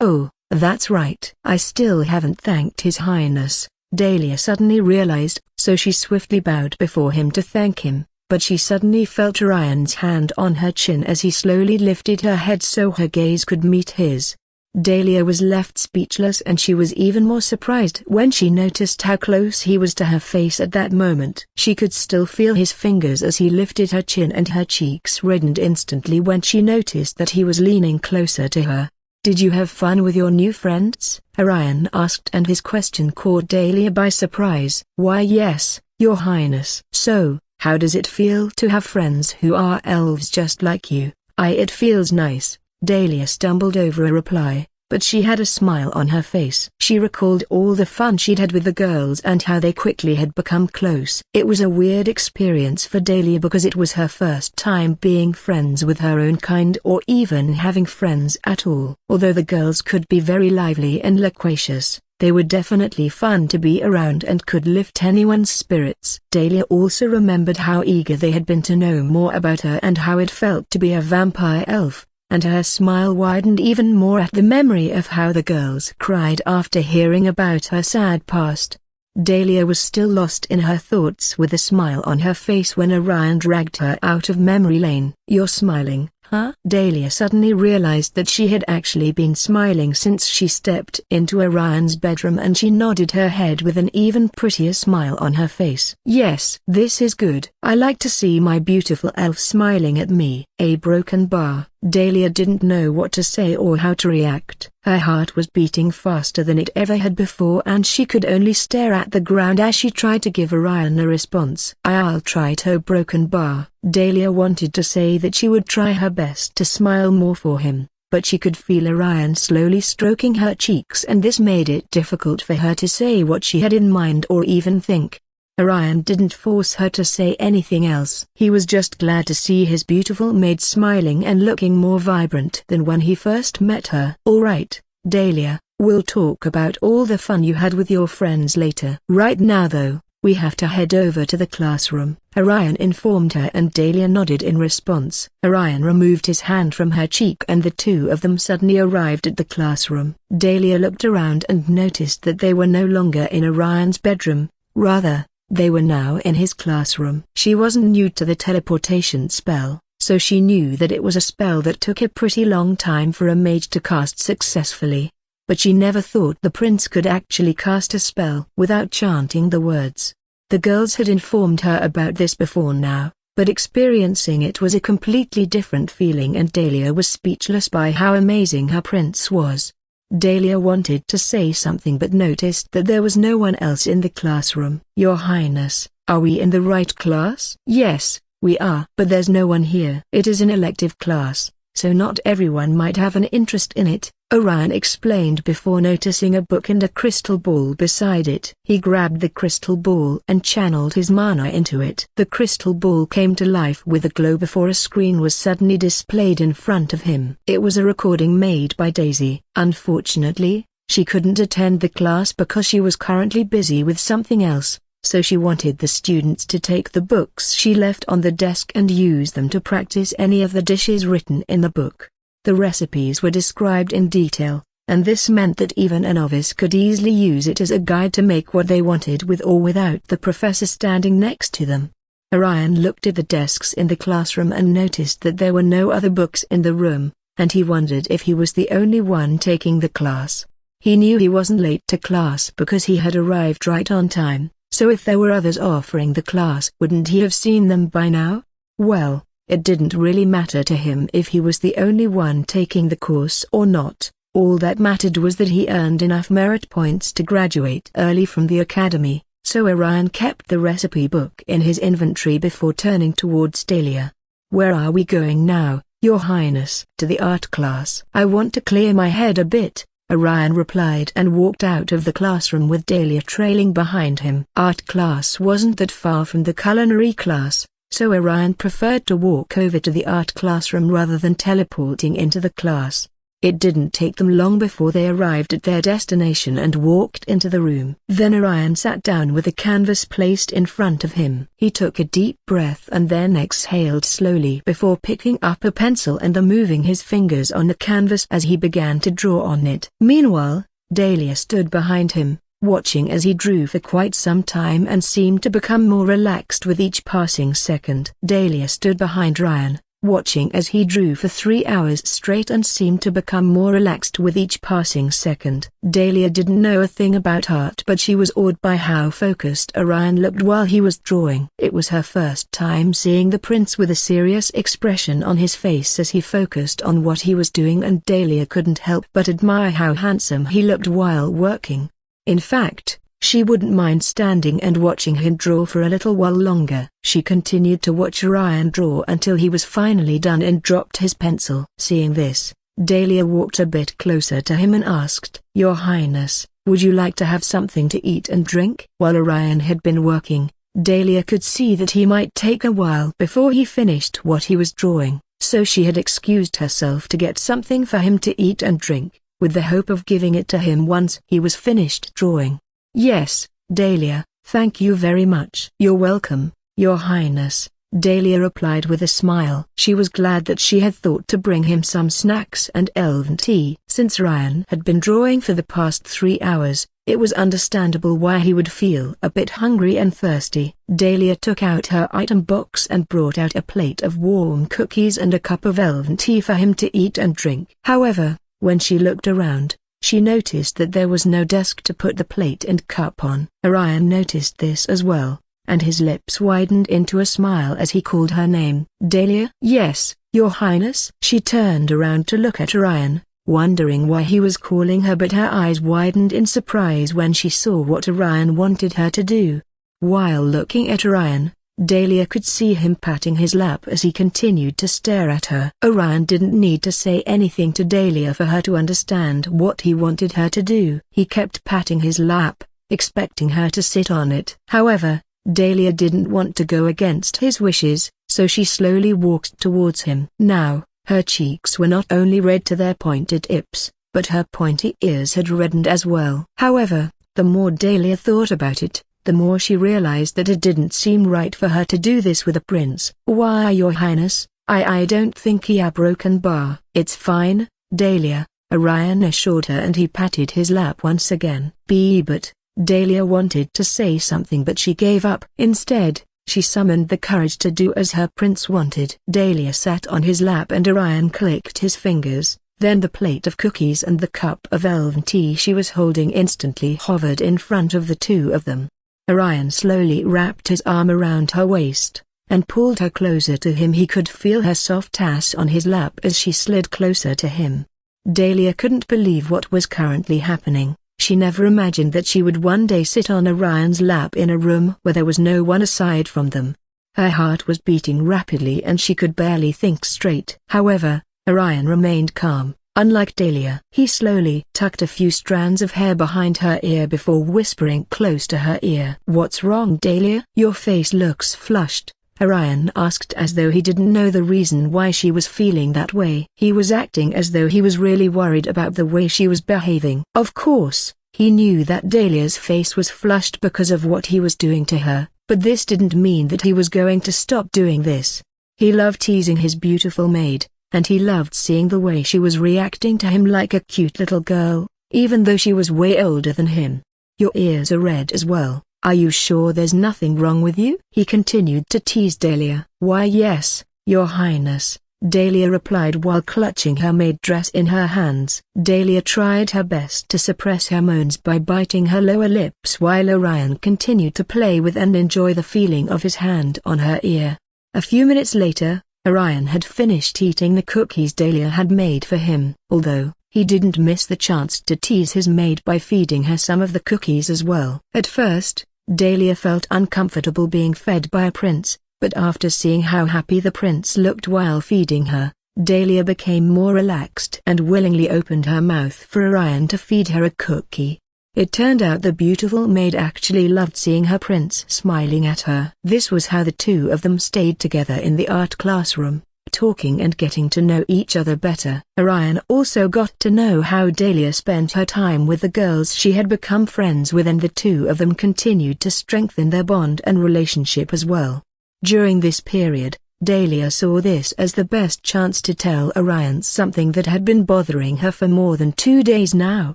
Oh, that's right. I still haven't thanked His Highness, Dahlia suddenly realized, so she swiftly bowed before him to thank him, but she suddenly felt Orion's hand on her chin as he slowly lifted her head so her gaze could meet his. Dahlia was left speechless, and she was even more surprised when she noticed how close he was to her face at that moment. She could still feel his fingers as he lifted her chin, and her cheeks reddened instantly when she noticed that he was leaning closer to her. "Did you have fun with your new friends?" Orion asked, and his question caught Dahlia by surprise. "Why yes, Your Highness." "So, how does it feel to have friends who are elves just like you?" It feels nice." Dahlia stumbled over a reply, but she had a smile on her face. She recalled all the fun she'd had with the girls and how they quickly had become close. It was a weird experience for Dahlia because it was her first time being friends with her own kind, or even having friends at all. Although the girls could be very lively and loquacious, they were definitely fun to be around and could lift anyone's spirits. Dahlia also remembered how eager they had been to know more about her and how it felt to be a vampire elf, and her smile widened even more at the memory of how the girls cried after hearing about her sad past. Dahlia was still lost in her thoughts with a smile on her face when Orion dragged her out of memory lane. "You're smiling, huh?" Dahlia suddenly realized that she had actually been smiling since she stepped into Orion's bedroom, and she nodded her head with an even prettier smile on her face. "Yes, this is good. I like to see my beautiful elf smiling at me." A broken bar. Dahlia didn't know what to say or how to react. Her heart was beating faster than it ever had before, and she could only stare at the ground as she tried to give Orion a response. "I'll try to." Broken bar. Dahlia wanted to say that she would try her best to smile more for him, but she could feel Orion slowly stroking her cheeks, and this made it difficult for her to say what she had in mind or even think. Orion didn't force her to say anything else. He was just glad to see his beautiful maid smiling and looking more vibrant than when he first met her. "All right, Dahlia, we'll talk about all the fun you had with your friends later. Right now though, we have to head over to the classroom," Orion informed her, and Dahlia nodded in response. Orion removed his hand from her cheek and the two of them suddenly arrived at the classroom. Dahlia looked around and noticed that they were no longer in Orion's bedroom, rather, they were now in his classroom. She wasn't new to the teleportation spell, so she knew that it was a spell that took a pretty long time for a mage to cast successfully. But she never thought the prince could actually cast a spell without chanting the words. The girls had informed her about this before now, but experiencing it was a completely different feeling, and Dahlia was speechless by how amazing her prince was. Dahlia wanted to say something but noticed that there was no one else in the classroom. "Your Highness, are we in the right class?" "Yes, we are. But there's no one here." "It is an elective class, so not everyone might have an interest in it," Orion explained before noticing a book and a crystal ball beside it. He grabbed the crystal ball and channeled his mana into it. The crystal ball came to life with a glow before a screen was suddenly displayed in front of him. It was a recording made by Daisy. Unfortunately, she couldn't attend the class because she was currently busy with something else, so she wanted the students to take the books she left on the desk and use them to practice any of the dishes written in the book. The recipes were described in detail, and this meant that even a novice could easily use it as a guide to make what they wanted with or without the professor standing next to them. Orion looked at the desks in the classroom and noticed that there were no other books in the room, and he wondered if he was the only one taking the class. He knew he wasn't late to class because he had arrived right on time, so if there were others offering the class, wouldn't he have seen them by now? Well, it didn't really matter to him if he was the only one taking the course or not. All that mattered was that he earned enough merit points to graduate early from the academy, so Orion kept the recipe book in his inventory before turning towards Dahlia. "Where are we going now, Your Highness?" "To the art class." "I want to clear my head a bit," Orion replied, and walked out of the classroom with Dahlia trailing behind him. Art class wasn't that far from the culinary class, so Orion preferred to walk over to the art classroom rather than teleporting into the class. It didn't take them long before they arrived at their destination and walked into the room. Then Orion sat down with a canvas placed in front of him. He took a deep breath and then exhaled slowly before picking up a pencil and moving his fingers on the canvas as he began to draw on it. Meanwhile, Dahlia stood behind him, watching as he drew for quite some time and seemed to become more relaxed with each passing second. Dahlia stood behind Ryan, watching as he drew for 3 hours straight and seemed to become more relaxed with each passing second. Dahlia didn't know a thing about art, but she was awed by how focused Orion looked while he was drawing. It was her first time seeing the prince with a serious expression on his face as he focused on what he was doing, and Dahlia couldn't help but admire how handsome he looked while working. In fact, she wouldn't mind standing and watching him draw for a little while longer. She continued to watch Orion draw until he was finally done and dropped his pencil. Seeing this, Dahlia walked a bit closer to him and asked, "Your Highness, would you like to have something to eat and drink?" While Orion had been working, Dahlia could see that he might take a while before he finished what he was drawing, so she had excused herself to get something for him to eat and drink, with the hope of giving it to him once he was finished drawing. "Yes, Dahlia, thank you very much." "You're welcome, Your Highness," Dahlia replied with a smile. She was glad that she had thought to bring him some snacks and elven tea. Since Ryan had been drawing for the past 3 hours, it was understandable why he would feel a bit hungry and thirsty. Dahlia took out her item box and brought out a plate of warm cookies and a cup of elven tea for him to eat and drink. However, when she looked around, she noticed that there was no desk to put the plate and cup on. Orion noticed this as well, and his lips widened into a smile as he called her name. "Dahlia?" "Yes, Your Highness." She turned around to look at Orion, wondering why he was calling her, but her eyes widened in surprise when she saw what Orion wanted her to do. While looking at Orion, Dahlia could see him patting his lap as he continued to stare at her. Orion didn't need to say anything to Dahlia for her to understand what he wanted her to do. He kept patting his lap, expecting her to sit on it. However, Dahlia didn't want to go against his wishes, so she slowly walked towards him. Now, her cheeks were not only red to their pointed tips, but her pointy ears had reddened as well. However, the more Dahlia thought about it, the more she realized that it didn't seem right for her to do this with a prince. "Why, Your Highness, I don't think he a broken bar." "It's fine, Dahlia," Orion assured her, and he patted his lap once again. But Dahlia wanted to say something, but she gave up. Instead, she summoned the courage to do as her prince wanted. Dahlia sat on his lap and Orion clicked his fingers. Then the plate of cookies and the cup of elven tea she was holding instantly hovered in front of the two of them. Orion slowly wrapped his arm around her waist, and pulled her closer to him. He could feel her soft ass on his lap as she slid closer to him. Dahlia couldn't believe what was currently happening. She never imagined that she would one day sit on Orion's lap in a room where there was no one aside from them. Her heart was beating rapidly and she could barely think straight. However, Orion remained calm. Unlike Dahlia, he slowly tucked a few strands of hair behind her ear before whispering close to her ear. "What's wrong, Dahlia? Your face looks flushed," Orion asked, as though he didn't know the reason why she was feeling that way. He was acting as though he was really worried about the way she was behaving. Of course, he knew that Dahlia's face was flushed because of what he was doing to her, but this didn't mean that he was going to stop doing this. He loved teasing his beautiful maid, and he loved seeing the way she was reacting to him like a cute little girl, even though she was way older than him. "Your ears are red as well. Are you sure there's nothing wrong with you?" he continued to tease Dahlia. "Why, yes, Your Highness," Dahlia replied while clutching her maid dress in her hands. Dahlia tried her best to suppress her moans by biting her lower lips while Orion continued to play with and enjoy the feeling of his hand on her ear. A few minutes later, Orion had finished eating the cookies Dahlia had made for him. Although, he didn't miss the chance to tease his maid by feeding her some of the cookies as well. At first, Dahlia felt uncomfortable being fed by a prince, but after seeing how happy the prince looked while feeding her, Dahlia became more relaxed and willingly opened her mouth for Orion to feed her a cookie. It turned out the beautiful maid actually loved seeing her prince smiling at her. This was how the two of them stayed together in the art classroom, talking and getting to know each other better. Orion also got to know how Dahlia spent her time with the girls she had become friends with, and the two of them continued to strengthen their bond and relationship as well. During this period, Dahlia saw this as the best chance to tell Orion something that had been bothering her for more than 2 days now.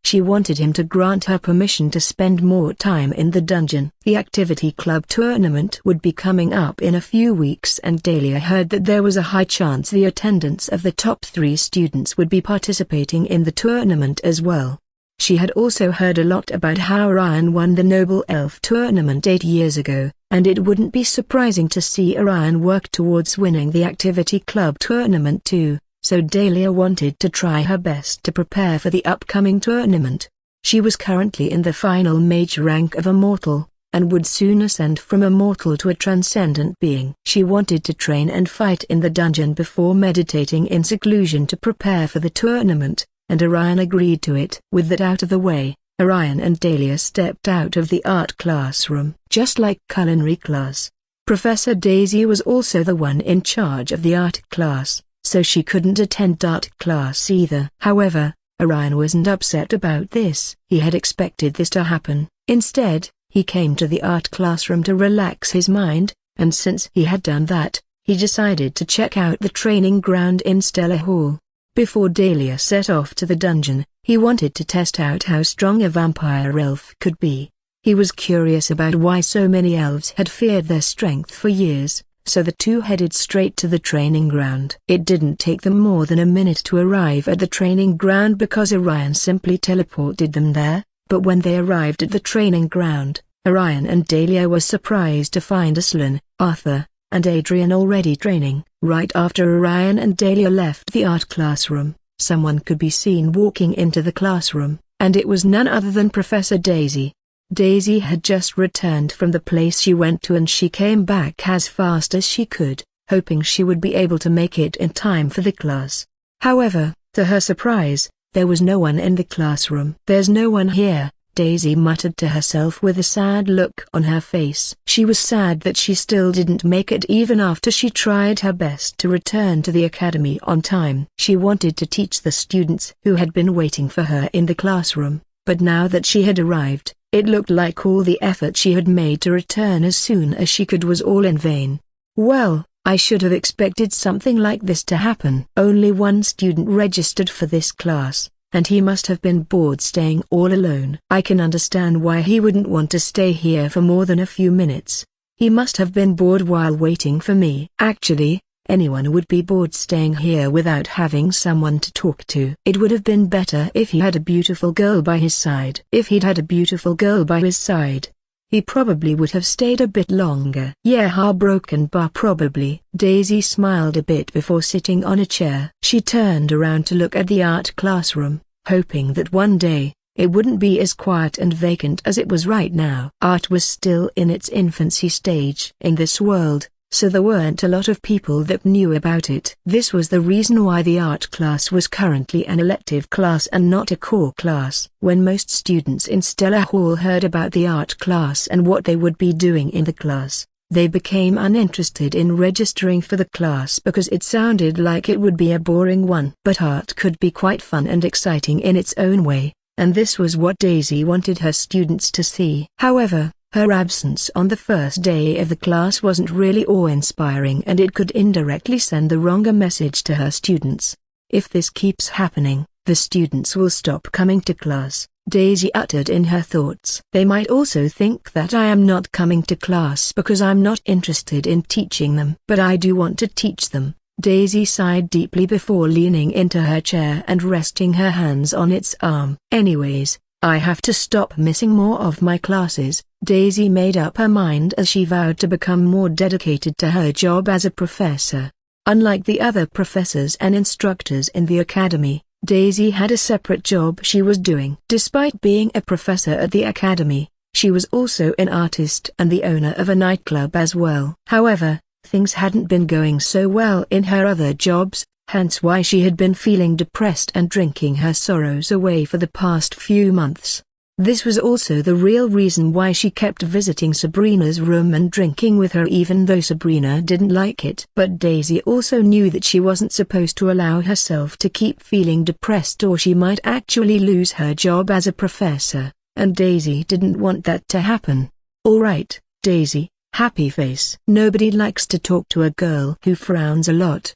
She wanted him to grant her permission to spend more time in the dungeon. The activity club tournament would be coming up in a few weeks, and Dahlia heard that there was a high chance the attendance of the top 3 students would be participating in the tournament as well. She had also heard a lot about how Orion won the Noble Elf tournament 8 years ago, and it wouldn't be surprising to see Orion work towards winning the activity club tournament too, so Dahlia wanted to try her best to prepare for the upcoming tournament. She was currently in the final mage rank of a mortal, and would soon ascend from a mortal to a transcendent being. She wanted to train and fight in the dungeon before meditating in seclusion to prepare for the tournament, and Orion agreed to it. With that out of the way, Orion and Dahlia stepped out of the art classroom. Just like culinary class, Professor Daisy was also the one in charge of the art class, so she couldn't attend art class either. However, Orion wasn't upset about this. He had expected this to happen. Instead, he came to the art classroom to relax his mind, and since he had done that, he decided to check out the training ground in Stellar Hall. Before Dahlia set off to the dungeon, he wanted to test out how strong a vampire elf could be. He was curious about why so many elves had feared their strength for years, so the two headed straight to the training ground. It didn't take them more than a minute to arrive at the training ground because Orion simply teleported them there, but when they arrived at the training ground, Orion and Dahlia were surprised to find Aslan, Arthur, and Adrian already training. Right after Orion and Dahlia left the art classroom, someone could be seen walking into the classroom, and it was none other than Professor Daisy. Daisy had just returned from the place she went to, and she came back as fast as she could, hoping she would be able to make it in time for the class. However, to her surprise, there was no one in the classroom. "There's no one here," Daisy muttered to herself with a sad look on her face. She was sad that she still didn't make it even after she tried her best to return to the academy on time. She wanted to teach the students who had been waiting for her in the classroom, but now that she had arrived, it looked like all the effort she had made to return as soon as she could was all in vain. "Well, I should have expected something like this to happen." Only one student registered for this class, and he must have been bored staying all alone. "I can understand why he wouldn't want to stay here for more than a few minutes. He must have been bored while waiting for me." Actually, anyone would be bored staying here without having someone to talk to. It would have been better if he had a beautiful girl by his side. If he'd had a beautiful girl by his side, he probably would have stayed a bit longer. "Yeah, heartbroken bar probably." Daisy smiled a bit before sitting on a chair. She turned around to look at the art classroom, hoping that one day, it wouldn't be as quiet and vacant as it was right now. Art was still in its infancy stage in this world, so there weren't a lot of people that knew about it. This was the reason why the art class was currently an elective class and not a core class. When most students in Stellar Hall heard about the art class and what they would be doing in the class, they became uninterested in registering for the class because it sounded like it would be a boring one. But art could be quite fun and exciting in its own way, and this was what Daisy wanted her students to see. However, her absence on the first day of the class wasn't really awe-inspiring, and it could indirectly send the wrong message to her students. "If this keeps happening, the students will stop coming to class," Daisy uttered in her thoughts. "They might also think that I am not coming to class because I'm not interested in teaching them. But I do want to teach them." Daisy sighed deeply before leaning into her chair and resting her hands on its arm. "Anyways, I have to stop missing more of my classes." Daisy made up her mind as she vowed to become more dedicated to her job as a professor. Unlike the other professors and instructors in the academy, Daisy had a separate job she was doing. Despite being a professor at the academy, she was also an artist and the owner of a nightclub as well. However, things hadn't been going so well in her other jobs, hence why she had been feeling depressed and drinking her sorrows away for the past few months. This was also the real reason why she kept visiting Sabrina's room and drinking with her even though Sabrina didn't like it. But Daisy also knew that she wasn't supposed to allow herself to keep feeling depressed or she might actually lose her job as a professor, and Daisy didn't want that to happen. "Alright, Daisy, happy face." Nobody likes to talk to a girl who frowns a lot.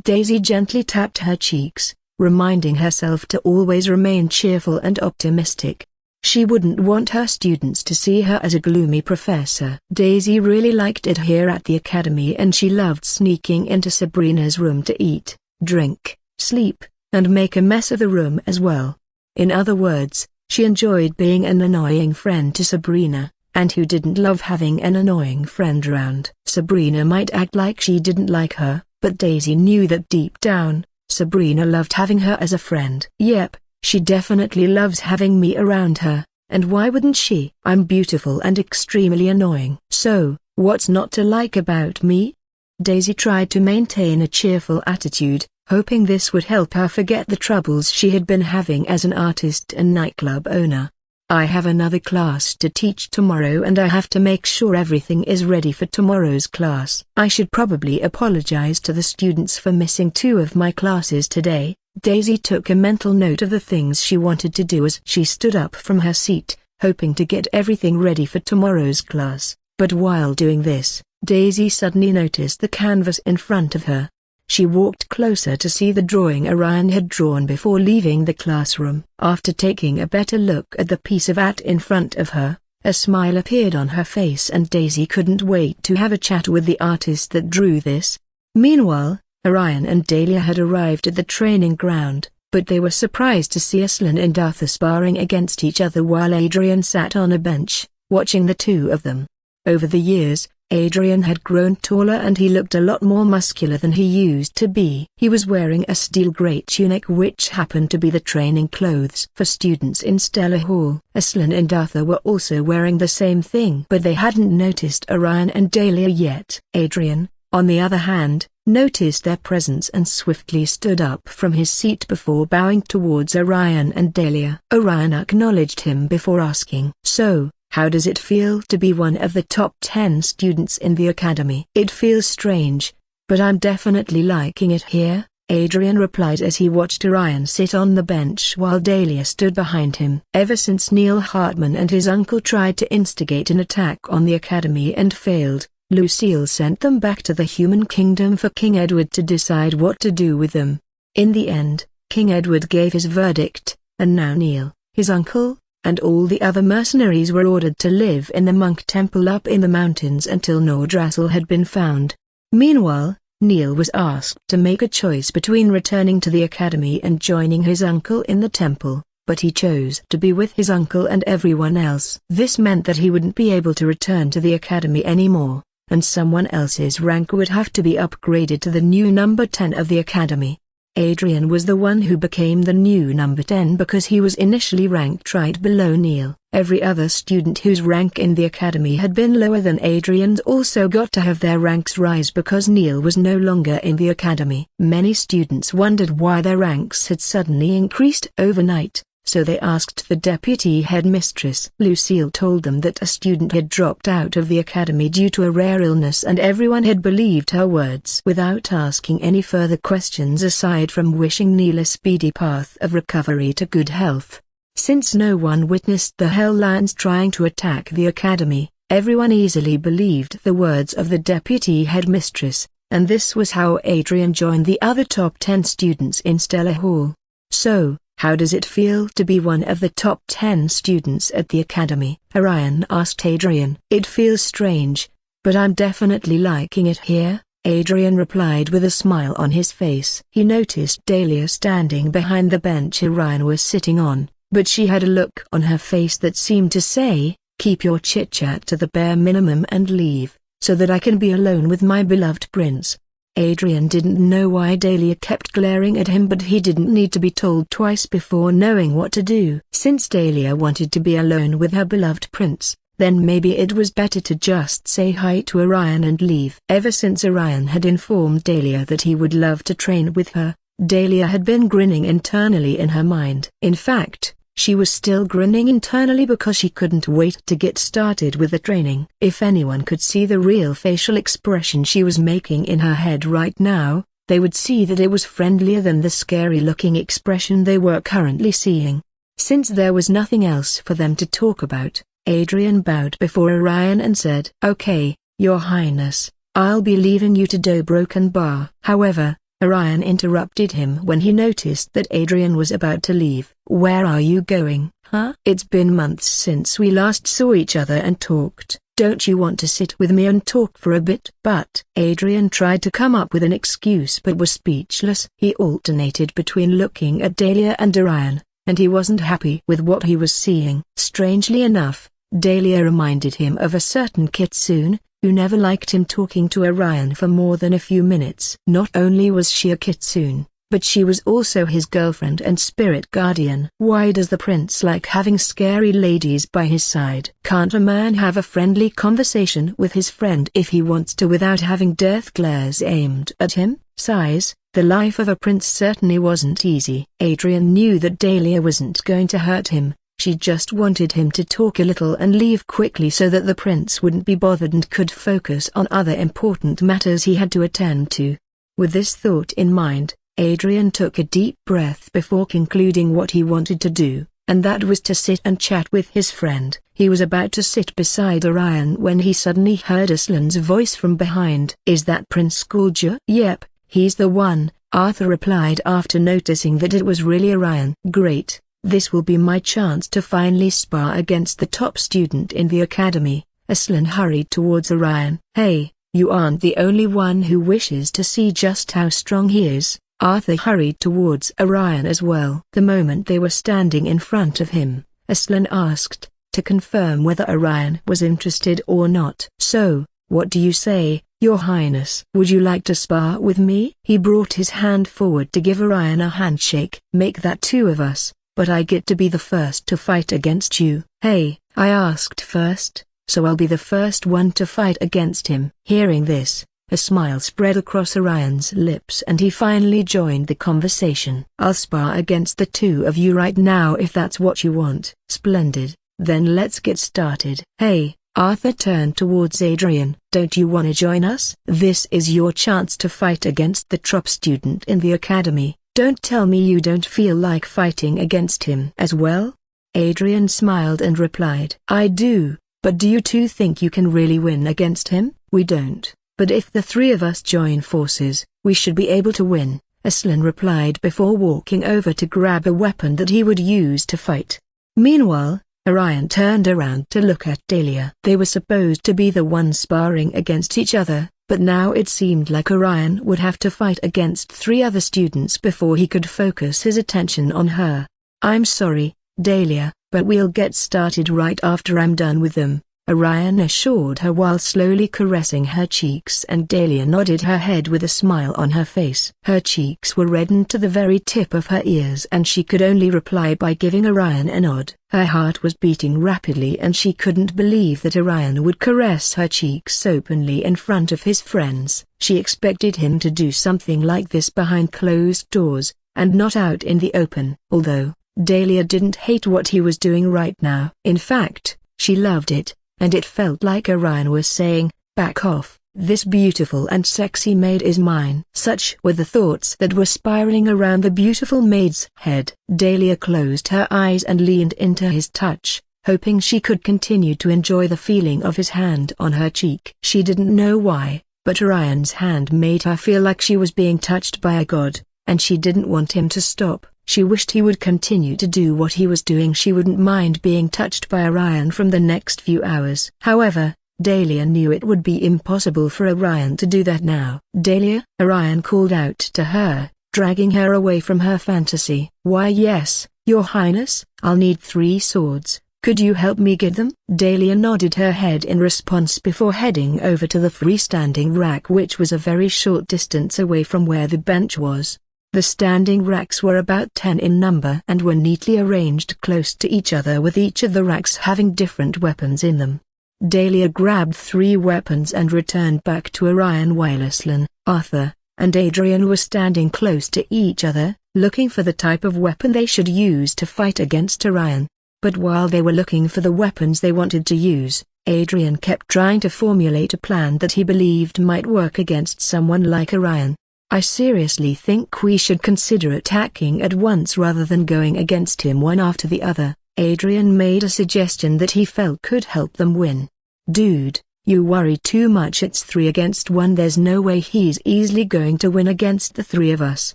Daisy gently tapped her cheeks, reminding herself to always remain cheerful and optimistic. She wouldn't want her students to see her as a gloomy professor. Daisy really liked it here at the academy and she loved sneaking into Sabrina's room to eat, drink, sleep, and make a mess of the room as well. In other words, she enjoyed being an annoying friend to Sabrina, and who didn't love having an annoying friend around? Sabrina might act like she didn't like her, but Daisy knew that deep down, Sabrina loved having her as a friend. Yep. She definitely loves having me around her, and why wouldn't she? I'm beautiful and extremely annoying. So, what's not to like about me? Daisy tried to maintain a cheerful attitude, hoping this would help her forget the troubles she had been having as an artist and nightclub owner. "I have another class to teach tomorrow and I have to make sure everything is ready for tomorrow's class. I should probably apologize to the students for missing 2 of my classes today." Daisy took a mental note of the things she wanted to do as she stood up from her seat, hoping to get everything ready for tomorrow's class. But while doing this, Daisy suddenly noticed the canvas in front of her. She walked closer to see the drawing Orion had drawn before leaving the classroom. After taking a better look at the piece of art in front of her, a smile appeared on her face and Daisy couldn't wait to have a chat with the artist that drew this. Meanwhile, Orion and Dahlia had arrived at the training ground, but they were surprised to see Aslan and Arthur sparring against each other while Adrian sat on a bench, watching the 2 of them. Over the years, Adrian had grown taller and he looked a lot more muscular than he used to be. He was wearing a steel grey tunic which happened to be the training clothes for students in Stellar Hall. Aslan and Arthur were also wearing the same thing, but they hadn't noticed Orion and Dahlia yet. Adrian, on the other hand, noticed their presence and swiftly stood up from his seat before bowing towards Orion and Dahlia. Orion acknowledged him before asking, "So, how does it feel to be one of the top 10 students in the academy?" "It feels strange, but I'm definitely liking it here," Adrian replied as he watched Orion sit on the bench while Dahlia stood behind him. Ever since Neil Hartman and his uncle tried to instigate an attack on the academy and failed, Lucille sent them back to the human kingdom for King Edward to decide what to do with them. In the end, King Edward gave his verdict, and now Neil, his uncle, and all the other mercenaries were ordered to live in the monk temple up in the mountains until Nordrassil had been found. Meanwhile, Neil was asked to make a choice between returning to the academy and joining his uncle in the temple, but he chose to be with his uncle and everyone else. This meant that he wouldn't be able to return to the academy anymore, and someone else's rank would have to be upgraded to the new number 10 of the academy. Adrian was the one who became the new number 10 because he was initially ranked right below Neil. Every other student whose rank in the academy had been lower than Adrian's also got to have their ranks rise because Neil was no longer in the academy. Many students wondered why their ranks had suddenly increased overnight, so they asked the deputy headmistress. Lucille told them that a student had dropped out of the academy due to a rare illness and everyone had believed her words without asking any further questions aside from wishing Neil a speedy path of recovery to good health. Since no one witnessed the Hell Lions trying to attack the academy, everyone easily believed the words of the deputy headmistress, and this was how Adrian joined the other top 10 students in Stellar Hall. "So, how does it feel to be one of the top 10 students at the academy?" Orion asked Adrian. "It feels strange, but I'm definitely liking it here," Adrian replied with a smile on his face. He noticed Dahlia standing behind the bench Orion was sitting on, but she had a look on her face that seemed to say, "Keep your chit-chat to the bare minimum and leave, so that I can be alone with my beloved prince." Adrian didn't know why Dahlia kept glaring at him, but he didn't need to be told twice before knowing what to do. Since Dahlia wanted to be alone with her beloved prince, then maybe it was better to just say hi to Orion and leave. Ever since Orion had informed Dahlia that he would love to train with her, Dahlia had been grinning internally in her mind. In fact, She was still grinning internally because she couldn't wait to get started with the training. If anyone could see the real facial expression she was making in her head right now, they would see that it was friendlier than the scary-looking expression they were currently seeing. Since there was nothing else for them to talk about, Adrian bowed before Orion and said, "Okay, Your Highness, I'll be leaving you to Dobroken Bar." However, Orion interrupted him when he noticed that Adrian was about to leave. "Where are you going, huh? It's been months since we last saw each other and talked. Don't you want to sit with me and talk for a bit?" But Adrian tried to come up with an excuse but was speechless. He alternated between looking at Dahlia and Orion, and he wasn't happy with what he was seeing. Strangely enough, Dahlia reminded him of a certain kitsune, who never liked him talking to Orion for more than a few minutes. Not only was she a kitsune, but she was also his girlfriend and spirit guardian. Why does the prince like having scary ladies by his side? Can't a man have a friendly conversation with his friend if he wants to without having death glares aimed at him? Sighs, the life of a prince certainly wasn't easy. Adrian knew that Dahlia wasn't going to hurt him. She just wanted him to talk a little and leave quickly so that the prince wouldn't be bothered and could focus on other important matters he had to attend to. With this thought in mind, Adrian took a deep breath before concluding what he wanted to do, and that was to sit and chat with his friend. He was about to sit beside Orion when he suddenly heard Aslan's voice from behind. "Is that Prince Skullja?" "Yep, he's the one," Arthur replied after noticing that it was really Orion. "Great. This will be my chance to finally spar against the top student in the academy." Aslan hurried towards Orion. "Hey, you aren't the only one who wishes to see just how strong he is." Arthur hurried towards Orion as well. The moment they were standing in front of him, Aslan asked, to confirm whether Orion was interested or not. "So, what do you say, Your Highness? Would you like to spar with me?" He brought his hand forward to give Orion a handshake. "Make that two of us. But I get to be the first to fight against you." "Hey, I asked first, so I'll be the first one to fight against him." Hearing this, a smile spread across Orion's lips and he finally joined the conversation. "I'll spar against the two of you right now if that's what you want." "Splendid, then let's get started." "Hey," Arthur turned towards Adrian. "Don't you want to join us? This is your chance to fight against the top student in the academy. Don't tell me you don't feel like fighting against him as well?" Adrian smiled and replied, "I do, but do you two think you can really win against him?" "We don't, but if the three of us join forces, we should be able to win," Aslan replied before walking over to grab a weapon that he would use to fight. Meanwhile, Orion turned around to look at Dahlia. They were supposed to be the ones sparring against each other, but now it seemed like Orion would have to fight against three other students before he could focus his attention on her. "I'm sorry, Dahlia, but we'll get started right after I'm done with them," Orion assured her while slowly caressing her cheeks, and Dahlia nodded her head with a smile on her face. Her cheeks were reddened to the very tip of her ears and she could only reply by giving Orion a nod. Her heart was beating rapidly and she couldn't believe that Orion would caress her cheeks openly in front of his friends. She expected him to do something like this behind closed doors, and not out in the open. Although Dahlia didn't hate what he was doing right now. In fact, she loved it. And it felt like Orion was saying, "Back off, this beautiful and sexy maid is mine." Such were the thoughts that were spiraling around the beautiful maid's head. Dahlia closed her eyes and leaned into his touch, hoping she could continue to enjoy the feeling of his hand on her cheek. She didn't know why, but Orion's hand made her feel like she was being touched by a god, and she didn't want him to stop. She wished he would continue to do what he was doing. She wouldn't mind being touched by Orion from the next few hours. However, Dahlia knew it would be impossible for Orion to do that now. "Dahlia," Orion called out to her, dragging her away from her fantasy. "Why yes, Your Highness. I'll need 3 swords. Could you help me get them?" Dahlia nodded her head in response before heading over to the freestanding rack, which was a very short distance away from where the bench was. The standing racks were about 10 in number and were neatly arranged close to each other, with each of the racks having different weapons in them. Dahlia grabbed 3 weapons and returned back to Orion while Aslan, Arthur, and Adrian were standing close to each other, looking for the type of weapon they should use to fight against Orion. But while they were looking for the weapons they wanted to use, Adrian kept trying to formulate a plan that he believed might work against someone like Orion. I seriously think we should consider attacking at once rather than going against him one after the other. Adrian made a suggestion that he felt could help them win. Dude, you worry too much. It's 3 against 1. There's no way he's easily going to win against the 3 of us.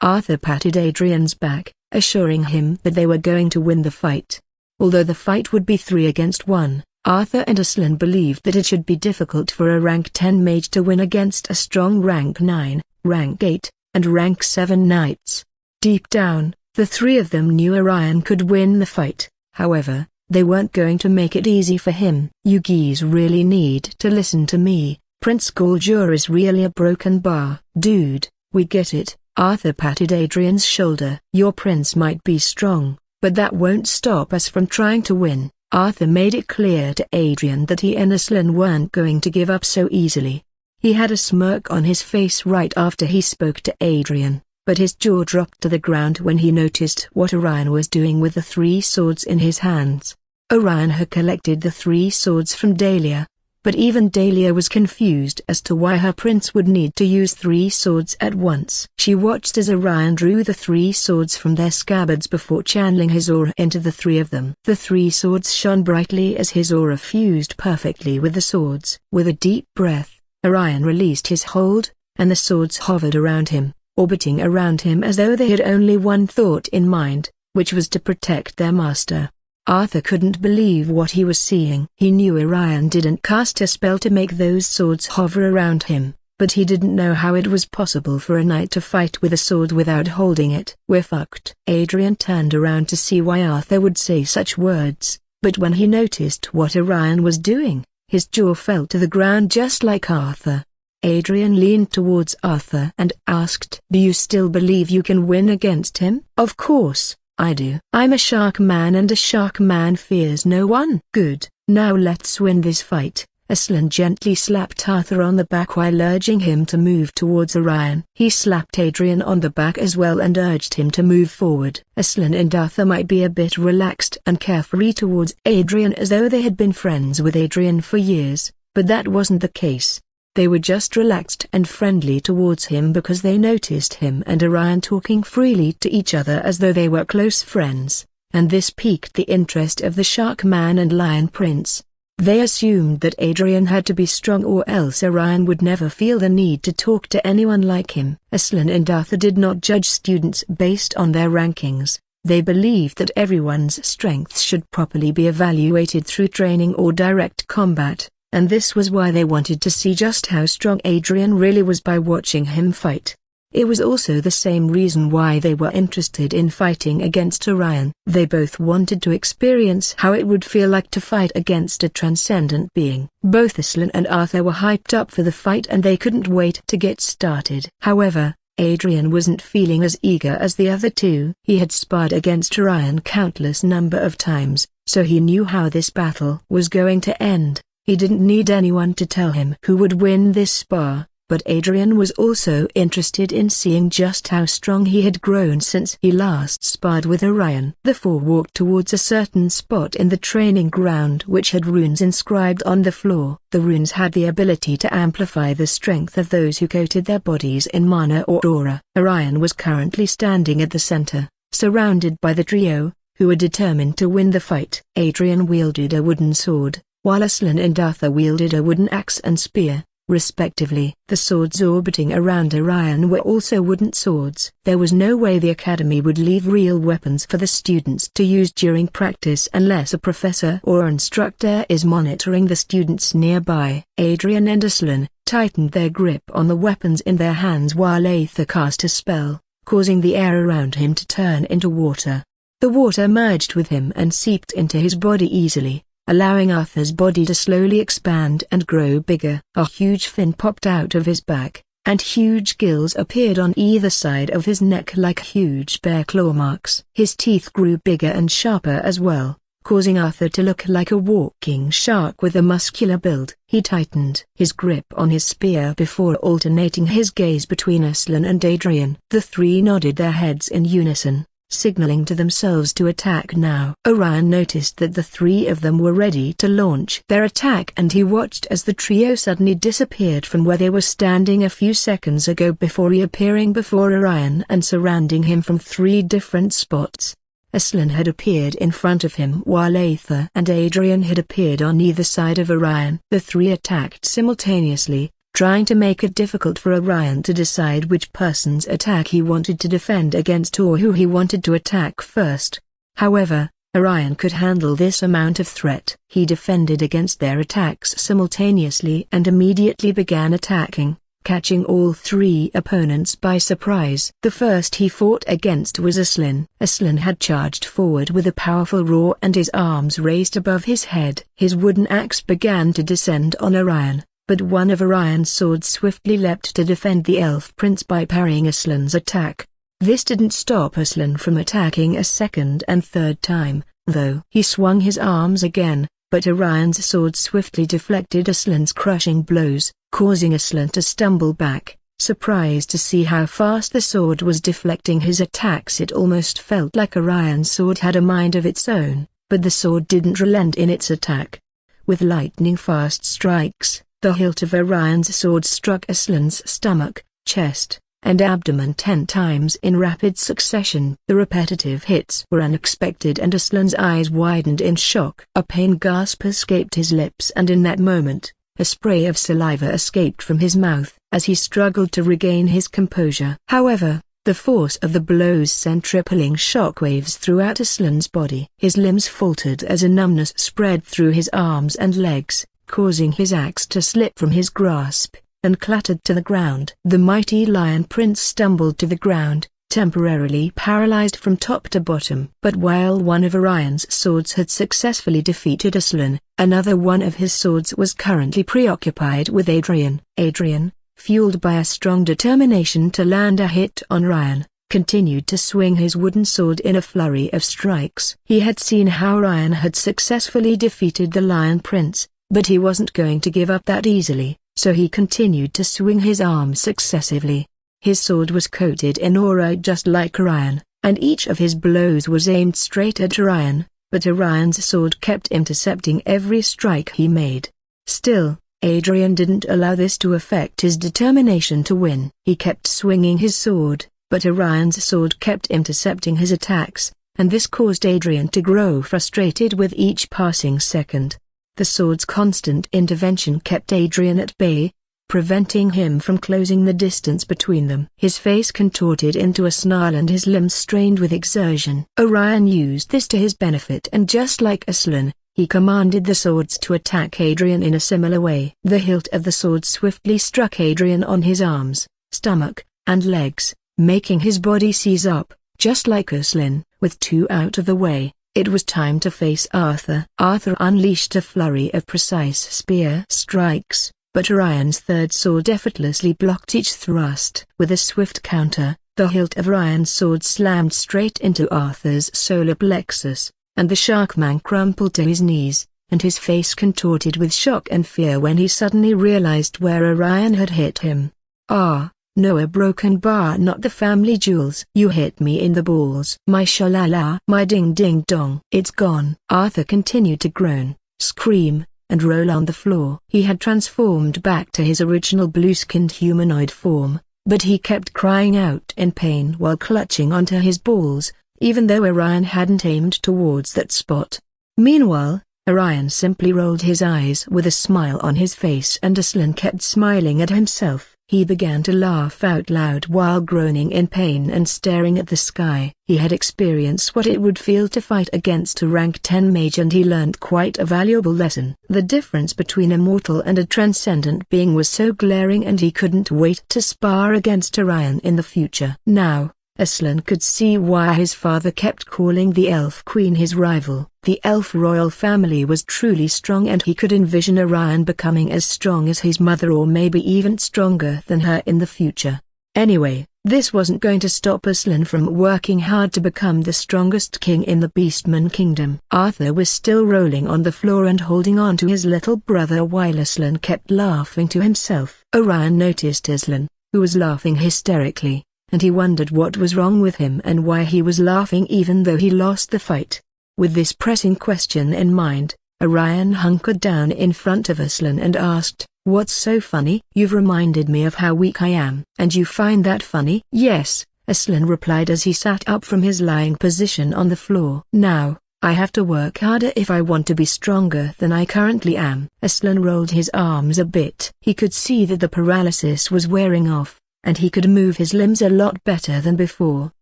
Arthur patted Adrian's back, assuring him that they were going to win the fight. Although the fight would be 3 against 1, Arthur and Aslan believed that it should be difficult for a rank 10 mage to win against a strong rank 9, rank 8, and rank 7 knights. Deep down, the 3 of them knew Orion could win the fight. However, they weren't going to make it easy for him. You geese really need to listen to me. Prince Galjur is really a broken bar. Dude, we get it. Arthur patted Adrian's shoulder. Your prince might be strong, but that won't stop us from trying to win. Arthur made it clear to Adrian that he and Aslan weren't going to give up so easily. He had a smirk on his face right after he spoke to Adrian, but his jaw dropped to the ground when he noticed what Orion was doing with the 3 swords in his hands. Orion had collected the 3 swords from Dahlia, but even Dahlia was confused as to why her prince would need to use 3 swords at once. She watched as Orion drew the 3 swords from their scabbards before channeling his aura into the 3 of them. The 3 swords shone brightly as his aura fused perfectly with the swords. With a deep breath, Orion released his hold, and the swords hovered around him, orbiting around him as though they had only one thought in mind, which was to protect their master. Arthur couldn't believe what he was seeing. He knew Orion didn't cast a spell to make those swords hover around him, but he didn't know how it was possible for a knight to fight with a sword without holding it. We're fucked. Adrian turned around to see why Arthur would say such words, but when he noticed what Orion was doing, his jaw fell to the ground just like Arthur. Adrian leaned towards Arthur and asked, "Do you still believe you can win against him?" "Of course I do. I'm a shark man and a shark man fears no one." "Good, now let's win this fight." Aslan gently slapped Arthur on the back while urging him to move towards Orion. He slapped Adrian on the back as well and urged him to move forward. Aslan and Arthur might be a bit relaxed and carefree towards Adrian as though they had been friends with Adrian for years, but that wasn't the case. They were just relaxed and friendly towards him because they noticed him and Orion talking freely to each other as though they were close friends, and this piqued the interest of the Shark Man and Lion Prince. They assumed that Adrian had to be strong or else Orion would never feel the need to talk to anyone like him. Aslan and Arthur did not judge students based on their rankings. They believed that everyone's strengths should properly be evaluated through training or direct combat, and this was why they wanted to see just how strong Adrian really was by watching him fight. It was also the same reason why they were interested in fighting against Orion. They both wanted to experience how it would feel like to fight against a transcendent being. Both Aslan and Arthur were hyped up for the fight and they couldn't wait to get started. However, Adrian wasn't feeling as eager as the other two. He had sparred against Orion countless number of times, so he knew how this battle was going to end. He didn't need anyone to tell him who would win this spar, but Adrian was also interested in seeing just how strong he had grown since he last sparred with Orion. The 4 walked towards a certain spot in the training ground which had runes inscribed on the floor. The runes had the ability to amplify the strength of those who coated their bodies in mana or aura. Orion was currently standing at the center, surrounded by the trio, who were determined to win the fight. Adrian wielded a wooden sword, while Aslan and Arthur wielded a wooden axe and spear, respectively. The swords orbiting around Orion were also wooden swords. There was no way the academy would leave real weapons for the students to use during practice unless a professor or instructor is monitoring the students nearby. Adrian and Aslan tightened their grip on the weapons in their hands while Arthur cast a spell, causing the air around him to turn into water. The water merged with him and seeped into his body easily, allowing Arthur's body to slowly expand and grow bigger. A huge fin popped out of his back, and huge gills appeared on either side of his neck like huge bear claw marks. His teeth grew bigger and sharper as well, causing Arthur to look like a walking shark with a muscular build. He tightened his grip on his spear before alternating his gaze between Aslan and Adrian. The three nodded their heads in unison, signaling to themselves to attack now. Orion noticed that the three of them were ready to launch their attack, and he watched as the trio suddenly disappeared from where they were standing a few seconds ago before reappearing before Orion and surrounding him from three different spots. Aslan had appeared in front of him while Arthur and Adrian had appeared on either side of Orion. The three attacked simultaneously, trying to make it difficult for Orion to decide which person's attack he wanted to defend against or who he wanted to attack first. However, Orion could handle this amount of threat. He defended against their attacks simultaneously and immediately began attacking, catching all three opponents by surprise. The first he fought against was Aslan. Aslan had charged forward with a powerful roar and his arms raised above his head. His wooden axe began to descend on Orion, but one of Orion's swords swiftly leapt to defend the elf prince by parrying Aslan's attack. This didn't stop Aslan from attacking a second and third time, though. He swung his arms again, but Orion's sword swiftly deflected Aslan's crushing blows, causing Aslan to stumble back. Surprised to see how fast the sword was deflecting his attacks, it almost felt like Orion's sword had a mind of its own, but the sword didn't relent in its attack. With lightning-fast strikes, the hilt of Orion's sword struck Aslan's stomach, chest, and abdomen 10 times in rapid succession. The repetitive hits were unexpected and Aslan's eyes widened in shock. A pain gasp escaped his lips, and in that moment, a spray of saliva escaped from his mouth as he struggled to regain his composure. However, the force of the blows sent rippling shockwaves throughout Aslan's body. His limbs faltered as a numbness spread through his arms and legs, causing his axe to slip from his grasp, and clattered to the ground. The mighty Lion Prince stumbled to the ground, temporarily paralyzed from top to bottom. But while one of Orion's swords had successfully defeated Aslan, another one of his swords was currently preoccupied with Adrian. Adrian, fueled by a strong determination to land a hit on Orion, continued to swing his wooden sword in a flurry of strikes. He had seen how Orion had successfully defeated the Lion Prince, but he wasn't going to give up that easily, so he continued to swing his arms successively. His sword was coated in aura just like Orion, and each of his blows was aimed straight at Orion, but Orion's sword kept intercepting every strike he made. Still, Adrian didn't allow this to affect his determination to win. He kept swinging his sword, but Orion's sword kept intercepting his attacks, and this caused Adrian to grow frustrated with each passing second. The sword's constant intervention kept Adrian at bay, preventing him from closing the distance between them. His face contorted into a snarl and his limbs strained with exertion. Orion used this to his benefit, and just like Aslan, he commanded the swords to attack Adrian in a similar way. The hilt of the sword swiftly struck Adrian on his arms, stomach, and legs, making his body seize up, just like Aslan. With two out of the way, it was time to face Arthur. Arthur unleashed a flurry of precise spear strikes, but Orion's third sword effortlessly blocked each thrust. With a swift counter, the hilt of Orion's sword slammed straight into Arthur's solar plexus, and the Sharkman crumpled to his knees, and his face contorted with shock and fear when he suddenly realized where Orion had hit him. "Ah, no, a broken bar, not the family jewels. You hit me in the balls. My shalala, my ding ding dong. It's gone." Arthur continued to groan, scream, and roll on the floor. He had transformed back to his original blue-skinned humanoid form, but he kept crying out in pain while clutching onto his balls, even though Orion hadn't aimed towards that spot. Meanwhile, Orion simply rolled his eyes with a smile on his face, and Aslan kept smiling at himself. He began to laugh out loud while groaning in pain and staring at the sky. He had experienced what it would feel to fight against a rank 10 mage, and he learned quite a valuable lesson. The difference between a mortal and a transcendent being was so glaring, and he couldn't wait to spar against Orion in the future. Now, Aslan could see why his father kept calling the Elf Queen his rival. The elf royal family was truly strong, and he could envision Orion becoming as strong as his mother, or maybe even stronger than her in the future. Anyway, This wasn't going to stop Aslan from working hard to become the strongest king in the Beastman Kingdom. Arthur was still rolling on the floor and holding on to his little brother while Aslan kept laughing to himself. Orion noticed Aslan, who was laughing hysterically, and he wondered what was wrong with him and why he was laughing even though he lost the fight. With this pressing question in mind, Orion hunkered down in front of Aslan and asked, "What's so funny?" "You've reminded me of how weak I am." "And you find that funny?" "Yes," Aslan replied as he sat up from his lying position on the floor. "Now, I have to work harder if I want to be stronger than I currently am." Aslan rolled his arms a bit. He could see that the paralysis was wearing off, and he could move his limbs a lot better than before.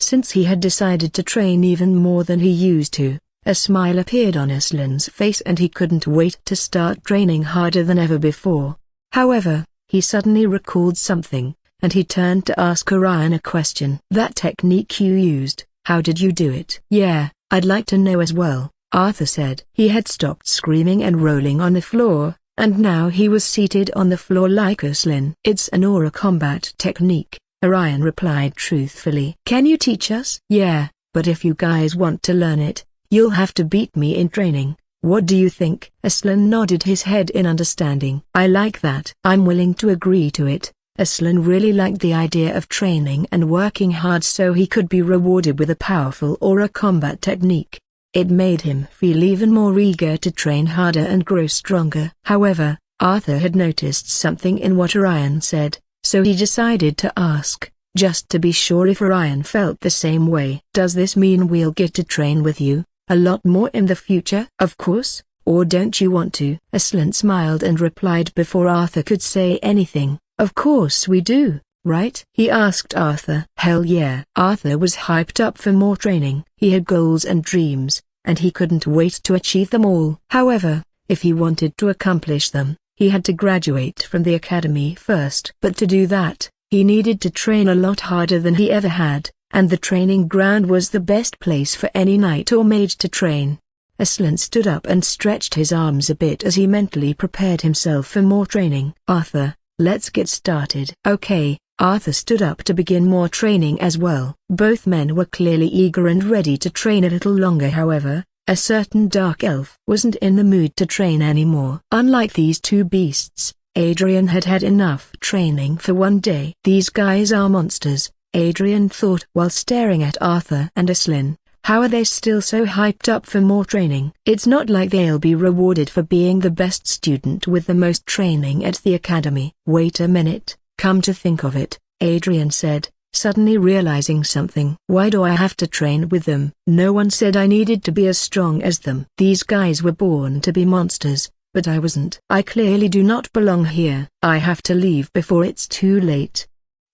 Since he had decided to train even more than he used to, a smile appeared on Aslan's face and he couldn't wait to start training harder than ever before. However, he suddenly recalled something, and he turned to ask Orion a question. "That technique you used, how did you do it?" "Yeah, I'd like to know as well," Arthur said. He had stopped screaming and rolling on the floor, and now he was seated on the floor like Aslan. "It's an aura combat technique," Orion replied truthfully. "Can you teach us?" "Yeah, but if you guys want to learn it, you'll have to beat me in training. What do you think?" Aslan nodded his head in understanding. "I like that. I'm willing to agree to it." Aslan really liked the idea of training and working hard so he could be rewarded with a powerful aura combat technique. It made him feel even more eager to train harder and grow stronger. However, Arthur had noticed something in what Orion said, so he decided to ask, just to be sure if Orion felt the same way. "Does this mean we'll get to train with you a lot more in the future?" "Of course, or don't you want to?" Aslan smiled and replied before Arthur could say anything, "Of course we do, right?" he asked Arthur. Hell yeah. Arthur was hyped up for more training. He had goals and dreams, and he couldn't wait to achieve them all. However, if he wanted to accomplish them, he had to graduate from the academy first. But to do that, he needed to train a lot harder than he ever had, and the training ground was the best place for any knight or mage to train. Aslan stood up and stretched his arms a bit as he mentally prepared himself for more training. "Arthur, let's get started." "Okay." Arthur stood up to begin more training as well. Both men were clearly eager and ready to train a little longer. However, a certain dark elf wasn't in the mood to train anymore. Unlike these two beasts, Adrian had had enough training for one day. "These guys are monsters," Adrian thought while staring at Arthur and Aslan. "How are they still so hyped up for more training? It's not like they'll be rewarded for being the best student with the most training at the academy." "Wait a minute, come to think of it," Adrian said, suddenly realizing something. "Why do I have to train with them? No one said I needed to be as strong as them. These guys were born to be monsters, but I wasn't. I clearly do not belong here. I have to leave before it's too late."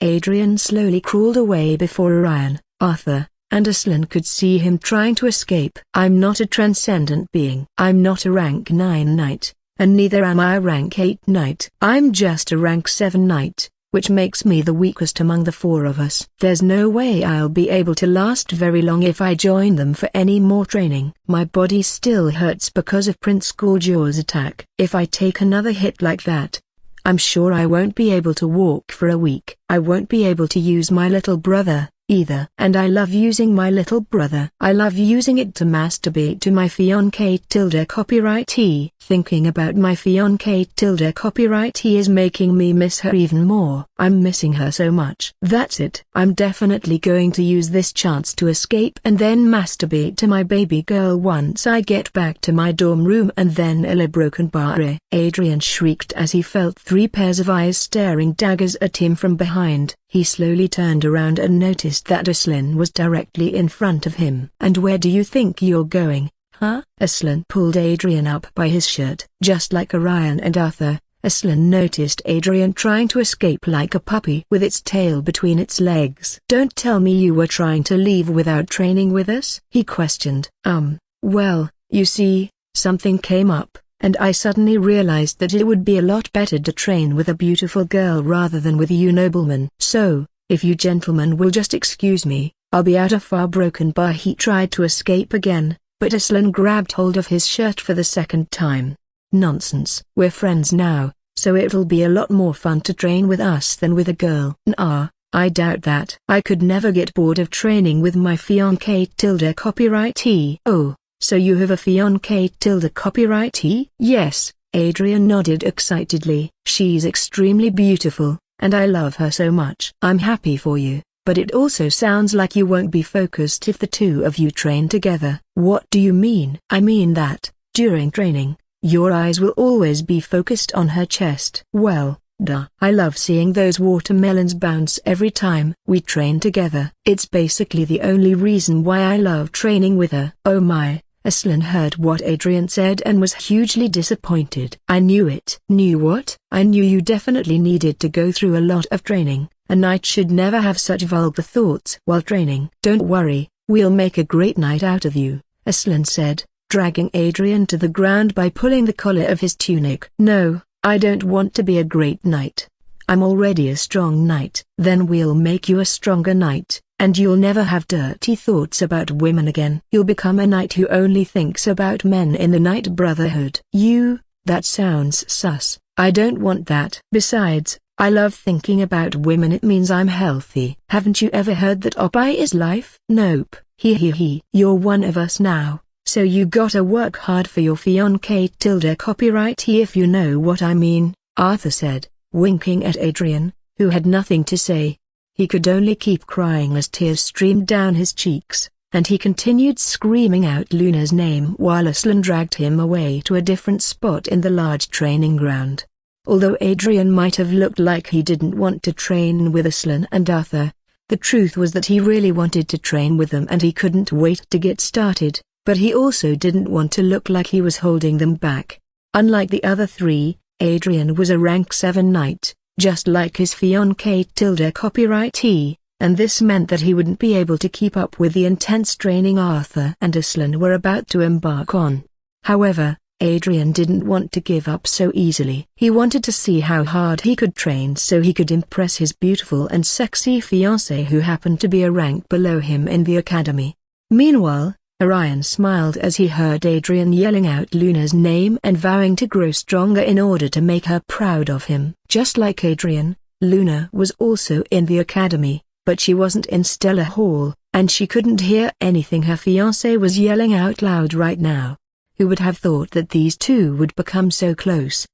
Adrian slowly crawled away before Orion, Arthur, and Aslan could see him trying to escape. "I'm not a transcendent being. I'm not a rank 9 knight, and neither am I a rank 8 knight. I'm just a rank 7 knight, which makes me the weakest among the four of us. There's no way I'll be able to last very long if I join them for any more training. My body still hurts because of Prince Gorgeo's attack. If I take another hit like that, I'm sure I won't be able to walk for a week. I won't be able to use my little brother, either. And I love using my little brother. I love using it to masturbate to my fiancée tilde copyright he. Thinking about my fiancée tilde copyright he is making me miss her even more. I'm missing her so much. That's it. I'm definitely going to use this chance to escape and then masturbate to my baby girl once I get back to my dorm room and then a broken bar." Adrian shrieked as he felt 3 pairs of eyes staring daggers at him from behind. He slowly turned around and noticed that Aslan was directly in front of him. "And where do you think you're going, huh?" Aslan pulled Adrian up by his shirt. Just like Orion and Arthur, Aslan noticed Adrian trying to escape like a puppy with its tail between its legs. "Don't tell me you were trying to leave without training with us?" he questioned. Well, you see, something came up, and I suddenly realized that it would be a lot better to train with a beautiful girl rather than with you noblemen. So, if you gentlemen will just excuse me, I'll be out of our broken bar." He tried to escape again, but Aslan grabbed hold of his shirt for the second time. "Nonsense. We're friends now, so it'll be a lot more fun to train with us than with a girl." "Nah, I doubt that. I could never get bored of training with my fiancée tilde copyright. Oh, so you have a fiancée tilde copyright? Yes, Adrian nodded excitedly. She's extremely beautiful, and I love her so much. I'm happy for you, but it also sounds like you won't be focused if the two of you train together. What do you mean? I mean that, during training, your eyes will always be focused on her chest. Well, duh. I love seeing those watermelons bounce every time we train together. It's basically the only reason why I love training with her. Oh my, Aslan heard what Adrian said and was hugely disappointed. I knew it. Knew what? I knew you definitely needed to go through a lot of training. A knight should never have such vulgar thoughts while training. Don't worry, we'll make a great knight out of you, Aslan said, dragging Adrian to the ground by pulling the collar of his tunic. No, I don't want to be a great knight. I'm already a strong knight. Then we'll make you a stronger knight, and you'll never have dirty thoughts about women again. You'll become a knight who only thinks about men in the Knight Brotherhood. That sounds sus. I don't want that. Besides, I love thinking about women. It means I'm healthy. Haven't you ever heard that Oppai is life? Nope. You're one of us now, so you gotta work hard for your fiancée tilde copyright if you know what I mean, Arthur said, winking at Adrian, who had nothing to say. He could only keep crying as tears streamed down his cheeks, and he continued screaming out Luna's name while Aslan dragged him away to a different spot in the large training ground. Although Adrian might have looked like he didn't want to train with Aslan and Arthur, the truth was that he really wanted to train with them and he couldn't wait to get started, but he also didn't want to look like he was holding them back. Unlike the other three, Adrian was a rank 7 knight, just like his fiancée tilde copyright, and this meant that he wouldn't be able to keep up with the intense training Arthur and Aslan were about to embark on. However, Adrian didn't want to give up so easily. He wanted to see how hard he could train so he could impress his beautiful and sexy fiancée who happened to be a rank below him in the academy. Meanwhile, Orion smiled as he heard Adrian yelling out Luna's name and vowing to grow stronger in order to make her proud of him. Just like Adrian, Luna was also in the academy, but she wasn't in Stellar Hall, and she couldn't hear anything her fiancé was yelling out loud right now. Who would have thought that these two would become so close?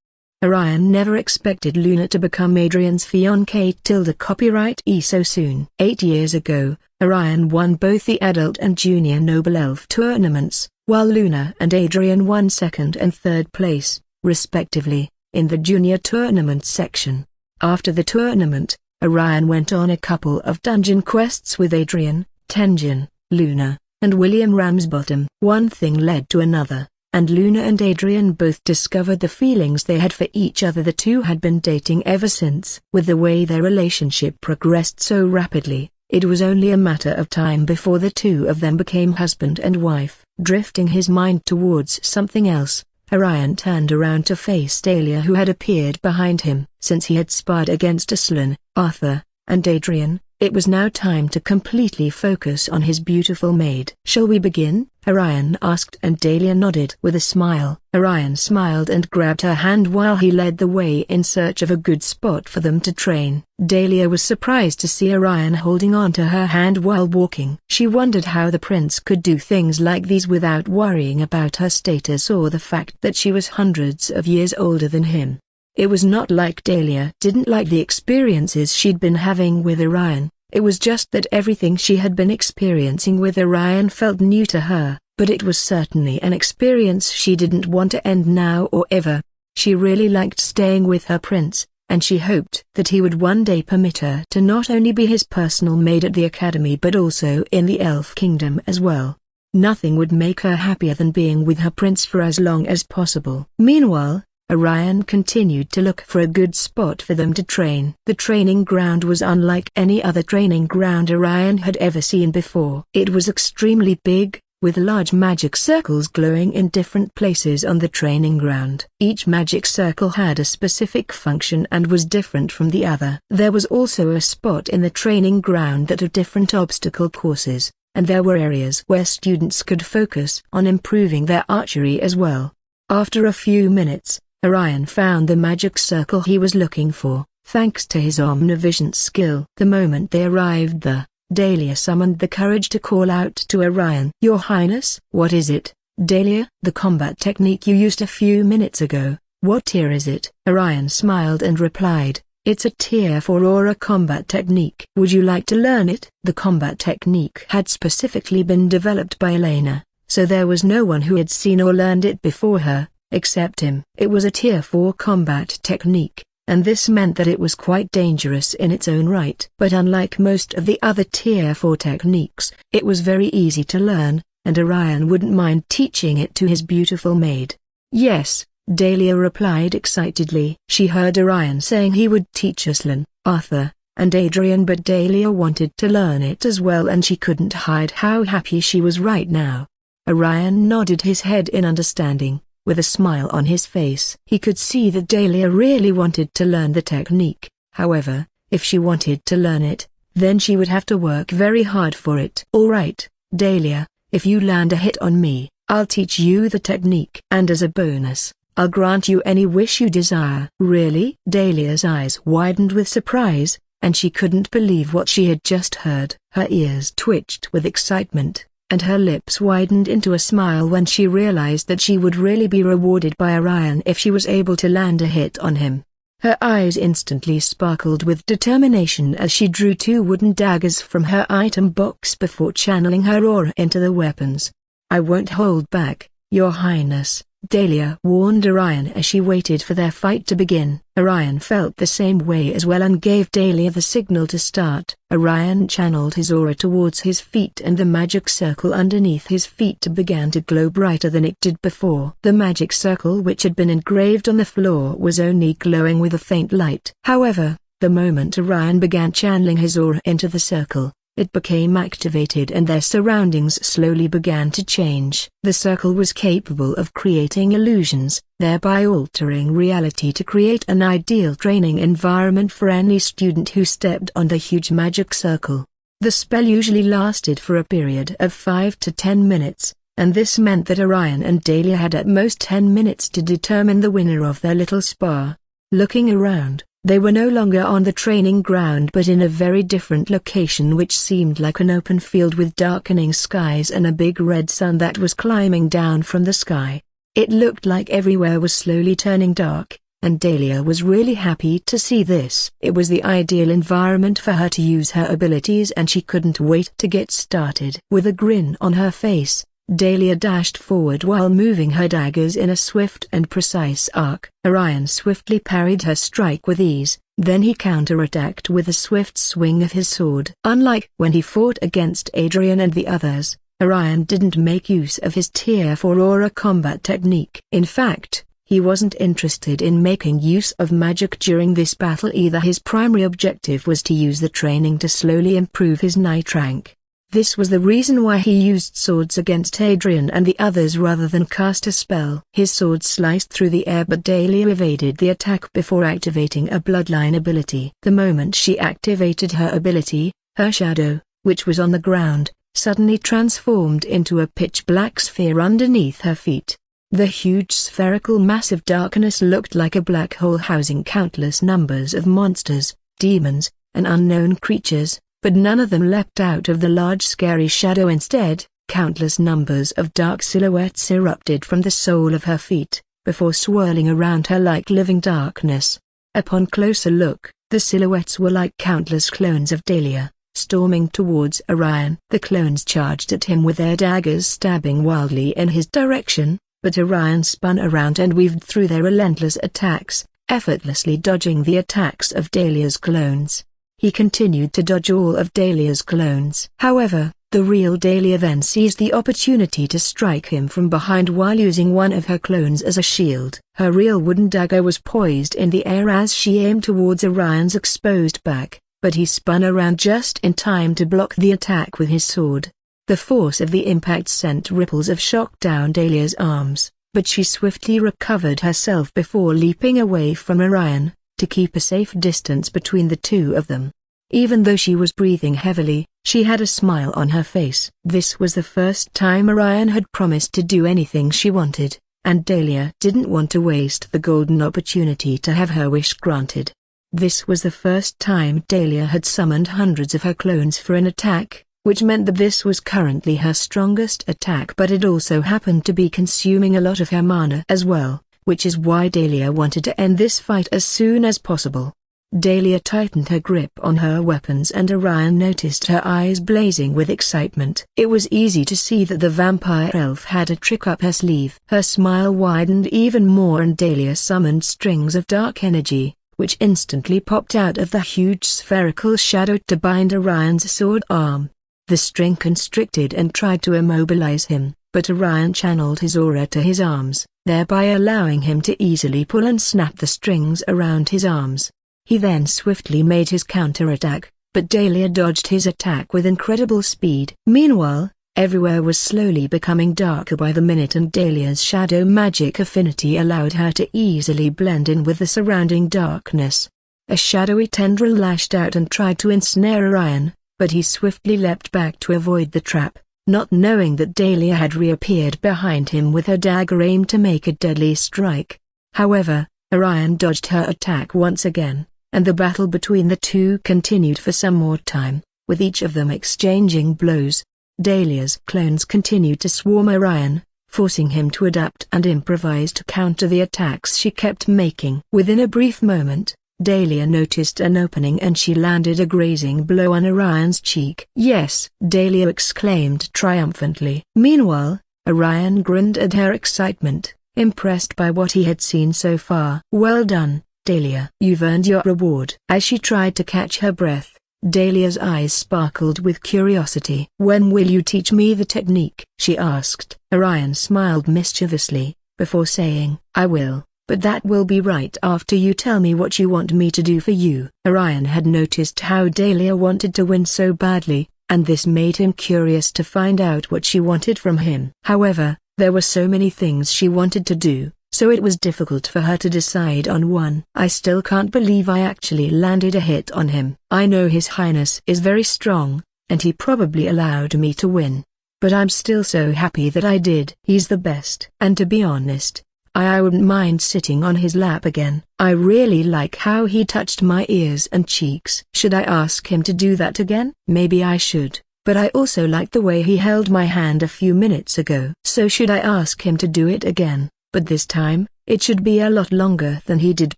Orion never expected Luna to become Adrian's fiancée tilde copyright so soon. 8 years ago, Orion won both the adult and junior noble elf tournaments, while Luna and Adrian won 2nd and 3rd place, respectively, in the junior tournament section. After the tournament, Orion went on a couple of dungeon quests with Adrian, Tenjin, Luna, and William Ramsbottom. One thing led to another, and Luna and Adrian both discovered the feelings they had for each other. The two had been dating ever since. With the way their relationship progressed so rapidly, it was only a matter of time before the two of them became husband and wife. Drifting his mind towards something else, Orion turned around to face Dahlia, who had appeared behind him. Since he had sparred against Aslan, Arthur, and Adrian, it was now time to completely focus on his beautiful maid. Shall we begin? Orion asked, and Dahlia nodded with a smile. Orion smiled and grabbed her hand while he led the way in search of a good spot for them to train. Dahlia was surprised to see Orion holding on to her hand while walking. She wondered how the prince could do things like these without worrying about her status or the fact that she was hundreds of years older than him. It was not like Dahlia didn't like the experiences she'd been having with Orion. It was just that everything she had been experiencing with Orion felt new to her, but it was certainly an experience she didn't want to end now or ever. She really liked staying with her prince, and she hoped that he would one day permit her to not only be his personal maid at the academy but also in the Elf Kingdom as well. Nothing would make her happier than being with her prince for as long as possible. Meanwhile, Orion continued to look for a good spot for them to train. The training ground was unlike any other training ground Orion had ever seen before. It was extremely big, with large magic circles glowing in different places on the training ground. Each magic circle had a specific function and was different from the other. There was also a spot in the training ground that had different obstacle courses, and there were areas where students could focus on improving their archery as well. After a few minutes, Orion found the magic circle he was looking for. thanks to his omnivision skill. The moment they arrived there, Dahlia summoned the courage to call out to Orion. "Your Highness?" "What is it, Dahlia?" "The combat technique you used a few minutes ago. What tier is it?" Orion smiled and replied, "It's a tier 4 aura combat technique." "Would you like to learn it?" The combat technique had specifically been developed by Elena, so there was no one who had seen or learned it before her, except him. It was a tier 4 combat technique, and this meant that it was quite dangerous in its own right. But unlike most of the other tier 4 techniques, it was very easy to learn, and Orion wouldn't mind teaching it to his beautiful maid. "Yes," Dahlia replied excitedly. She heard Orion saying he would teach Aslan, Arthur, and Adrian, but Dahlia wanted to learn it as well, and she couldn't hide how happy she was right now. Orion nodded his head in understanding, with a smile on his face. He could see that Dahlia really wanted to learn the technique. However, if she wanted to learn it, then she would have to work very hard for it. "All right, Dahlia, if you land a hit on me, I'll teach you the technique. And as a bonus, I'll grant you any wish you desire." "Really?" Dahlia's eyes widened with surprise, and she couldn't believe what she had just heard. Her ears twitched with excitement, and her lips widened into a smile when she realized that she would really be rewarded by Orion if she was able to land a hit on him. Her eyes instantly sparkled with determination as she drew 2 wooden daggers from her item box before channeling her aura into the weapons. "I won't hold back, Your Highness," Dahlia warned Orion as she waited for their fight to begin. Orion felt the same way as well and gave Dahlia the signal to start. Orion channeled his aura towards his feet, and the magic circle underneath his feet began to glow brighter than it did before. The magic circle which had been engraved on the floor was only glowing with a faint light. However, the moment Orion began channeling his aura into the circle, it became activated and their surroundings slowly began to change. The circle was capable of creating illusions, thereby altering reality to create an ideal training environment for any student who stepped on the huge magic circle. The spell usually lasted for a period of 5 to 10 minutes, and this meant that Orion and Dahlia had at most 10 minutes to determine the winner of their little spar. Looking around, they were no longer on the training ground but in a very different location which seemed like an open field with darkening skies and a big red sun that was climbing down from the sky. It looked like everywhere was slowly turning dark, and Dahlia was really happy to see this. It was the ideal environment for her to use her abilities and she couldn't wait to get started. With a grin on her face, Dahlia dashed forward while moving her daggers in a swift and precise arc. Orion swiftly parried her strike with ease, then he counterattacked with a swift swing of his sword. Unlike when he fought against Adrian and the others, Orion didn't make use of his tier 4 aura combat technique. In fact, he wasn't interested in making use of magic during this battle either. His primary objective was to use the training to slowly improve his knight rank. This was the reason why he used swords against Adrian and the others rather than cast a spell. His sword sliced through the air but Dahlia evaded the attack before activating a bloodline ability. The moment she activated her ability, her shadow, which was on the ground, suddenly transformed into a pitch-black sphere underneath her feet. The huge spherical mass of darkness looked like a black hole housing countless numbers of monsters, demons, and unknown creatures, but none of them leapt out of the large scary shadow. Instead, countless numbers of dark silhouettes erupted from the sole of her feet, before swirling around her like living darkness. Upon closer look, the silhouettes were like countless clones of Dahlia, storming towards Orion. The clones charged at him with their daggers, stabbing wildly in his direction, but Orion spun around and weaved through their relentless attacks, effortlessly dodging the attacks of Dahlia's clones. He continued to dodge all of Dahlia's clones. However, the real Dahlia then seized the opportunity to strike him from behind while using one of her clones as a shield. Her real wooden dagger was poised in the air as she aimed towards Orion's exposed back, but he spun around just in time to block the attack with his sword. The force of the impact sent ripples of shock down Dahlia's arms, but she swiftly recovered herself before leaping away from Orion, to keep a safe distance between the two of them. Even though she was breathing heavily, she had a smile on her face. This was the first time Orion had promised to do anything she wanted, and Dahlia didn't want to waste the golden opportunity to have her wish granted. This was the first time Dahlia had summoned hundreds of her clones for an attack, which meant that this was currently her strongest attack, but it also happened to be consuming a lot of her mana as well, which is why Dahlia wanted to end this fight as soon as possible. Dahlia tightened her grip on her weapons and Orion noticed her eyes blazing with excitement. It was easy to see that the vampire elf had a trick up her sleeve. Her smile widened even more and Dahlia summoned strings of dark energy, which instantly popped out of the huge spherical shadow to bind Orion's sword arm. The string constricted and tried to immobilize him, but Orion channeled his aura to his arms, thereby allowing him to easily pull and snap the strings around his arms. He then swiftly made his counterattack, but Dahlia dodged his attack with incredible speed. Meanwhile, everywhere was slowly becoming darker by the minute and Dahlia's shadow magic affinity allowed her to easily blend in with the surrounding darkness. A shadowy tendril lashed out and tried to ensnare Orion, but he swiftly leapt back to avoid the trap, not knowing that Dahlia had reappeared behind him with her dagger aimed to make a deadly strike. However, Orion dodged her attack once again, and the battle between the two continued for some more time, with each of them exchanging blows. Dahlia's clones continued to swarm Orion, forcing him to adapt and improvise to counter the attacks she kept making. Within a brief moment, Dahlia noticed an opening and she landed a grazing blow on Orion's cheek. "Yes!" Dahlia exclaimed triumphantly. Meanwhile, Orion grinned at her excitement, impressed by what he had seen so far. "Well done, Dahlia. You've earned your reward." As she tried to catch her breath, Dahlia's eyes sparkled with curiosity. "When will you teach me the technique?" she asked. Orion smiled mischievously, before saying, "I will, but that will be right after you tell me what you want me to do for you." Orion had noticed how Dahlia wanted to win so badly, and this made him curious to find out what she wanted from him. However, there were so many things she wanted to do, so it was difficult for her to decide on one. "I still can't believe I actually landed a hit on him. I know His Highness is very strong, and he probably allowed me to win. But I'm still so happy that I did. He's the best. And to be honest, I wouldn't mind sitting on his lap again. I really like how he touched my ears and cheeks. Should I ask him to do that again?" "Maybe I should. But I also like the way he held my hand a few minutes ago. So should I ask him to do it again? But this time, it should be a lot longer than he did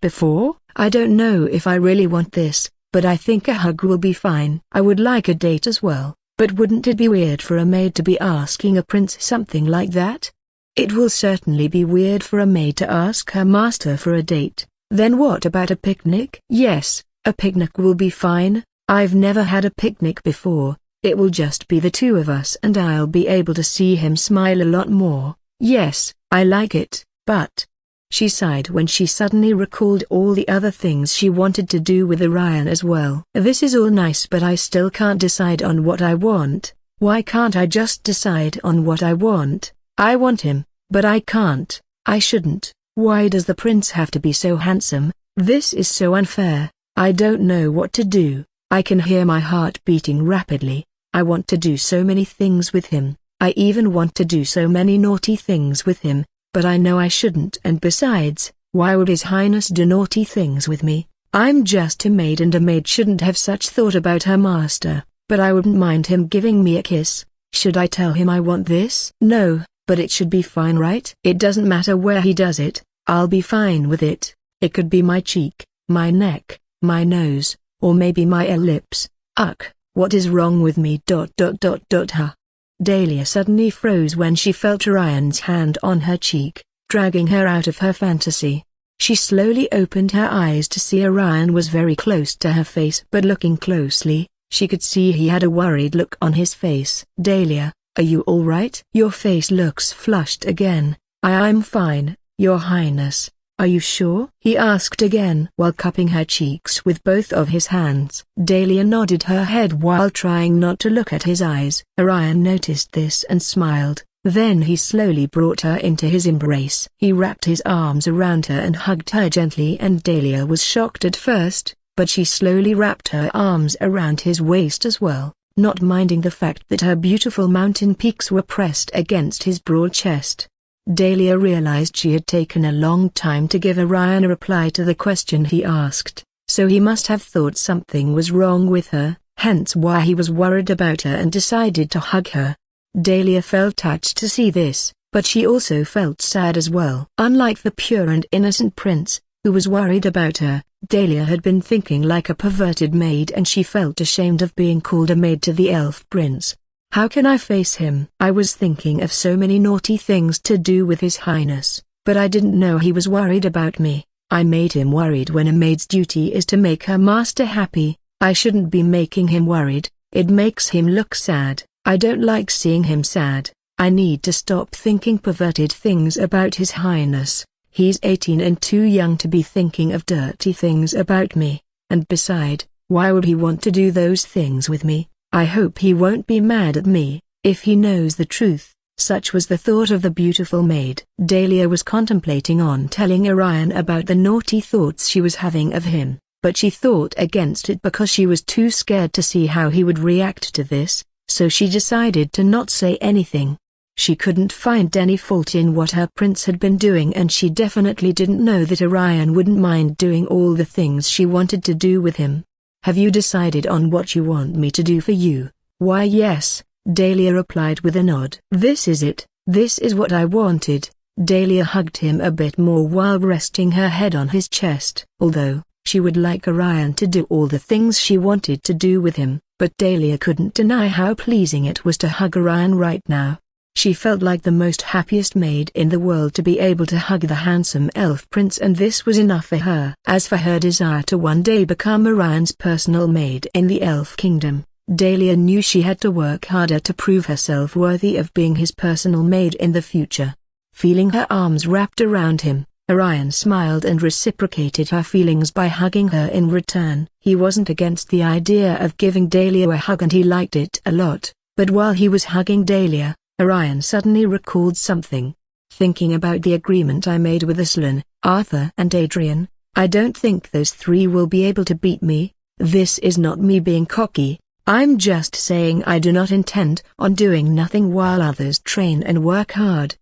before?" "I don't know if I really want this, but I think a hug will be fine. I would like a date as well, but wouldn't it be weird for a maid to be asking a prince something like that?" "It will certainly be weird for a maid to ask her master for a date." "Then what about a picnic?" "Yes, a picnic will be fine. I've never had a picnic before. It will just be the two of us and I'll be able to see him smile a lot more." "Yes, I like it, but..." She sighed when she suddenly recalled all the other things she wanted to do with Orion as well. "This is all nice but I still can't decide on what I want." "Why can't I just decide on what I want? I want him, but I can't. I shouldn't. Why does the prince have to be so handsome? This is so unfair. I don't know what to do. I can hear my heart beating rapidly. I want to do so many things with him. I even want to do so many naughty things with him, but I know I shouldn't, and besides, why would His Highness do naughty things with me? I'm just a maid and a maid shouldn't have such thought about her master, but I wouldn't mind him giving me a kiss. Should I tell him I want this?" "No, but it should be fine, right?" "It doesn't matter where he does it, I'll be fine with it. It could be my cheek, my neck, my nose, or maybe my lips. Ugh, what is wrong with me? Huh?" Dahlia suddenly froze when she felt Orion's hand on her cheek, dragging her out of her fantasy. She slowly opened her eyes to see Orion was very close to her face, but looking closely, she could see he had a worried look on his face. "Dahlia, are you all right?" "Your face looks flushed again." I'm fine, Your Highness. Are you sure?" he asked again while cupping her cheeks with both of his hands. Dahlia nodded her head while trying not to look at his eyes. Orion noticed this and smiled, then he slowly brought her into his embrace. He wrapped his arms around her and hugged her gently, and Dahlia was shocked at first, but she slowly wrapped her arms around his waist as well, not minding the fact that her beautiful mountain peaks were pressed against his broad chest. Dahlia realized she had taken a long time to give Orion a reply to the question he asked, so he must have thought something was wrong with her, hence why he was worried about her and decided to hug her. Dahlia felt touched to see this, but she also felt sad as well. Unlike the pure and innocent prince, who was worried about her, Dahlia had been thinking like a perverted maid, and she felt ashamed of being called a maid to the elf prince. How can I face him? I was thinking of so many naughty things to do with His Highness, but I didn't know he was worried about me. I made him worried when a maid's duty is to make her master happy. I shouldn't be making him worried, it makes him look sad. I don't like seeing him sad. I need to stop thinking perverted things about His Highness. He's 18 and too young to be thinking of dirty things about me, and beside, why would he want to do those things with me? I hope he won't be mad at me, if he knows the truth. Such was the thought of the beautiful maid. Dahlia was contemplating on telling Orion about the naughty thoughts she was having of him, but she thought against it because she was too scared to see how he would react to this, so she decided to not say anything. She couldn't find any fault in what her prince had been doing, and she definitely didn't know that Orion wouldn't mind doing all the things she wanted to do with him. Have you decided on what you want me to do for you? Why yes, Dahlia replied with a nod. This is it, this is what I wanted. Dahlia hugged him a bit more while resting her head on his chest. Although, she would like Orion to do all the things she wanted to do with him, but Dahlia couldn't deny how pleasing it was to hug Orion right now. She felt like the most happiest maid in the world to be able to hug the handsome elf prince, and this was enough for her. As for her desire to one day become Orion's personal maid in the elf kingdom, Dahlia knew she had to work harder to prove herself worthy of being his personal maid in the future. Feeling her arms wrapped around him, Orion smiled and reciprocated her feelings by hugging her in return. He wasn't against the idea of giving Dahlia a hug, and he liked it a lot, but while he was hugging Dahlia, Orion suddenly recalled something. Thinking about the agreement I made with Aslan, Arthur and Adrian, I don't think those three will be able to beat me. This is not me being cocky, I'm just saying I do not intend on doing nothing while others train and work hard.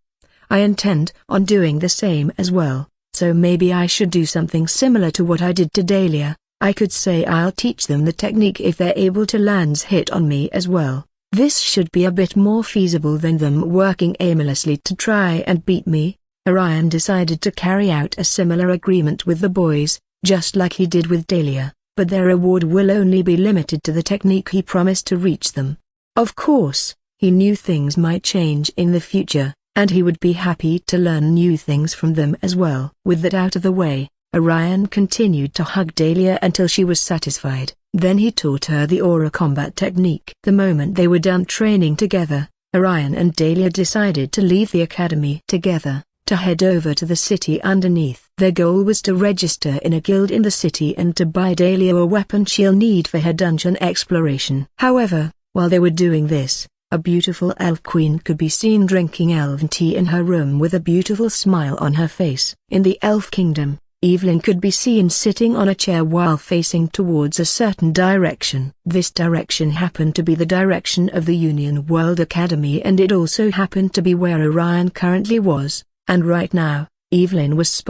I intend on doing the same as well, so maybe I should do something similar to what I did to Dahlia. I could say I'll teach them the technique if they're able to land hit on me as well. This should be a bit more feasible than them working aimlessly to try and beat me. Orion decided to carry out a similar agreement with the boys, just like he did with Dahlia, but their reward will only be limited to the technique he promised to reach them. Of course, he knew things might change in the future, and he would be happy to learn new things from them as well. With that out of the way, Orion continued to hug Dahlia until she was satisfied. Then he taught her the aura combat technique. The moment they were done training together, Orion and Dahlia decided to leave the academy together, to head over to the city underneath. Their goal was to register in a guild in the city and to buy Dahlia a weapon she'll need for her dungeon exploration. However, while they were doing this, a beautiful elf queen could be seen drinking elven tea in her room with a beautiful smile on her face. In the elf kingdom, Evelyn could be seen sitting on a chair while facing towards a certain direction. This direction happened to be the direction of the Union World Academy, and it also happened to be where Orion currently was, and right now, Evelyn was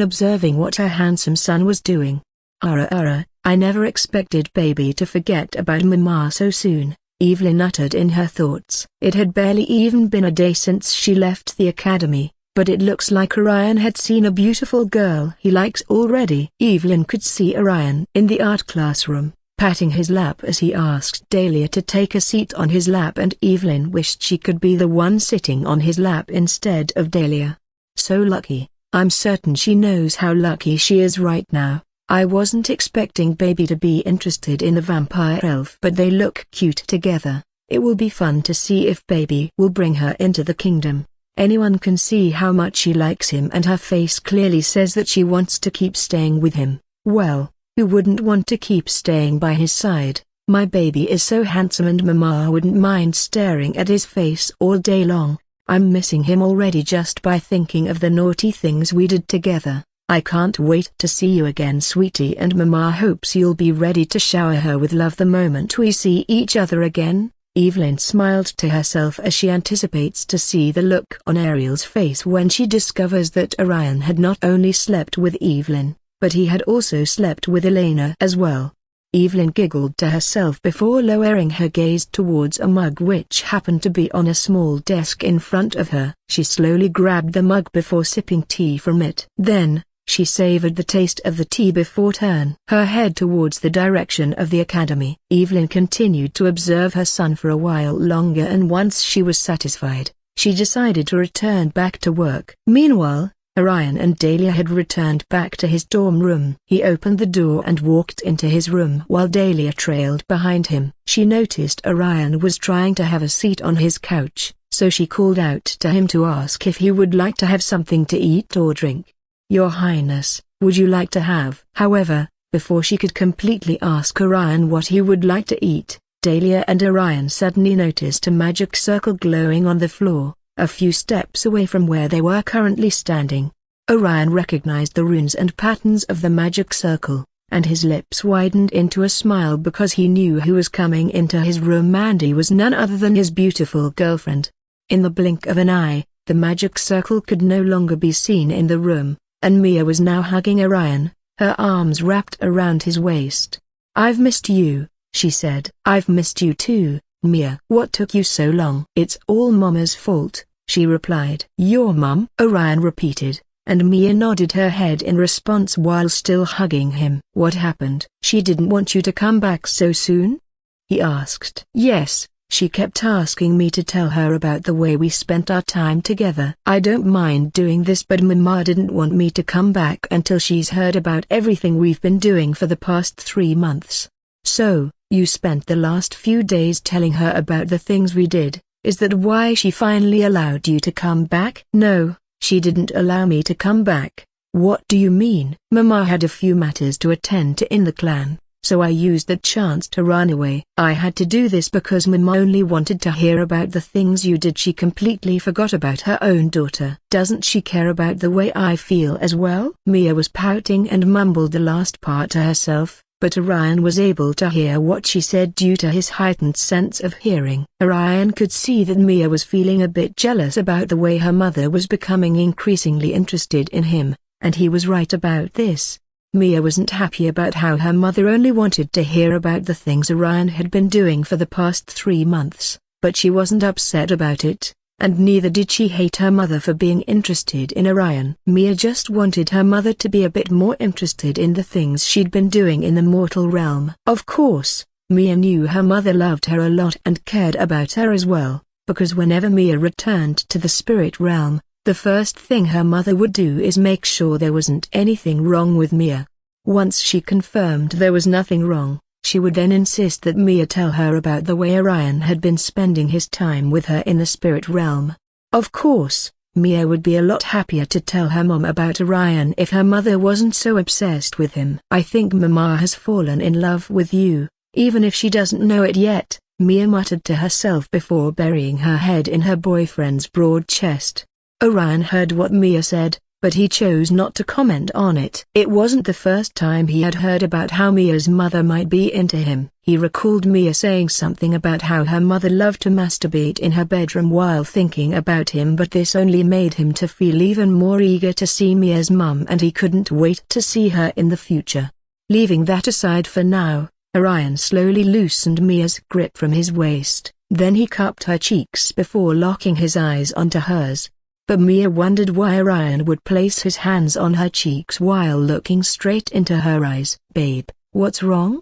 observing what her handsome son was doing. I never expected baby to forget about Mama so soon, Evelyn uttered in her thoughts. It had barely even been a day since she left the academy, but it looks like Orion had seen a beautiful girl he likes already. Evelyn could see Orion in the art classroom, patting his lap as he asked Dahlia to take a seat on his lap, and Evelyn wished she could be the one sitting on his lap instead of Dahlia. So lucky. I'm certain she knows how lucky she is right now. I wasn't expecting baby to be interested in the vampire elf, but they look cute together. It will be fun to see if baby will bring her into the kingdom. Anyone can see how much she likes him, and her face clearly says that she wants to keep staying with him. Well, who wouldn't want to keep staying by his side? My baby is so handsome and Mama wouldn't mind staring at his face all day long. I'm missing him already just by thinking of the naughty things we did together. I can't wait to see you again, sweetie, and Mama hopes you'll be ready to shower her with love the moment we see each other again. Evelyn smiled to herself as she anticipates to see the look on Ariel's face when she discovers that Orion had not only slept with Evelyn, but he had also slept with Elena as well. Evelyn giggled to herself before lowering her gaze towards a mug which happened to be on a small desk in front of her. She slowly grabbed the mug before sipping tea from it. Then, she savored the taste of the tea before turning her head towards the direction of the academy. Evelyn continued to observe her son for a while longer, and once she was satisfied, she decided to return back to work. Meanwhile, Orion and Dahlia had returned back to his dorm room. He opened the door and walked into his room while Dahlia trailed behind him. She noticed Orion was trying to have a seat on his couch, so she called out to him to ask if he would like to have something to eat or drink. "Your Highness, would you like to have?" However, before she could completely ask Orion what he would like to eat, Dahlia and Orion suddenly noticed a magic circle glowing on the floor, a few steps away from where they were currently standing. Orion recognized the runes and patterns of the magic circle, and his lips widened into a smile because he knew who was coming into his room, and he was none other than his beautiful girlfriend. In the blink of an eye, the magic circle could no longer be seen in the room, and Mia was now hugging Orion, her arms wrapped around his waist. "I've missed you," she said. "I've missed you too, Mia." "What took you so long?" "It's all Mama's fault," she replied. "Your mum?" Orion repeated, and Mia nodded her head in response while still hugging him. "What happened?" "She didn't want you to come back so soon?" he asked. "Yes, she kept asking me to tell her about the way we spent our time together. I don't mind doing this, but Mama didn't want me to come back until she's heard about everything we've been doing for the past 3 months. So, you spent the last few days telling her about the things we did. Is that why she finally allowed you to come back?" "No, she didn't allow me to come back." "What do you mean?" "Mama had a few matters to attend to in the clan, so I used the chance to run away. I had to do this because Mama only wanted to hear about the things you did. She completely forgot about her own daughter. Doesn't she care about the way I feel as well?" Mia was pouting and mumbled the last part to herself, but Orion was able to hear what she said due to his heightened sense of hearing. Orion could see that Mia was feeling a bit jealous about the way her mother was becoming increasingly interested in him, and he was right about this. Mia wasn't happy about how her mother only wanted to hear about the things Orion had been doing for the past 3 months, but she wasn't upset about it, and neither did she hate her mother for being interested in Orion. Mia just wanted her mother to be a bit more interested in the things she'd been doing in the mortal realm. Of course, Mia knew her mother loved her a lot and cared about her as well, because whenever Mia returned to the spirit realm, the first thing her mother would do is make sure there wasn't anything wrong with Mia. Once she confirmed there was nothing wrong, she would then insist that Mia tell her about the way Orion had been spending his time with her in the spirit realm. Of course, Mia would be a lot happier to tell her mom about Orion if her mother wasn't so obsessed with him. "I think Mama has fallen in love with you, even if she doesn't know it yet," Mia muttered to herself before burying her head in her boyfriend's broad chest. Orion heard what Mia said, but he chose not to comment on it. It wasn't the first time he had heard about how Mia's mother might be into him. He recalled Mia saying something about how her mother loved to masturbate in her bedroom while thinking about him, but this only made him to feel even more eager to see Mia's mum, and he couldn't wait to see her in the future. Leaving that aside for now, Orion slowly loosened Mia's grip from his waist, then he cupped her cheeks before locking his eyes onto hers. But Mia wondered why Orion would place his hands on her cheeks while looking straight into her eyes. "Babe, what's wrong?"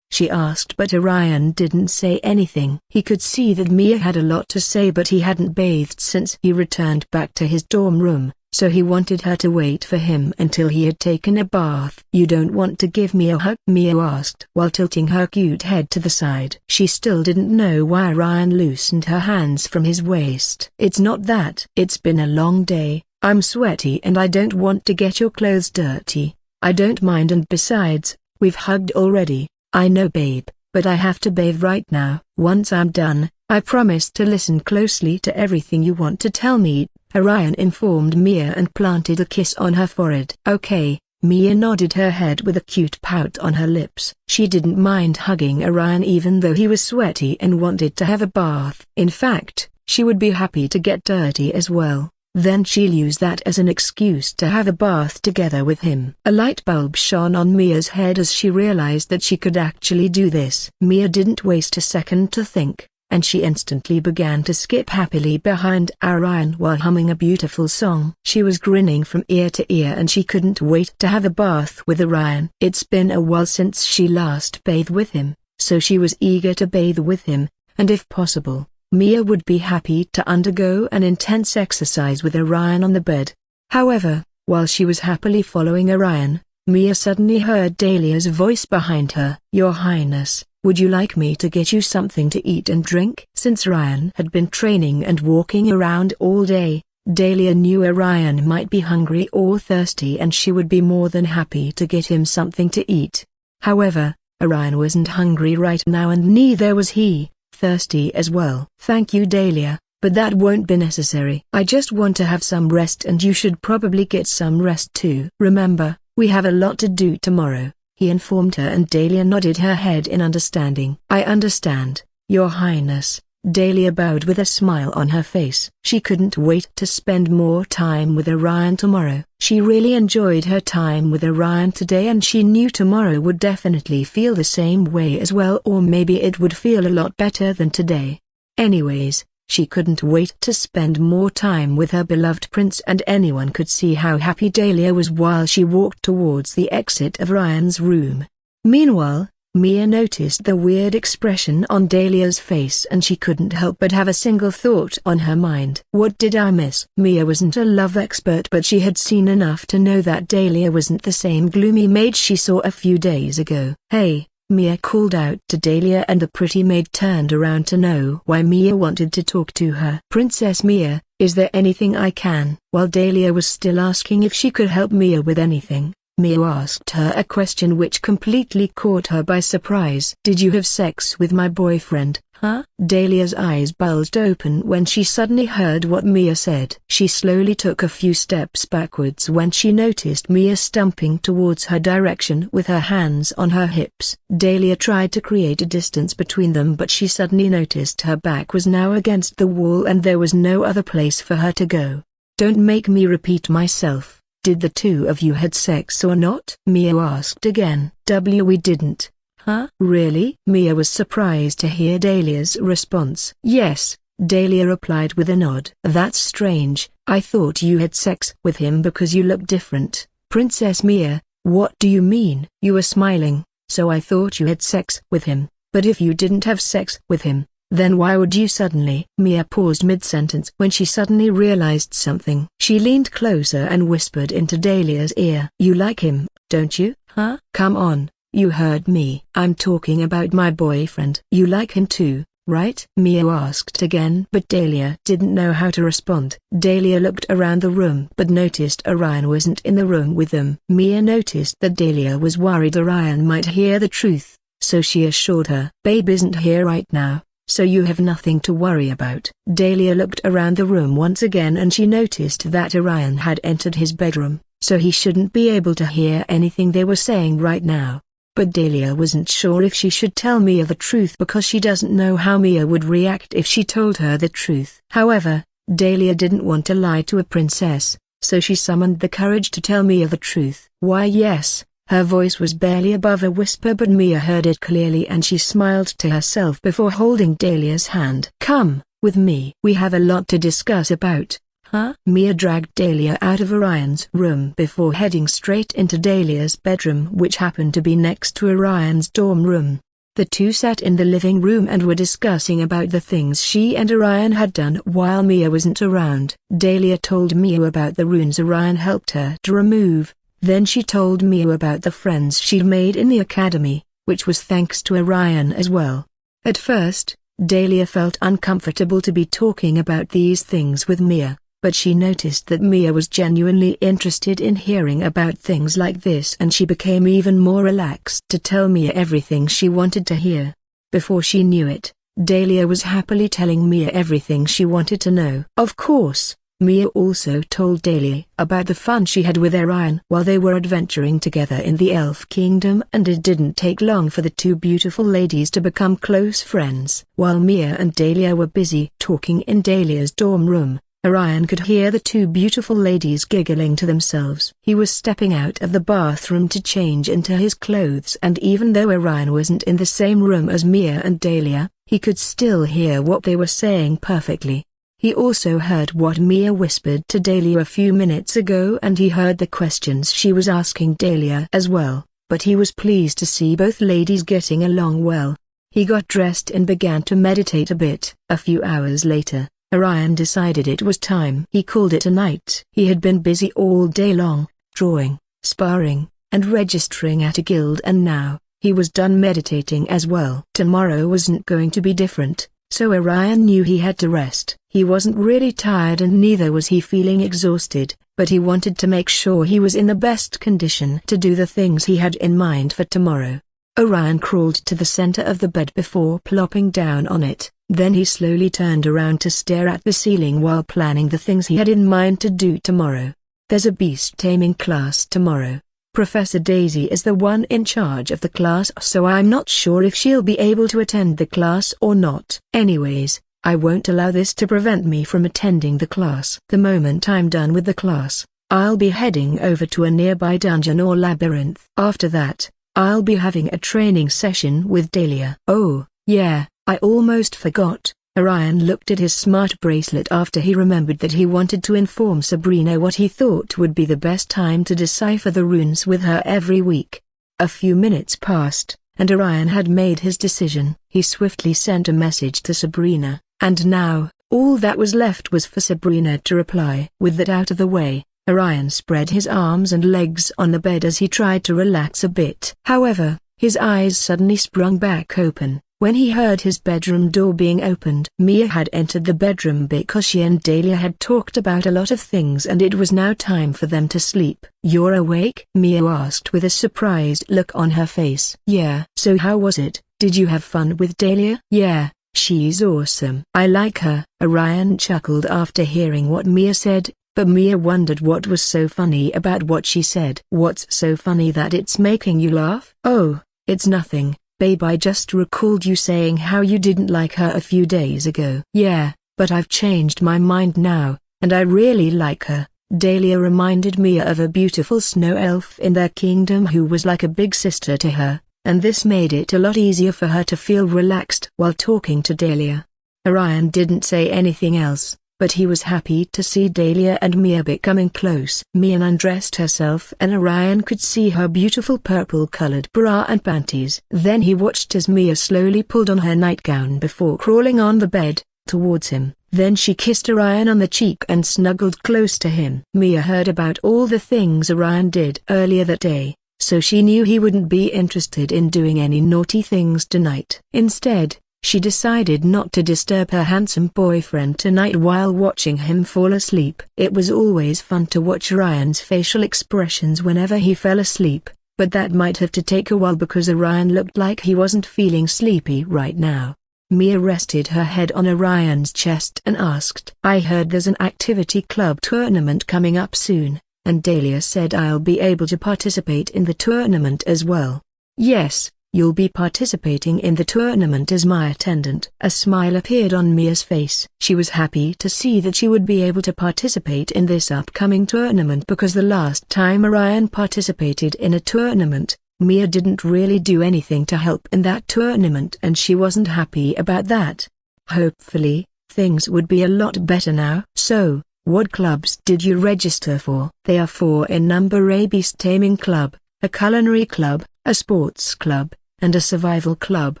she asked, but Orion didn't say anything. He could see that Mia had a lot to say, but he hadn't bathed since he returned back to his dorm room, so he wanted her to wait for him until he had taken a bath. "You don't want to give me a hug?" Mia asked while tilting her cute head to the side. She still didn't know why Orion loosened her hands from his waist. "It's not that. It's been a long day, I'm sweaty and I don't want to get your clothes dirty." "I don't mind, and besides, we've hugged already." "I know, babe, but I have to bathe right now." "Once I'm done, I promise to listen closely to everything you want to tell me," Orion informed Mia and planted a kiss on her forehead. "Okay." Mia nodded her head with a cute pout on her lips. She didn't mind hugging Orion even though he was sweaty and wanted to have a bath. In fact, she would be happy to get dirty as well. Then she'll use that as an excuse to have a bath together with him. A light bulb shone on Mia's head as she realized that she could actually do this. Mia didn't waste a second to think, and she instantly began to skip happily behind Orion while humming a beautiful song. She was grinning from ear to ear and she couldn't wait to have a bath with Orion. It's been a while since she last bathed with him, so she was eager to bathe with him, and if possible, Mia would be happy to undergo an intense exercise with Orion on the bed. However, while she was happily following Orion, Mia suddenly heard Dahlia's voice behind her. "Your Highness, would you like me to get you something to eat and drink?" Since Orion had been training and walking around all day, Dahlia knew Orion might be hungry or thirsty and she would be more than happy to get him something to eat. However, Orion wasn't hungry right now and neither was he thirsty as well. "Thank you, Dahlia, but that won't be necessary. I just want to have some rest and you should probably get some rest too. Remember, we have a lot to do tomorrow," he informed her, and Dahlia nodded her head in understanding. "I understand, Your Highness." Dahlia bowed with a smile on her face. She couldn't wait to spend more time with Orion tomorrow. She really enjoyed her time with Orion today and she knew tomorrow would definitely feel the same way as well, or maybe it would feel a lot better than today. Anyways, she couldn't wait to spend more time with her beloved prince, and anyone could see how happy Dahlia was while she walked towards the exit of Orion's room. Meanwhile, Mia noticed the weird expression on Dahlia's face and she couldn't help but have a single thought on her mind. What did I miss? Mia wasn't a love expert, but she had seen enough to know that Dahlia wasn't the same gloomy maid she saw a few days ago. "Hey," Mia called out to Dahlia, and the pretty maid turned around to know why Mia wanted to talk to her. "Princess Mia, is there anything I can?" While Dahlia was still asking if she could help Mia with anything, Mia asked her a question which completely caught her by surprise. "Did you have sex with my boyfriend, huh?" Dahlia's eyes bulged open when she suddenly heard what Mia said. She slowly took a few steps backwards when she noticed Mia stumping towards her direction with her hands on her hips. Dahlia tried to create a distance between them, but she suddenly noticed her back was now against the wall and there was no other place for her to go. "Don't make me repeat myself. Did the two of you had sex or not?" Mia asked again. "We didn't." "Huh? Really?" Mia was surprised to hear Dahlia's response. "Yes," Dahlia replied with a nod. "That's strange. I thought you had sex with him because you look different." "Princess Mia, what do you mean?" "You were smiling, so I thought you had sex with him, but if you didn't have sex with him, then why would you suddenly?" Mia paused mid-sentence when she suddenly realized something. She leaned closer and whispered into Dahlia's ear. "You like him, don't you? Huh? Come on, you heard me. I'm talking about my boyfriend." "You like him too, right?" Mia asked again, but Dahlia didn't know how to respond. Dahlia looked around the room but noticed Orion wasn't in the room with them. Mia noticed that Dahlia was worried Orion might hear the truth, so she assured her. "Babe isn't here right now, so you have nothing to worry about." Dahlia looked around the room once again and she noticed that Orion had entered his bedroom, so he shouldn't be able to hear anything they were saying right now. But Dahlia wasn't sure if she should tell Mia the truth because she doesn't know how Mia would react if she told her the truth. However, Dahlia didn't want to lie to a princess, so she summoned the courage to tell Mia the truth. "Why yes." Her voice was barely above a whisper, but Mia heard it clearly and she smiled to herself before holding Dahlia's hand. "Come with me. We have a lot to discuss about." "Huh?" Mia dragged Dahlia out of Orion's room before heading straight into Dahlia's bedroom, which happened to be next to Orion's dorm room. The two sat in the living room and were discussing about the things she and Orion had done while Mia wasn't around. Dahlia told Mia about the runes Orion helped her to remove. Then she told Mia about the friends she'd made in the academy, which was thanks to Orion as well. At first, Dahlia felt uncomfortable to be talking about these things with Mia, but she noticed that Mia was genuinely interested in hearing about things like this and she became even more relaxed to tell Mia everything she wanted to hear. Before she knew it, Dahlia was happily telling Mia everything she wanted to know. Of course, Mia also told Dahlia about the fun she had with Orion while they were adventuring together in the Elf Kingdom, and it didn't take long for the two beautiful ladies to become close friends. While Mia and Dahlia were busy talking in Dahlia's dorm room, Orion could hear the two beautiful ladies giggling to themselves. He was stepping out of the bathroom to change into his clothes, and even though Orion wasn't in the same room as Mia and Dahlia, he could still hear what they were saying perfectly. He also heard what Mia whispered to Dahlia a few minutes ago, and he heard the questions she was asking Dahlia as well, but he was pleased to see both ladies getting along well. He got dressed and began to meditate a bit. A few hours later, Orion decided it was time. He called it a night. He had been busy all day long, drawing, sparring, and registering at a guild, and now, he was done meditating as well. Tomorrow wasn't going to be different, so Orion knew he had to rest. He wasn't really tired and neither was he feeling exhausted, but he wanted to make sure he was in the best condition to do the things he had in mind for tomorrow. Orion crawled to the center of the bed before plopping down on it. Then he slowly turned around to stare at the ceiling while planning the things he had in mind to do tomorrow. There's a beast taming class tomorrow. Professor Daisy is the one in charge of the class, so I'm not sure if she'll be able to attend the class or not. Anyways, I won't allow this to prevent me from attending the class. The moment I'm done with the class, I'll be heading over to a nearby dungeon or labyrinth. After that, I'll be having a training session with Dahlia. Oh, yeah, I almost forgot. Orion looked at his smart bracelet after he remembered that he wanted to inform Sabrina what he thought would be the best time to decipher the runes with her every week. A few minutes passed, and Orion had made his decision. He swiftly sent a message to Sabrina, and now, all that was left was for Sabrina to reply. With that out of the way, Orion spread his arms and legs on the bed as he tried to relax a bit. However, his eyes suddenly sprung back open when he heard his bedroom door being opened. Mia had entered the bedroom because she and Dahlia had talked about a lot of things and it was now time for them to sleep. "You're awake?" Mia asked with a surprised look on her face. "Yeah." "So how was it? Did you have fun with Dahlia?" "Yeah, she's awesome. I like her." Orion chuckled after hearing what Mia said, but Mia wondered what was so funny about what she said. "What's so funny that it's making you laugh?" "Oh, it's nothing, babe. I just recalled you saying how you didn't like her a few days ago." "Yeah, but I've changed my mind now, and I really like her." Dahlia reminded Mia of a beautiful snow elf in their kingdom who was like a big sister to her, and this made it a lot easier for her to feel relaxed while talking to Dahlia. Orion didn't say anything else, but he was happy to see Dahlia and Mia becoming close. Mia undressed herself and Orion could see her beautiful purple-colored bra and panties. Then he watched as Mia slowly pulled on her nightgown before crawling on the bed, towards him. Then she kissed Orion on the cheek and snuggled close to him. Mia heard about all the things Orion did earlier that day, so she knew he wouldn't be interested in doing any naughty things tonight. Instead, she decided not to disturb her handsome boyfriend tonight while watching him fall asleep. It was always fun to watch Orion's facial expressions whenever he fell asleep, but that might have to take a while because Orion looked like he wasn't feeling sleepy right now. Mia rested her head on Orion's chest and asked, "I heard there's an activity club tournament coming up soon, and Dahlia said I'll be able to participate in the tournament as well." "Yes, you'll be participating in the tournament as my attendant." A smile appeared on Mia's face. She was happy to see that she would be able to participate in this upcoming tournament because the last time Orion participated in a tournament, Mia didn't really do anything to help in that tournament and she wasn't happy about that. Hopefully, things would be a lot better now. "So, what clubs did you register for?" "They are 4 in number: a beast taming club, a culinary club, a sports club, and a survival club."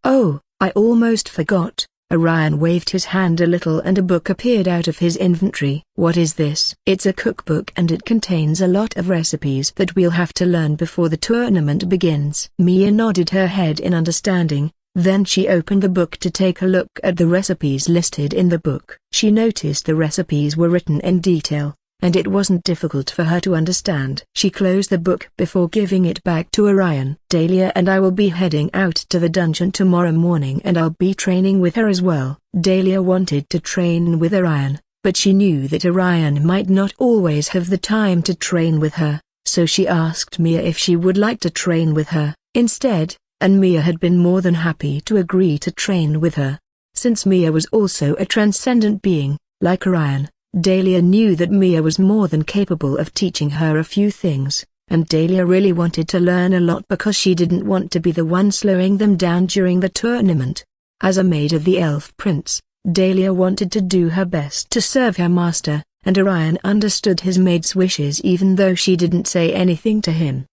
"Oh, I almost forgot." Orion waved his hand a little and a book appeared out of his inventory. "What is this?" "It's a cookbook and it contains a lot of recipes that we'll have to learn before the tournament begins." Mia nodded her head in understanding, then she opened the book to take a look at the recipes listed in the book. She noticed the recipes were written in detail, and it wasn't difficult for her to understand. She closed the book before giving it back to Orion. "Dahlia and I will be heading out to the dungeon tomorrow morning and I'll be training with her as well." Dahlia wanted to train with Orion, but she knew that Orion might not always have the time to train with her, so she asked Mia if she would like to train with her instead, and Mia had been more than happy to agree to train with her. Since Mia was also a transcendent being, like Orion, Dahlia knew that Mia was more than capable of teaching her a few things, and Dahlia really wanted to learn a lot because she didn't want to be the one slowing them down during the tournament. As a maid of the Elf Prince, Dahlia wanted to do her best to serve her master, and Orion understood his maid's wishes even though she didn't say anything to him.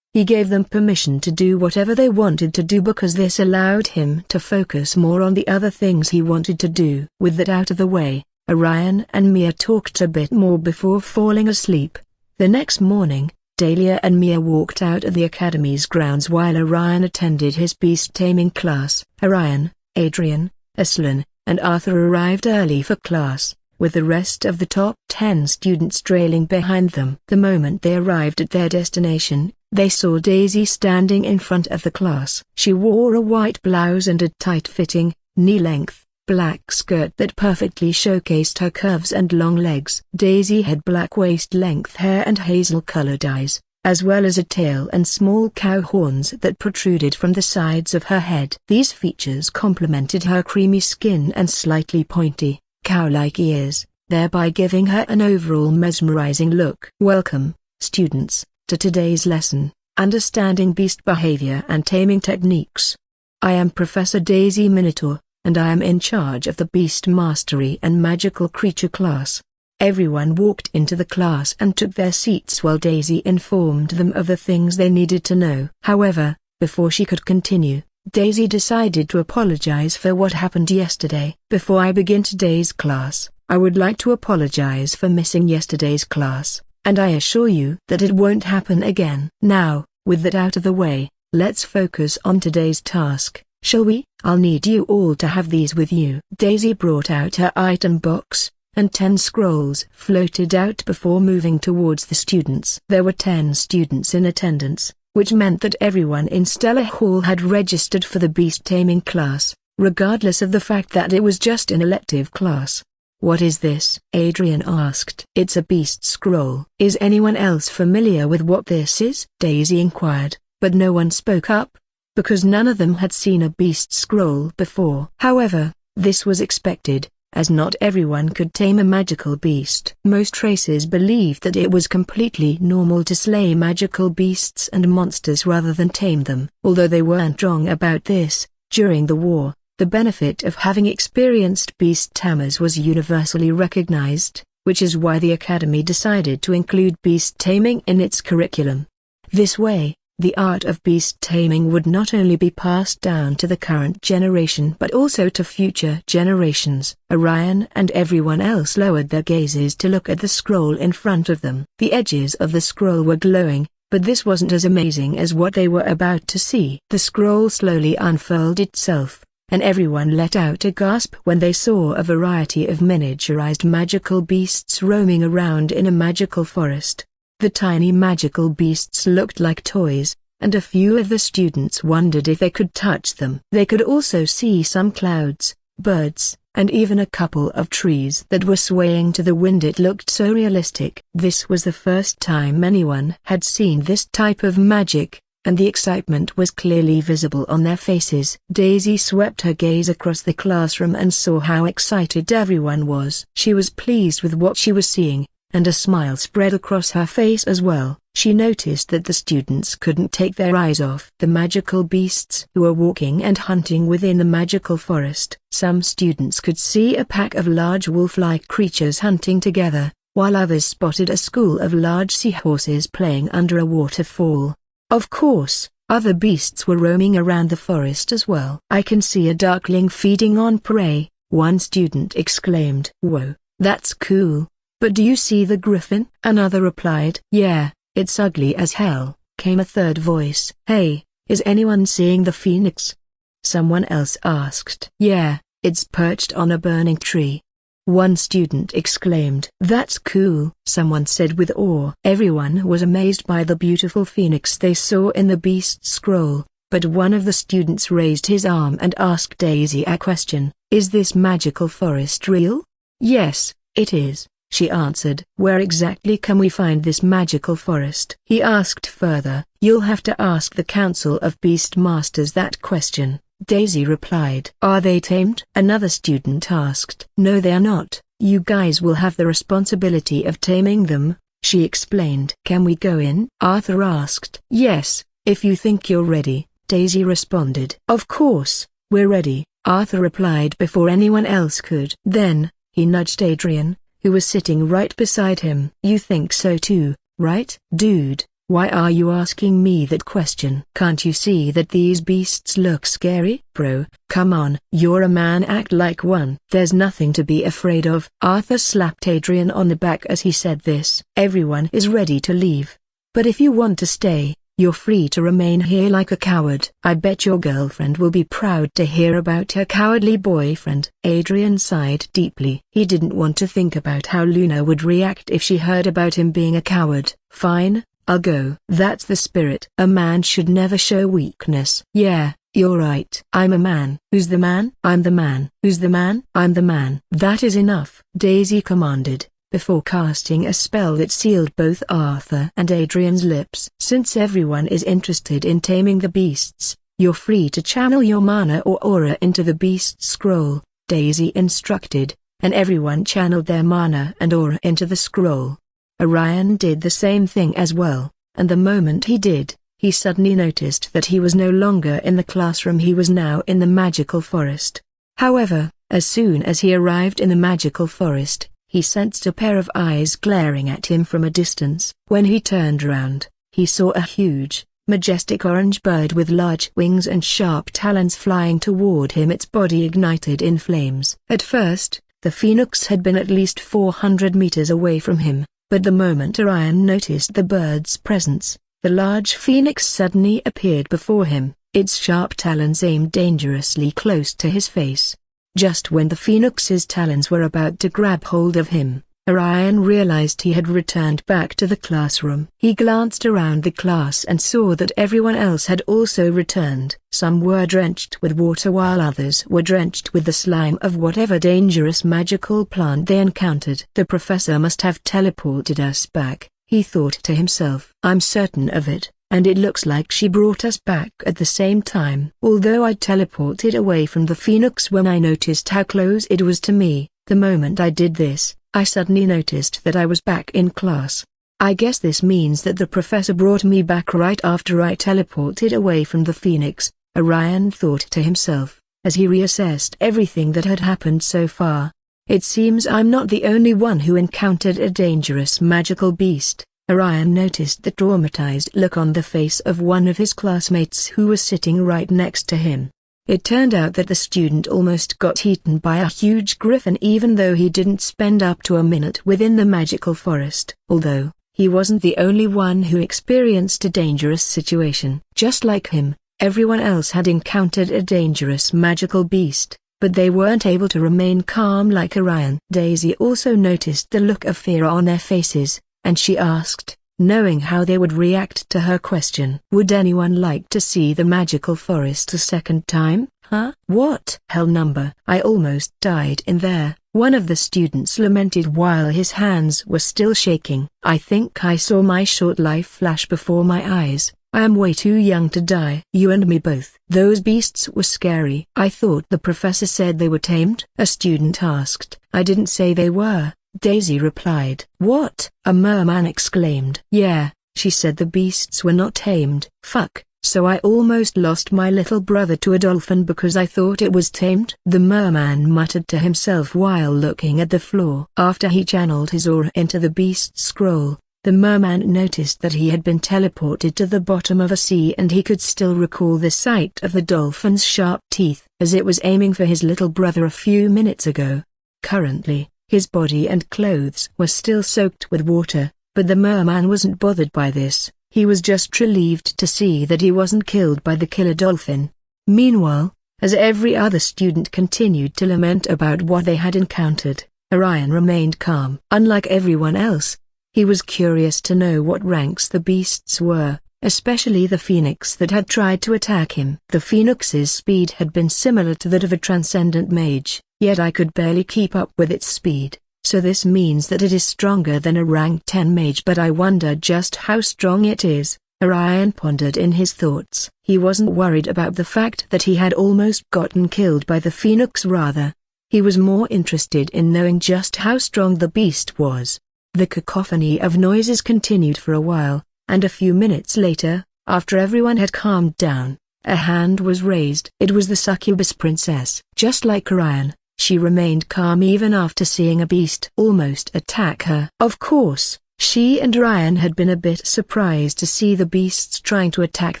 He gave them permission to do whatever they wanted to do because this allowed him to focus more on the other things he wanted to do. With that out of the way, Orion and Mia talked a bit more before falling asleep. The next morning, Dahlia and Mia walked out of the academy's grounds while Orion attended his beast taming class. Orion, Adrian, Aslan, and Arthur arrived early for class, with the rest of the top 10 students trailing behind them. The moment they arrived at their destination, they saw Daisy standing in front of the class. She wore a white blouse and a tight-fitting, knee-length, black skirt that perfectly showcased her curves and long legs. Daisy had black waist-length hair and hazel-colored eyes, as well as a tail and small cow horns that protruded from the sides of her head. These features complemented her creamy skin and slightly pointy, cow-like ears, thereby giving her an overall mesmerizing look. Welcome, students, to today's lesson, Understanding Beast Behavior and Taming Techniques. I am Professor Daisy Minotaur, and I am in charge of the Beast Mastery and Magical Creature class. Everyone walked into the class and took their seats while Daisy informed them of the things they needed to know. However, before she could continue, Daisy decided to apologize for what happened yesterday. Before I begin today's class, I would like to apologize for missing yesterday's class, and I assure you that it won't happen again. Now, with that out of the way, let's focus on today's task, shall we? I'll need you all to have these with you. Daisy brought out her item box, and 10 scrolls floated out before moving towards the students. There were 10 students in attendance, which meant that everyone in Stellar Hall had registered for the beast taming class, regardless of the fact that it was just an elective class. What is this? Adrian asked. It's a beast scroll. Is anyone else familiar with what this is? Daisy inquired, but no one spoke up, because none of them had seen a beast scroll before. However, this was expected, as not everyone could tame a magical beast. Most races believed that it was completely normal to slay magical beasts and monsters rather than tame them. Although they weren't wrong about this, during the war, the benefit of having experienced beast tamers was universally recognized, which is why the Academy decided to include beast taming in its curriculum. This way, the art of beast taming would not only be passed down to the current generation but also to future generations. Orion and everyone else lowered their gazes to look at the scroll in front of them. The edges of the scroll were glowing, but this wasn't as amazing as what they were about to see. The scroll slowly unfurled itself, and everyone let out a gasp when they saw a variety of miniaturized magical beasts roaming around in a magical forest. The tiny magical beasts looked like toys, and a few of the students wondered if they could touch them. They could also see some clouds, birds, and even a couple of trees that were swaying to the wind. It looked so realistic. This was the first time anyone had seen this type of magic, and the excitement was clearly visible on their faces. Daisy swept her gaze across the classroom and saw how excited everyone was. She was pleased with what she was seeing, and a smile spread across her face as well. She noticed that the students couldn't take their eyes off the magical beasts who were walking and hunting within the magical forest. Some students could see a pack of large wolf-like creatures hunting together, while others spotted a school of large seahorses playing under a waterfall. Of course, other beasts were roaming around the forest as well. I can see a darkling feeding on prey, one student exclaimed. Whoa, that's cool. But do you see the griffin? Another replied. Yeah, it's ugly as hell, came a third voice. Hey, is anyone seeing the phoenix? Someone else asked. Yeah, it's perched on a burning tree. One student exclaimed. That's cool, someone said with awe. Everyone was amazed by the beautiful phoenix they saw in the beast scroll, but one of the students raised his arm and asked Daisy a question. Is this magical forest real? Yes, it is, she answered. Where exactly can we find this magical forest? He asked further. You'll have to ask the Council of Beast Masters that question, Daisy replied. Are they tamed? Another student asked. No, they are not, You guys will have the responsibility of taming them," she explained. "Can we go in?" Arthur asked. "Yes, if you think you're ready," Daisy responded. "Of course, we're ready," Arthur replied before anyone else could. Then, he nudged Adrian, who was sitting right beside him. "You think so too, right?" "Dude, why are you asking me that question? Can't you see that these beasts look scary?" "Bro, come on. You're a man, act like one. There's nothing to be afraid of." Arthur slapped Adrian on the back as he said this. "Everyone is ready to leave. But if you want to stay, you're free to remain here like a coward." "I bet your girlfriend will be proud to hear about her cowardly boyfriend." Adrian sighed deeply. He didn't want to think about how Luna would react if she heard about him being a coward. "Fine, I'll go." "That's the spirit. A man should never show weakness." "Yeah, you're right. I'm a man." "Who's the man?" "I'm the man." "Who's the man?" "I'm the man." "That is enough," Daisy commanded, before casting a spell that sealed both Arthur and Adrian's lips. "Since everyone is interested in taming the beasts, you're free to channel your mana or aura into the beast scroll," Daisy instructed, and everyone channeled their mana and aura into the scroll. Orion did the same thing as well, and the moment he did, he suddenly noticed that he was no longer in the classroom. He was now in the magical forest. However, as soon as he arrived in the magical forest, he sensed a pair of eyes glaring at him from a distance. When he turned around, he saw a huge, majestic orange bird with large wings and sharp talons flying toward him, its body ignited in flames. At first, the phoenix had been at least 400 meters away from him, but the moment Orion noticed the bird's presence, the large phoenix suddenly appeared before him, its sharp talons aimed dangerously close to his face. Just when the phoenix's talons were about to grab hold of him, Orion realized he had returned back to the classroom. He glanced around the class and saw that everyone else had also returned. Some were drenched with water while others were drenched with the slime of whatever dangerous magical plant they encountered. "The professor must have teleported us back," he thought to himself. "I'm certain of it, and it looks like she brought us back at the same time." Although I teleported away from the phoenix when I noticed how close it was to me, the moment I did this, I suddenly noticed that I was back in class. I guess this means that the professor brought me back right after I teleported away from the phoenix, Orion thought to himself, as he reassessed everything that had happened so far. It seems I'm not the only one who encountered a dangerous magical beast. Orion noticed the traumatized look on the face of one of his classmates who was sitting right next to him. It turned out that the student almost got eaten by a huge griffin even though he didn't spend up to a minute within the magical forest. Although, he wasn't the only one who experienced a dangerous situation. Just like him, everyone else had encountered a dangerous magical beast, but they weren't able to remain calm like Orion. Daisy also noticed the look of fear on their faces, and she asked, knowing how they would react to her question. "Would anyone like to see the magical forest a second time, huh?" "What hell number? I almost died in there," one of the students lamented while his hands were still shaking. "I think I saw my short life flash before my eyes. I am way too young to die." "You and me both." "Those beasts were scary." "I thought the professor said they were tamed?" a student asked. "I didn't say they were," Daisy replied. "What?" a merman exclaimed. "Yeah, she said the beasts were not tamed." "Fuck, so I almost lost my little brother to a dolphin because I thought it was tamed?" the merman muttered to himself while looking at the floor. After he channeled his aura into the beast scroll, the merman noticed that he had been teleported to the bottom of a sea and he could still recall the sight of the dolphin's sharp teeth as it was aiming for his little brother a few minutes ago. Currently, his body and clothes were still soaked with water, but the merman wasn't bothered by this. He was just relieved to see that he wasn't killed by the killer dolphin. Meanwhile, as every other student continued to lament about what they had encountered, Orion remained calm. Unlike everyone else, he was curious to know what ranks the beasts were, especially the phoenix that had tried to attack him. The phoenix's speed had been similar to that of a transcendent mage, yet I could barely keep up with its speed, so this means that it is stronger than a rank 10 mage. But I wonder just how strong it is, Orion pondered in his thoughts. He wasn't worried about the fact that he had almost gotten killed by the phoenix, rather, He was more interested in knowing just how strong the beast was. The cacophony of noises continued for a while, and a few minutes later, after everyone had calmed down, a hand was raised. It was the succubus princess. Just like Orion, she remained calm even after seeing a beast almost attack her. Of course, she and Orion had been a bit surprised to see the beasts trying to attack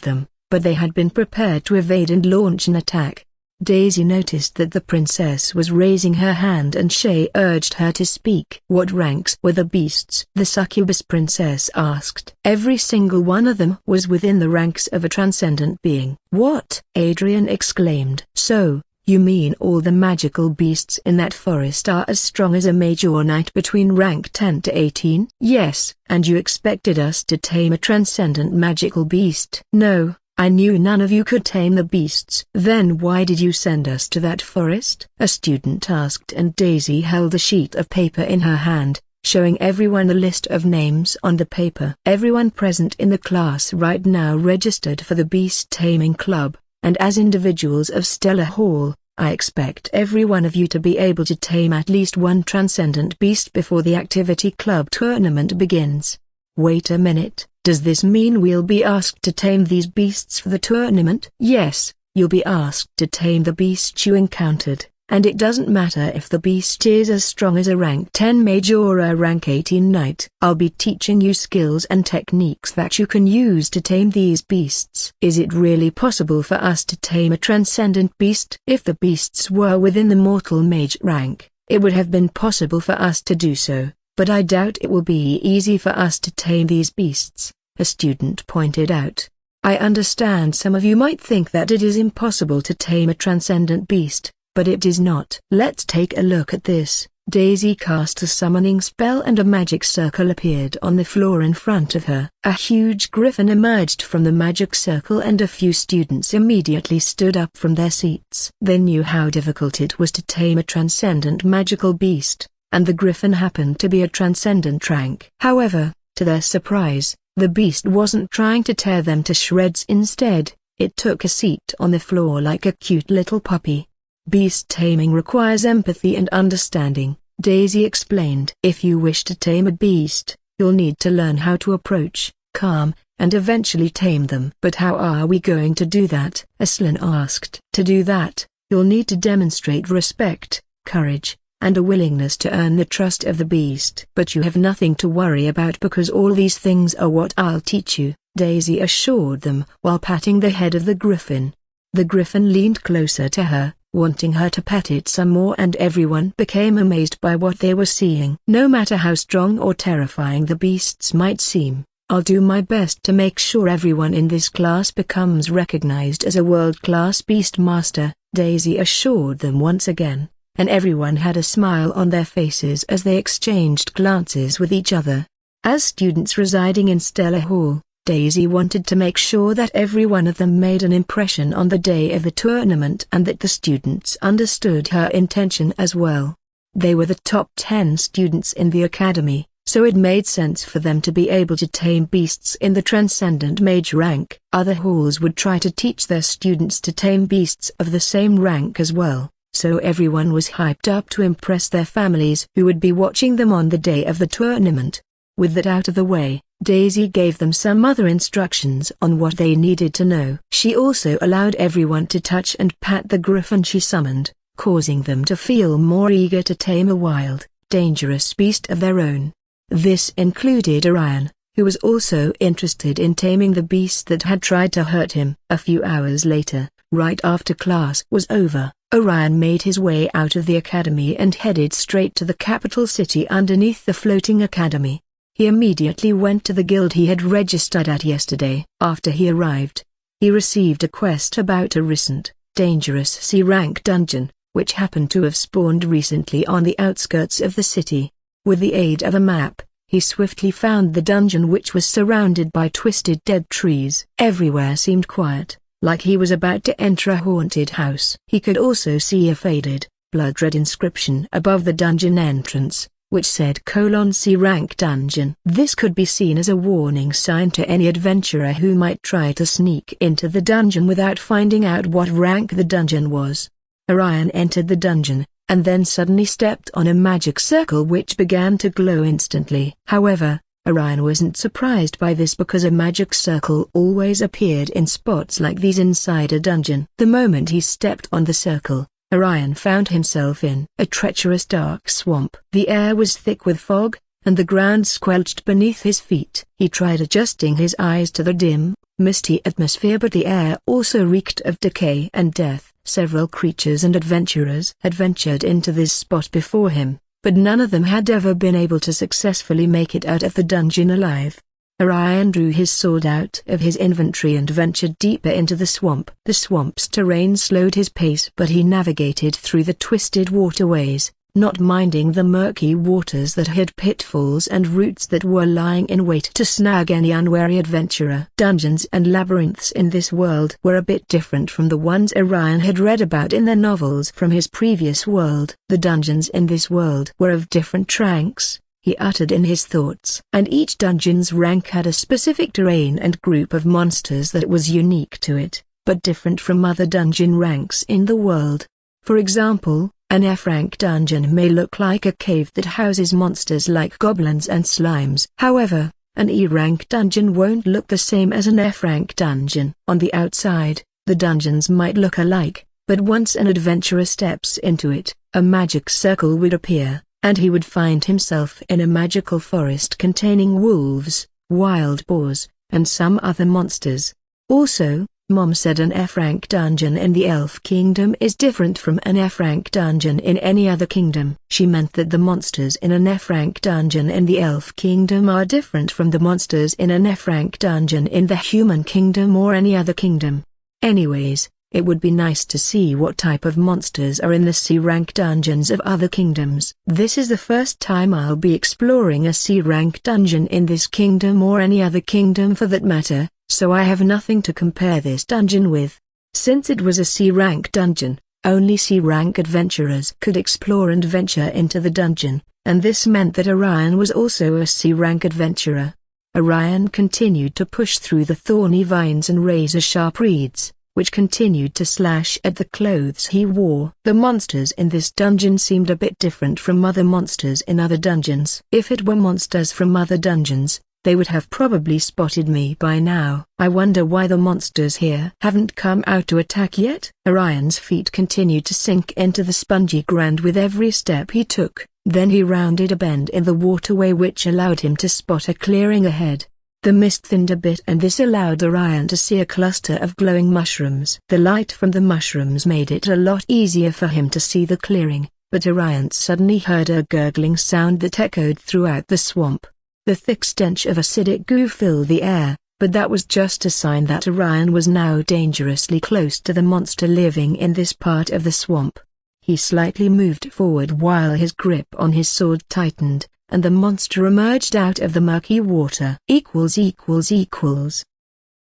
them, but they had been prepared to evade and launch an attack. Daisy noticed that the princess was raising her hand and Shay urged her to speak. What ranks were the beasts? The succubus princess asked. Every single one of them was within the ranks of a transcendent being. What? Adrian exclaimed. So, you mean all the magical beasts in that forest are as strong as a major knight between rank 10 to 18? Yes. And you expected us to tame a transcendent magical beast? No. I knew none of you could tame the beasts. Then why did you send us to that forest? A student asked, and Daisy held a sheet of paper in her hand, showing everyone the list of names on the paper. Everyone present in the class right now registered for the Beast Taming Club, and as individuals of Stellar Hall, I expect every one of you to be able to tame at least one transcendent beast before the Activity Club tournament begins. Wait a minute. Does this mean we'll be asked to tame these beasts for the tournament? Yes, you'll be asked to tame the beast you encountered, and it doesn't matter if the beast is as strong as a rank 10 major or a rank 18 knight. I'll be teaching you skills and techniques that you can use to tame these beasts. Is it really possible for us to tame a transcendent beast? If the beasts were within the mortal mage rank, it would have been possible for us to do so, but I doubt it will be easy for us to tame these beasts, a student pointed out. I understand some of you might think that it is impossible to tame a transcendent beast, but it is not. Let's take a look at this. Daisy cast a summoning spell and a magic circle appeared on the floor in front of her. A huge griffin emerged from the magic circle and a few students immediately stood up from their seats. They knew how difficult it was to tame a transcendent magical beast, and the griffin happened to be a transcendent rank. However, to their surprise, the beast wasn't trying to tear them to shreds. Instead, it took a seat on the floor like a cute little puppy. Beast taming requires empathy and understanding, Daisy explained. If you wish to tame a beast, you'll need to learn how to approach, calm, and eventually tame them. But how are we going to do that? Aslan asked. To do that, you'll need to demonstrate respect, courage, and a willingness to earn the trust of the beast. But you have nothing to worry about because all these things are what I'll teach you, Daisy assured them while patting the head of the griffin. The griffin leaned closer to her, wanting her to pet it some more, and everyone became amazed by what they were seeing. No matter how strong or terrifying the beasts might seem, I'll do my best to make sure everyone in this class becomes recognized as a world-class beast master, Daisy assured them once again, and everyone had a smile on their faces as they exchanged glances with each other. As students residing in Stellar Hall, Daisy wanted to make sure that every one of them made an impression on the day of the tournament and that the students understood her intention as well. They were the top 10 students in the academy, so it made sense for them to be able to tame beasts in the transcendent mage rank. Other halls would try to teach their students to tame beasts of the same rank as well, so everyone was hyped up to impress their families who would be watching them on the day of the tournament. With that out of the way, Daisy gave them some other instructions on what they needed to know. She also allowed everyone to touch and pat the griffin she summoned, causing them to feel more eager to tame a wild, dangerous beast of their own. This included Orion, who was also interested in taming the beast that had tried to hurt him. A few hours later, right after class was over, Orion made his way out of the academy and headed straight to the capital city underneath the floating academy. He immediately went to the guild he had registered at yesterday. After he arrived, he received a quest about a recent, dangerous C-rank dungeon, which happened to have spawned recently on the outskirts of the city. With the aid of a map, he swiftly found the dungeon, which was surrounded by twisted dead trees. Everywhere seemed quiet, like he was about to enter a haunted house. He could also see a faded, blood-red inscription above the dungeon entrance, which said C-rank dungeon. This could be seen as a warning sign to any adventurer who might try to sneak into the dungeon without finding out what rank the dungeon was. Orion entered the dungeon, and then suddenly stepped on a magic circle which began to glow instantly. However, Orion wasn't surprised by this because a magic circle always appeared in spots like these inside a dungeon. The moment he stepped on the circle, Orion found himself in a treacherous dark swamp. The air was thick with fog, and the ground squelched beneath his feet. He tried adjusting his eyes to the dim, misty atmosphere, but the air also reeked of decay and death. Several creatures and adventurers had ventured into this spot before him, but none of them had ever been able to successfully make it out of the dungeon alive. Orion drew his sword out of his inventory and ventured deeper into the swamp. The swamp's terrain slowed his pace, but he navigated through the twisted waterways, not minding the murky waters that hid pitfalls and roots that were lying in wait to snag any unwary adventurer. Dungeons and labyrinths in this world were a bit different from the ones Orion had read about in the novels from his previous world. The dungeons in this world were of different ranks, he uttered in his thoughts. And each dungeon's rank had a specific terrain and group of monsters that was unique to it, but different from other dungeon ranks in the world. For example, an F-rank dungeon may look like a cave that houses monsters like goblins and slimes. However, an E-rank dungeon won't look the same as an F-rank dungeon. On the outside, the dungeons might look alike, but once an adventurer steps into it, a magic circle would appear, and he would find himself in a magical forest containing wolves, wild boars, and some other monsters. Also, Mom said an F-rank dungeon in the Elf Kingdom is different from an F-rank dungeon in any other kingdom. She meant that the monsters in an F-rank dungeon in the Elf Kingdom are different from the monsters in an F-rank dungeon in the Human Kingdom or any other kingdom. Anyways, it would be nice to see what type of monsters are in the C-rank dungeons of other kingdoms. This is the first time I'll be exploring a C-rank dungeon in this kingdom or any other kingdom for that matter, so I have nothing to compare this dungeon with. Since it was a C-rank dungeon, only C-rank adventurers could explore and venture into the dungeon, and this meant that Orion was also a C-rank adventurer. Orion continued to push through the thorny vines and razor-sharp reeds, which continued to slash at the clothes he wore. The monsters in this dungeon seemed a bit different from other monsters in other dungeons. If it were monsters from other dungeons, they would have probably spotted me by now. I wonder why the monsters here haven't come out to attack yet? Orion's feet continued to sink into the spongy ground with every step he took. Then he rounded a bend in the waterway which allowed him to spot a clearing ahead. The mist thinned a bit and this allowed Orion to see a cluster of glowing mushrooms. The light from the mushrooms made it a lot easier for him to see the clearing, but Orion suddenly heard a gurgling sound that echoed throughout the swamp. The thick stench of acidic goo filled the air, but that was just a sign that Orion was now dangerously close to the monster living in this part of the swamp. He slightly moved forward while his grip on his sword tightened, and the monster emerged out of the murky water.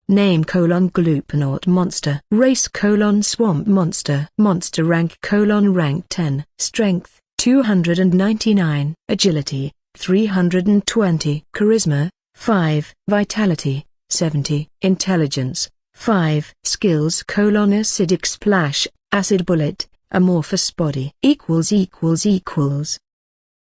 Name: Glupenaut monster. Race: swamp monster. Monster rank: rank 10. Strength: 299. Agility: 320. Charisma: 5. Vitality: 70. Intelligence: 5. Skills: acidic splash, acid bullet, amorphous body.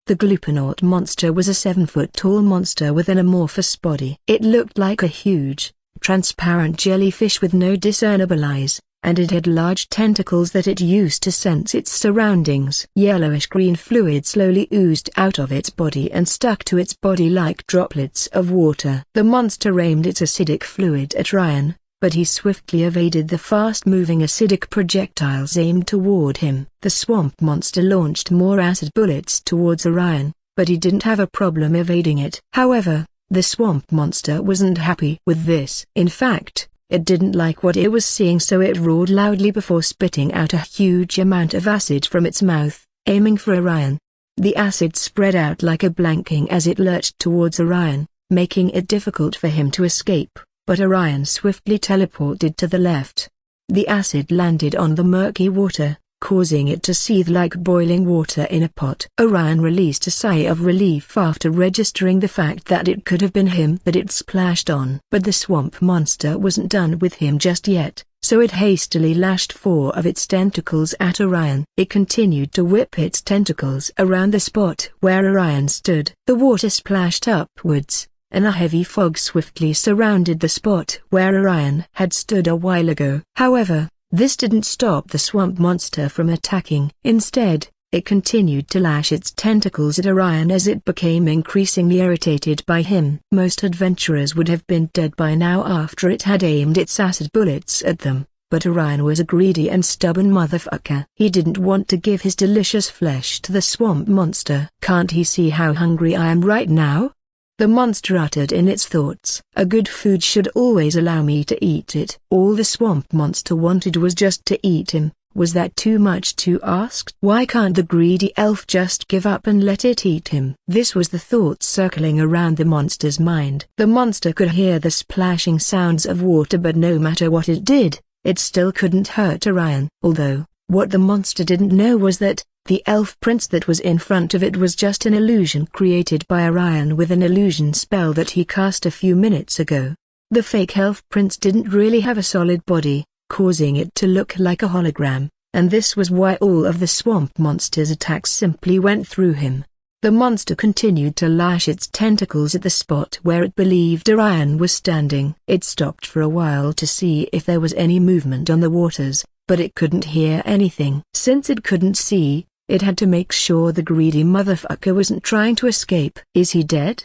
The Glupenaut monster was a 7-foot-tall monster with an amorphous body. It looked like a huge, transparent jellyfish with no discernible eyes, and it had large tentacles that it used to sense its surroundings. Yellowish-green fluid slowly oozed out of its body and stuck to its body like droplets of water. The monster aimed its acidic fluid at Orion, but he swiftly evaded the fast-moving acidic projectiles aimed toward him. The swamp monster launched more acid bullets towards Orion, but he didn't have a problem evading it. However, the swamp monster wasn't happy with this. In fact, it didn't like what it was seeing, so it roared loudly before spitting out a huge amount of acid from its mouth, aiming for Orion. The acid spread out like a blanking as it lurched towards Orion, making it difficult for him to escape. But Orion swiftly teleported to the left. The acid landed on the murky water, causing it to seethe like boiling water in a pot. Orion released a sigh of relief after registering the fact that it could have been him that it splashed on. But the swamp monster wasn't done with him just yet, so it hastily lashed 4 of its tentacles at Orion. It continued to whip its tentacles around the spot where Orion stood. The water splashed upwards, and a heavy fog swiftly surrounded the spot where Orion had stood a while ago. However, this didn't stop the swamp monster from attacking. Instead, it continued to lash its tentacles at Orion as it became increasingly irritated by him. Most adventurers would have been dead by now after it had aimed its acid bullets at them, but Orion was a greedy and stubborn motherfucker. He didn't want to give his delicious flesh to the swamp monster. "Can't he see how hungry I am right now?" the monster uttered in its thoughts. "A good food should always allow me to eat it." All the swamp monster wanted was just to eat him. Was that too much to ask? Why can't the greedy elf just give up and let it eat him? This was the thought circling around the monster's mind. The monster could hear the splashing sounds of water, but no matter what it did, it still couldn't hurt Orion. Although, what the monster didn't know was that the elf prince that was in front of it was just an illusion created by Orion with an illusion spell that he cast a few minutes ago. The fake elf prince didn't really have a solid body, causing it to look like a hologram, and this was why all of the swamp monster's attacks simply went through him. The monster continued to lash its tentacles at the spot where it believed Orion was standing. It stopped for a while to see if there was any movement on the waters, but it couldn't hear anything. Since it couldn't see, it had to make sure the greedy motherfucker wasn't trying to escape. "Is he dead?"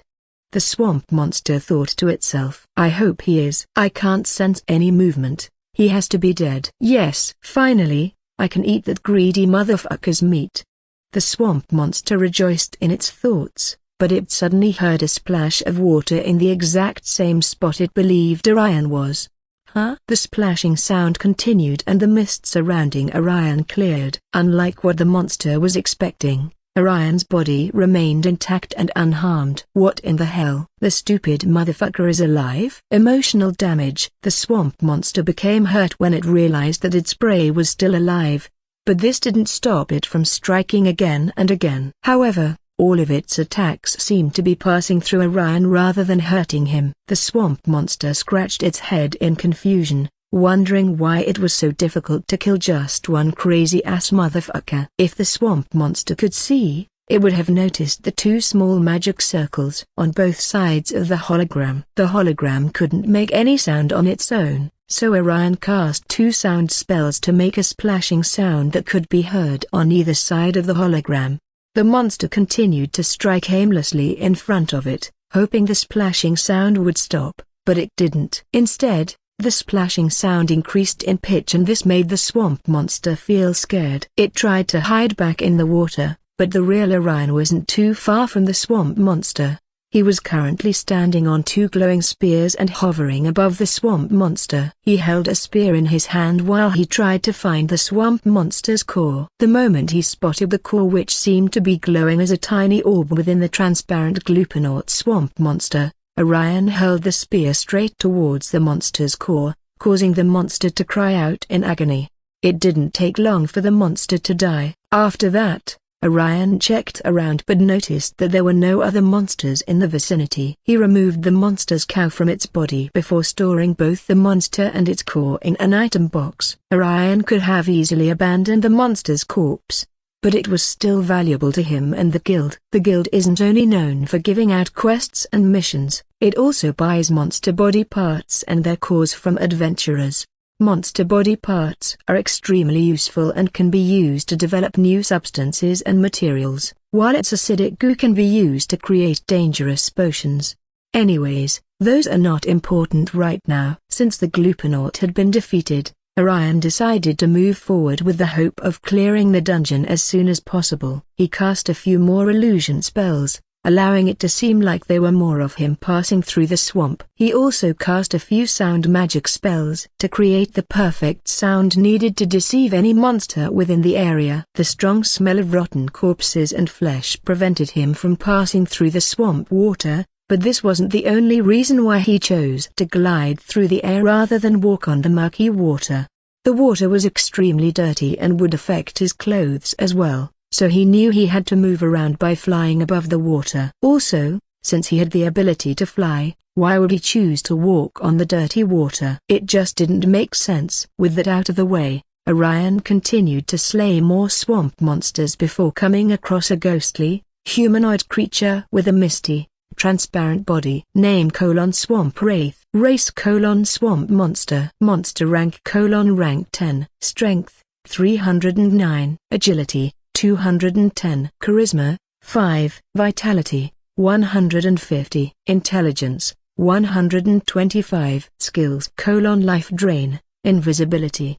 the swamp monster thought to itself. "I hope he is. I can't sense any movement. He has to be dead." "Yes, finally, I can eat that greedy motherfucker's meat." The swamp monster rejoiced in its thoughts, but it suddenly heard a splash of water in the exact same spot it believed Orion was. "Huh?" The splashing sound continued and the mist surrounding Orion cleared. Unlike what the monster was expecting, Orion's body remained intact and unharmed. "What in the hell? The stupid motherfucker is alive?" Emotional damage. The swamp monster became hurt when it realized that its prey was still alive, but this didn't stop it from striking again and again. However, all of its attacks seemed to be passing through Orion rather than hurting him. The swamp monster scratched its head in confusion, wondering why it was so difficult to kill just one crazy-ass motherfucker. If the swamp monster could see, it would have noticed the 2 small magic circles on both sides of the hologram. The hologram couldn't make any sound on its own, so Orion cast 2 sound spells to make a splashing sound that could be heard on either side of the hologram. The monster continued to strike aimlessly in front of it, hoping the splashing sound would stop, but it didn't. Instead, the splashing sound increased in pitch and this made the swamp monster feel scared. It tried to hide back in the water, but the real Orion wasn't too far from the swamp monster. He was currently standing on 2 glowing spears and hovering above the swamp monster. He held a spear in his hand while he tried to find the swamp monster's core. The moment he spotted the core, which seemed to be glowing as a tiny orb within the transparent Gluponaut swamp monster, Orion hurled the spear straight towards the monster's core, causing the monster to cry out in agony. It didn't take long for the monster to die. After that, Orion checked around but noticed that there were no other monsters in the vicinity. He removed the monster's cow from its body before storing both the monster and its core in an item box. Orion could have easily abandoned the monster's corpse, but it was still valuable to him and the guild. The guild isn't only known for giving out quests and missions, it also buys monster body parts and their cores from adventurers. Monster body parts are extremely useful and can be used to develop new substances and materials, while its acidic goo can be used to create dangerous potions. Anyways, those are not important right now. Since the Gluponaut had been defeated, Orion decided to move forward with the hope of clearing the dungeon as soon as possible. He cast a few more illusion spells, allowing it to seem like there were more of him passing through the swamp. He also cast a few sound magic spells to create the perfect sound needed to deceive any monster within the area. The strong smell of rotten corpses and flesh prevented him from passing through the swamp water, but this wasn't the only reason why he chose to glide through the air rather than walk on the murky water. The water was extremely dirty and would affect his clothes as well, so he knew he had to move around by flying above the water. Also, Since he had the ability to fly, why would he choose to walk on the dirty water? It just didn't make sense. With that out of the way, Orion continued to slay more swamp monsters before coming across a ghostly, humanoid creature with a misty, transparent body. Name: Swamp Wraith. Race: Swamp Monster. Monster rank: rank 10. Strength: 309. Agility: 210. Charisma: 5. Vitality: 150. Intelligence: 125. Skills: Life Drain, Invisibility.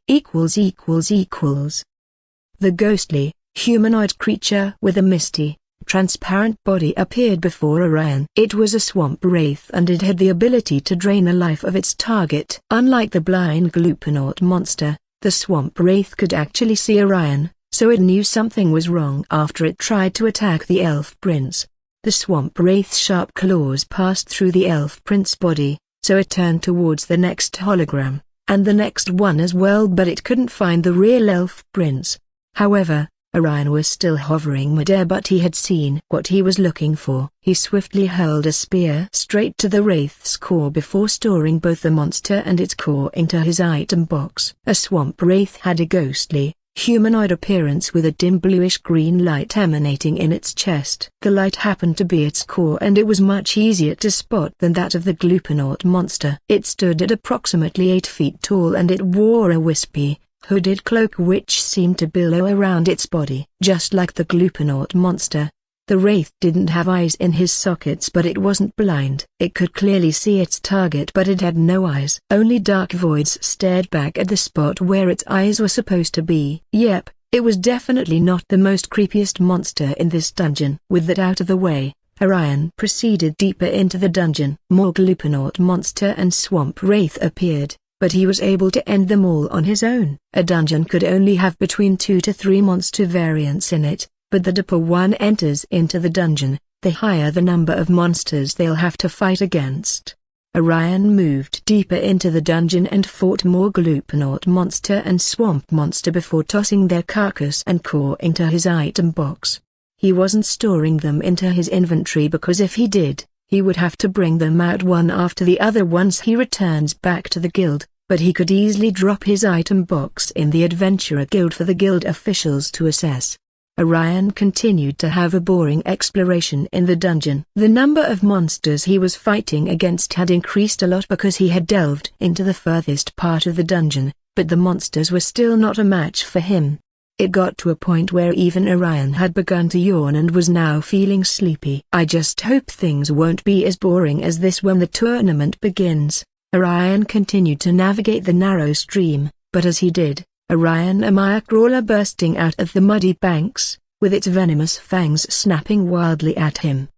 The ghostly, humanoid creature with a misty, transparent body appeared before Orion. It was a swamp wraith and it had the ability to drain the life of its target. Unlike the blind Glupenaut monster, the swamp wraith could actually see Orion, so it knew something was wrong after it tried to attack the elf prince. The swamp wraith's sharp claws passed through the elf prince's body, so it turned towards the next hologram, and the next one as well, but it couldn't find the real elf prince. However, Orion was still hovering midair, but he had seen what he was looking for. He swiftly hurled a spear straight to the wraith's core before storing both the monster and its core into his item box. A swamp wraith had a ghostly, humanoid appearance with a dim bluish-green light emanating in its chest. The light happened to be its core, and it was much easier to spot than that of the Glupenaut monster. It stood at approximately 8 feet tall and it wore a wispy, hooded cloak which seemed to billow around its body. Just like the Glupenaut monster, the wraith didn't have eyes in his sockets, but it wasn't blind. It could clearly see its target, but it had no eyes. Only dark voids stared back at the spot where its eyes were supposed to be. Yep, it was definitely not the most creepiest monster in this dungeon. With that out of the way, Orion proceeded deeper into the dungeon. More Glupenaut monster and swamp wraith appeared, but he was able to end them all on his own. A dungeon could only have between 2 to 3 monster variants in it, but the deeper one enters into the dungeon, the higher the number of monsters they'll have to fight against. Orion moved deeper into the dungeon and fought more Glupenaut monster and swamp monster before tossing their carcass and core into his item box. He wasn't storing them into his inventory because if he did, he would have to bring them out one after the other once he returns back to the guild, but he could easily drop his item box in the Adventurer Guild for the guild officials to assess. Orion continued to have a boring exploration in the dungeon. The number of monsters he was fighting against had increased a lot because he had delved into the furthest part of the dungeon, but the monsters were still not a match for him. It got to a point where even Orion had begun to yawn and was now feeling sleepy. I just hope things won't be as boring as this when the tournament begins. Orion continued to navigate the narrow stream, but as he did, Orion, a mire crawler bursting out of the muddy banks, with its venomous fangs snapping wildly at him.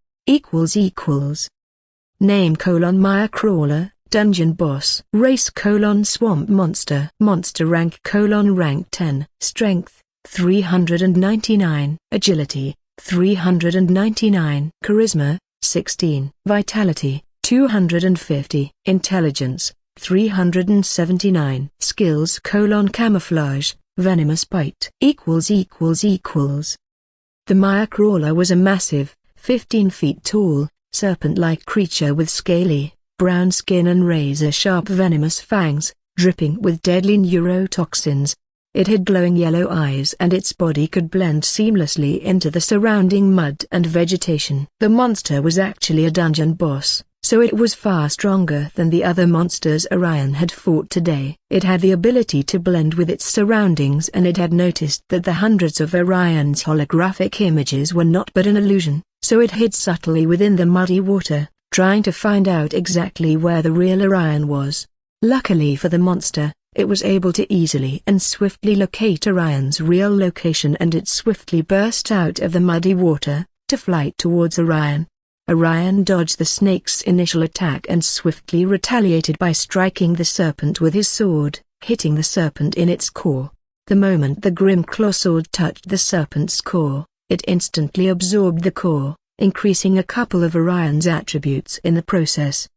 Name: Mire Crawler, Dungeon Boss. Race: Swamp Monster. Monster rank: rank 10. Strength: 399. Agility: 399. Charisma: 16. Vitality: 250. Intelligence: 379. Skills: Camouflage, Venomous Bite. The mire crawler was a massive, 15 feet tall, serpent-like creature with scaly, brown skin and razor-sharp venomous fangs, dripping with deadly neurotoxins. It had glowing yellow eyes and its body could blend seamlessly into the surrounding mud and vegetation. The monster was actually a dungeon boss, so it was far stronger than the other monsters Orion had fought today. It had the ability to blend with its surroundings, and it had noticed that the hundreds of Orion's holographic images were not but an illusion, so it hid subtly within the muddy water, trying to find out exactly where the real Orion was. Luckily for the monster, it was able to easily and swiftly locate Orion's real location, and it swiftly burst out of the muddy water, to fly towards Orion. Orion dodged the snake's initial attack and swiftly retaliated by striking the serpent with his sword, hitting the serpent in its core. The moment the Grimclaw sword touched the serpent's core, it instantly absorbed the core, increasing a couple of Orion's attributes in the process.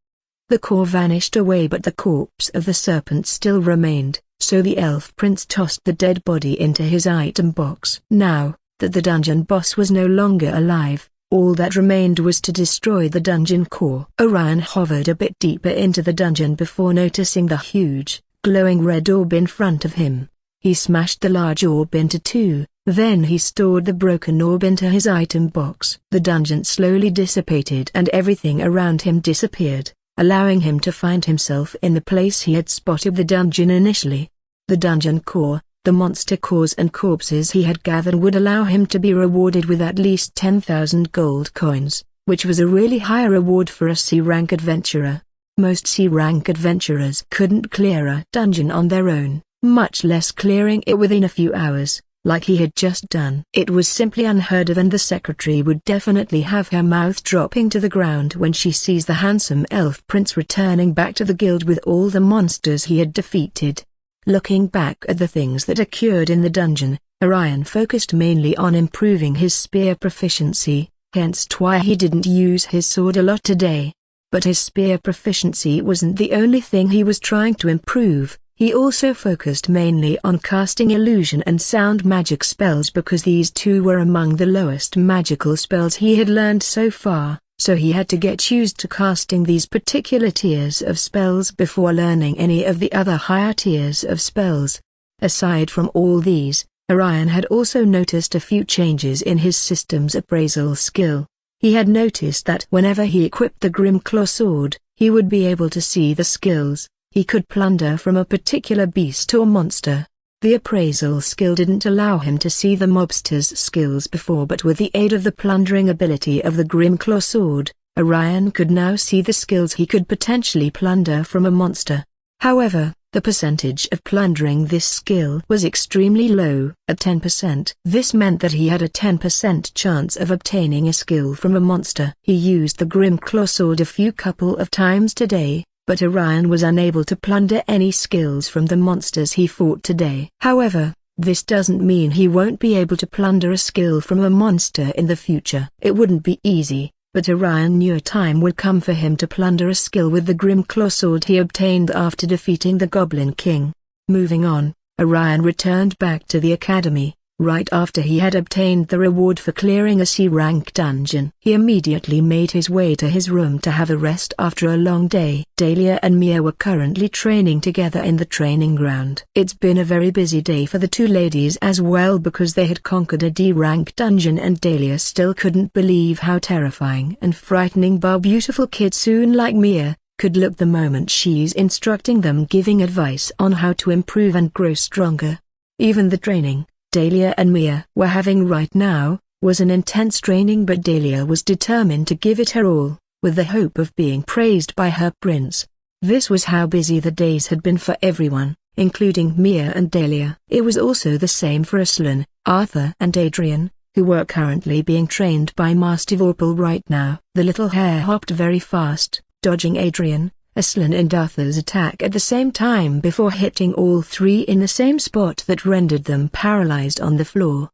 The core vanished away, but the corpse of the serpent still remained, so the elf prince tossed the dead body into his item box. Now that the dungeon boss was no longer alive, All that remained was to destroy the dungeon core. Orion hovered a bit deeper into the dungeon before noticing the huge, glowing red orb in front of him. He smashed the large orb into two, then he stored the broken orb into his item box. The dungeon slowly dissipated and everything around him disappeared, allowing him to find himself in the place he had spotted the dungeon initially. The dungeon core, the monster cores and corpses he had gathered would allow him to be rewarded with at least 10,000 gold coins, which was a really high reward for a C-rank adventurer. Most C-rank adventurers couldn't clear a dungeon on their own, much less clearing it within a few hours, like he had just done. It was simply unheard of, and the secretary would definitely have her mouth dropping to the ground when she sees the handsome elf prince returning back to the guild with all the monsters he had defeated. Looking back at the things that occurred in the dungeon, Orion focused mainly on improving his spear proficiency, hence why he didn't use his sword a lot today. But his spear proficiency wasn't the only thing he was trying to improve. He also focused mainly on casting illusion and sound magic spells because these two were among the lowest magical spells he had learned so far, so he had to get used to casting these particular tiers of spells before learning any of the other higher tiers of spells. Aside from all these, Orion had also noticed a few changes in his system's appraisal skill. He had noticed that whenever he equipped the Grimclaw sword, he would be able to see the skills he could plunder from a particular beast or monster. The appraisal skill didn't allow him to see the mobster's skills before, but with the aid of the plundering ability of the Grimclaw sword, Orion could now see the skills he could potentially plunder from a monster. However, the percentage of plundering this skill was extremely low, at 10%. This meant that he had a 10% chance of obtaining a skill from a monster. He used the Grimclaw sword a few couple of times today, but Orion was unable to plunder any skills from the monsters he fought today. However, this doesn't mean he won't be able to plunder a skill from a monster in the future. It wouldn't be easy, but Orion knew a time would come for him to plunder a skill with the Grimclaw sword he obtained after defeating the Goblin King. Moving on, Orion returned back to the academy. Right after he had obtained the reward for clearing a C-rank dungeon, he immediately made his way to his room to have a rest after a long day. Dahlia and Mia were currently training together in the training ground. It's been a very busy day for the two ladies as well because they had conquered a D-rank dungeon, and Dahlia still couldn't believe how terrifying and frightening beautiful kids soon like Mia could look the moment she's instructing them, giving advice on how to improve and grow stronger. Even the training Dahlia and Mia were having right now was an intense training, but Dahlia was determined to give it her all, with the hope of being praised by her prince. This was how busy the days had been for everyone, including Mia and Dahlia. It was also the same for Aslan, Arthur and Adrian, who were currently being trained by Master Vorpal right now. The little hare hopped very fast, dodging Adrian, Aslan and Arthur's attack at the same time before hitting all three in the same spot that rendered them paralyzed on the floor.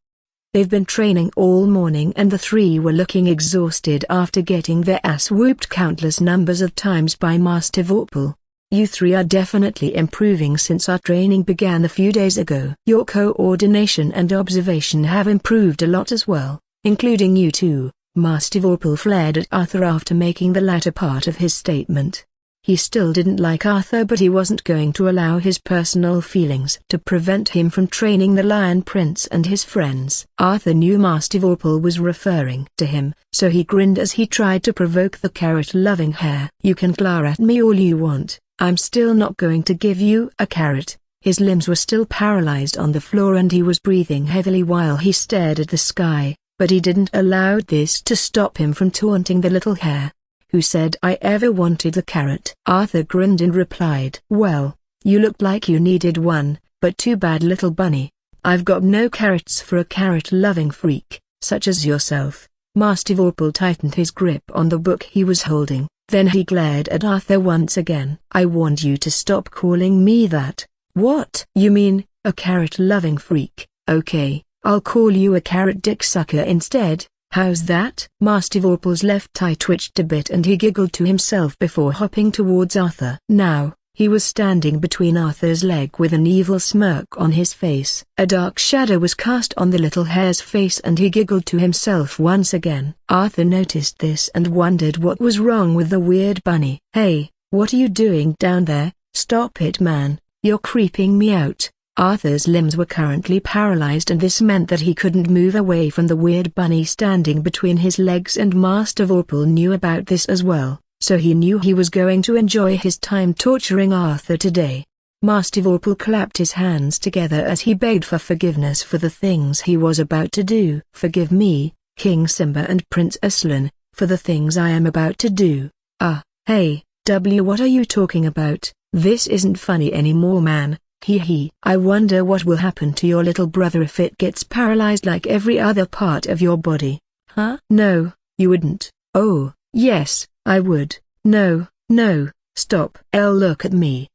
They've been training all morning and the three were looking exhausted after getting their ass whooped countless numbers of times by Master Vorpal. You three are definitely improving since our training began a few days ago. Your coordination and observation have improved a lot as well, including you two. Master Vorpal flared at Arthur after making the latter part of his statement. He still didn't like Arthur, but he wasn't going to allow his personal feelings to prevent him from training the Lion Prince and his friends. Arthur knew Master Vorpal was referring to him, so he grinned as he tried to provoke the carrot-loving hare. You can glare at me all you want, I'm still not going to give you a carrot. His limbs were still paralyzed on the floor and he was breathing heavily while he stared at the sky, but he didn't allow this to stop him from taunting the little hare. Who said I ever wanted a carrot? Arthur grinned and replied, well, you looked like you needed one, but too bad, little bunny. I've got no carrots for a carrot-loving freak, such as yourself. Master Vorpal tightened his grip on the book he was holding, then he glared at Arthur once again. I warned you to stop calling me that. What? You mean, a carrot-loving freak? Okay, I'll call you a carrot dick sucker instead. How's that? Master Vorpal's left eye twitched a bit and he giggled to himself before hopping towards Arthur. Now, He was standing between Arthur's leg with an evil smirk on his face. A dark shadow was cast on the little hare's face and he giggled to himself once again. Arthur noticed this and wondered what was wrong with the weird bunny. "Hey, what are you doing down there? Stop it, man, you're creeping me out." Arthur's limbs were currently paralyzed and this meant that he couldn't move away from the weird bunny standing between his legs, and Master Vorpal knew about this as well, so he knew he was going to enjoy his time torturing Arthur today. Master Vorpal clapped his hands together as he begged for forgiveness for the things he was about to do. "Forgive me, King Simba and Prince Aslan, for the things I am about to do." Hey, what are you talking about? This isn't funny anymore, man. Hee. I wonder what will happen to your little brother if it gets paralyzed like every other part of your body. Huh? No, you wouldn't. Oh, yes, I would. No, stop. Look at me,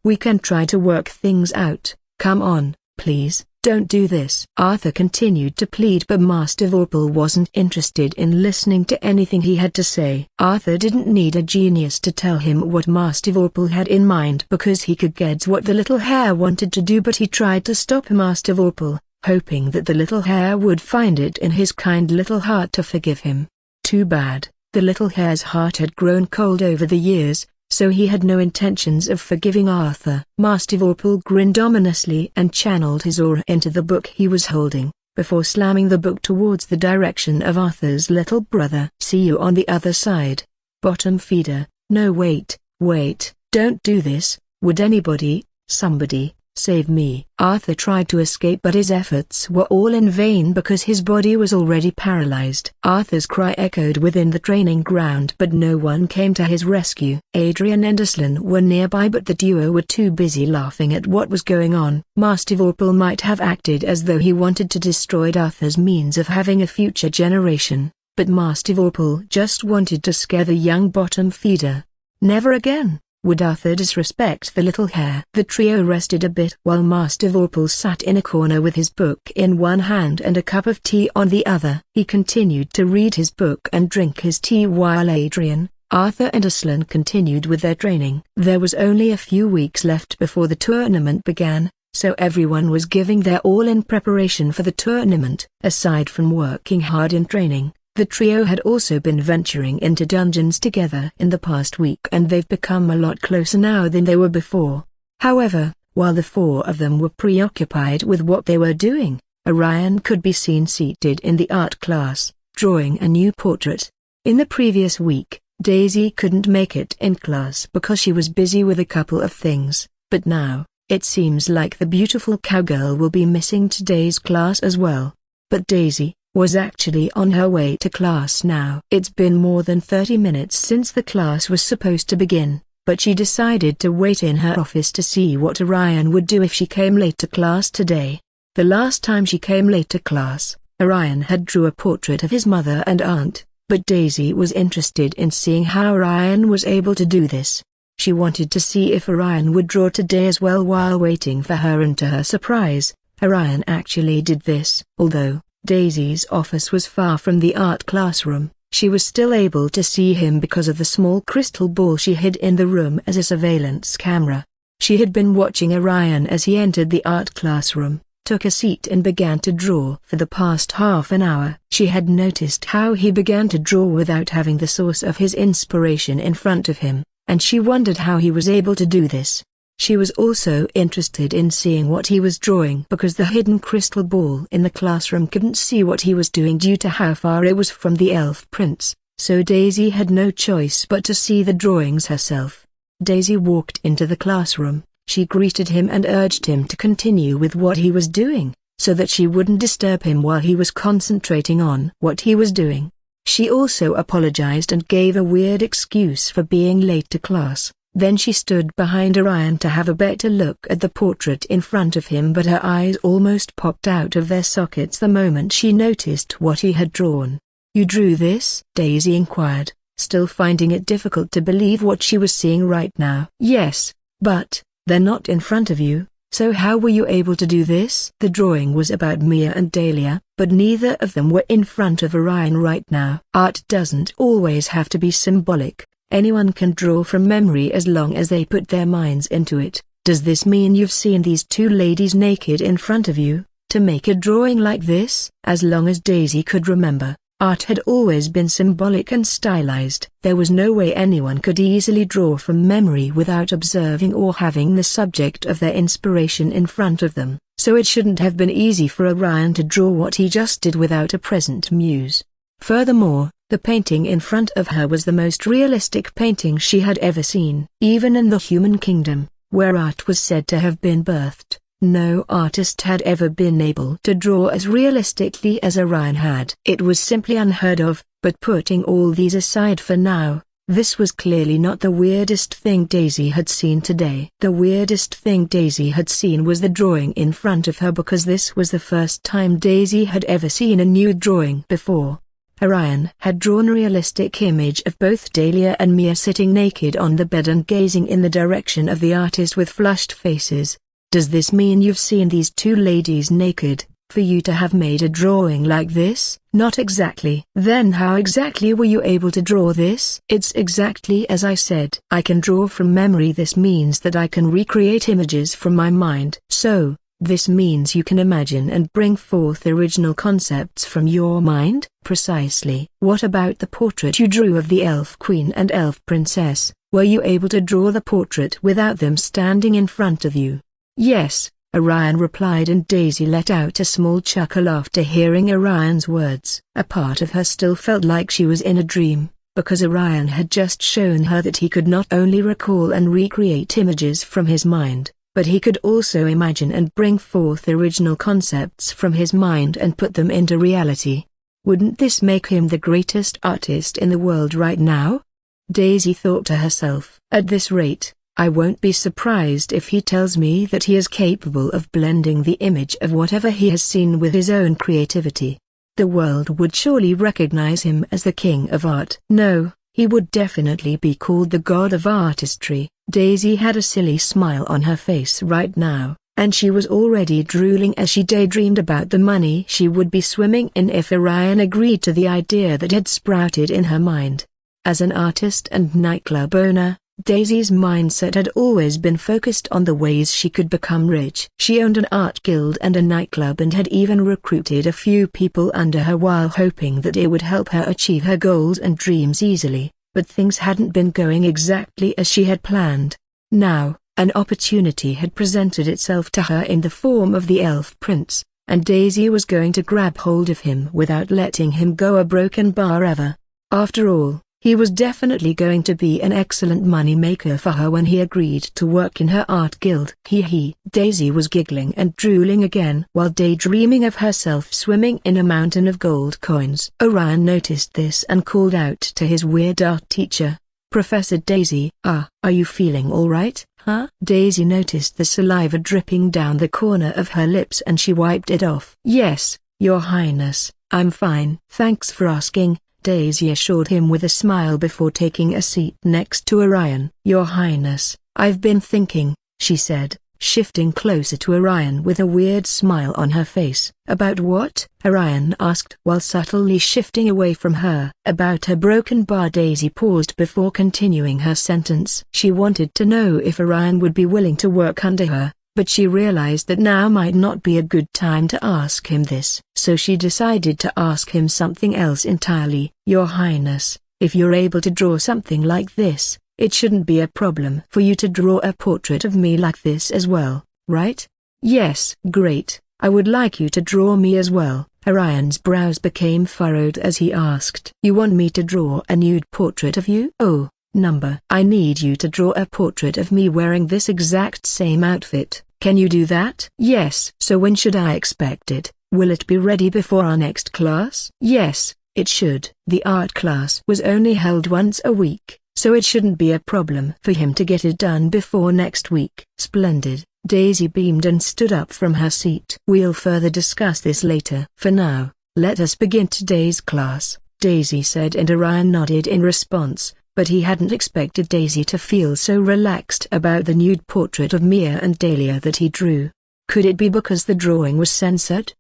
we can try to work things out. Come on, please, don't do this. Arthur continued to plead, but Master Vorpal wasn't interested in listening to anything he had to say. Arthur didn't need a genius to tell him what Master Vorpal had in mind because he could guess what the little hare wanted to do, but he tried to stop Master Vorpal, hoping that the little hare would find it in his kind little heart to forgive him. Too bad, the little hare's heart had grown cold over the years, so he had no intentions of forgiving Arthur. Master Vorpal grinned ominously and channeled his aura into the book he was holding, before slamming the book towards the direction of Arthur's little brother. "See you on the other side, bottom feeder." "No, wait, don't do this. Would somebody, save me." Arthur tried to escape, but his efforts were all in vain because his body was already paralyzed. Arthur's cry echoed within the training ground, but no one came to his rescue. Adrian and Aslan were nearby, but the duo were too busy laughing at what was going on. Master Vorpal might have acted as though he wanted to destroy Arthur's means of having a future generation, but Master Vorpal just wanted to scare the young bottom feeder. Never again would Arthur disrespect the little hare. The trio rested a bit while Master Vorpal sat in a corner with his book in one hand and a cup of tea on the other. He continued to read his book and drink his tea while Adrian, Arthur and Aslan continued with their training. There was only a few weeks left before the tournament began, so everyone was giving their all in preparation for the tournament. Aside from working hard in training, the trio had also been venturing into dungeons together in the past week, and they've become a lot closer now than they were before. However, while the four of them were preoccupied with what they were doing, Orion could be seen seated in the art class, drawing a new portrait. In the previous week, Daisy couldn't make it in class because she was busy with a couple of things, but now, it seems like the beautiful cowgirl will be missing today's class as well. But Daisy was actually on her way to class now. It's been more than 30 minutes since the class was supposed to begin, but she decided to wait in her office to see what Orion would do if she came late to class today. The last time she came late to class, Orion had drew a portrait of his mother and aunt, but Daisy was interested in seeing how Orion was able to do this. She wanted to see if Orion would draw today as well. While waiting for her, and to her surprise, Orion actually did this. Although Daisy's office was far from the art classroom, she was still able to see him because of the small crystal ball she hid in the room as a surveillance camera. She had been watching Orion as he entered the art classroom, took a seat and began to draw for the past half an hour. She had noticed how he began to draw without having the source of his inspiration in front of him, and she wondered how he was able to do this. She was also interested in seeing what he was drawing because the hidden crystal ball in the classroom couldn't see what he was doing due to how far it was from the elf prince, so Daisy had no choice but to see the drawings herself. Daisy walked into the classroom, she greeted him and urged him to continue with what he was doing, so that she wouldn't disturb him while he was concentrating on what he was doing. She also apologized and gave a weird excuse for being late to class. Then she stood behind Orion to have a better look at the portrait in front of him, but her eyes almost popped out of their sockets the moment she noticed what he had drawn. "You drew this?" Daisy inquired, still finding it difficult to believe what she was seeing right now. "Yes, but they're not in front of you, so how were you able to do this?" The drawing was about Mia and Dahlia, but neither of them were in front of Orion right now. Art doesn't always have to be symbolic. Anyone can draw from memory as long as they put their minds into it. Does this mean you've seen these two ladies naked in front of you, to make a drawing like this? As long as Daisy could remember, art had always been symbolic and stylized. There was no way anyone could easily draw from memory without observing or having the subject of their inspiration in front of them, so it shouldn't have been easy for Orion to draw what he just did without a present muse. Furthermore, the painting in front of her was the most realistic painting she had ever seen. Even in the human kingdom, where art was said to have been birthed, no artist had ever been able to draw as realistically as Orion had. It was simply unheard of, but putting all these aside for now, this was clearly not the weirdest thing Daisy had seen today. The weirdest thing Daisy had seen was the drawing in front of her, because this was the first time Daisy had ever seen a nude drawing before. Orion had drawn a realistic image of both Dahlia and Mia sitting naked on the bed and gazing in the direction of the artist with flushed faces. Does this mean you've seen these two ladies naked, for you to have made a drawing like this? Not exactly. Then how exactly were you able to draw this? It's exactly as I said. I can draw from memory. This means that I can recreate images from my mind. So, this means you can imagine and bring forth original concepts from your mind? Precisely. What about the portrait you drew of the Elf Queen and Elf Princess? Were you able to draw the portrait without them standing in front of you? Yes, Orion replied, and Daisy let out a small chuckle after hearing Orion's words. A part of her still felt like she was in a dream, because Orion had just shown her that he could not only recall and recreate images from his mind, but he could also imagine and bring forth original concepts from his mind and put them into reality. Wouldn't this make him the greatest artist in the world right now? Daisy thought to herself. At this rate, I won't be surprised if he tells me that he is capable of blending the image of whatever he has seen with his own creativity. The world would surely recognize him as the king of art. No, he would definitely be called the god of artistry. Daisy had a silly smile on her face right now, and she was already drooling as she daydreamed about the money she would be swimming in if Orion agreed to the idea that had sprouted in her mind. As an artist and nightclub owner, Daisy's mindset had always been focused on the ways she could become rich. She owned an art guild and a nightclub and had even recruited a few people under her while hoping that it would help her achieve her goals and dreams easily, but things hadn't been going exactly as she had planned. Now, an opportunity had presented itself to her in the form of the Elf Prince, and Daisy was going to grab hold of him without letting him go a broken bar ever. After all, he was definitely going to be an excellent money maker for her when he agreed to work in her art guild. Daisy was giggling and drooling again while daydreaming of herself swimming in a mountain of gold coins. Orion noticed this and called out to his weird art teacher, "Professor Daisy, are you feeling all right, huh?" Daisy noticed the saliva dripping down the corner of her lips and she wiped it off. "Yes, Your Highness, I'm fine. Thanks for asking," Daisy assured him with a smile before taking a seat next to Orion. "Your Highness, I've been thinking," she said, shifting closer to Orion with a weird smile on her face. "About what?" Orion asked while subtly shifting away from her. "About her broken bar." Daisy paused before continuing her sentence. She wanted to know if Orion would be willing to work under her, but she realized that now might not be a good time to ask him this. So she decided to ask him something else entirely. "Your Highness, if you're able to draw something like this, it shouldn't be a problem for you to draw a portrait of me like this as well, right?" "Yes." "Great, I would like you to draw me as well." Orion's brows became furrowed as he asked. "You want me to draw a nude portrait of you?" "Oh, number. I need you to draw a portrait of me wearing this exact same outfit. Can you do that?" "Yes." "So when should I expect it? Will it be ready before our next class?" "Yes, it should." The art class was only held once a week, so it shouldn't be a problem for him to get it done before next week. "Splendid." Daisy beamed and stood up from her seat. "We'll further discuss this later. For now, let us begin today's class," Daisy said, and Orion nodded in response. But he hadn't expected Daisy to feel so relaxed about the nude portrait of Mia and Dahlia that he drew. Could it be because the drawing was censored?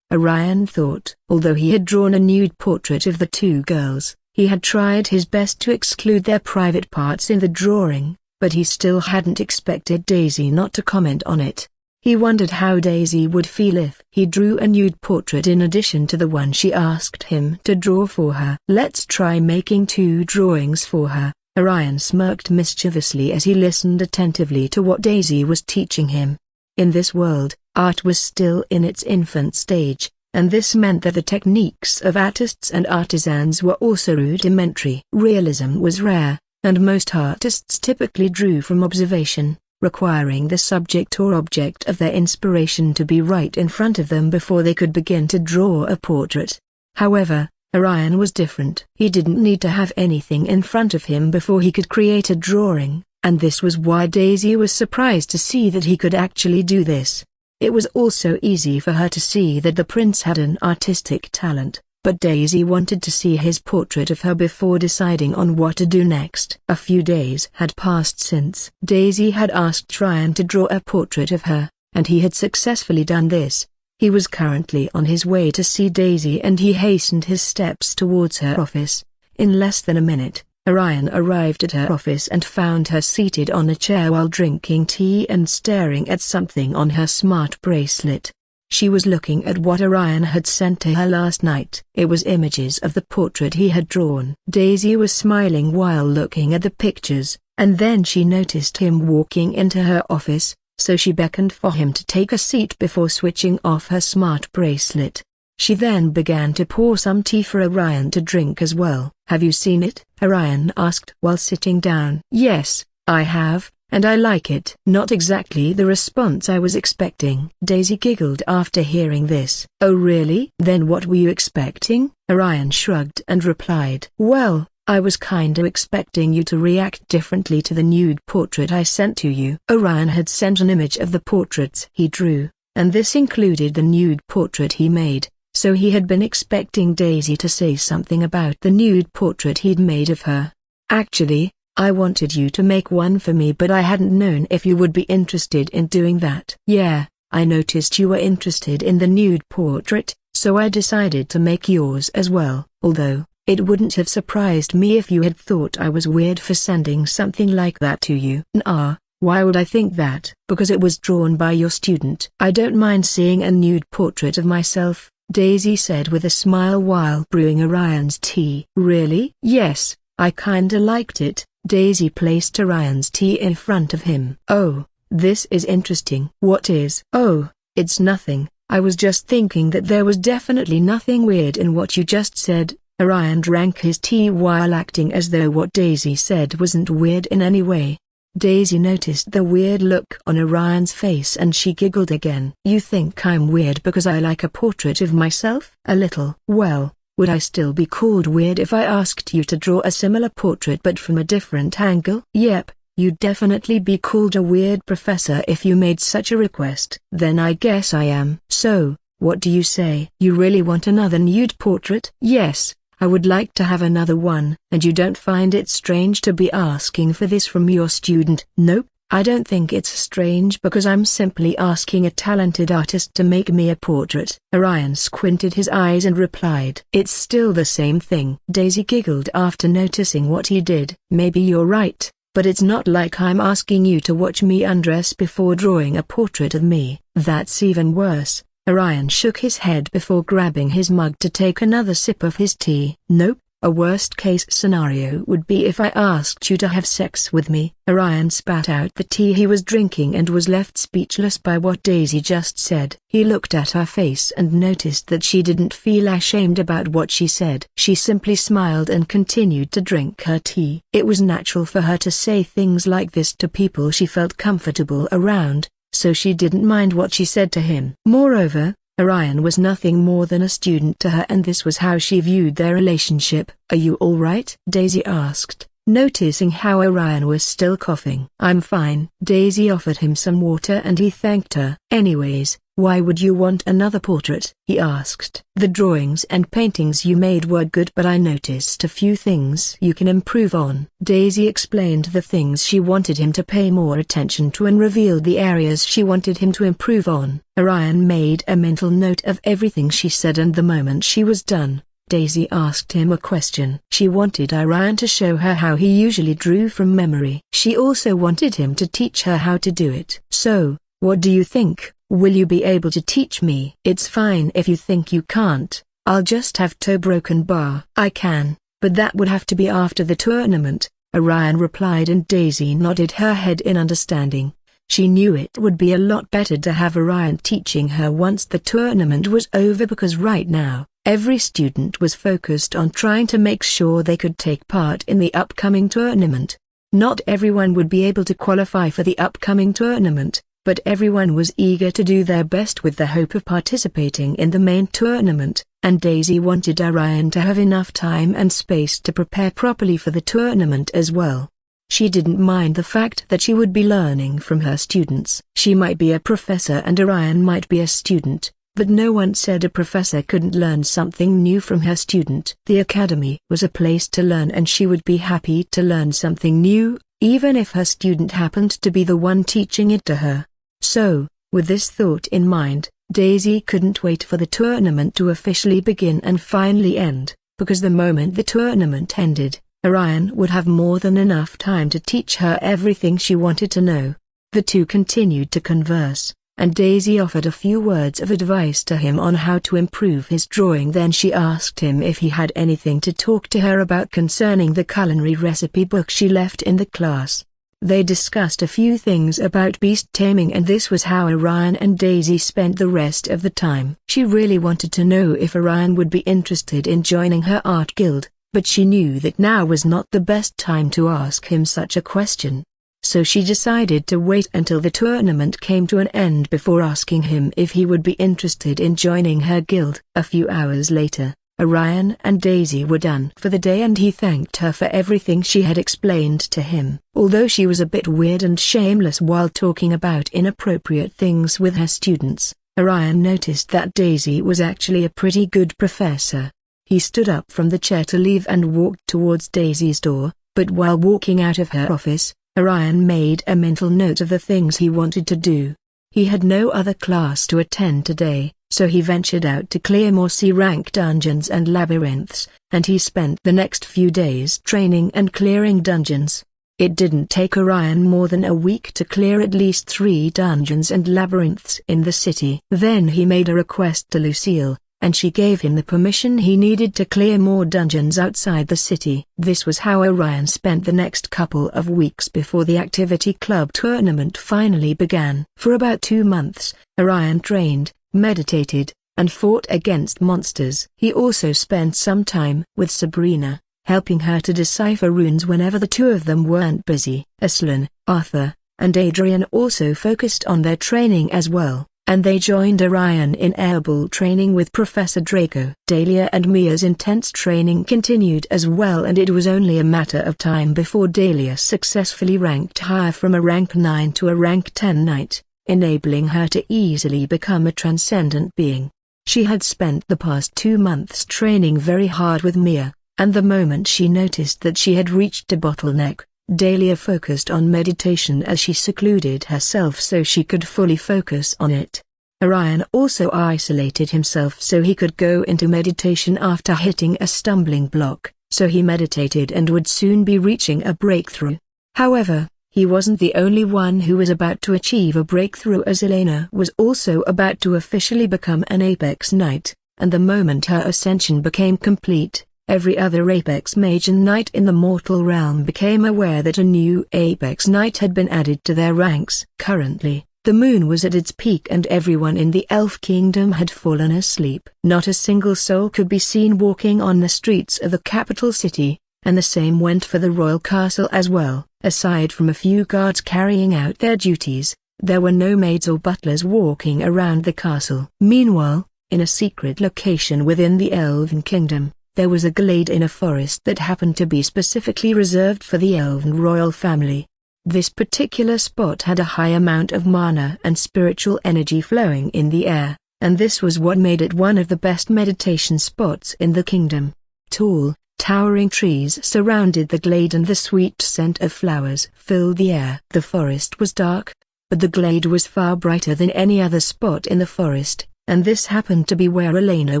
Orion thought. Although he had drawn a nude portrait of the two girls, He had tried his best to exclude their private parts in the drawing, but he still hadn't expected Daisy not to comment on it. He wondered how Daisy would feel if he drew a nude portrait in addition to the one she asked him to draw for her. "Let's try making 2 drawings for her." Orion smirked mischievously as he listened attentively to what Daisy was teaching him. In this world, art was still in its infant stage, and this meant that the techniques of artists and artisans were also rudimentary. Realism was rare, and most artists typically drew from observation, requiring the subject or object of their inspiration to be right in front of them before they could begin to draw a portrait. However, Orion was different. He didn't need to have anything in front of him before he could create a drawing, and this was why Daisy was surprised to see that he could actually do this. It was also easy for her to see that the prince had an artistic talent, but Daisy wanted to see his portrait of her before deciding on what to do next. A few days had passed since Daisy had asked Orion to draw a portrait of her, and he had successfully done this. He was currently on his way to see Daisy and he hastened his steps towards her office. In less than a minute, Orion arrived at her office and found her seated on a chair while drinking tea and staring at something on her smart bracelet. She was looking at what Orion had sent to her last night. It was images of the portrait he had drawn. Daisy was smiling while looking at the pictures, and then she noticed him walking into her office, so she beckoned for him to take a seat before switching off her smart bracelet. She then began to pour some tea for Orion to drink as well. "Have you seen it?" Orion asked while sitting down. "Yes, I have, and I like it." "Not exactly the response I was expecting." Daisy giggled after hearing this. "Oh really? Then what were you expecting?" Orion shrugged and replied. "Well, I was kinda expecting you to react differently to the nude portrait I sent to you." Orion had sent an image of the portraits he drew, and this included the nude portrait he made, so he had been expecting Daisy to say something about the nude portrait he'd made of her. "Actually, I wanted you to make one for me, but I hadn't known if you would be interested in doing that." "Yeah, I noticed you were interested in the nude portrait, so I decided to make yours as well. Although, it wouldn't have surprised me if you had thought I was weird for sending something like that to you." "Nah, why would I think that?" "Because it was drawn by your student." "I don't mind seeing a nude portrait of myself," Daisy said with a smile while brewing Orion's tea. "Really?" "Yes, I kinda liked it." Daisy placed Orion's tea in front of him. "Oh, this is interesting." "What is?" "Oh, it's nothing. I was just thinking that there was definitely nothing weird in what you just said." Orion drank his tea while acting as though what Daisy said wasn't weird in any way. Daisy noticed the weird look on Orion's face and she giggled again. "You think I'm weird because I like a portrait of myself?" "A little." "Well, would I still be called weird if I asked you to draw a similar portrait but from a different angle?" "Yep, you'd definitely be called a weird professor if you made such a request." "Then I guess I am." "So, what do you say? You really want another nude portrait?" "Yes, I would like to have another one." "And you don't find it strange to be asking for this from your student?" "Nope, I don't think it's strange because I'm simply asking a talented artist to make me a portrait." Orion squinted his eyes and replied. "It's still the same thing." Daisy giggled after noticing what he did. "Maybe you're right, but it's not like I'm asking you to watch me undress before drawing a portrait of me." "That's even worse." Orion shook his head before grabbing his mug to take another sip of his tea. "Nope, a worst-case scenario would be if I asked you to have sex with me." Orion spat out the tea he was drinking and was left speechless by what Daisy just said. He looked at her face and noticed that she didn't feel ashamed about what she said. She simply smiled and continued to drink her tea. It was natural for her to say things like this to people she felt comfortable around, so she didn't mind what she said to him. Moreover, Orion was nothing more than a student to her and this was how she viewed their relationship. "Are you all right?" Daisy asked, noticing how Orion was still coughing. "I'm fine." Daisy offered him some water and he thanked her. "Anyways, why would you want another portrait?" he asked. "The drawings and paintings you made were good but I noticed a few things you can improve on." Daisy explained the things she wanted him to pay more attention to and revealed the areas she wanted him to improve on. Orion made a mental note of everything she said and the moment she was done, Daisy asked him a question. She wanted Orion to show her how he usually drew from memory. She also wanted him to teach her how to do it. "So, what do you think? Will you be able to teach me?" "It's fine if you think you can't. I'll just have toe broken bar." "I can, but that would have to be after the tournament," Orion replied, and Daisy nodded her head in understanding. She knew it would be a lot better to have Orion teaching her once the tournament was over, because right now, every student was focused on trying to make sure they could take part in the upcoming tournament. Not everyone would be able to qualify for the upcoming tournament, but everyone was eager to do their best with the hope of participating in the main tournament, and Daisy wanted Orion to have enough time and space to prepare properly for the tournament as well. She didn't mind the fact that she would be learning from her students. She might be a professor and Orion might be a student, but no one said a professor couldn't learn something new from her student. The academy was a place to learn, and she would be happy to learn something new, even if her student happened to be the one teaching it to her. So, with this thought in mind, Daisy couldn't wait for the tournament to officially begin and finally end, because the moment the tournament ended, Orion would have more than enough time to teach her everything she wanted to know. The two continued to converse, and Daisy offered a few words of advice to him on how to improve his drawing. Then she asked him if he had anything to talk to her about concerning the culinary recipe book she left in the class. They discussed a few things about beast taming, and this was how Orion and Daisy spent the rest of the time. She really wanted to know if Orion would be interested in joining her art guild, but she knew that now was not the best time to ask him such a question. So she decided to wait until the tournament came to an end before asking him if he would be interested in joining her guild. A few hours later, Orion and Daisy were done for the day, and he thanked her for everything she had explained to him. Although she was a bit weird and shameless while talking about inappropriate things with her students, Orion noticed that Daisy was actually a pretty good professor. He stood up from the chair to leave and walked towards Daisy's door, but while walking out of her office, Orion made a mental note of the things he wanted to do. He had no other class to attend today, so he ventured out to clear more C-rank dungeons and labyrinths, and he spent the next few days training and clearing dungeons. It didn't take Orion more than a week to clear at least 3 dungeons and labyrinths in the city. Then he made a request to Lucille, and she gave him the permission he needed to clear more dungeons outside the city. This was how Orion spent the next couple of weeks before the Activity Club tournament finally began. For about 2 months, Orion trained, meditated, and fought against monsters. He also spent some time with Sabrina, helping her to decipher runes whenever the two of them weren't busy. Aslan, Arthur, and Adrian also focused on their training as well, and they joined Orion in airball training with Professor Draco. Dahlia and Mia's intense training continued as well, and it was only a matter of time before Dahlia successfully ranked higher from a rank 9 to a rank 10 knight, enabling her to easily become a transcendent being. She had spent the past 2 months training very hard with Mia, and the moment she noticed that she had reached a bottleneck, Dahlia focused on meditation as she secluded herself so she could fully focus on it. Orion also isolated himself so he could go into meditation after hitting a stumbling block, so he meditated and would soon be reaching a breakthrough. However, he wasn't the only one who was about to achieve a breakthrough, as Elena was also about to officially become an Apex Knight, and the moment her ascension became complete, every other Apex Mage and Knight in the mortal realm became aware that a new Apex Knight had been added to their ranks. Currently, the moon was at its peak and everyone in the Elf Kingdom had fallen asleep. Not a single soul could be seen walking on the streets of the capital city, and the same went for the royal castle as well. Aside from a few guards carrying out their duties, there were no maids or butlers walking around the castle. Meanwhile, in a secret location within the Elven Kingdom, there was a glade in a forest that happened to be specifically reserved for the Elven royal family. This particular spot had a high amount of mana and spiritual energy flowing in the air, and this was what made it one of the best meditation spots in the kingdom. Tall, towering trees surrounded the glade and the sweet scent of flowers filled the air. The forest was dark, but the glade was far brighter than any other spot in the forest, and this happened to be where Elena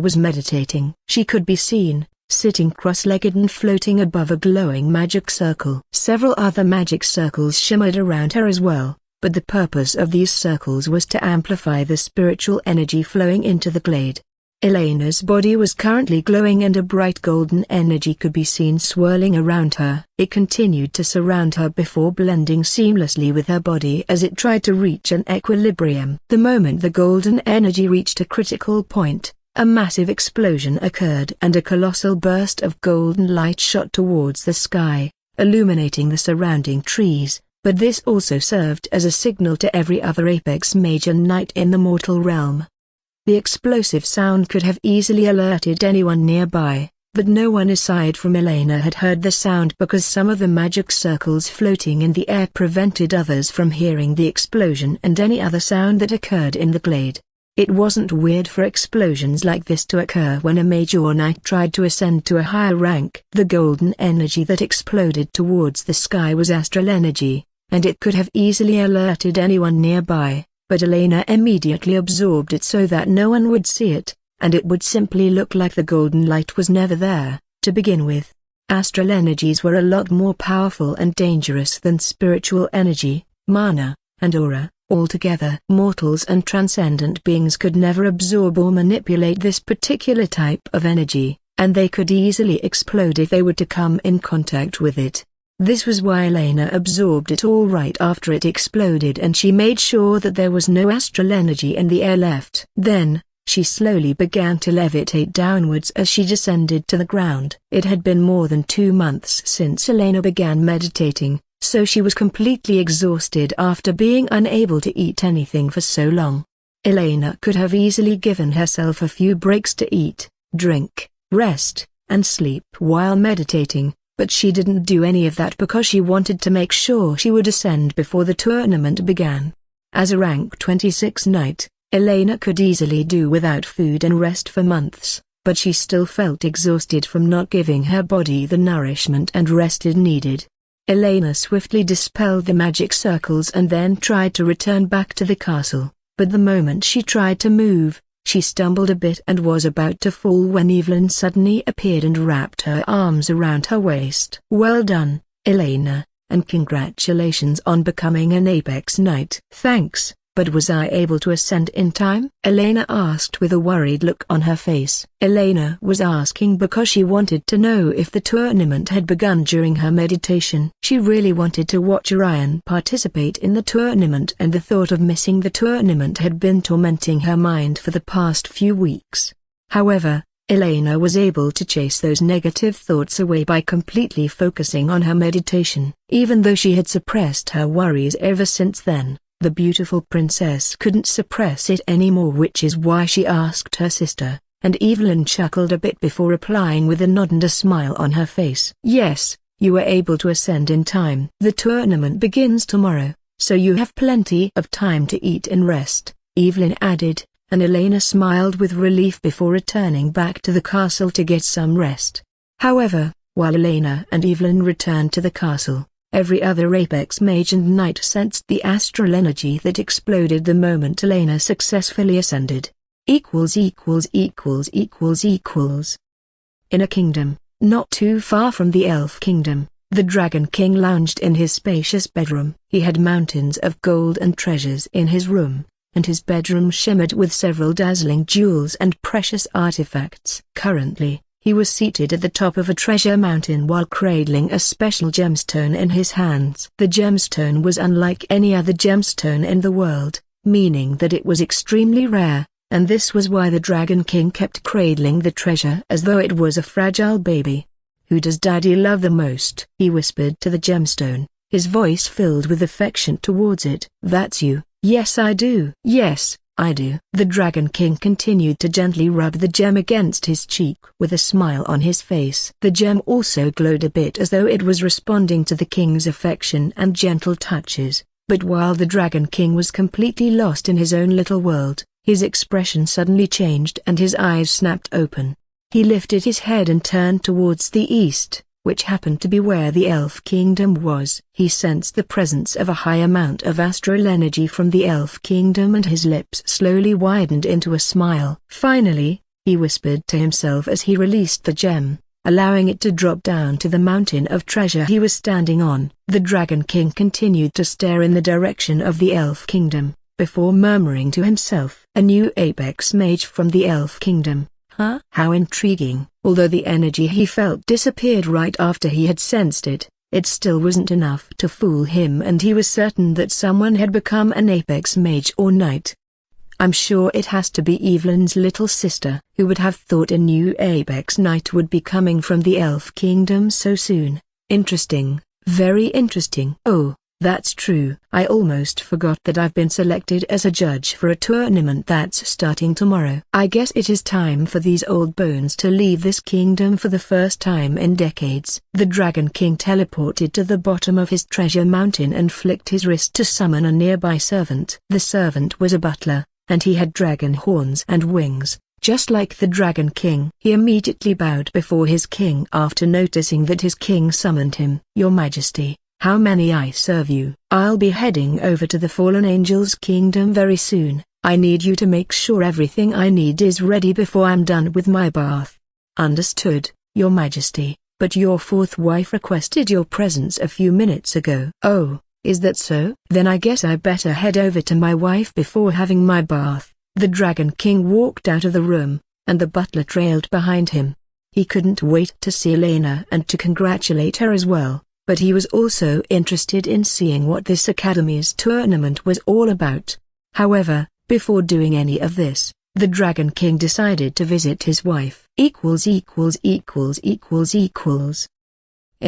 was meditating. She could be seen, sitting cross-legged and floating above a glowing magic circle. Several other magic circles shimmered around her as well, but the purpose of these circles was to amplify the spiritual energy flowing into the glade. Elena's body was currently glowing and a bright golden energy could be seen swirling around her. It continued to surround her before blending seamlessly with her body as it tried to reach an equilibrium. The moment the golden energy reached a critical point, a massive explosion occurred and a colossal burst of golden light shot towards the sky, illuminating the surrounding trees, but this also served as a signal to every other Apex Mage and Knight in the mortal realm. The explosive sound could have easily alerted anyone nearby, but no one aside from Elena had heard the sound because some of the magic circles floating in the air prevented others from hearing the explosion and any other sound that occurred in the glade. It wasn't weird for explosions like this to occur when a mage or knight tried to ascend to a higher rank. The golden energy that exploded towards the sky was astral energy, and it could have easily alerted anyone nearby. But Elena immediately absorbed it so that no one would see it, and it would simply look like the golden light was never there, to begin with. Astral energies were a lot more powerful and dangerous than spiritual energy, mana, and aura, altogether. Mortals and transcendent beings could never absorb or manipulate this particular type of energy, and they could easily explode if they were to come in contact with it. This was why Elena absorbed it all right after it exploded and she made sure that there was no astral energy in the air left. Then, she slowly began to levitate downwards as she descended to the ground. It had been more than 2 months since Elena began meditating, so she was completely exhausted after being unable to eat anything for so long. Elena could have easily given herself a few breaks to eat, drink, rest, and sleep while meditating. But she didn't do any of that because she wanted to make sure she would ascend before the tournament began. As a rank 26 knight, Elena could easily do without food and rest for months, but she still felt exhausted from not giving her body the nourishment and rest it needed. Elena swiftly dispelled the magic circles and then tried to return back to the castle, but the moment she tried to move, she stumbled a bit and was about to fall when Evelyn suddenly appeared and wrapped her arms around her waist. "Well done, Elena, and congratulations on becoming an Apex Knight." "Thanks, but was I able to ascend in time?" Elena asked with a worried look on her face. Elena was asking because she wanted to know if the tournament had begun during her meditation. She really wanted to watch Orion participate in the tournament and the thought of missing the tournament had been tormenting her mind for the past few weeks. However, Elena was able to chase those negative thoughts away by completely focusing on her meditation. Even though she had suppressed her worries ever since then, the beautiful princess couldn't suppress it anymore, which is why she asked her sister, and Evelyn chuckled a bit before replying with a nod and a smile on her face. "Yes, you were able to ascend in time. The tournament begins tomorrow, so you have plenty of time to eat and rest," Evelyn added, and Elena smiled with relief before returning back to the castle to get some rest. However, while Elena and Evelyn returned to the castle, every other Apex Mage and Knight sensed the astral energy that exploded the moment Elena successfully ascended. In a kingdom, not too far from the Elf Kingdom, the Dragon King lounged in his spacious bedroom. He had mountains of gold and treasures in his room, and his bedroom shimmered with several dazzling jewels and precious artifacts. Currently, he was seated at the top of a treasure mountain while cradling a special gemstone in his hands. The gemstone was unlike any other gemstone in the world, meaning that it was extremely rare, and this was why the Dragon King kept cradling the treasure as though it was a fragile baby. "Who does Daddy love the most?" he whispered to the gemstone, his voice filled with affection towards it. "That's you." "Yes, I do." "Yes, I do." The Dragon King continued to gently rub the gem against his cheek with a smile on his face. The gem also glowed a bit as though it was responding to the king's affection and gentle touches, but while the Dragon King was completely lost in his own little world, his expression suddenly changed and his eyes snapped open. He lifted his head and turned towards the east, which happened to be where the Elf Kingdom was. He sensed the presence of a high amount of astral energy from the Elf Kingdom and his lips slowly widened into a smile. Finally, he whispered to himself as he released the gem, allowing it to drop down to the mountain of treasure he was standing on. The Dragon King continued to stare in the direction of the Elf Kingdom, before murmuring to himself, "A new Apex Mage from the Elf Kingdom, huh? How intriguing." Although the energy he felt disappeared right after he had sensed it, it still wasn't enough to fool him, and he was certain that someone had become an Apex Mage or Knight. "I'm sure it has to be Evelyn's little sister." Who would have thought a new Apex Knight would be coming from the Elf Kingdom so soon? Interesting, very interesting. "Oh, that's true. I almost forgot that I've been selected as a judge for a tournament that's starting tomorrow. I guess it is time for these old bones to leave this kingdom for the first time in decades." The Dragon King teleported to the bottom of his treasure mountain and flicked his wrist to summon a nearby servant. The servant was a butler, and he had dragon horns and wings, just like the Dragon King. He immediately bowed before his king after noticing that his king summoned him. "Your Majesty, how may I serve you?" "I'll be heading over to the Fallen Angels Kingdom very soon. I need you to make sure everything I need is ready before I'm done with my bath." "Understood, Your Majesty, but your fourth wife requested your presence a few minutes ago." "Oh, is that so? Then I guess I better head over to my wife before having my bath." The Dragon King walked out of the room, and the butler trailed behind him. He couldn't wait to see Elena and to congratulate her as well, but he was also interested in seeing what this Academy's tournament was all about. However, before doing any of this, the Dragon King decided to visit his wife. In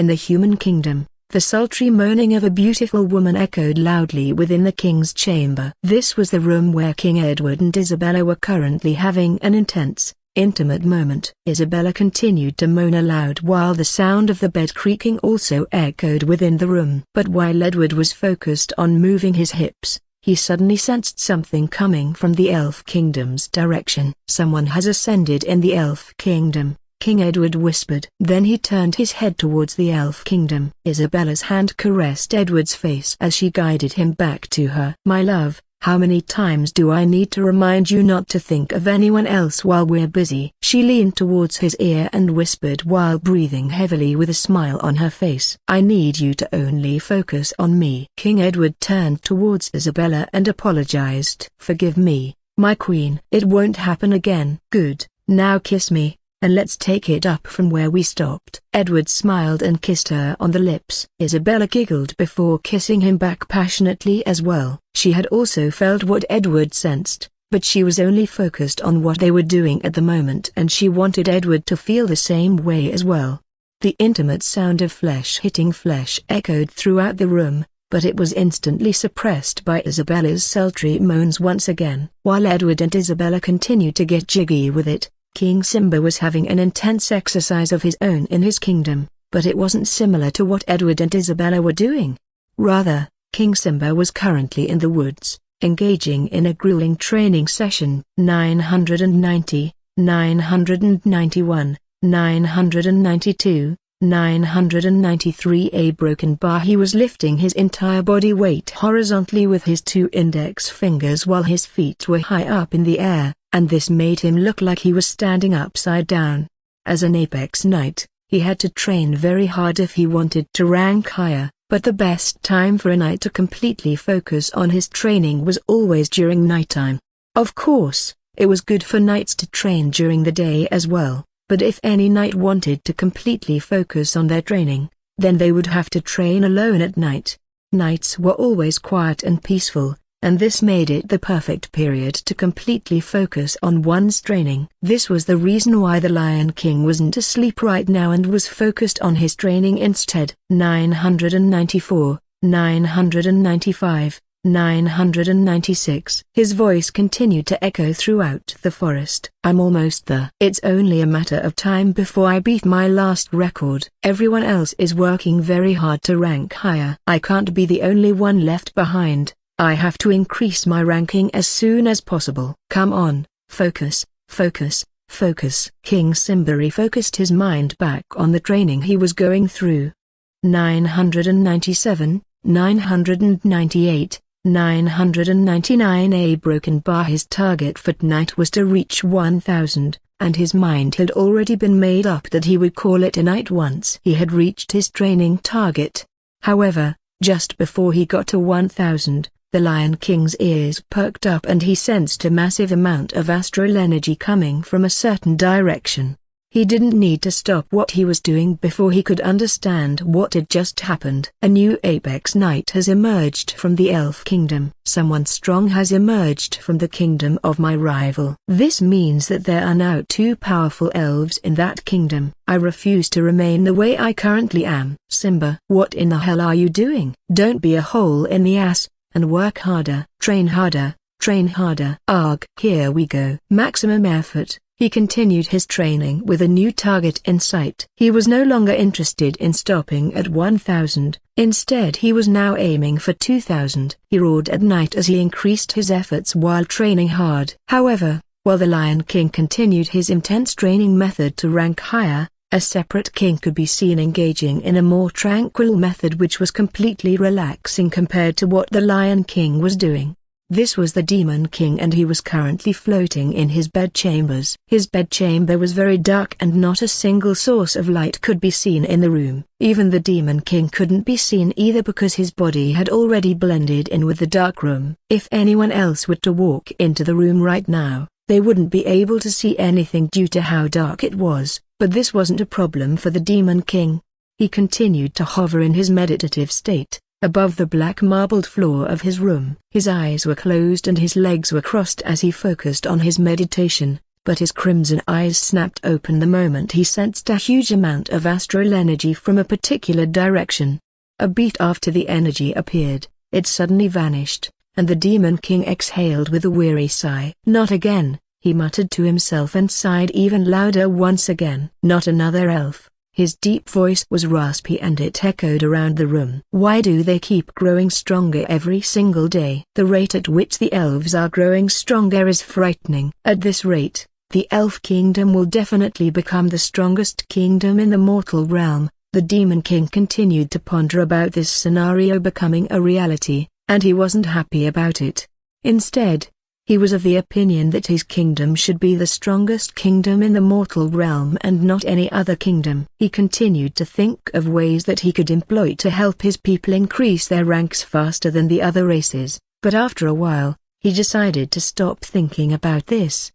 the human kingdom, the sultry moaning of a beautiful woman echoed loudly within the king's chamber. This was the room where King Edward and Isabella were currently having an intense, intimate moment. Isabella continued to moan aloud while the sound of the bed creaking also echoed within the room. But while Edward was focused on moving his hips, he suddenly sensed something coming from the Elf Kingdom's direction. "Someone has ascended in the Elf Kingdom," King Edward whispered. Then he turned his head towards the Elf Kingdom. Isabella's hand caressed Edward's face as she guided him back to her. "My love, how many times do I need to remind you not to think of anyone else while we're busy?" She leaned towards his ear and whispered while breathing heavily with a smile on her face. "I need you to only focus on me." King Edward turned towards Isabella and apologized. "Forgive me, my queen. It won't happen again." "Good, now kiss me, and let's take it up from where we stopped." Edward smiled and kissed her on the lips. Isabella giggled before kissing him back passionately as well. She had also felt what Edward sensed, but she was only focused on what they were doing at the moment, and she wanted Edward to feel the same way as well. The intimate sound of flesh hitting flesh echoed throughout the room, but it was instantly suppressed by Isabella's sultry moans once again. While Edward and Isabella continued to get jiggy with it, King Simba was having an intense exercise of his own in his kingdom, but it wasn't similar to what Edward and Isabella were doing. Rather, King Simba was currently in the woods, engaging in a grueling training session. 990, 991, 992, 993. A broken bar. He was lifting his entire body weight horizontally with his two index fingers while his feet were high up in the air, and this made him look like he was standing upside down. As an Apex Knight, he had to train very hard if he wanted to rank higher, but the best time for a knight to completely focus on his training was always during nighttime. Of course, it was good for knights to train during the day as well, but if any knight wanted to completely focus on their training, then they would have to train alone at night. Nights were always quiet and peaceful, and this made it the perfect period to completely focus on one's training. This was the reason why the Lion King wasn't asleep right now and was focused on his training instead. 994, 995, 996. His voice continued to echo throughout the forest. "I'm almost there. It's only a matter of time before I beat my last record. Everyone else is working very hard to rank higher. I can't be the only one left behind. I have to increase my ranking as soon as possible. Come on, focus, focus, Focus. King Simba refocused his mind back on the training he was going through. 997, 998, 999. A broken bar. His target for tonight was to reach 1000, and his mind had already been made up that he would call it a night once he had reached his training target. However, just before he got to 1000, the Lion King's ears perked up and he sensed a massive amount of astral energy coming from a certain direction. He didn't need to stop what he was doing before he could understand what had just happened. A new apex knight has emerged from the Elf Kingdom. Someone strong has emerged from the kingdom of my rival. This means that there are now 2 powerful elves in that kingdom. I refuse to remain the way I currently am. Simba, what in the hell are you doing? Don't be a hole in the ass, and work harder. Train harder, train harder. Arg. Here we go. Maximum effort. He continued his training with a new target in sight. He was no longer interested in stopping at 1000, instead he was now aiming for 2000. He roared at night as he increased his efforts while training hard. However, while the Lion King continued his intense training method to rank higher, a separate king could be seen engaging in a more tranquil method which was completely relaxing compared to what the Lion King was doing. This was the Demon King and he was currently floating in his bedchambers. His bedchamber was very dark and not a single source of light could be seen in the room. Even the Demon King couldn't be seen either because his body had already blended in with the dark room. If anyone else were to walk into the room right now, they wouldn't be able to see anything due to how dark it was, but this wasn't a problem for the Demon King. He continued to hover in his meditative state above the black marbled floor of his room. His eyes were closed and his legs were crossed as he focused on his meditation, but his crimson eyes snapped open the moment he sensed a huge amount of astral energy from a particular direction. A beat after the energy appeared, it suddenly vanished, and the Demon King exhaled with a weary sigh. Not again, he muttered to himself and sighed even louder once again. Not another elf. His deep voice was raspy and it echoed around the room. Why do they keep growing stronger every single day? The rate at which the elves are growing stronger is frightening. At this rate, the Elf Kingdom will definitely become the strongest kingdom in the mortal realm. The Demon King continued to ponder about this scenario becoming a reality, and he wasn't happy about it. Instead, he was of the opinion that his kingdom should be the strongest kingdom in the mortal realm and not any other kingdom. He continued to think of ways that he could employ to help his people increase their ranks faster than the other races, but after a while, he decided to stop thinking about this.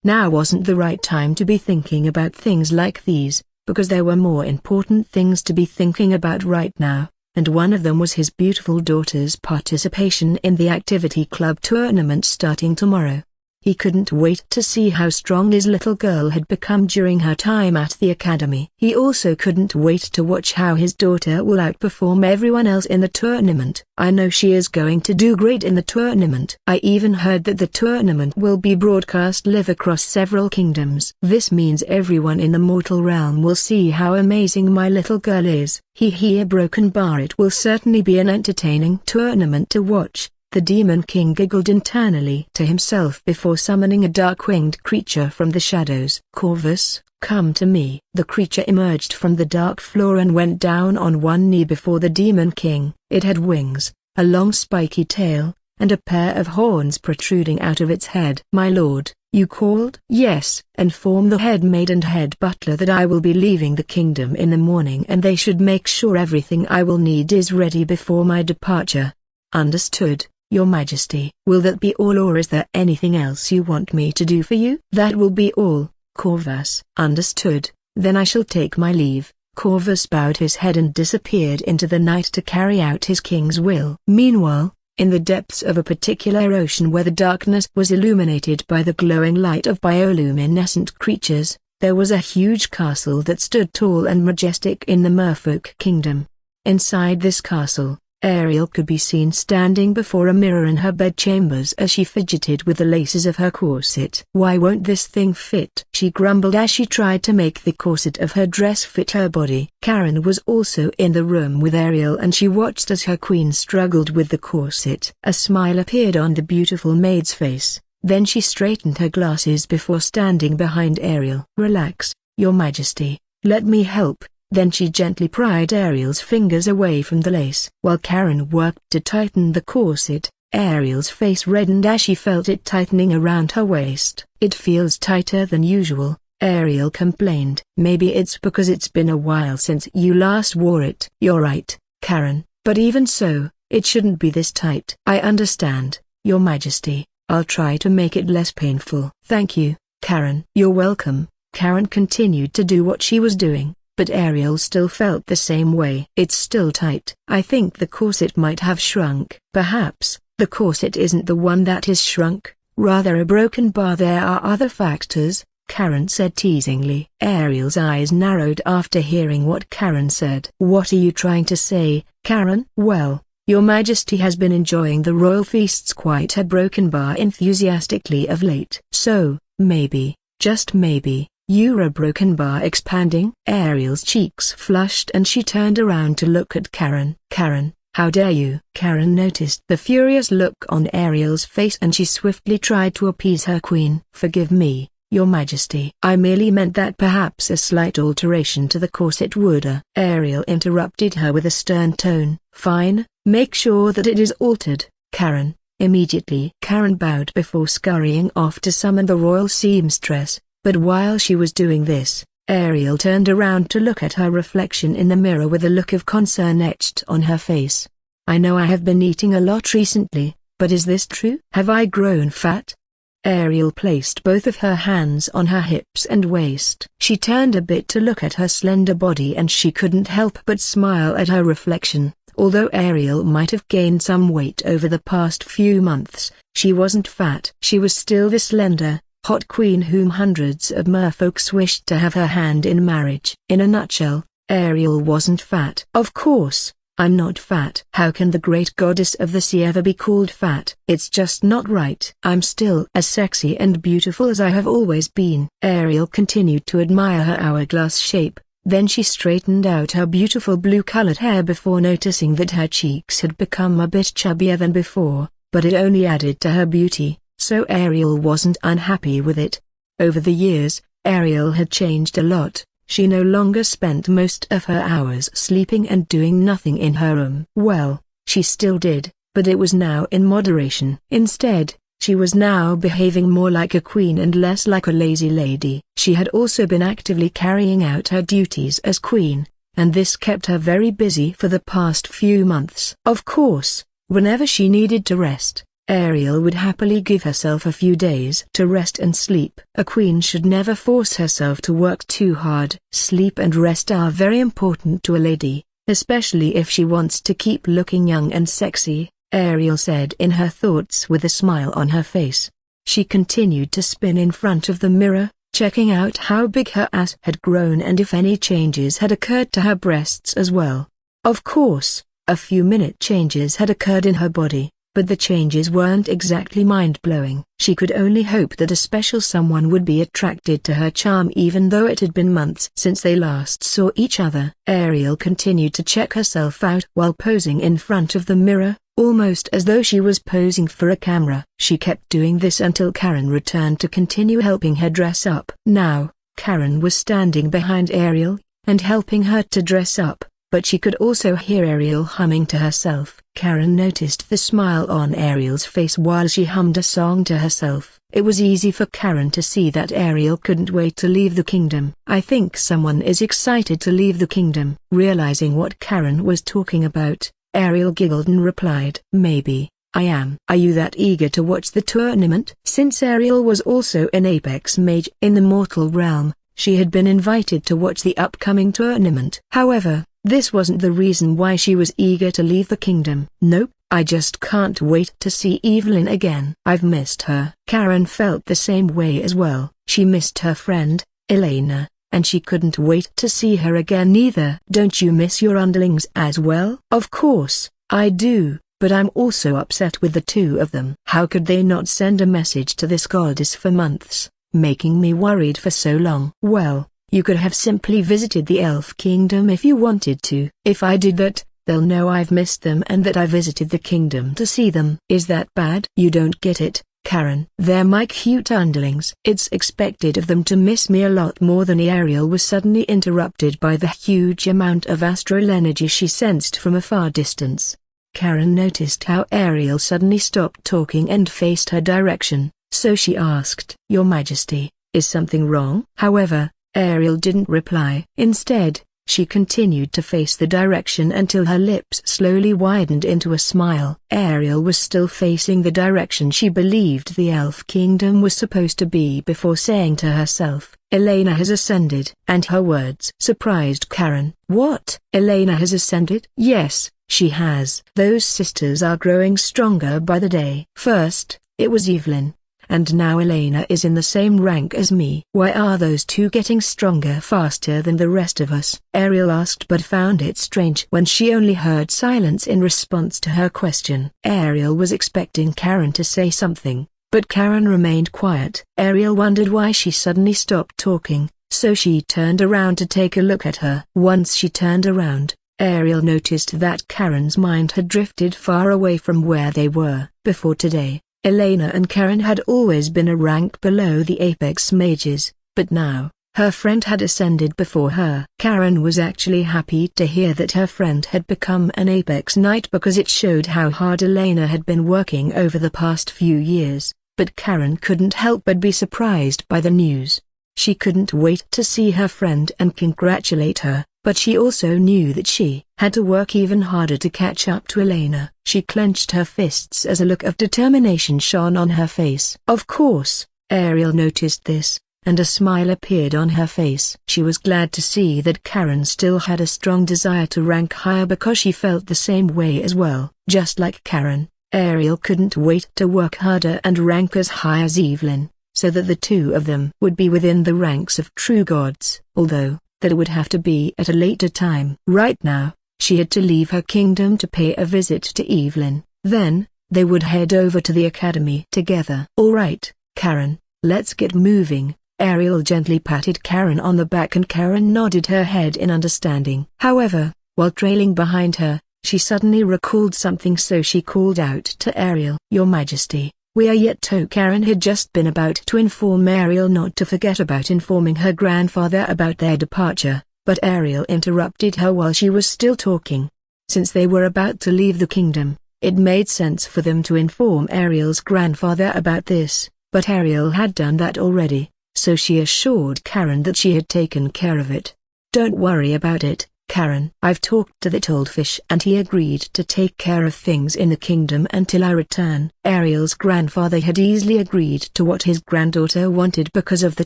Now wasn't the right time to be thinking about things like these, because there were more important things to be thinking about right now, and one of them was his beautiful daughter's participation in the activity club tournament starting tomorrow. He couldn't wait to see how strong his little girl had become during her time at the academy. He also couldn't wait to watch how his daughter will outperform everyone else in the tournament. I know she is going to do great in the tournament. I even heard that the tournament will be broadcast live across several kingdoms. This means everyone in the mortal realm will see how amazing my little girl is. A broken bar. It will certainly be an entertaining tournament to watch. The Demon King giggled internally to himself before summoning a dark-winged creature from the shadows. Corvus, come to me. The creature emerged from the dark floor and went down on one knee before the Demon King. It had wings, a long spiky tail, and a pair of horns protruding out of its head. My lord, you called? Yes. Inform the head maid and head butler that I will be leaving the kingdom in the morning and they should make sure everything I will need is ready before my departure. Understood. Your Majesty. Will that be all or is there anything else you want me to do for you? That will be all, Corvus. Understood, then I shall take my leave. Corvus bowed his head and disappeared into the night to carry out his king's will. Meanwhile, in the depths of a particular ocean where the darkness was illuminated by the glowing light of bioluminescent creatures, there was a huge castle that stood tall and majestic in the Merfolk Kingdom. Inside this castle, Ariel could be seen standing before a mirror in her bedchambers as she fidgeted with the laces of her corset. Why won't this thing fit? She grumbled as she tried to make the corset of her dress fit her body. Karen was also in the room with Ariel and she watched as her queen struggled with the corset. A smile appeared on the beautiful maid's face, Then she straightened her glasses before standing behind Ariel. "Relax, Your Majesty, let me help." Then she gently pried Ariel's fingers away from the lace. While Karen worked to tighten the corset, Ariel's face reddened as she felt it tightening around her waist. "It feels tighter than usual," Ariel complained. "Maybe it's because it's been a while since you last wore it." "You're right, Karen, but even so, it shouldn't be this tight." "I understand, Your Majesty. I'll try to make it less painful." "Thank you, Karen." "You're welcome." Karen continued to do what she was doing, but Ariel still felt the same way. "It's still tight. I think the corset might have shrunk." "Perhaps, the corset isn't the one that is shrunk, rather a broken bar. There are other factors," Karen said teasingly. Ariel's eyes narrowed after hearing what Karen said. "What are you trying to say, Karen?" "Well, Your Majesty has been enjoying the royal feasts quite a broken bar enthusiastically of late. So, maybe, just maybe, you're a broken bar expanding?" Ariel's cheeks flushed and she turned around to look at Karen. "Karen, how dare you?" Karen noticed the furious look on Ariel's face and she swiftly tried to appease her queen. "Forgive me, Your Majesty. I merely meant that perhaps a slight alteration to the corset would." Ariel interrupted her with a stern tone. "Fine, make sure that it is altered, Karen, immediately." Karen bowed before scurrying off to summon the royal seamstress, but while she was doing this, Ariel turned around to look at her reflection in the mirror with a look of concern etched on her face. "I know I have been eating a lot recently, but is this true? Have I grown fat?" Ariel placed both of her hands on her hips and waist. She turned a bit to look at her slender body and she couldn't help but smile at her reflection. Although Ariel might have gained some weight over the past few months, she wasn't fat. She was still the slender, hot queen whom hundreds of merfolks wished to have her hand in marriage. In a nutshell, Ariel wasn't fat. "Of course, I'm not fat." "How can the great goddess of the sea ever be called fat?" "It's just not right. I'm still as sexy and beautiful as I have always been." Ariel continued to admire her hourglass shape, then she straightened out her beautiful blue-colored hair before noticing that her cheeks had become a bit chubbier than before, but it only added to her beauty, so Ariel wasn't unhappy with it. Over the years, Ariel had changed a lot. She no longer spent most of her hours sleeping and doing nothing in her room. Well, she still did, but it was now in moderation. Instead, she was now behaving more like a queen and less like a lazy lady. She had also been actively carrying out her duties as queen, and this kept her very busy for the past few months. Of course, whenever she needed to rest, Ariel would happily give herself a few days to rest and sleep. A queen should never force herself to work too hard. Sleep and rest are very important to a lady, especially if she wants to keep looking young and sexy, Ariel said in her thoughts with a smile on her face. She continued to spin in front of the mirror, checking out how big her ass had grown and if any changes had occurred to her breasts as well. Of course, a few minute changes had occurred in her body, but the changes weren't exactly mind-blowing. She could only hope that a special someone would be attracted to her charm even though it had been months since they last saw each other. Ariel continued to check herself out while posing in front of the mirror, almost as though she was posing for a camera. She kept doing this until Karen returned to continue helping her dress up. Now, Karen was standing behind Ariel, and helping her to dress up, but she could also hear Ariel humming to herself. Karen noticed the smile on Ariel's face while she hummed a song to herself. It was easy for Karen to see that Ariel couldn't wait to leave the kingdom. "I think someone is excited to leave the kingdom." Realizing what Karen was talking about, Ariel giggled and replied, "Maybe I am." "Are you that eager to watch the tournament?" Since Ariel was also an apex mage in the mortal realm, she had been invited to watch the upcoming tournament. However, this wasn't the reason why she was eager to leave the kingdom. "Nope, I just can't wait to see Evelyn again. I've missed her." Karen felt the same way as well. She missed her friend, Elena, and she couldn't wait to see her again either. "Don't you miss your underlings as well?" "Of course, I do, but I'm also upset with the two of them. How could they not send a message to this goddess for months, making me worried for so long?" "Well, you could have simply visited the Elf Kingdom if you wanted to." "If I did that, they'll know I've missed them and that I visited the kingdom to see them." "Is that bad?" "You don't get it, Karen. They're my cute underlings. It's expected of them to miss me a lot more than Ariel was suddenly interrupted by the huge amount of astral energy she sensed from a far distance. Karen noticed how Ariel suddenly stopped talking and faced her direction, so she asked, "Your Majesty, is something wrong?" However, Ariel didn't reply. Instead, she continued to face the direction until her lips slowly widened into a smile. Ariel was still facing the direction she believed the Elf Kingdom was supposed to be before saying to herself, "Elena has ascended." And her words surprised Karen. "What? Elena has ascended?" "Yes, she has. Those sisters are growing stronger by the day. First, it was Evelyn. And now Elena is in the same rank as me." "Why are those two getting stronger faster than the rest of us?" Ariel asked, but found it strange when she only heard silence in response to her question. Ariel was expecting Karen to say something, but Karen remained quiet. Ariel wondered why she suddenly stopped talking, so she turned around to take a look at her. Once she turned around, Ariel noticed that Karen's mind had drifted far away from where they were before today. Elena and Karen had always been a rank below the Apex Mages, but now, her friend had ascended before her. Karen was actually happy to hear that her friend had become an Apex Knight because it showed how hard Elena had been working over the past few years, but Karen couldn't help but be surprised by the news. She couldn't wait to see her friend and congratulate her, but she also knew that she had to work even harder to catch up to Elena. She clenched her fists as a look of determination shone on her face. Of course, Ariel noticed this, and a smile appeared on her face. She was glad to see that Karen still had a strong desire to rank higher because she felt the same way as well. Just like Karen, Ariel couldn't wait to work harder and rank as high as Evelyn, so that the two of them would be within the ranks of true gods, although that would have to be at a later time. Right now, she had to leave her kingdom to pay a visit to Evelyn, then, they would head over to the academy together. "All right, Karen, let's get moving." Ariel gently patted Karen on the back and Karen nodded her head in understanding. However, while trailing behind her, she suddenly recalled something, so she called out to Ariel, "Your Majesty, we are yet to." Karen had just been about to inform Ariel not to forget about informing her grandfather about their departure, but Ariel interrupted her while she was still talking. Since they were about to leave the kingdom, it made sense for them to inform Ariel's grandfather about this, but Ariel had done that already, so she assured Karen that she had taken care of it. "Don't worry about it, Karen. I've talked to that old fish and he agreed to take care of things in the kingdom until I return." Ariel's grandfather had easily agreed to what his granddaughter wanted because of the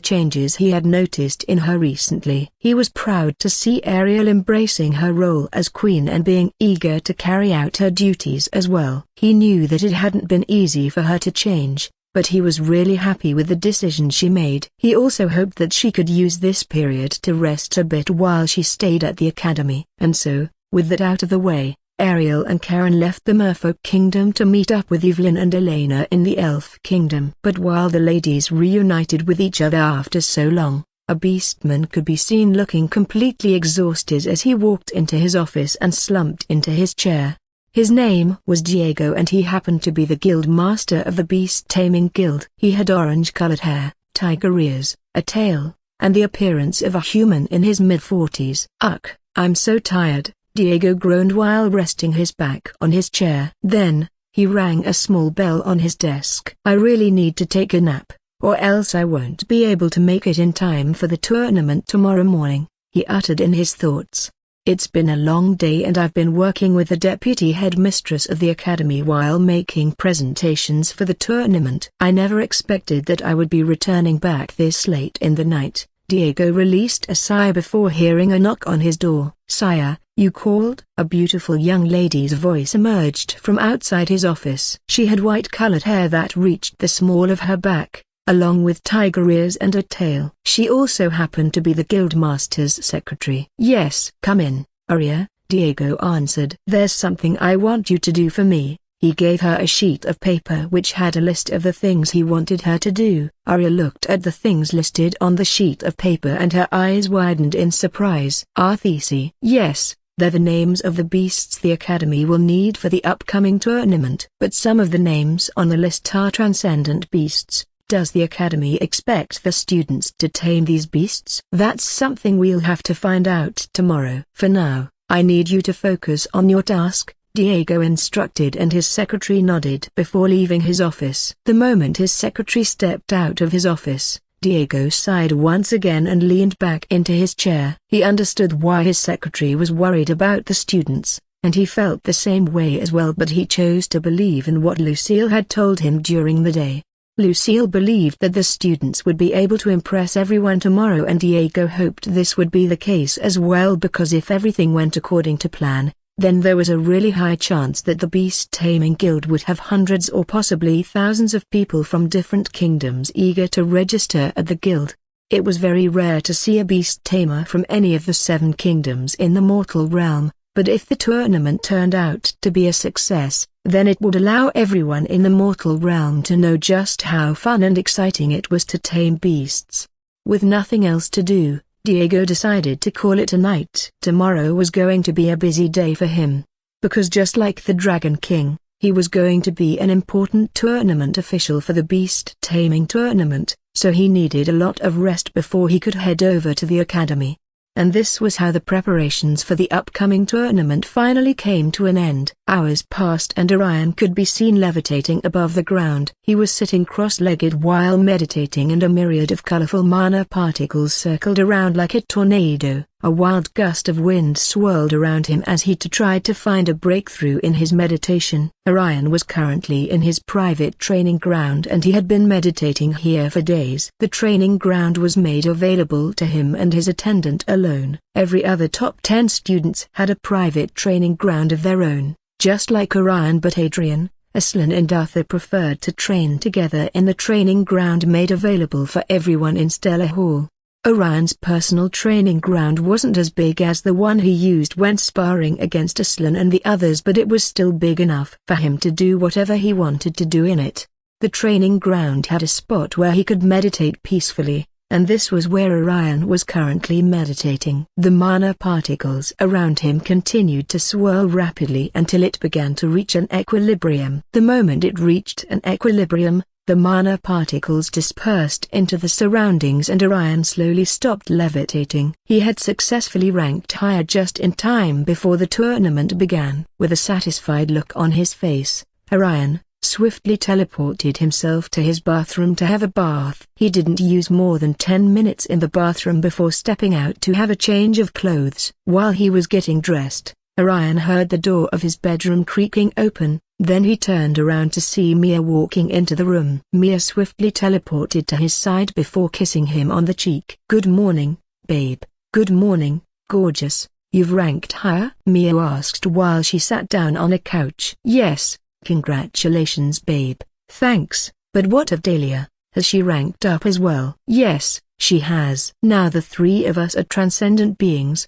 changes he had noticed in her recently. He was proud to see Ariel embracing her role as queen and being eager to carry out her duties as well. He knew that it hadn't been easy for her to change, but he was really happy with the decision she made. He also hoped that she could use this period to rest a bit while she stayed at the academy. And so, with that out of the way, Ariel and Karen left the Merfolk Kingdom to meet up with Evelyn and Elena in the Elf Kingdom. But while the ladies reunited with each other after so long, a beastman could be seen looking completely exhausted as he walked into his office and slumped into his chair. His name was Diego and he happened to be the guild master of the Beast Taming Guild. He had orange-colored hair, tiger ears, a tail, and the appearance of a human in his mid-40s. "Ugh, I'm so tired," Diego groaned while resting his back on his chair. Then, he rang a small bell on his desk. "I really need to take a nap, or else I won't be able to make it in time for the tournament tomorrow morning," he uttered in his thoughts. "It's been a long day and I've been working with the deputy headmistress of the academy while making presentations for the tournament. I never expected that I would be returning back this late in the night." Diego released a sigh before hearing a knock on his door. "Sire, you called?" A beautiful young lady's voice emerged from outside his office. She had white-colored hair that reached the small of her back, along with tiger ears and a tail. She also happened to be the guildmaster's secretary. "Yes, come in, Arya," Diego answered. "There's something I want you to do for me." He gave her a sheet of paper which had a list of the things he wanted her to do. Arya looked at the things listed on the sheet of paper and her eyes widened in surprise. "Arthisi?" "Yes, They're the names of the beasts the Academy will need for the upcoming tournament. But some of the names on the list are transcendent beasts. Does the Academy expect the students to tame these beasts? That's something we'll have to find out tomorrow. For now, I need you to focus on your task, Diego instructed, and his secretary nodded before leaving his office. The moment his secretary stepped out of his office, Diego sighed once again and leaned back into his chair. He understood why his secretary was worried about the students, and he felt the same way as well, but he chose to believe in what Lucille had told him during the day. Lucille believed that the students would be able to impress everyone tomorrow, and Diego hoped this would be the case as well, because if everything went according to plan, then there was a really high chance that the Beast Taming Guild would have hundreds or possibly thousands of people from different kingdoms eager to register at the guild. It was very rare to see a beast tamer from any of the 7 kingdoms in the mortal realm, but if the tournament turned out to be a success, then it would allow everyone in the mortal realm to know just how fun and exciting it was to tame beasts. With nothing else to do, Diego decided to call it a night. Tomorrow was going to be a busy day for him, because just like the Dragon King, he was going to be an important tournament official for the beast taming tournament, so he needed a lot of rest before he could head over to the academy. And this was how the preparations for the upcoming tournament finally came to an end. Hours passed and Orion could be seen levitating above the ground. He was sitting cross-legged while meditating, and a myriad of colorful mana particles circled around like a tornado. A wild gust of wind swirled around him as he tried to find a breakthrough in his meditation. Orion was currently in his private training ground, and he had been meditating here for days. The training ground was made available to him and his attendant alone. Every other top 10 students had a private training ground of their own, just like Orion, but Adrian, Aslan and Arthur preferred to train together in the training ground made available for everyone in Stellar Hall. Orion's personal training ground wasn't as big as the one he used when sparring against Aslan and the others, but it was still big enough for him to do whatever he wanted to do in it. The training ground had a spot where he could meditate peacefully, and this was where Orion was currently meditating. The mana particles around him continued to swirl rapidly until it began to reach an equilibrium. The moment it reached an equilibrium, the mana particles dispersed into the surroundings and Orion slowly stopped levitating. He had successfully ranked higher just in time before the tournament began. With a satisfied look on his face, Orion swiftly teleported himself to his bathroom to have a bath. He didn't use more than 10 minutes in the bathroom before stepping out to have a change of clothes. While he was getting dressed, Orion heard the door of his bedroom creaking open. Then he turned around to see Mia walking into the room. Mia swiftly teleported to his side before kissing him on the cheek. "Good morning, babe." "Good morning, gorgeous. You've ranked higher?" Mia asked while she sat down on a couch. "Yes, congratulations babe." "Thanks, but what of Dahlia? Has she ranked up as well?" "Yes, she has." "Now the 3 of us are transcendent beings."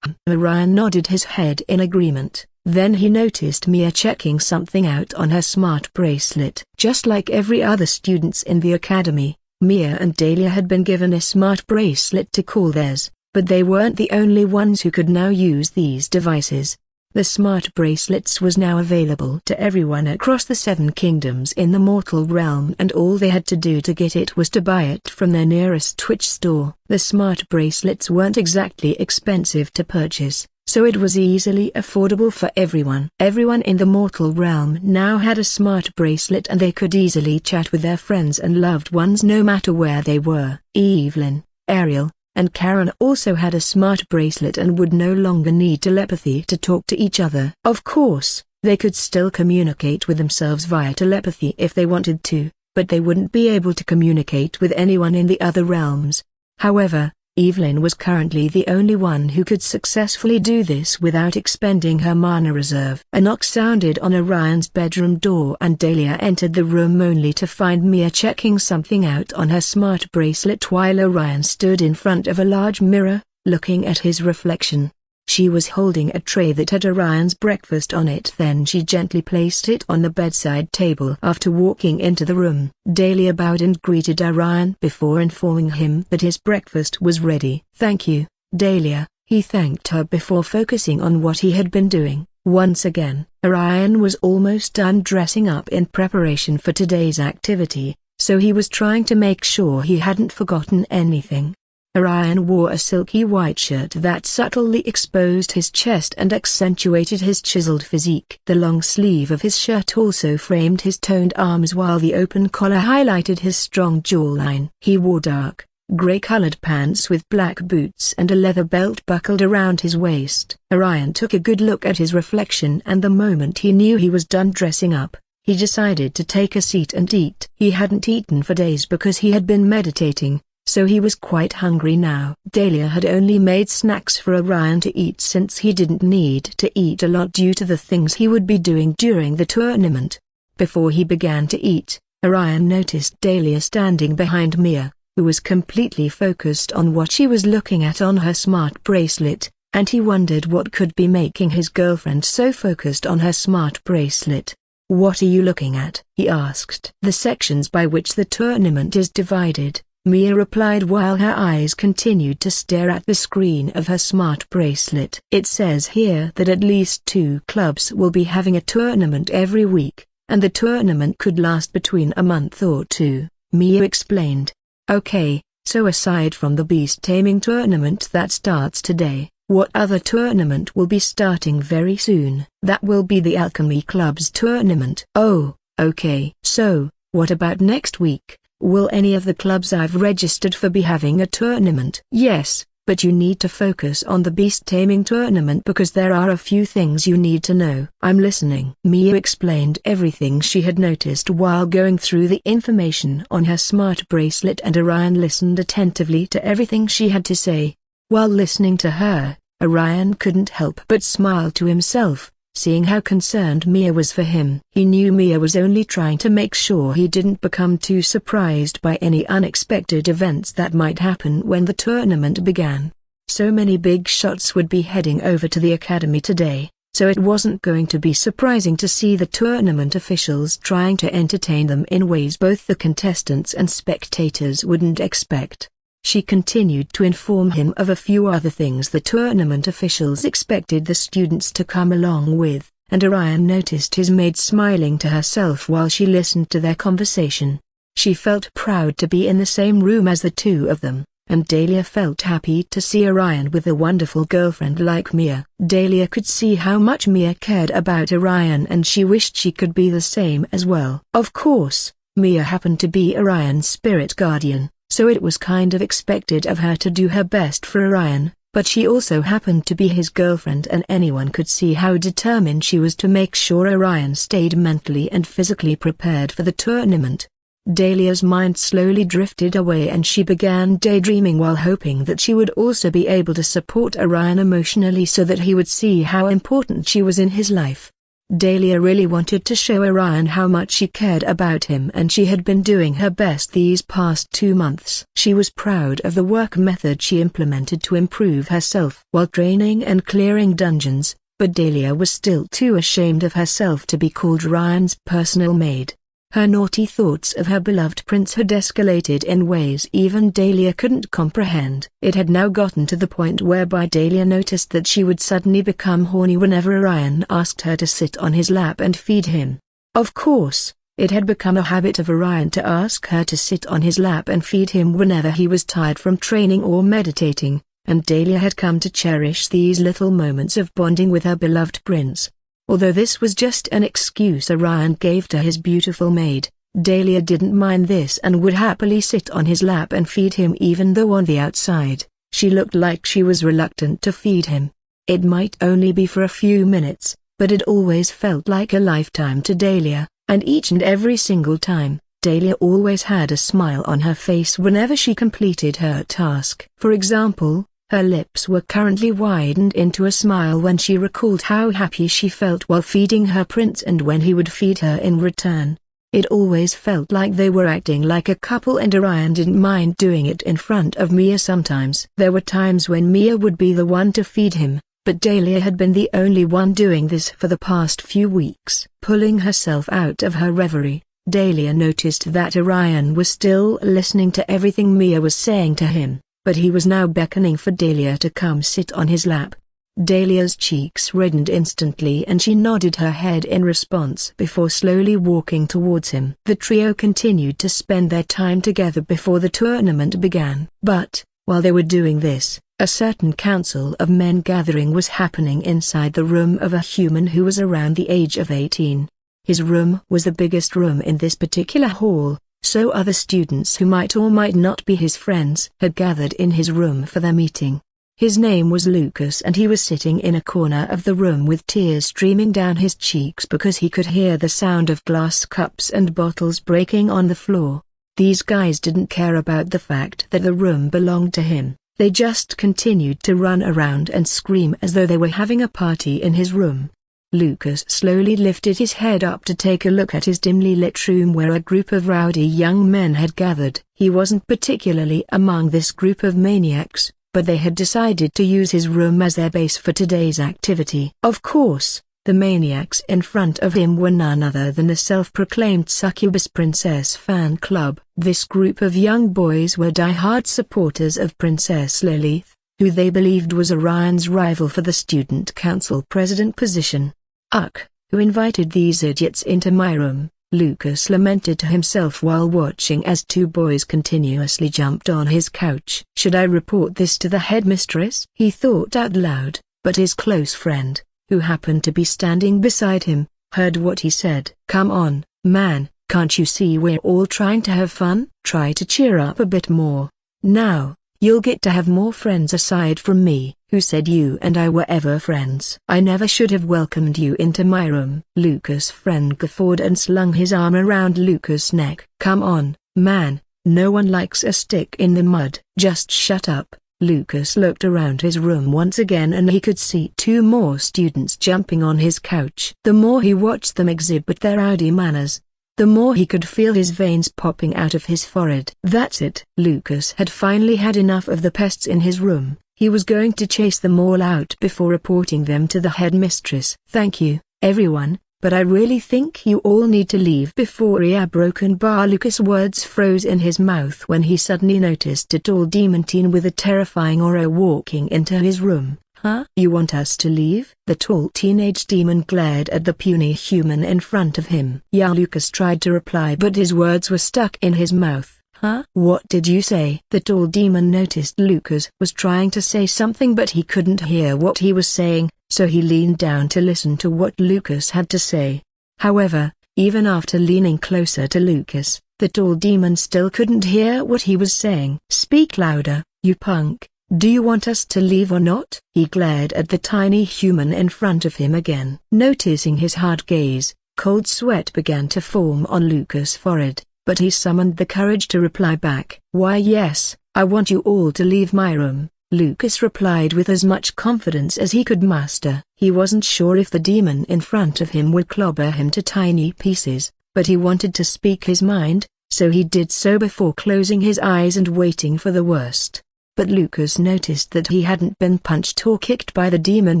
Orion nodded his head in agreement. Then he noticed Mia checking something out on her smart bracelet. Just like every other students in the academy, Mia and Dahlia had been given a smart bracelet to call theirs, but they weren't the only ones who could now use these devices. The smart bracelets was now available to everyone across the 7 kingdoms in the mortal realm, and all they had to do to get it was to buy it from their nearest Twitch store. The smart bracelets weren't exactly expensive to purchase, so it was easily affordable for everyone. Everyone in the mortal realm now had a smart bracelet, and they could easily chat with their friends and loved ones no matter where they were. Evelyn, Ariel, and Karen also had a smart bracelet and would no longer need telepathy to talk to each other. Of course, they could still communicate with themselves via telepathy if they wanted to, but they wouldn't be able to communicate with anyone in the other realms. However, Evelyn was currently the only one who could successfully do this without expending her mana reserve. A knock sounded on Orion's bedroom door, and Dahlia entered the room only to find Mia checking something out on her smart bracelet while Orion stood in front of a large mirror, looking at his reflection. She was holding a tray that had Orion's breakfast on it. Then she gently placed it on the bedside table. After walking into the room, Dahlia bowed and greeted Orion before informing him that his breakfast was ready. "Thank you, Dahlia," He thanked her before focusing on what he had been doing. Once again, Orion was almost done dressing up in preparation for today's activity, so he was trying to make sure he hadn't forgotten anything. Orion wore a silky white shirt that subtly exposed his chest and accentuated his chiseled physique. The long sleeve of his shirt also framed his toned arms while the open collar highlighted his strong jawline. He wore dark, gray-colored pants with black boots and a leather belt buckled around his waist. Orion took a good look at his reflection, and the moment he knew he was done dressing up, he decided to take a seat and eat. He hadn't eaten for days because he had been meditating, so he was quite hungry now. Dahlia had only made snacks for Orion to eat since he didn't need to eat a lot due to the things he would be doing during the tournament. Before he began to eat, Orion noticed Dahlia standing behind Mia, who was completely focused on what she was looking at on her smart bracelet, and he wondered what could be making his girlfriend so focused on her smart bracelet. "What are you looking at?" he asked. "The sections by which the tournament is divided," Mia replied while her eyes continued to stare at the screen of her smart bracelet. "It says here that at least 2 clubs will be having a tournament every week, and the tournament could last between a month or 2, Mia explained. "Okay, so aside from the beast taming tournament that starts today, what other tournament will be starting very soon?" "That will be the Alchemy Club's tournament." "Oh, okay. So, what about next week? Will any of the clubs I've registered for be having a tournament?" "Yes, but you need to focus on the beast taming tournament because there are a few things you need to know." "I'm listening." Mia explained everything she had noticed while going through the information on her smart bracelet, and Orion listened attentively to everything she had to say. While listening to her, Orion couldn't help but smile to himself, seeing how concerned Mia was for him. He knew Mia was only trying to make sure he didn't become too surprised by any unexpected events that might happen when the tournament began. So many big shots would be heading over to the academy today, so it wasn't going to be surprising to see the tournament officials trying to entertain them in ways both the contestants and spectators wouldn't expect. She continued to inform him of a few other things the tournament officials expected the students to come along with, and Orion noticed his maid smiling to herself while she listened to their conversation. She felt proud to be in the same room as the two of them, and Dahlia felt happy to see Orion with a wonderful girlfriend like Mia. Dahlia could see how much Mia cared about Orion, and she wished she could be the same as well. Of course, Mia happened to be Orion's spirit guardian, so it was kind of expected of her to do her best for Orion, but she also happened to be his girlfriend, and anyone could see how determined she was to make sure Orion stayed mentally and physically prepared for the tournament. Dahlia's mind slowly drifted away and she began daydreaming while hoping that she would also be able to support Orion emotionally so that he would see how important she was in his life. Dahlia really wanted to show Orion how much she cared about him, and she had been doing her best these past 2 months. She was proud of the work method she implemented to improve herself while training and clearing dungeons, but Dahlia was still too ashamed of herself to be called Orion's personal maid. Her naughty thoughts of her beloved prince had escalated in ways even Dahlia couldn't comprehend. It had now gotten to the point whereby Dahlia noticed that she would suddenly become horny whenever Orion asked her to sit on his lap and feed him. Of course, it had become a habit of Orion to ask her to sit on his lap and feed him whenever he was tired from training or meditating, and Dahlia had come to cherish these little moments of bonding with her beloved prince. Although this was just an excuse Orion gave to his beautiful maid, Dahlia didn't mind this and would happily sit on his lap and feed him even though on the outside, she looked like she was reluctant to feed him. It might only be for a few minutes, but it always felt like a lifetime to Dahlia, and each and every single time, Dahlia always had a smile on her face whenever she completed her task. For example, her lips were currently widened into a smile when she recalled how happy she felt while feeding her prince and when he would feed her in return. It always felt like they were acting like a couple, and Orion didn't mind doing it in front of Mia sometimes. There were times when Mia would be the one to feed him, but Dahlia had been the only one doing this for the past few weeks. Pulling herself out of her reverie, Dahlia noticed that Orion was still listening to everything Mia was saying to him. but he was now beckoning for Dahlia to come sit on his lap. Dahlia's cheeks reddened instantly and she nodded her head in response before slowly walking towards him. The trio continued to spend their time together before the tournament began. But, while they were doing this, a certain council of men gathering was happening inside the room of a human who was around the age of 18. His room was the biggest room in this particular hall, so other students who might or might not be his friends had gathered in his room for their meeting. His name was Lucas and he was sitting in a corner of the room with tears streaming down his cheeks because he could hear the sound of glass cups and bottles breaking on the floor. These guys didn't care about the fact that the room belonged to him. They just continued to run around and scream as though they were having a party in his room. Lucas slowly lifted his head up to take a look at his dimly lit room where a group of rowdy young men had gathered. He wasn't particularly among this group of maniacs, but they had decided to use his room as their base for today's activity. Of course, the maniacs in front of him were none other than the self-proclaimed Succubus Princess fan club. This group of young boys were die-hard supporters of Princess Lilith, who they believed was Orion's rival for the student council president position. Ugh, who invited these idiots into my room? Lucas lamented to himself while watching as two boys continuously jumped on his couch. Should I report this to the headmistress? He thought out loud, but his close friend, who happened to be standing beside him, heard what he said. Come on, man, can't you see we're all trying to have fun? Try to cheer up a bit more. Now, you'll get to have more friends aside from me. Who said you and I were ever friends? I never should have welcomed you into my room. Lucas' friend guffawed and slung his arm around Lucas' neck. Come on, man, no one likes a stick in the mud. Just shut up. Lucas looked around his room once again and he could see two more students jumping on his couch. The more he watched them exhibit their rowdy manners, the more he could feel his veins popping out of his forehead. That's it. Lucas had finally had enough of the pests in his room. He was going to chase them all out before reporting them to the headmistress. Thank you, everyone, but I really think you all need to leave before broken bar. Lucas' words froze in his mouth when he suddenly noticed a tall demon teen with a terrifying aura walking into his room. Huh? You want us to leave? The tall teenage demon glared at the puny human in front of him. Yeah, Lucas tried to reply but his words were stuck in his mouth. Huh? What did you say? The tall demon noticed Lucas was trying to say something but he couldn't hear what he was saying, so he leaned down to listen to what Lucas had to say. However, even after leaning closer to Lucas, the tall demon still couldn't hear what he was saying. Speak louder, you punk. Do you want us to leave or not? He glared at the tiny human in front of him again. Noticing his hard gaze, cold sweat began to form on Lucas' forehead, but he summoned the courage to reply back. Why yes, I want you all to leave my room, Lucas replied with as much confidence as he could muster. He wasn't sure if the demon in front of him would clobber him to tiny pieces, but he wanted to speak his mind, so he did so before closing his eyes and waiting for the worst. But Lucas noticed that he hadn't been punched or kicked by the demon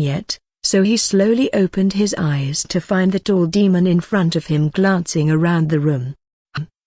yet, so he slowly opened his eyes to find the tall demon in front of him glancing around the room.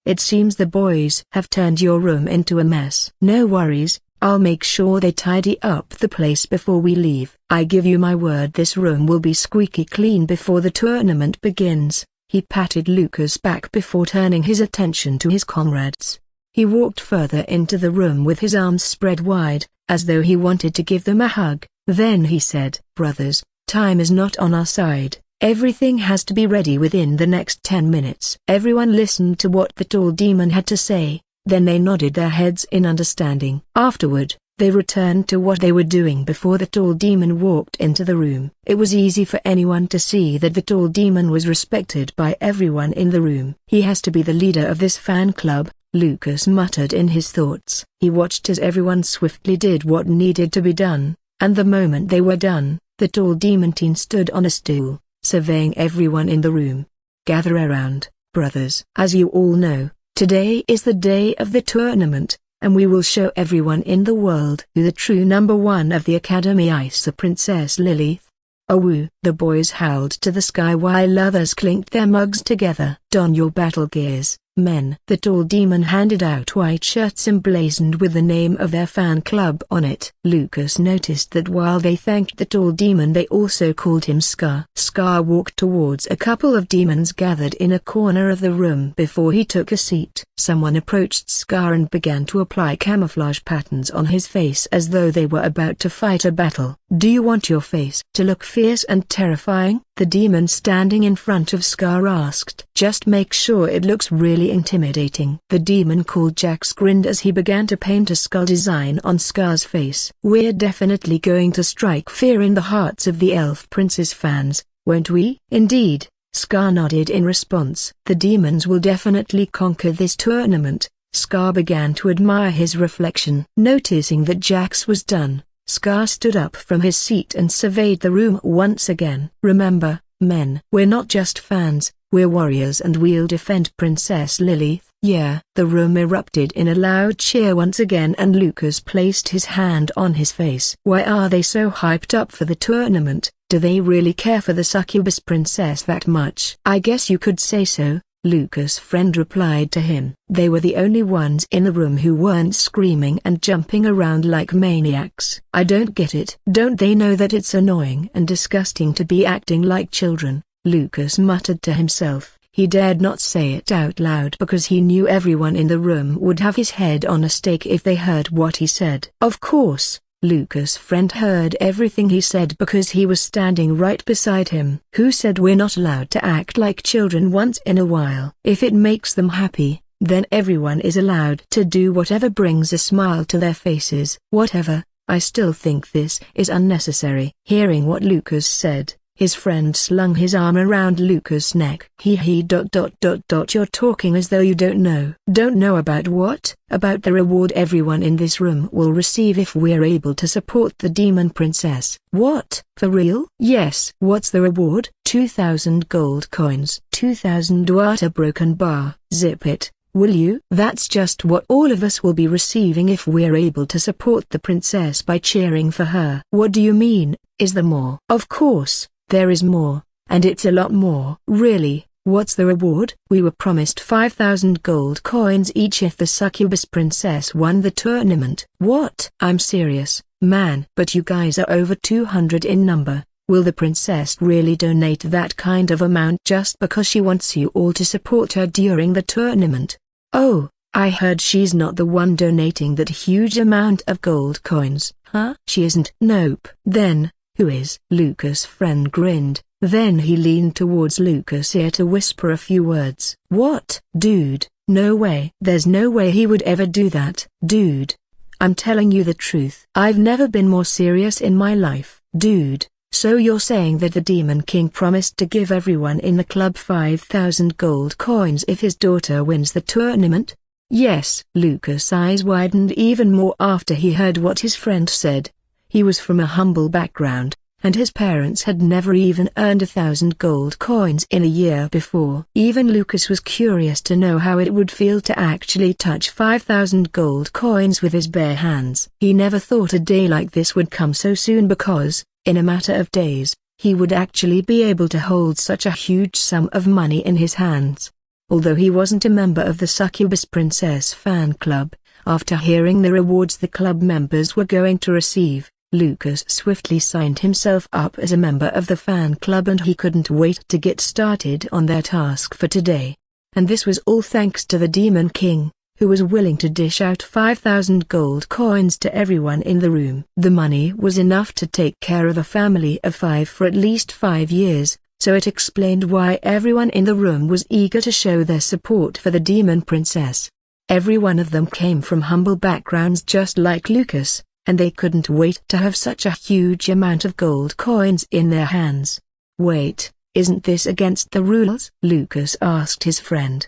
It seems the boys have turned your room into a mess. No worries, I'll make sure they tidy up the place before we leave. I give you my word this room will be squeaky clean before the tournament begins. He patted Lucas' back before turning his attention to his comrades. He walked further into the room with his arms spread wide, as though he wanted to give them a hug. Then he said, Brothers, time is not on our side. Everything has to be ready within the next 10 minutes. Everyone listened to what the tall demon had to say, then they nodded their heads in understanding. Afterward, they returned to what they were doing before the tall demon walked into the room. It was easy for anyone to see that the tall demon was respected by everyone in the room. He has to be the leader of this fan club, Lucas muttered in his thoughts. He watched as everyone swiftly did what needed to be done, and the moment they were done, the tall demon teen stood on a stool, surveying everyone in the room. Gather around, brothers. As you all know, today is the day of the tournament, and we will show everyone in the world who the true number one of the academy is. Princess Lilith. Awoo! The boys howled to the sky while others clinked their mugs together. Don your battle gears. Men. The tall demon handed out white shirts emblazoned with the name of their fan club on it. Lucas noticed that while they thanked the tall demon, they also called him Scar. Scar walked towards a couple of demons gathered in a corner of the room before he took a seat. Someone approached Scar and began to apply camouflage patterns on his face as though they were about to fight a battle. "Do you want your face to look fierce and terrifying?" the demon standing in front of Scar asked. "Just make sure it looks really intimidating." The demon called Jax grinned as he began to paint a skull design on Scar's face. "We're definitely going to strike fear in the hearts of the Elf Princess fans, won't we?" "Indeed," Scar nodded in response. "The demons will definitely conquer this tournament." Scar began to admire his reflection. Noticing that Jax was done, Scar stood up from his seat and surveyed the room once again. "Remember, men, we're not just fans, we're warriors and we'll defend Princess Lily." "Yeah." The room erupted in a loud cheer once again and Lucas placed his hand on his face. "Why are they so hyped up for the tournament? Do they really care for the succubus princess that much?" "I guess you could say so," Lucas' friend replied to him. They were the only ones in the room who weren't screaming and jumping around like maniacs. "I don't get it." "Don't they know that it's annoying and disgusting to be acting like children?" Lucas muttered to himself. He dared not say it out loud because he knew everyone in the room would have his head on a stake if they heard what he said. Of course, Lucas' friend heard everything he said because he was standing right beside him. "Who said we're not allowed to act like children once in a while? If it makes them happy, then everyone is allowed to do whatever brings a smile to their faces." "Whatever, I still think this is unnecessary." Hearing what Lucas said, his friend slung his arm around Lucas' neck. You're talking as though you don't know." "Don't know about what?" "About the reward everyone in this room will receive if we're able to support the demon princess." "What? For real?" "Yes." "What's the reward?" 2,000 gold coins. 2,000 water broken bar. "Zip it, will you?" "That's just what all of us will be receiving if we're able to support the princess by cheering for her." "What do you mean? Is there more?" "Of course, there is more, and it's a lot more." "Really? What's the reward?" "We were promised 5,000 gold coins each if the succubus princess won the tournament." "What?" "I'm serious, man." "But you guys are over 200 in number. Will the princess really donate that kind of amount just because she wants you all to support her during the tournament?" "Oh, I heard she's not the one donating that huge amount of gold coins." "Huh?" "She isn't." "Nope." "Then, who is?" Lucas' friend grinned, then he leaned towards Lucas' ear to whisper a few words. "What?" "Dude, no way." "There's no way he would ever do that." "Dude, I'm telling you the truth. I've never been more serious in my life." "Dude, so you're saying that the Demon King promised to give everyone in the club 5,000 gold coins if his daughter wins the tournament?" "Yes." Lucas' eyes widened even more after he heard what his friend said. He was from a humble background, and his parents had never even earned 1,000 gold coins in a year before. Even Lucas was curious to know how it would feel to actually touch 5,000 gold coins with his bare hands. He never thought a day like this would come so soon because, in a matter of days, he would actually be able to hold such a huge sum of money in his hands. Although he wasn't a member of the Succubus Princess fan club, after hearing the rewards the club members were going to receive, Lucas swiftly signed himself up as a member of the fan club and he couldn't wait to get started on their task for today. And this was all thanks to the Demon King, who was willing to dish out 5,000 gold coins to everyone in the room. The money was enough to take care of a family of 5 for at least 5 years, so it explained why everyone in the room was eager to show their support for the Demon Princess. Every one of them came from humble backgrounds just like Lucas, and they couldn't wait to have such a huge amount of gold coins in their hands. "Wait, isn't this against the rules?" Lucas asked his friend.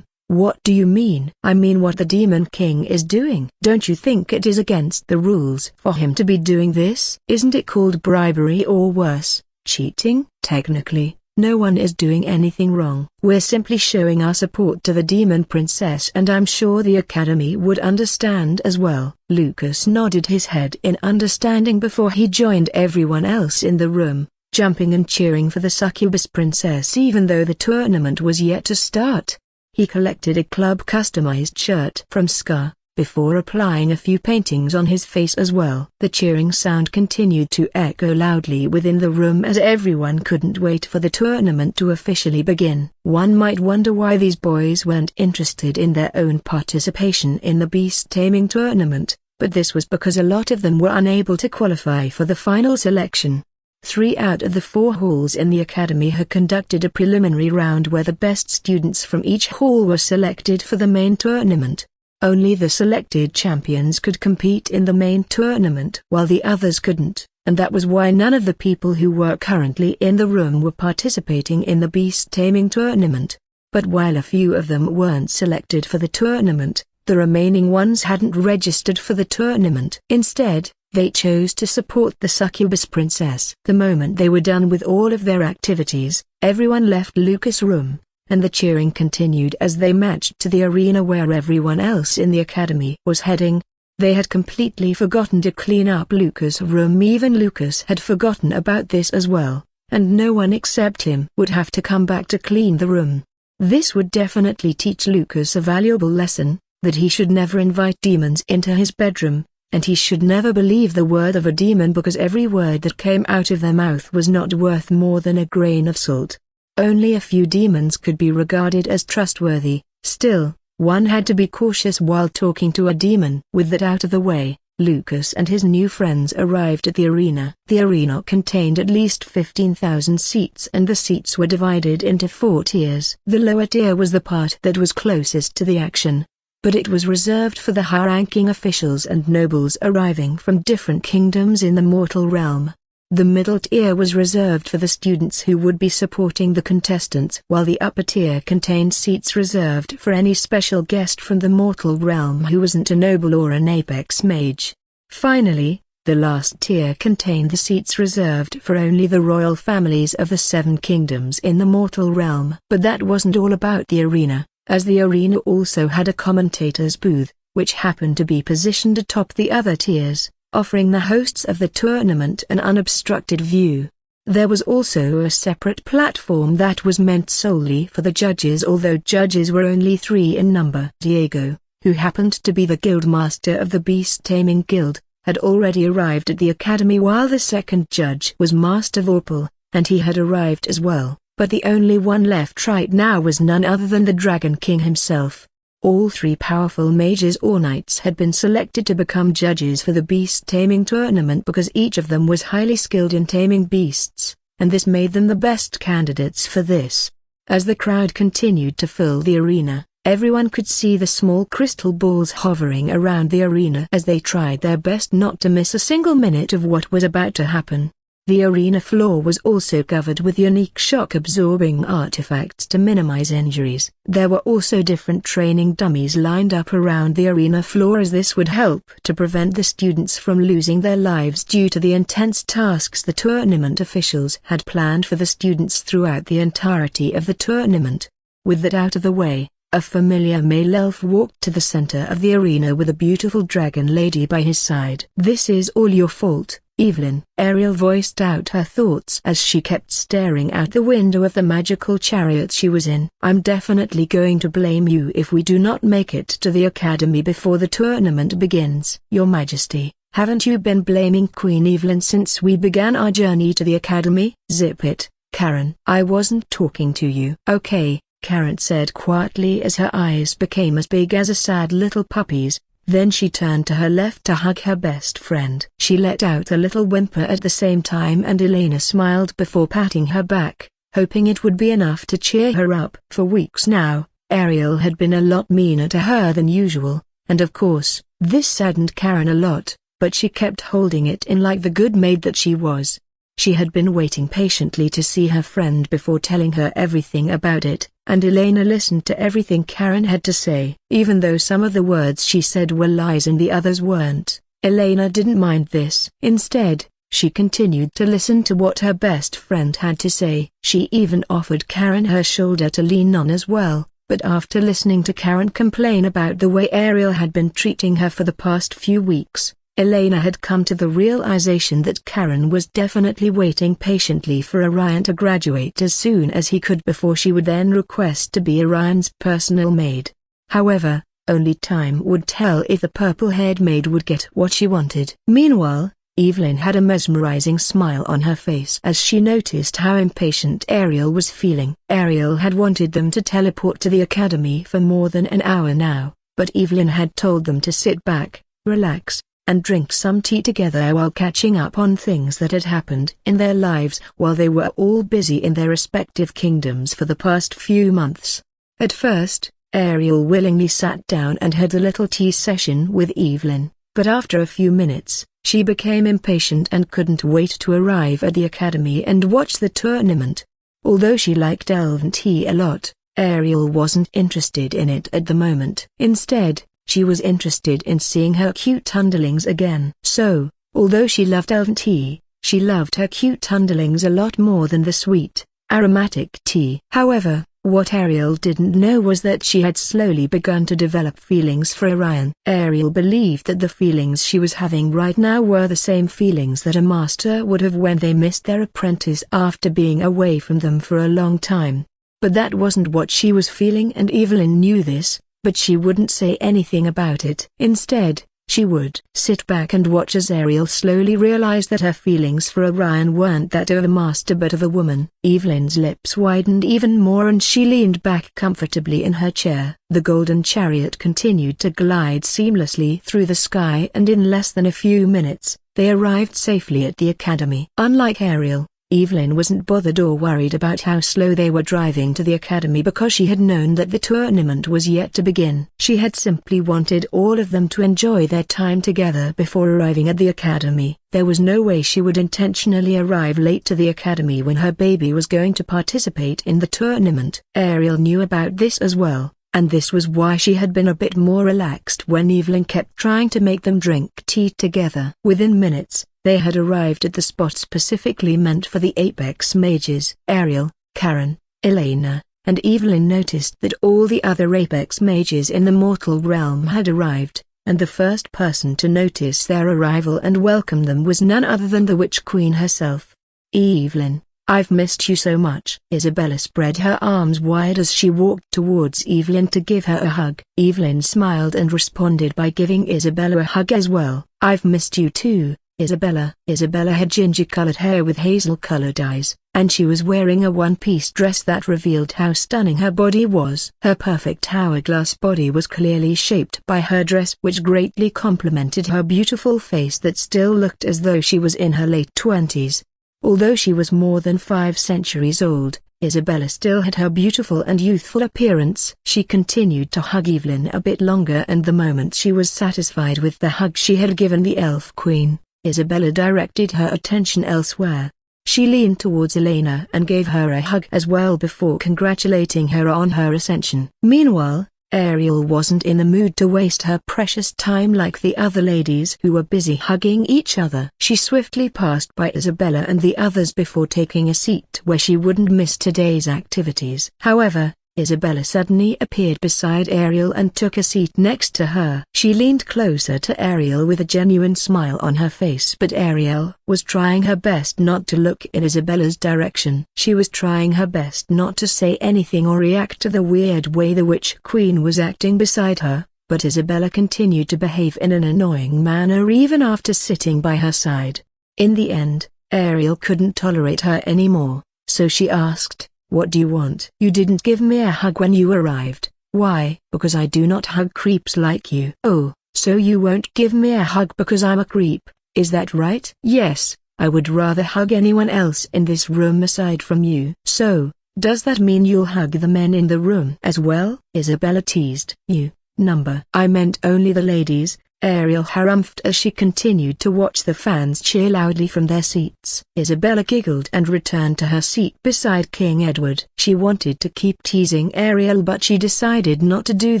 "What do you mean?" "I mean what the Demon King is doing. Don't you think it is against the rules for him to be doing this? Isn't it called bribery or worse, cheating?" "Technically, no one is doing anything wrong. We're simply showing our support to the Demon Princess and I'm sure the Academy would understand as well." Lucas nodded his head in understanding before he joined everyone else in the room, jumping and cheering for the Succubus Princess even though the tournament was yet to start. He collected a club-customized shirt from Scar, before applying a few paintings on his face as well. The cheering sound continued to echo loudly within the room as everyone couldn't wait for the tournament to officially begin. One might wonder why these boys weren't interested in their own participation in the beast taming tournament, but this was because a lot of them were unable to qualify for the final selection. 3 out of the 4 halls in the academy had conducted a preliminary round where the best students from each hall were selected for the main tournament. Only the selected champions could compete in the main tournament while the others couldn't, and that was why none of the people who were currently in the room were participating in the beast taming tournament. But while a few of them weren't selected for the tournament, the remaining ones hadn't registered for the tournament. Instead, they chose to support the succubus princess. The moment they were done with all of their activities, everyone left Lucas' room, and the cheering continued as they marched to the arena where everyone else in the academy was heading. They had completely forgotten to clean up Lucas' room. Even Lucas had forgotten about this as well, and no one except him would have to come back to clean the room. This would definitely teach Lucas a valuable lesson, that he should never invite demons into his bedroom, and he should never believe the word of a demon because every word that came out of their mouth was not worth more than a grain of salt. Only a few demons could be regarded as trustworthy. Still, one had to be cautious while talking to a demon. With that out of the way, Lucas and his new friends arrived at the arena. The arena contained at least 15,000 seats and the seats were divided into 4 tiers. The lower tier was the part that was closest to the action, but it was reserved for the high-ranking officials and nobles arriving from different kingdoms in the mortal realm. The middle tier was reserved for the students who would be supporting the contestants, while the upper tier contained seats reserved for any special guest from the mortal realm who wasn't a noble or an apex mage. Finally, the last tier contained the seats reserved for only the royal families of the 7 kingdoms in the mortal realm. But that wasn't all about the arena, as the arena also had a commentator's booth, which happened to be positioned atop the other tiers, offering the hosts of the tournament an unobstructed view. There was also a separate platform that was meant solely for the judges, although judges were only 3 in number. Diego, who happened to be the guild master of the Beast Taming Guild, had already arrived at the academy, while the second judge was Master Vorpal, and he had arrived as well, but the only one left right now was none other than the Dragon King himself. All 3 powerful mages or knights had been selected to become judges for the beast taming tournament because each of them was highly skilled in taming beasts, and this made them the best candidates for this. As the crowd continued to fill the arena, everyone could see the small crystal balls hovering around the arena as they tried their best not to miss a single minute of what was about to happen. The arena floor was also covered with unique shock-absorbing artifacts to minimize injuries. There were also different training dummies lined up around the arena floor, as this would help to prevent the students from losing their lives due to the intense tasks the tournament officials had planned for the students throughout the entirety of the tournament. With that out of the way, a familiar male elf walked to the center of the arena with a beautiful dragon lady by his side. "This is all your fault, Evelyn." Ariel voiced out her thoughts as she kept staring out the window of the magical chariot she was in. "I'm definitely going to blame you if we do not make it to the academy before the tournament begins." "Your Majesty, haven't you been blaming Queen Evelyn since we began our journey to the academy?" "Zip it, Karen. I wasn't talking to you." "Okay," Karen said quietly as her eyes became as big as a sad little puppy's. Then she turned to her left to hug her best friend. She let out a little whimper at the same time, and Elena smiled before patting her back, hoping it would be enough to cheer her up. For weeks now, Ariel had been a lot meaner to her than usual, and of course, this saddened Karen a lot, but she kept holding it in like the good maid that she was. She had been waiting patiently to see her friend before telling her everything about it, and Elena listened to everything Karen had to say. Even though some of the words she said were lies and the others weren't, Elena didn't mind this. Instead, she continued to listen to what her best friend had to say. She even offered Karen her shoulder to lean on as well, but after listening to Karen complain about the way Ariel had been treating her for the past few weeks, Elena had come to the realization that Karen was definitely waiting patiently for Orion to graduate as soon as he could before she would then request to be Orion's personal maid. However, only time would tell if the purple-haired maid would get what she wanted. Meanwhile, Evelyn had a mesmerizing smile on her face as she noticed how impatient Ariel was feeling. Ariel had wanted them to teleport to the academy for more than an hour now, but Evelyn had told them to sit back, relax, and drink some tea together while catching up on things that had happened in their lives while they were all busy in their respective kingdoms for the past few months. At first, Ariel willingly sat down and had a little tea session with Evelyn, but after a few minutes, she became impatient and couldn't wait to arrive at the academy and watch the tournament. Although she liked elven tea a lot, Ariel wasn't interested in it at the moment. Instead, she was interested in seeing her cute underlings again. So, although she loved elven tea, she loved her cute underlings a lot more than the sweet, aromatic tea. However, what Ariel didn't know was that she had slowly begun to develop feelings for Orion. Ariel believed that the feelings she was having right now were the same feelings that a master would have when they missed their apprentice after being away from them for a long time. But that wasn't what she was feeling, and Evelyn knew this, but she wouldn't say anything about it. Instead, she would sit back and watch as Ariel slowly realized that her feelings for Orion weren't that of a master but of a woman. Evelyn's lips widened even more and she leaned back comfortably in her chair. The golden chariot continued to glide seamlessly through the sky, and in less than a few minutes, they arrived safely at the academy. Unlike Ariel, Evelyn wasn't bothered or worried about how slow they were driving to the academy because she had known that the tournament was yet to begin. She had simply wanted all of them to enjoy their time together before arriving at the academy. There was no way she would intentionally arrive late to the academy when her baby was going to participate in the tournament. Ariel knew about this as well, and this was why she had been a bit more relaxed when Evelyn kept trying to make them drink tea together. Within minutes, they had arrived at the spot specifically meant for the Apex Mages. Ariel, Karen, Elena, and Evelyn noticed that all the other Apex Mages in the mortal realm had arrived, and the first person to notice their arrival and welcome them was none other than the Witch Queen herself. "Evelyn, I've missed you so much." Isabella spread her arms wide as she walked towards Evelyn to give her a hug. Evelyn smiled and responded by giving Isabella a hug as well. "I've missed you too, Isabella." Isabella had ginger-colored hair with hazel-colored eyes, and she was wearing a one-piece dress that revealed how stunning her body was. Her perfect hourglass body was clearly shaped by her dress, which greatly complemented her beautiful face that still looked as though she was in her late 20s. Although she was more than 5 centuries old, Isabella still had her beautiful and youthful appearance. She continued to hug Evelyn a bit longer, and the moment she was satisfied with the hug she had given the Elf Queen, Isabella directed her attention elsewhere. She leaned towards Elena and gave her a hug as well before congratulating her on her ascension. Meanwhile, Ariel wasn't in the mood to waste her precious time like the other ladies who were busy hugging each other. She swiftly passed by Isabella and the others before taking a seat where she wouldn't miss today's activities. However, Isabella suddenly appeared beside Ariel and took a seat next to her. She leaned closer to Ariel with a genuine smile on her face, but Ariel was trying her best not to look in Isabella's direction. She was trying her best not to say anything or react to the weird way the Witch Queen was acting beside her, but Isabella continued to behave in an annoying manner even after sitting by her side. In the end, Ariel couldn't tolerate her anymore, so she asked, "What do you want?" "You didn't give me a hug when you arrived." "Why?" "Because I do not hug creeps like you." "Oh, so you won't give me a hug because I'm a creep, is that right?" "Yes, I would rather hug anyone else in this room aside from you." "So, does that mean you'll hug the men in the room as well?" Isabella teased. "You, number." "I meant only the ladies," Ariel harumphed as she continued to watch the fans cheer loudly from their seats. Isabella giggled and returned to her seat beside King Edward. She wanted to keep teasing Ariel, but she decided not to do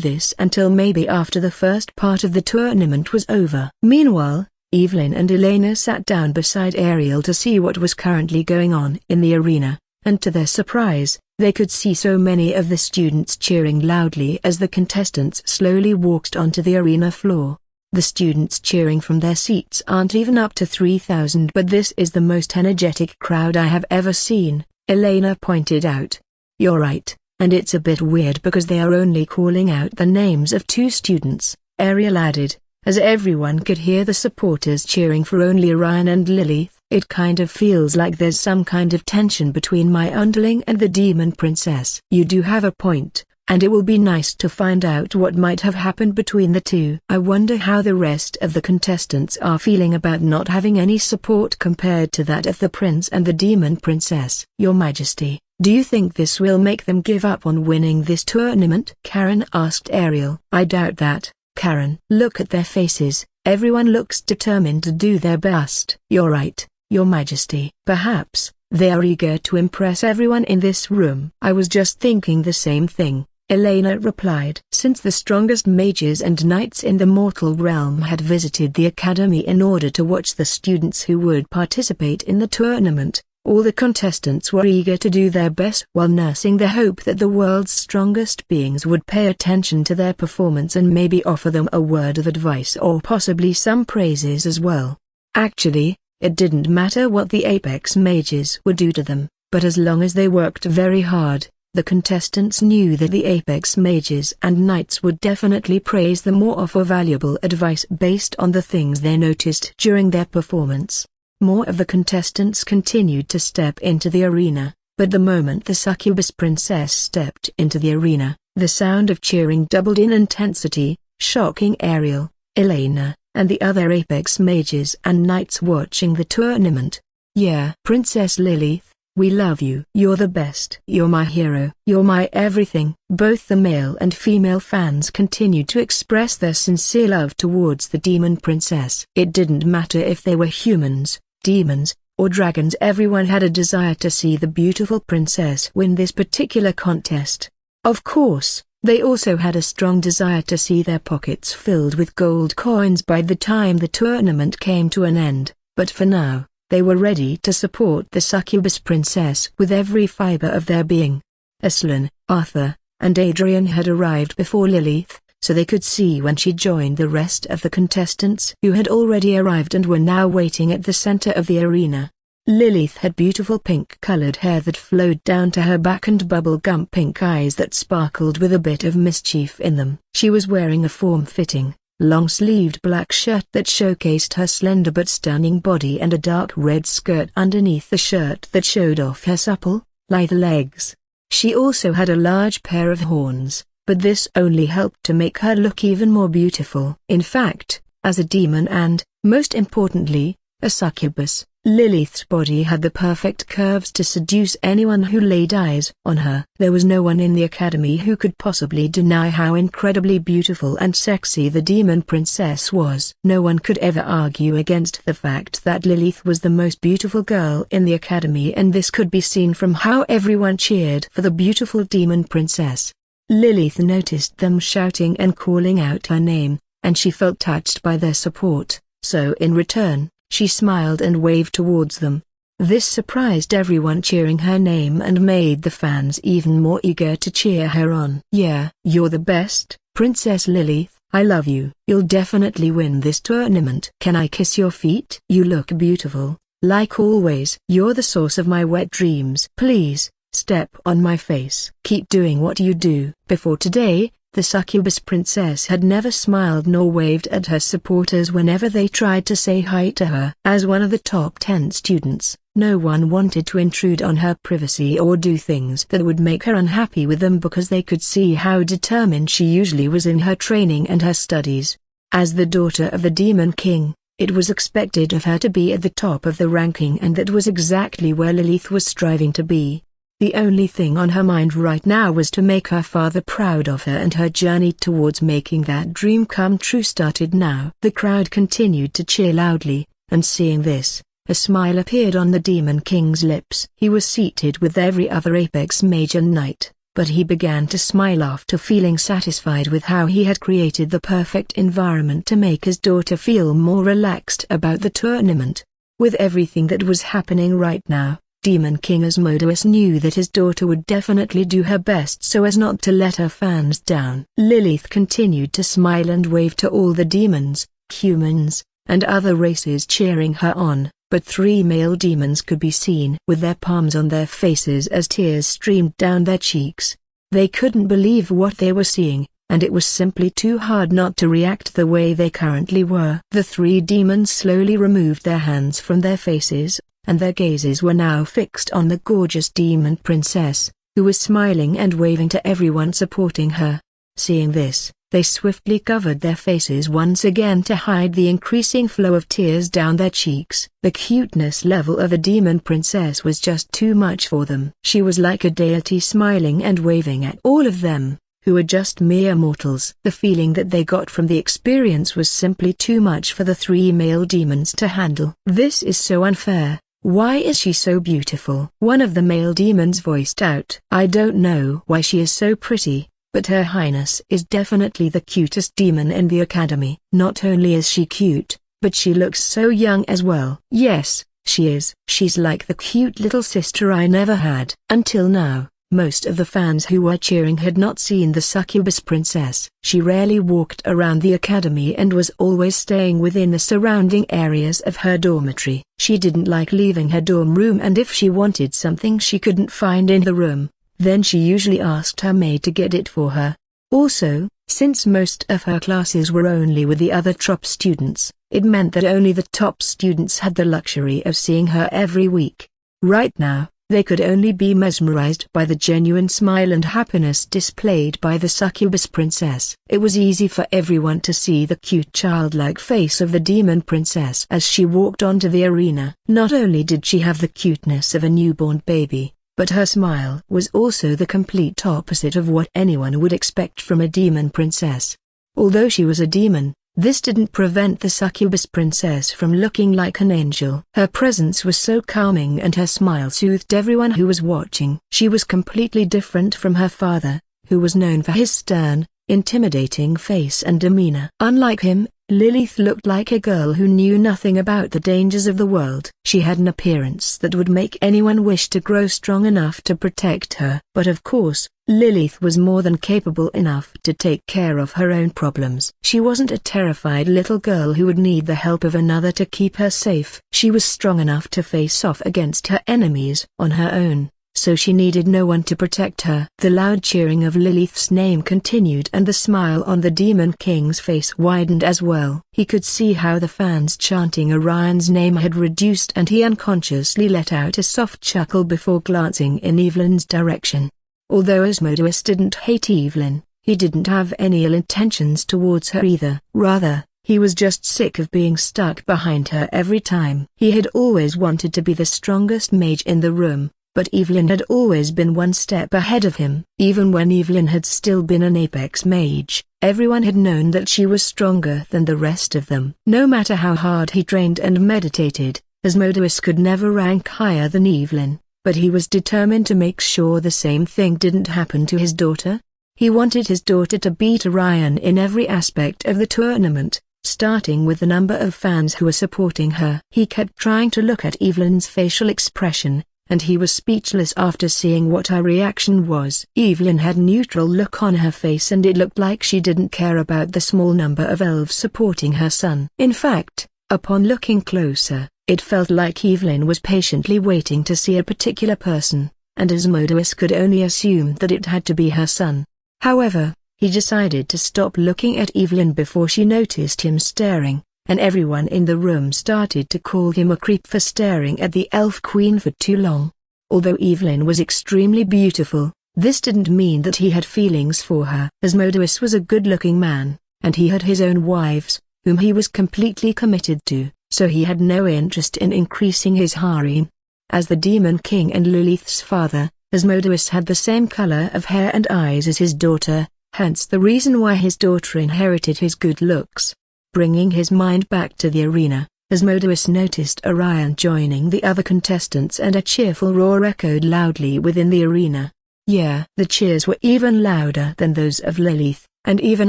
this until maybe after the first part of the tournament was over. Meanwhile, Evelyn and Elena sat down beside Ariel to see what was currently going on in the arena, and to their surprise, they could see so many of the students cheering loudly as the contestants slowly walked onto the arena floor. The students cheering from their seats aren't even up to 3,000, but this is the most energetic crowd I have ever seen, Elena pointed out. You're right, and it's a bit weird because they are only calling out the names of 2 students, Ariel added, as everyone could hear the supporters cheering for only Orion and Lilith. It kind of feels like there's some kind of tension between my underling and the demon princess. You do have a point, and it will be nice to find out what might have happened between the two. I wonder how the rest of the contestants are feeling about not having any support compared to that of the prince and the demon princess. Your Majesty, do you think this will make them give up on winning this tournament? Karen asked Ariel. I doubt that, Karen. Look at their faces, everyone looks determined to do their best. You're right, Your Majesty. Perhaps they are eager to impress everyone in this room. I was just thinking the same thing, Elena replied. Since the strongest mages and knights in the mortal realm had visited the academy in order to watch the students who would participate in the tournament, all the contestants were eager to do their best while nursing the hope that the world's strongest beings would pay attention to their performance and maybe offer them a word of advice or possibly some praises as well. Actually, it didn't matter what the Apex Mages would do to them, but as long as they worked very hard, the contestants knew that the Apex Mages and Knights would definitely praise them or offer valuable advice based on the things they noticed during their performance. More of the contestants continued to step into the arena, but the moment the Succubus Princess stepped into the arena, the sound of cheering doubled in intensity, shocking Ariel, Elena, and the other Apex Mages and Knights watching the tournament. Yeah, Princess Lilith, we love you. You're the best. You're my hero. You're my everything. Both the male and female fans continued to express their sincere love towards the demon princess. It didn't matter if they were humans, demons, or dragons. Everyone had a desire to see the beautiful princess win this particular contest. Of course, they also had a strong desire to see their pockets filled with gold coins by the time the tournament came to an end, but for now, they were ready to support the Succubus Princess with every fiber of their being. Aslan, Arthur, and Adrian had arrived before Lilith, so they could see when she joined the rest of the contestants who had already arrived and were now waiting at the center of the arena. Lilith had beautiful pink-colored hair that flowed down to her back and bubblegum pink eyes that sparkled with a bit of mischief in them. She was wearing a form-fitting, long-sleeved black shirt that showcased her slender but stunning body and a dark red skirt underneath the shirt that showed off her supple, lithe legs. She also had a large pair of horns, but this only helped to make her look even more beautiful. In fact, as a demon and, most importantly, a succubus, Lilith's body had the perfect curves to seduce anyone who laid eyes on her. There was no one in the academy who could possibly deny how incredibly beautiful and sexy the demon princess was. No one could ever argue against the fact that Lilith was the most beautiful girl in the academy, and this could be seen from how everyone cheered for the beautiful demon princess. Lilith noticed them shouting and calling out her name, and she felt touched by their support, so in return, she smiled and waved towards them. This surprised everyone cheering her name and made the fans even more eager to cheer her on. Yeah, you're the best, Princess Lilith. I love you. You'll definitely win this tournament. Can I kiss your feet? You look beautiful, like always. You're the source of my wet dreams. Please, step on my face. Keep doing what you do. Before today, the Succubus Princess had never smiled nor waved at her supporters whenever they tried to say hi to her. As one of the top 10 students, no one wanted to intrude on her privacy or do things that would make her unhappy with them because they could see how determined she usually was in her training and her studies. As the daughter of the Demon King, it was expected of her to be at the top of the ranking, and that was exactly where Lilith was striving to be. The only thing on her mind right now was to make her father proud of her, and her journey towards making that dream come true started now. The crowd continued to cheer loudly, and seeing this, a smile appeared on the Demon King's lips. He was seated with every other Apex Mage and Knight, but he began to smile after feeling satisfied with how he had created the perfect environment to make his daughter feel more relaxed about the tournament. With everything that was happening right now, Demon King Asmodeus knew that his daughter would definitely do her best so as not to let her fans down. Lilith continued to smile and wave to all the demons, humans, and other races cheering her on, but 3 male demons could be seen with their palms on their faces as tears streamed down their cheeks. They couldn't believe what they were seeing, and it was simply too hard not to react the way they currently were. The 3 demons slowly removed their hands from their faces, and their gazes were now fixed on the gorgeous demon princess, who was smiling and waving to everyone supporting her. Seeing this, they swiftly covered their faces once again to hide the increasing flow of tears down their cheeks. The cuteness level of the demon princess was just too much for them. She was like a deity, smiling and waving at all of them, who were just mere mortals. The feeling that they got from the experience was simply too much for the 3 male demons to handle. "This is so unfair. Why is she so beautiful?" one of the male demons voiced out. "I don't know why she is so pretty, but Her Highness is definitely the cutest demon in the academy. Not only is she cute, but she looks so young as well." "Yes, she is. She's like the cute little sister I never had." Until now, most of the fans who were cheering had not seen the succubus princess. She rarely walked around the academy and was always staying within the surrounding areas of her dormitory. She didn't like leaving her dorm room, and if she wanted something she couldn't find in the room, then she usually asked her maid to get it for her. Also, since most of her classes were only with the other top students, it meant that only the top students had the luxury of seeing her every week. Right now, they could only be mesmerized by the genuine smile and happiness displayed by the succubus princess. It was easy for everyone to see the cute childlike face of the demon princess as she walked onto the arena. Not only did she have the cuteness of a newborn baby, but her smile was also the complete opposite of what anyone would expect from a demon princess. Although she was a demon, this didn't prevent the succubus princess from looking like an angel. Her presence was so calming and her smile soothed everyone who was watching. She was completely different from her father, who was known for his stern, intimidating face and demeanor. Unlike him, Lilith looked like a girl who knew nothing about the dangers of the world. She had an appearance that would make anyone wish to grow strong enough to protect her. But of course, Lilith was more than capable enough to take care of her own problems. She wasn't a terrified little girl who would need the help of another to keep her safe. She was strong enough to face off against her enemies on her own, so she needed no one to protect her. The loud cheering of Lilith's name continued and the smile on the Demon King's face widened as well. He could see how the fans chanting Orion's name had reduced and he unconsciously let out a soft chuckle before glancing in Evelyn's direction. Although Asmodeus didn't hate Evelyn, he didn't have any ill intentions towards her either. Rather, he was just sick of being stuck behind her every time. He had always wanted to be the strongest mage in the room, but Evelyn had always been one step ahead of him. Even when Evelyn had still been an apex mage, everyone had known that she was stronger than the rest of them. No matter how hard he trained and meditated, Asmodeus could never rank higher than Evelyn, but he was determined to make sure the same thing didn't happen to his daughter. He wanted his daughter to beat Orion in every aspect of the tournament, starting with the number of fans who were supporting her. He kept trying to look at Evelyn's facial expression, and he was speechless after seeing what her reaction was. Evelyn had a neutral look on her face and it looked like she didn't care about the small number of elves supporting her son. In fact, upon looking closer, it felt like Evelyn was patiently waiting to see a particular person, and Asmodeus could only assume that it had to be her son. However, he decided to stop looking at Evelyn before she noticed him staring, and everyone in the room started to call him a creep for staring at the elf queen for too long. Although Evelyn was extremely beautiful, this didn't mean that he had feelings for her. Asmodeus was a good-looking man, and he had his own wives, whom he was completely committed to, so he had no interest in increasing his harem. As the Demon King and Lilith's father, Asmodeus had the same color of hair and eyes as his daughter, hence the reason why his daughter inherited his good looks. Bringing his mind back to the arena, Asmodeus noticed Orion joining the other contestants and a cheerful roar echoed loudly within the arena. Yeah, the cheers were even louder than those of Lilith, and even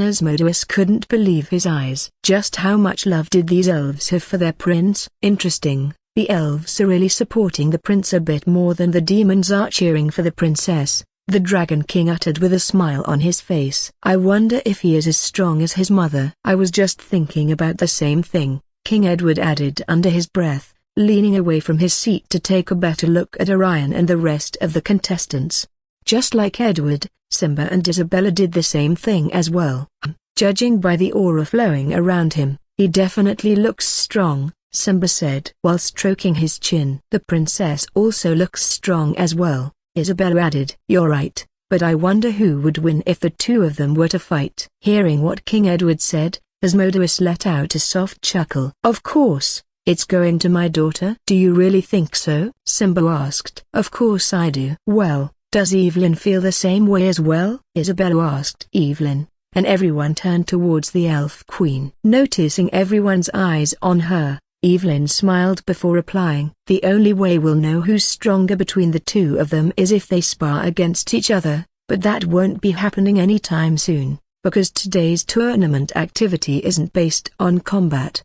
Asmodeus couldn't believe his eyes. Just how much love did these elves have for their prince? Interesting, the elves are really supporting the prince a bit more than the demons are cheering for the princess. the Dragon King uttered with a smile on his face. I wonder if he is as strong as his mother. I was just thinking about the same thing, King Edward added under his breath, leaning away from his seat to take a better look at Orion and the rest of the contestants. Just like Edward, Simba and Isabella did the same thing as well. Judging by the aura flowing around him, he definitely looks strong, Simba said while stroking his chin. The princess also looks strong as well, Isabella added. You're right, but I wonder who would win if the two of them were to fight. Hearing what King Edward said, Asmodeus let out a soft chuckle. Of course, it's going to my daughter. Do you really think so? Simba asked. Of course I do. Well, does Evelyn feel the same way as well? Isabella asked Evelyn, and everyone turned towards the Elf Queen. Noticing everyone's eyes on her, Evelyn smiled before replying. The only way we'll know who's stronger between the two of them is if they spar against each other, but that won't be happening anytime soon, because today's tournament activity isn't based on combat.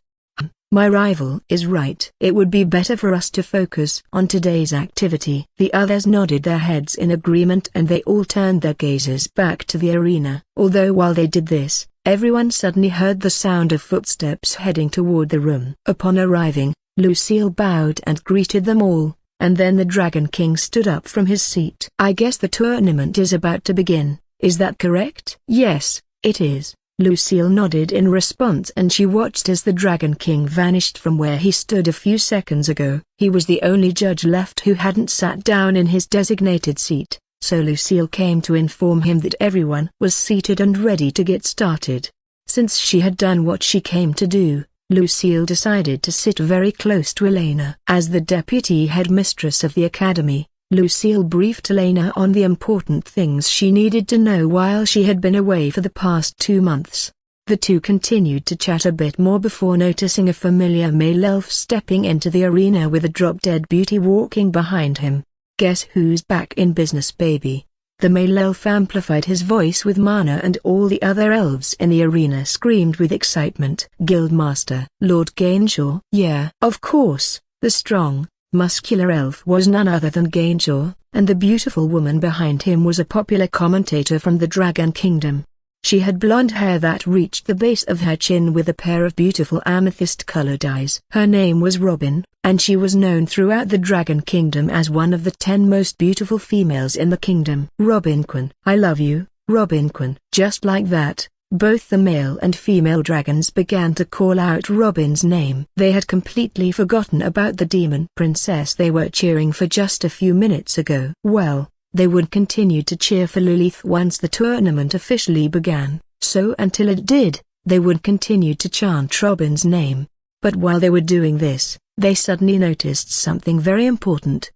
My rival is right. It would be better for us to focus on today's activity. The others nodded their heads in agreement and they all turned their gazes back to the arena. Although while they did this, everyone suddenly heard the sound of footsteps heading toward the room. Upon arriving, Lucille bowed and greeted them all, and then the Dragon King stood up from his seat. I guess the tournament is about to begin, is that correct? Yes, it is. Lucille nodded in response and she watched as the Dragon King vanished from where he stood a few seconds ago. He was the only judge left who hadn't sat down in his designated seat, so Lucille came to inform him that everyone was seated and ready to get started. Since she had done what she came to do, Lucille decided to sit very close to Elena. As the deputy headmistress of the academy, Lucille briefed Elena on the important things she needed to know while she had been away for the past 2 months. The two continued to chat a bit more before noticing a familiar male elf stepping into the arena with a drop-dead beauty walking behind him. Guess who's back in business, baby? The male elf amplified his voice with Mana and all the other elves in the arena screamed with excitement. Guildmaster Lord Gainshaw? Yeah, of course, the strong, muscular elf was none other than Gainshaw, and the beautiful woman behind him was a popular commentator from the Dragon Kingdom. She had blonde hair that reached the base of her chin with a pair of beautiful amethyst-colored eyes. Her name was Robin, and she was known throughout the Dragon Kingdom as one of the 10 most beautiful females in the kingdom. Robinquin. I love you, Robinquin. Just like that, both the male and female dragons began to call out Robin's name. They had completely forgotten about the demon princess they were cheering for just a few minutes ago. Well, they would continue to cheer for Lilith once the tournament officially began, so until it did, they would continue to chant Robin's name. But while they were doing this, they suddenly noticed something very important.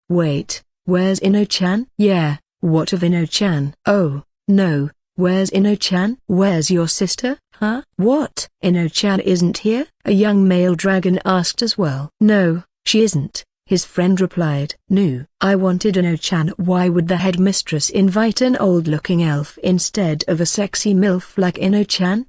Wait, where's Ino-chan? Yeah, what of Ino-chan? Oh, no. Where's Ino-chan? Where's your sister? What? Ino-chan isn't here? A young male dragon asked as well. No, she isn't, his friend replied. No, I wanted Ino-chan. Why would the headmistress invite an old-looking elf instead of a sexy MILF like Ino-chan?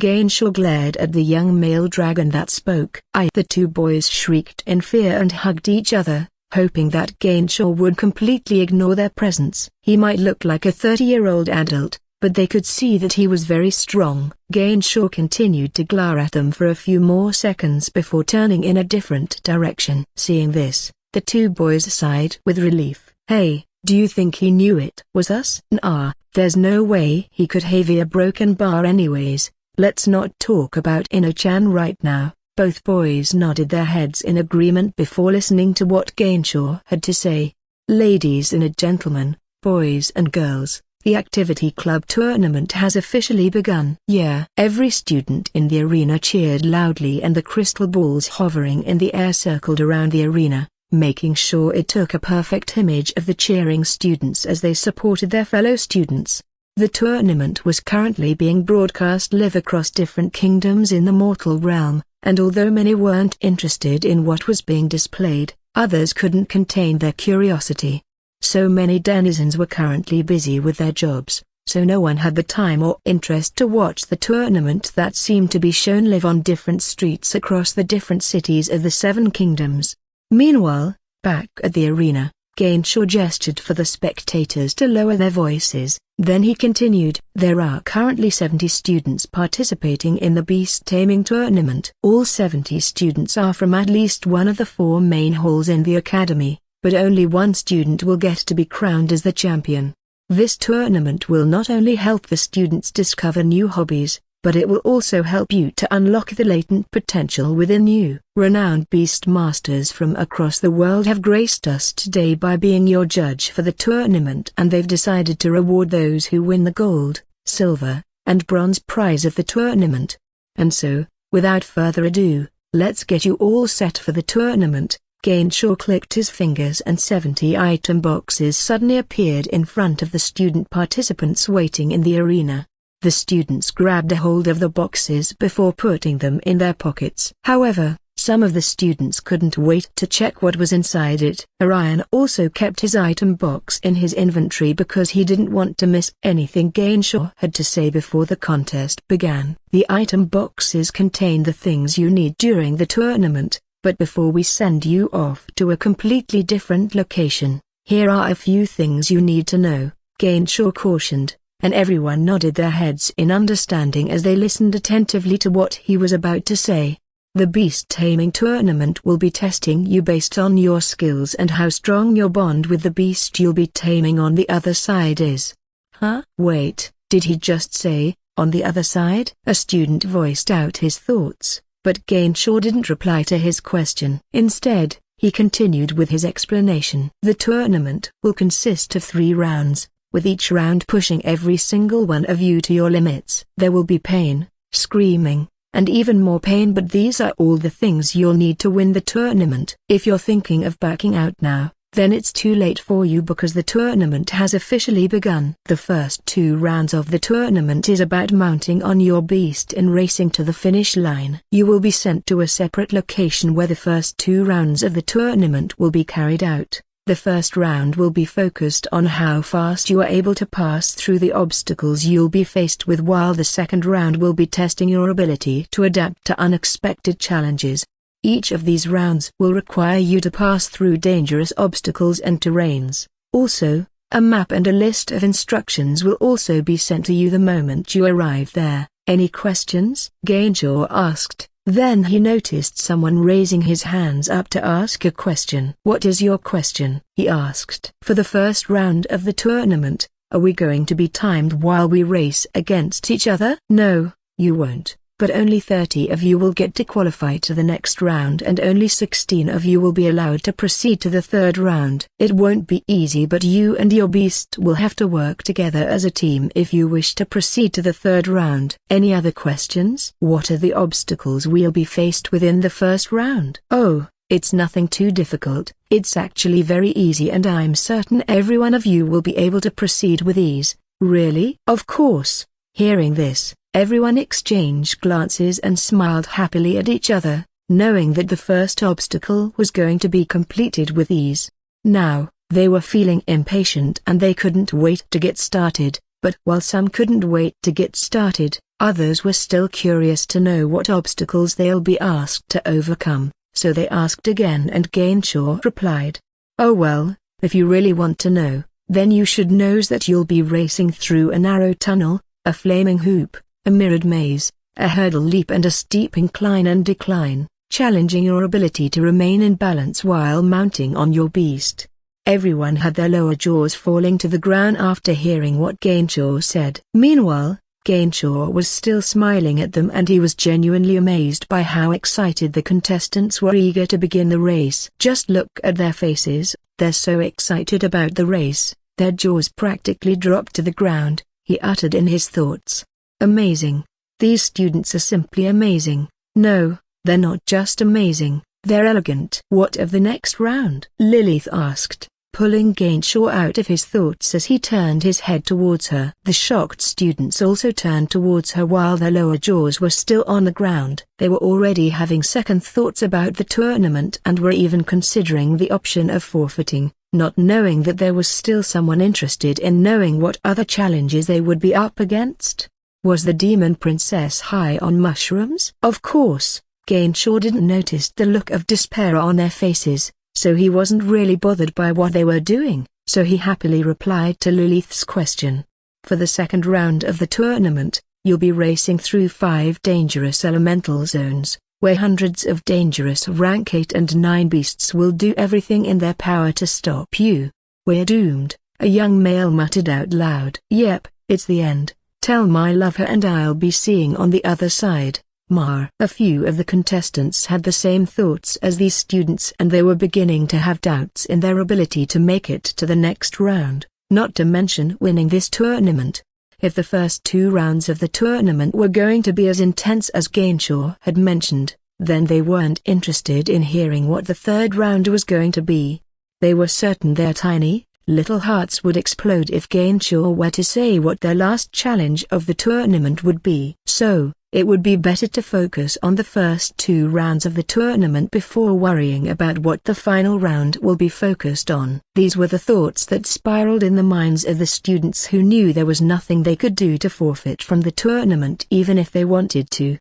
Gainshaw glared at the young male dragon that spoke. The two boys shrieked in fear and hugged each other, hoping that Gainshaw would completely ignore their presence. He might look like a 30-year-old adult, but they could see that he was very strong. Gainshaw continued to glare at them for a few more seconds before turning in a different direction. Seeing this, the two boys sighed with relief. Hey, do you think he knew it was us? Nah, there's no way he could have a broken bar anyways. Let's not talk about Ino-chan right now. Both boys nodded their heads in agreement before listening to what Gainshaw had to say. Ladies and gentlemen, boys and girls, the Activity Club tournament has officially begun. Yeah. Every student in the arena cheered loudly and the crystal balls hovering in the air circled around the arena, making sure it took a perfect image of the cheering students as they supported their fellow students. The tournament was currently being broadcast live across different kingdoms in the mortal realm, and although many weren't interested in what was being displayed, others couldn't contain their curiosity. So many denizens were currently busy with their jobs, so no one had the time or interest to watch the tournament that seemed to be shown live on different streets across the different cities of the 7 kingdoms. Meanwhile, back at the arena, Gainshaw gestured for the spectators to lower their voices, then he continued, "There are currently 70 students participating in the beast taming tournament. All 70 students are from at least one of the 4 main halls in the academy, but only one student will get to be crowned as the champion. This tournament will not only help the students discover new hobbies, but it will also help you to unlock the latent potential within you. Renowned beast masters from across the world have graced us today by being your judge for the tournament, and they've decided to reward those who win the gold, silver, and bronze prize of the tournament. And so, without further ado, let's get you all set for the tournament." Gainshaw clicked his fingers and 70 item boxes suddenly appeared in front of the student participants waiting in the arena. The students grabbed a hold of the boxes before putting them in their pockets. However, some of the students couldn't wait to check what was inside it. Orion also kept his item box in his inventory because he didn't want to miss anything Gainshaw had to say before the contest began. The item boxes contain the things you need during the tournament, but before we send you off to a completely different location, here are a few things you need to know, Gainshaw cautioned, and everyone nodded their heads in understanding as they listened attentively to what he was about to say. The beast taming tournament will be testing you based on your skills and how strong your bond with the beast you'll be taming on the other side is. Huh? Wait, did he just say, on the other side? A student voiced out his thoughts, but Gainshaw didn't reply to his question. Instead, he continued with his explanation. The tournament will consist of 3 rounds, with each round pushing every single one of you to your limits. There will be pain, screaming, and even more pain, but these are all the things you'll need to win the tournament. If you're thinking of backing out now, then it's too late for you because the tournament has officially begun. The first 2 rounds of the tournament is about mounting on your beast and racing to the finish line. You will be sent to a separate location where the first 2 rounds of the tournament will be carried out. The first round will be focused on how fast you are able to pass through the obstacles you'll be faced with, while the second round will be testing your ability to adapt to unexpected challenges. Each of these rounds will require you to pass through dangerous obstacles and terrains. Also, a map and a list of instructions will also be sent to you the moment you arrive there. Any questions? Gainshaw asked. Then he noticed someone raising his hands up to ask a question. "What is your question?" he asked. "For the first round of the tournament, are we going to be timed while we race against each other?" "No, you won't, but only 30 of you will get to qualify to the next round and only 16 of you will be allowed to proceed to the third round. It won't be easy, but you and your beast will have to work together as a team if you wish to proceed to the third round." "Any other questions?" "What are the obstacles we'll be faced with in the first round?" "Oh, it's nothing too difficult. It's actually very easy and I'm certain every one of you will be able to proceed with ease." "Really?" "Of course." Hearing this, everyone exchanged glances and smiled happily at each other, knowing that the first obstacle was going to be completed with ease. Now, they were feeling impatient and they couldn't wait to get started, but while some couldn't wait to get started, others were still curious to know what obstacles they'll be asked to overcome, so they asked again and Gainshaw replied, "Oh well, if you really want to know, then you should know that you'll be racing through a narrow tunnel, a flaming hoop, a mirrored maze, a hurdle leap and a steep incline and decline, challenging your ability to remain in balance while mounting on your beast." Everyone had their lower jaws falling to the ground after hearing what Gainshaw said. Meanwhile, Gainshaw was still smiling at them and he was genuinely amazed by how excited the contestants were, eager to begin the race. Just look at their faces, they're so excited about the race, their jaws practically dropped to the ground, he uttered in his thoughts. Amazing. These students are simply amazing. No, they're not just amazing, they're elegant. "What of the next round?" Lilith asked, pulling Gainshaw out of his thoughts as he turned his head towards her. The shocked students also turned towards her while their lower jaws were still on the ground. They were already having second thoughts about the tournament and were even considering the option of forfeiting, not knowing that there was still someone interested in knowing what other challenges they would be up against. Was the demon princess high on mushrooms? Of course, Gainshaw didn't notice the look of despair on their faces, so he wasn't really bothered by what they were doing, so he happily replied to Lilith's question. For the second round of the tournament, you'll be racing through 5 dangerous elemental zones, where hundreds of dangerous rank 8 and 9 beasts will do everything in their power to stop you. We're doomed, a young male muttered out loud. Yep, it's the end. Tell my lover and I'll be seeing on the other side. Mar. A few of the contestants had the same thoughts as these students, and they were beginning to have doubts in their ability to make it to the next round, not to mention winning this tournament. If the first 2 rounds of the tournament were going to be as intense as Gainshaw had mentioned, then they weren't interested in hearing what the third round was going to be. They were certain their tiny, little hearts would explode if Gainshaw were to say what their last challenge of the tournament would be. So, it would be better to focus on the first 2 rounds of the tournament before worrying about what the final round will be focused on. These were the thoughts that spiraled in the minds of the students who knew there was nothing they could do to forfeit from the tournament even if they wanted to.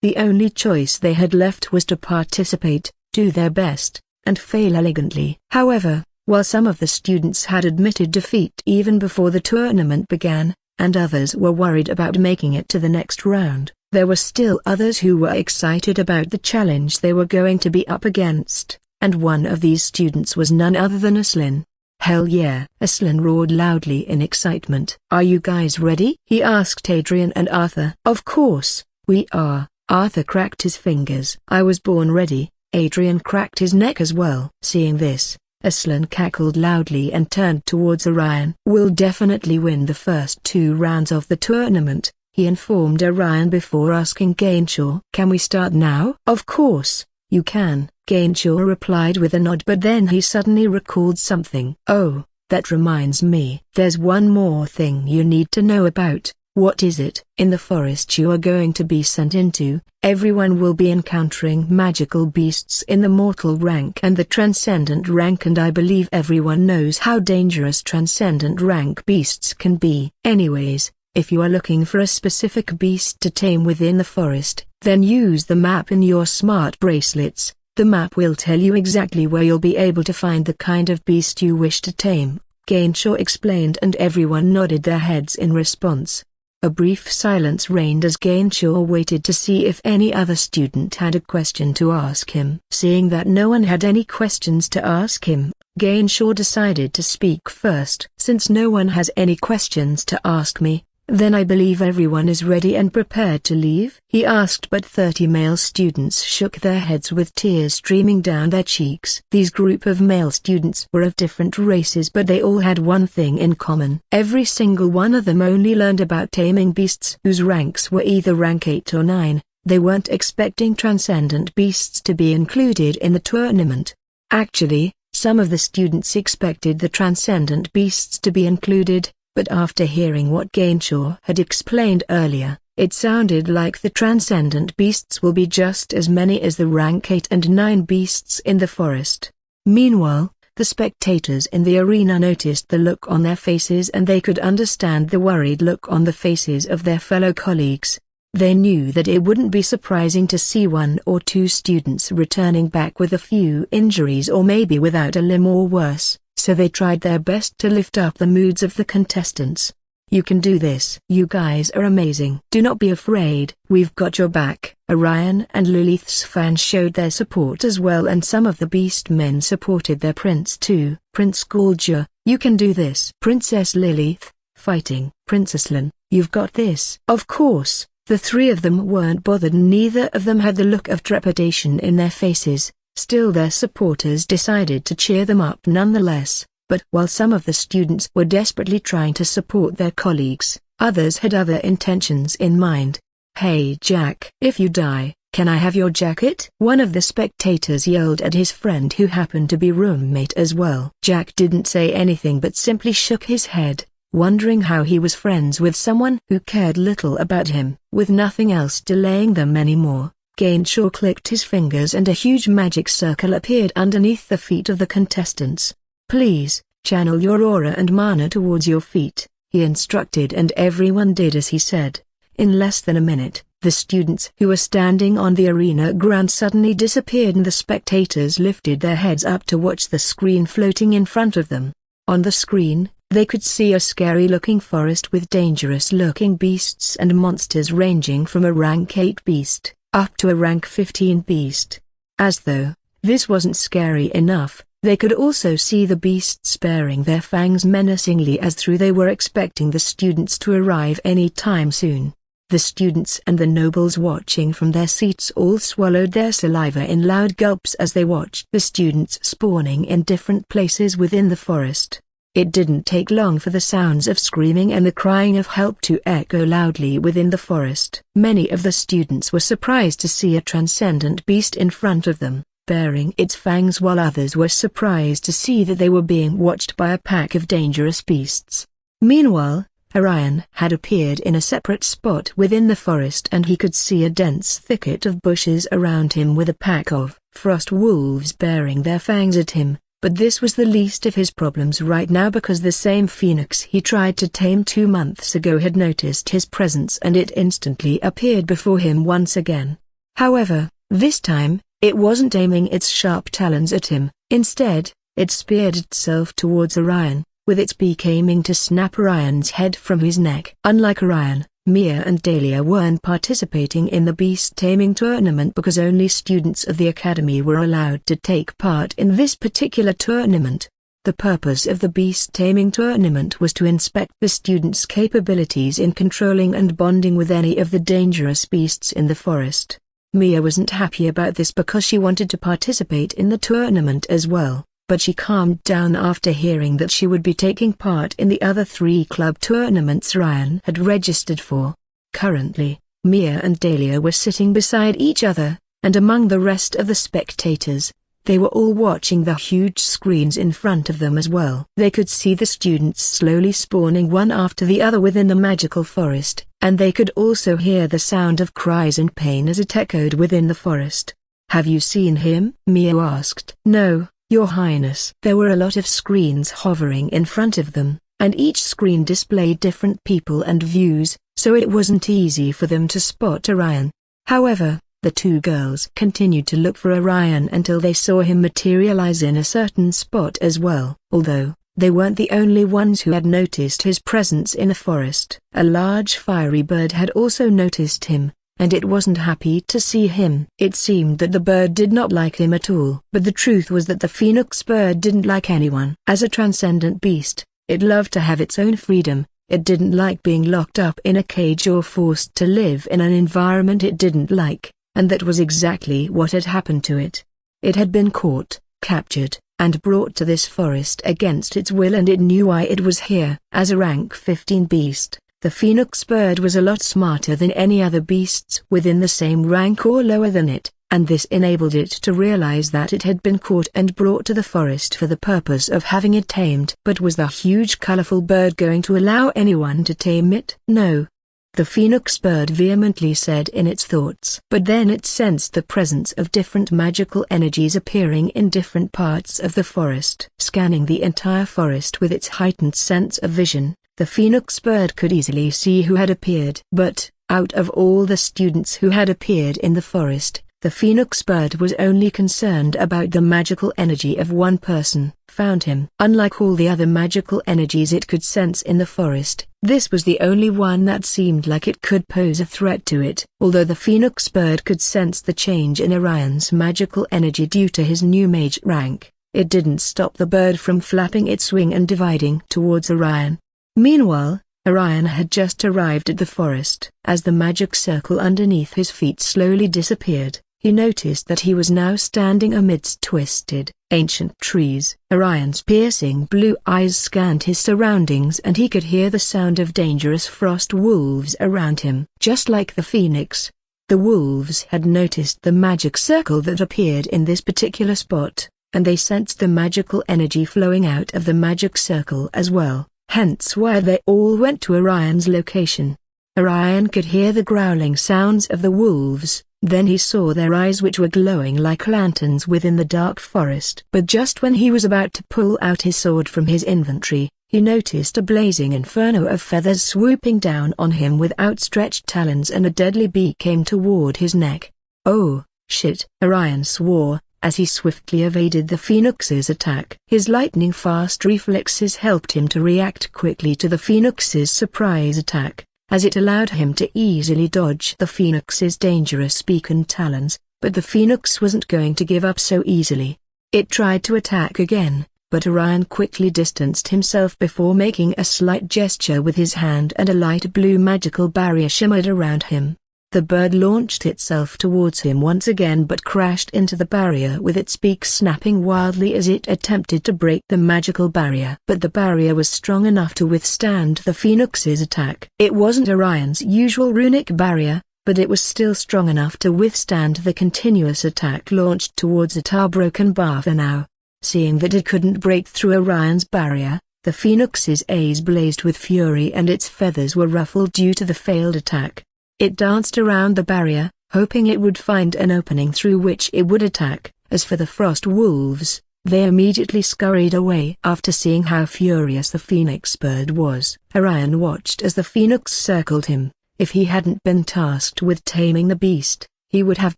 The only choice they had left was to participate, do their best, and fail elegantly. However, while some of the students had admitted defeat even before the tournament began, and others were worried about making it to the next round, there were still others who were excited about the challenge they were going to be up against, and one of these students was none other than Aslin. Hell yeah! Aslin roared loudly in excitement. Are you guys ready? He asked Adrian and Arthur. Of course, we are. Arthur cracked his fingers. I was born ready. Adrian cracked his neck as well. Seeing this, Aslin cackled loudly and turned towards Orion. We'll definitely win the first 2 rounds of the tournament, he informed Orion before asking Gainshaw. Can we start now? Of course, you can, Gainshaw replied with a nod, but then he suddenly recalled something. Oh, that reminds me. There's one more thing you need to know about. What is it? In the forest you are going to be sent into, everyone will be encountering magical beasts in the mortal rank and the transcendent rank, and I believe everyone knows how dangerous transcendent rank beasts can be. Anyways, if you are looking for a specific beast to tame within the forest, then use the map in your smart bracelets. The map will tell you exactly where you'll be able to find the kind of beast you wish to tame, Gainshaw explained, and everyone nodded their heads in response. A brief silence reigned as Gainshaw waited to see if any other student had a question to ask him. Seeing that no one had any questions to ask him, Gainshaw decided to speak first. Since no one has any questions to ask me, then I believe everyone is ready and prepared to leave? He asked, but 30 male students shook their heads with tears streaming down their cheeks. These group of male students were of different races, but they all had one thing in common. Every single one of them only learned about taming beasts whose ranks were either rank 8 or 9. They weren't expecting transcendent beasts to be included in the tournament. Actually, some of the students expected the transcendent beasts to be included, but after hearing what Gainshaw had explained earlier, it sounded like the transcendent beasts will be just as many as the rank 8 and 9 beasts in the forest. Meanwhile, the spectators in the arena noticed the look on their faces, and they could understand the worried look on the faces of their fellow colleagues. They knew that it wouldn't be surprising to see 1 or 2 students returning back with a few injuries or maybe without a limb or worse, so they tried their best to lift up the moods of the contestants. You can do this. You guys are amazing. Do not be afraid. We've got your back. Orion and Lilith's fans showed their support as well, and some of the beast men supported their prince too. Prince Galja, you can do this. Princess Lilith, fighting. Princess Lin, you've got this. Of course, the 3 of them weren't bothered, and neither of them had the look of trepidation in their faces. Still, their supporters decided to cheer them up nonetheless. But while some of the students were desperately trying to support their colleagues, others had other intentions in mind. Hey Jack, if you die, can I have your jacket? One of the spectators yelled at his friend, who happened to be roommate as well. Jack didn't say anything but simply shook his head, wondering how he was friends with someone who cared little about him. With nothing else delaying them anymore, Gainshaw clicked his fingers and a huge magic circle appeared underneath the feet of the contestants. Please, channel your aura and mana towards your feet, he instructed, and everyone did as he said. In less than a minute, The students who were standing on the arena ground suddenly disappeared and the spectators lifted their heads up to watch the screen floating in front of them. On the screen, they could see a scary-looking forest with dangerous-looking beasts and monsters ranging from a rank 8 beast up to a rank 15 beast. As though this wasn't scary enough, they could also see the beasts baring their fangs menacingly as though they were expecting the students to arrive any time soon. The students and the nobles watching from their seats all swallowed their saliva in loud gulps as they watched the students spawning in different places within the forest. It didn't take long for the sounds of screaming and the crying of help to echo loudly within the forest. Many of the students were surprised to see a transcendent beast in front of them, baring its fangs, while others were surprised to see that they were being watched by a pack of dangerous beasts. Meanwhile, Orion had appeared in a separate spot within the forest and he could see a dense thicket of bushes around him with a pack of frost wolves baring their fangs at him, but this was the least of his problems right now because the same phoenix he tried to tame 2 months ago had noticed his presence and it instantly appeared before him once again. However, this time, it wasn't aiming its sharp talons at him. Instead, it speared itself towards Orion, with its beak aiming to snap Orion's head from his neck. Unlike Orion, Mia and Dahlia weren't participating in the beast taming tournament because only students of the academy were allowed to take part in this particular tournament. The purpose of the beast taming tournament was to inspect the students' capabilities in controlling and bonding with any of the dangerous beasts in the forest. Mia wasn't happy about this because she wanted to participate in the tournament as well, but she calmed down after hearing that she would be taking part in the other 3 club tournaments Orion had registered for. Currently, Mia and Dahlia were sitting beside each other, and among the rest of the spectators, they were all watching the huge screens in front of them as well. They could see the students slowly spawning one after the other within the magical forest, and they could also hear the sound of cries and pain as it echoed within the forest. "Have you seen him?" Mia asked. "No, Your Highness." There were a lot of screens hovering in front of them, and each screen displayed different people and views, so it wasn't easy for them to spot Orion. However, the 2 girls continued to look for Orion until they saw him materialize in a certain spot as well. Although they weren't the only ones who had noticed his presence in the forest. A large fiery bird had also noticed him, and it wasn't happy to see him. It seemed that the bird did not like him at all. But the truth was that the phoenix bird didn't like anyone. As a transcendent beast, it loved to have its own freedom. It didn't like being locked up in a cage or forced to live in an environment it didn't like, and that was exactly what had happened to it. It had been caught, captured, and brought to this forest against its will, and it knew why it was here. As a rank 15 beast, the phoenix bird was a lot smarter than any other beasts within the same rank or lower than it, and this enabled it to realize that it had been caught and brought to the forest for the purpose of having it tamed. But was the huge colorful bird going to allow anyone to tame it? No. The phoenix bird vehemently said in its thoughts. But then it sensed the presence of different magical energies appearing in different parts of the forest. Scanning the entire forest with its heightened sense of vision, the phoenix bird could easily see who had appeared. But, out of all the students who had appeared in the forest, the phoenix bird was only concerned about the magical energy of one person. Found him. Unlike all the other magical energies it could sense in the forest, this was the only one that seemed like it could pose a threat to it. Although the phoenix bird could sense the change in Orion's magical energy due to his new mage rank, it didn't stop the bird from flapping its wing and dividing towards Orion. Meanwhile, Orion had just arrived at the forest. As the magic circle underneath his feet slowly disappeared, he noticed that he was now standing amidst twisted, ancient trees. Orion's piercing blue eyes scanned his surroundings and he could hear the sound of dangerous frost wolves around him. Just like the phoenix, the wolves had noticed the magic circle that appeared in this particular spot, and they sensed the magical energy flowing out of the magic circle as well. Hence why they all went to Orion's location. Orion could hear the growling sounds of the wolves, then he saw their eyes which were glowing like lanterns within the dark forest. But just when he was about to pull out his sword from his inventory, he noticed a blazing inferno of feathers swooping down on him with outstretched talons, and a deadly beak came toward his neck. "Oh, shit!" Orion swore, as he swiftly evaded the phoenix's attack. His lightning-fast reflexes helped him to react quickly to the phoenix's surprise attack, as it allowed him to easily dodge the phoenix's dangerous beak and talons, but the phoenix wasn't going to give up so easily. It tried to attack again, but Orion quickly distanced himself before making a slight gesture with his hand, and a light blue magical barrier shimmered around him. The bird launched itself towards him once again but crashed into the barrier with its beak snapping wildly as it attempted to break the magical barrier. But the barrier was strong enough to withstand the phoenix's attack. It wasn't Orion's usual runic barrier, but it was still strong enough to withstand the continuous attack launched towards it. Broken bar for now. Seeing that it couldn't break through Orion's barrier, the phoenix's eyes blazed with fury and its feathers were ruffled due to the failed attack. It danced around the barrier, hoping it would find an opening through which it would attack. As for the frost wolves, they immediately scurried away after seeing how furious the phoenix bird was. Orion watched as the phoenix circled him. If he hadn't been tasked with taming the beast, he would have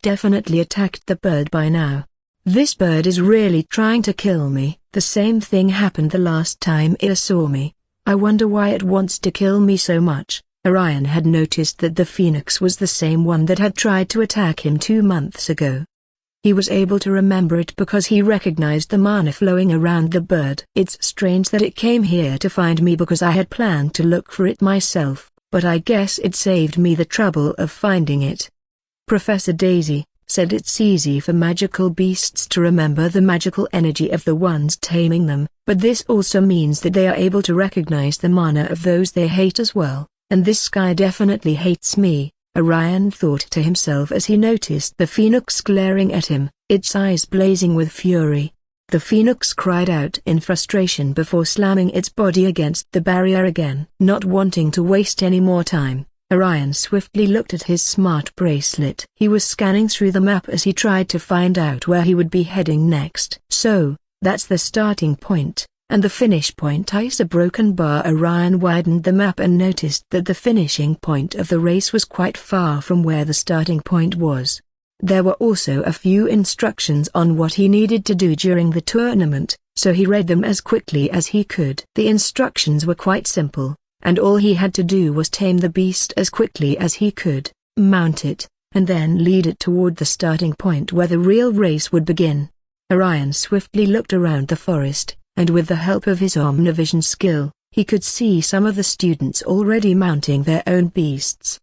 definitely attacked the bird by now. "This bird is really trying to kill me. The same thing happened the last time it saw me. I wonder why it wants to kill me so much." Orion had noticed that the phoenix was the same one that had tried to attack him 2 months ago. He was able to remember it because he recognized the mana flowing around the bird. "It's strange that it came here to find me because I had planned to look for it myself, but I guess it saved me the trouble of finding it." Professor Daisy said it's easy for magical beasts to remember the magical energy of the ones taming them, but this also means that they are able to recognize the mana of those they hate as well, and this guy definitely hates me, Orion thought to himself as he noticed the phoenix glaring at him, its eyes blazing with fury. The phoenix cried out in frustration before slamming its body against the barrier again. Not wanting to waste any more time, Orion swiftly looked at his smart bracelet. He was scanning through the map as he tried to find out where he would be heading next. "So, that's the starting point, and the finish point is a broken bar." Orion widened the map and noticed that the finishing point of the race was quite far from where the starting point was. There were also a few instructions on what he needed to do during the tournament, so he read them as quickly as he could. The instructions were quite simple, and all he had to do was tame the beast as quickly as he could, mount it, and then lead it toward the starting point where the real race would begin. Orion swiftly looked around the forest, and with the help of his Omnivision skill, he could see some of the students already mounting their own beasts.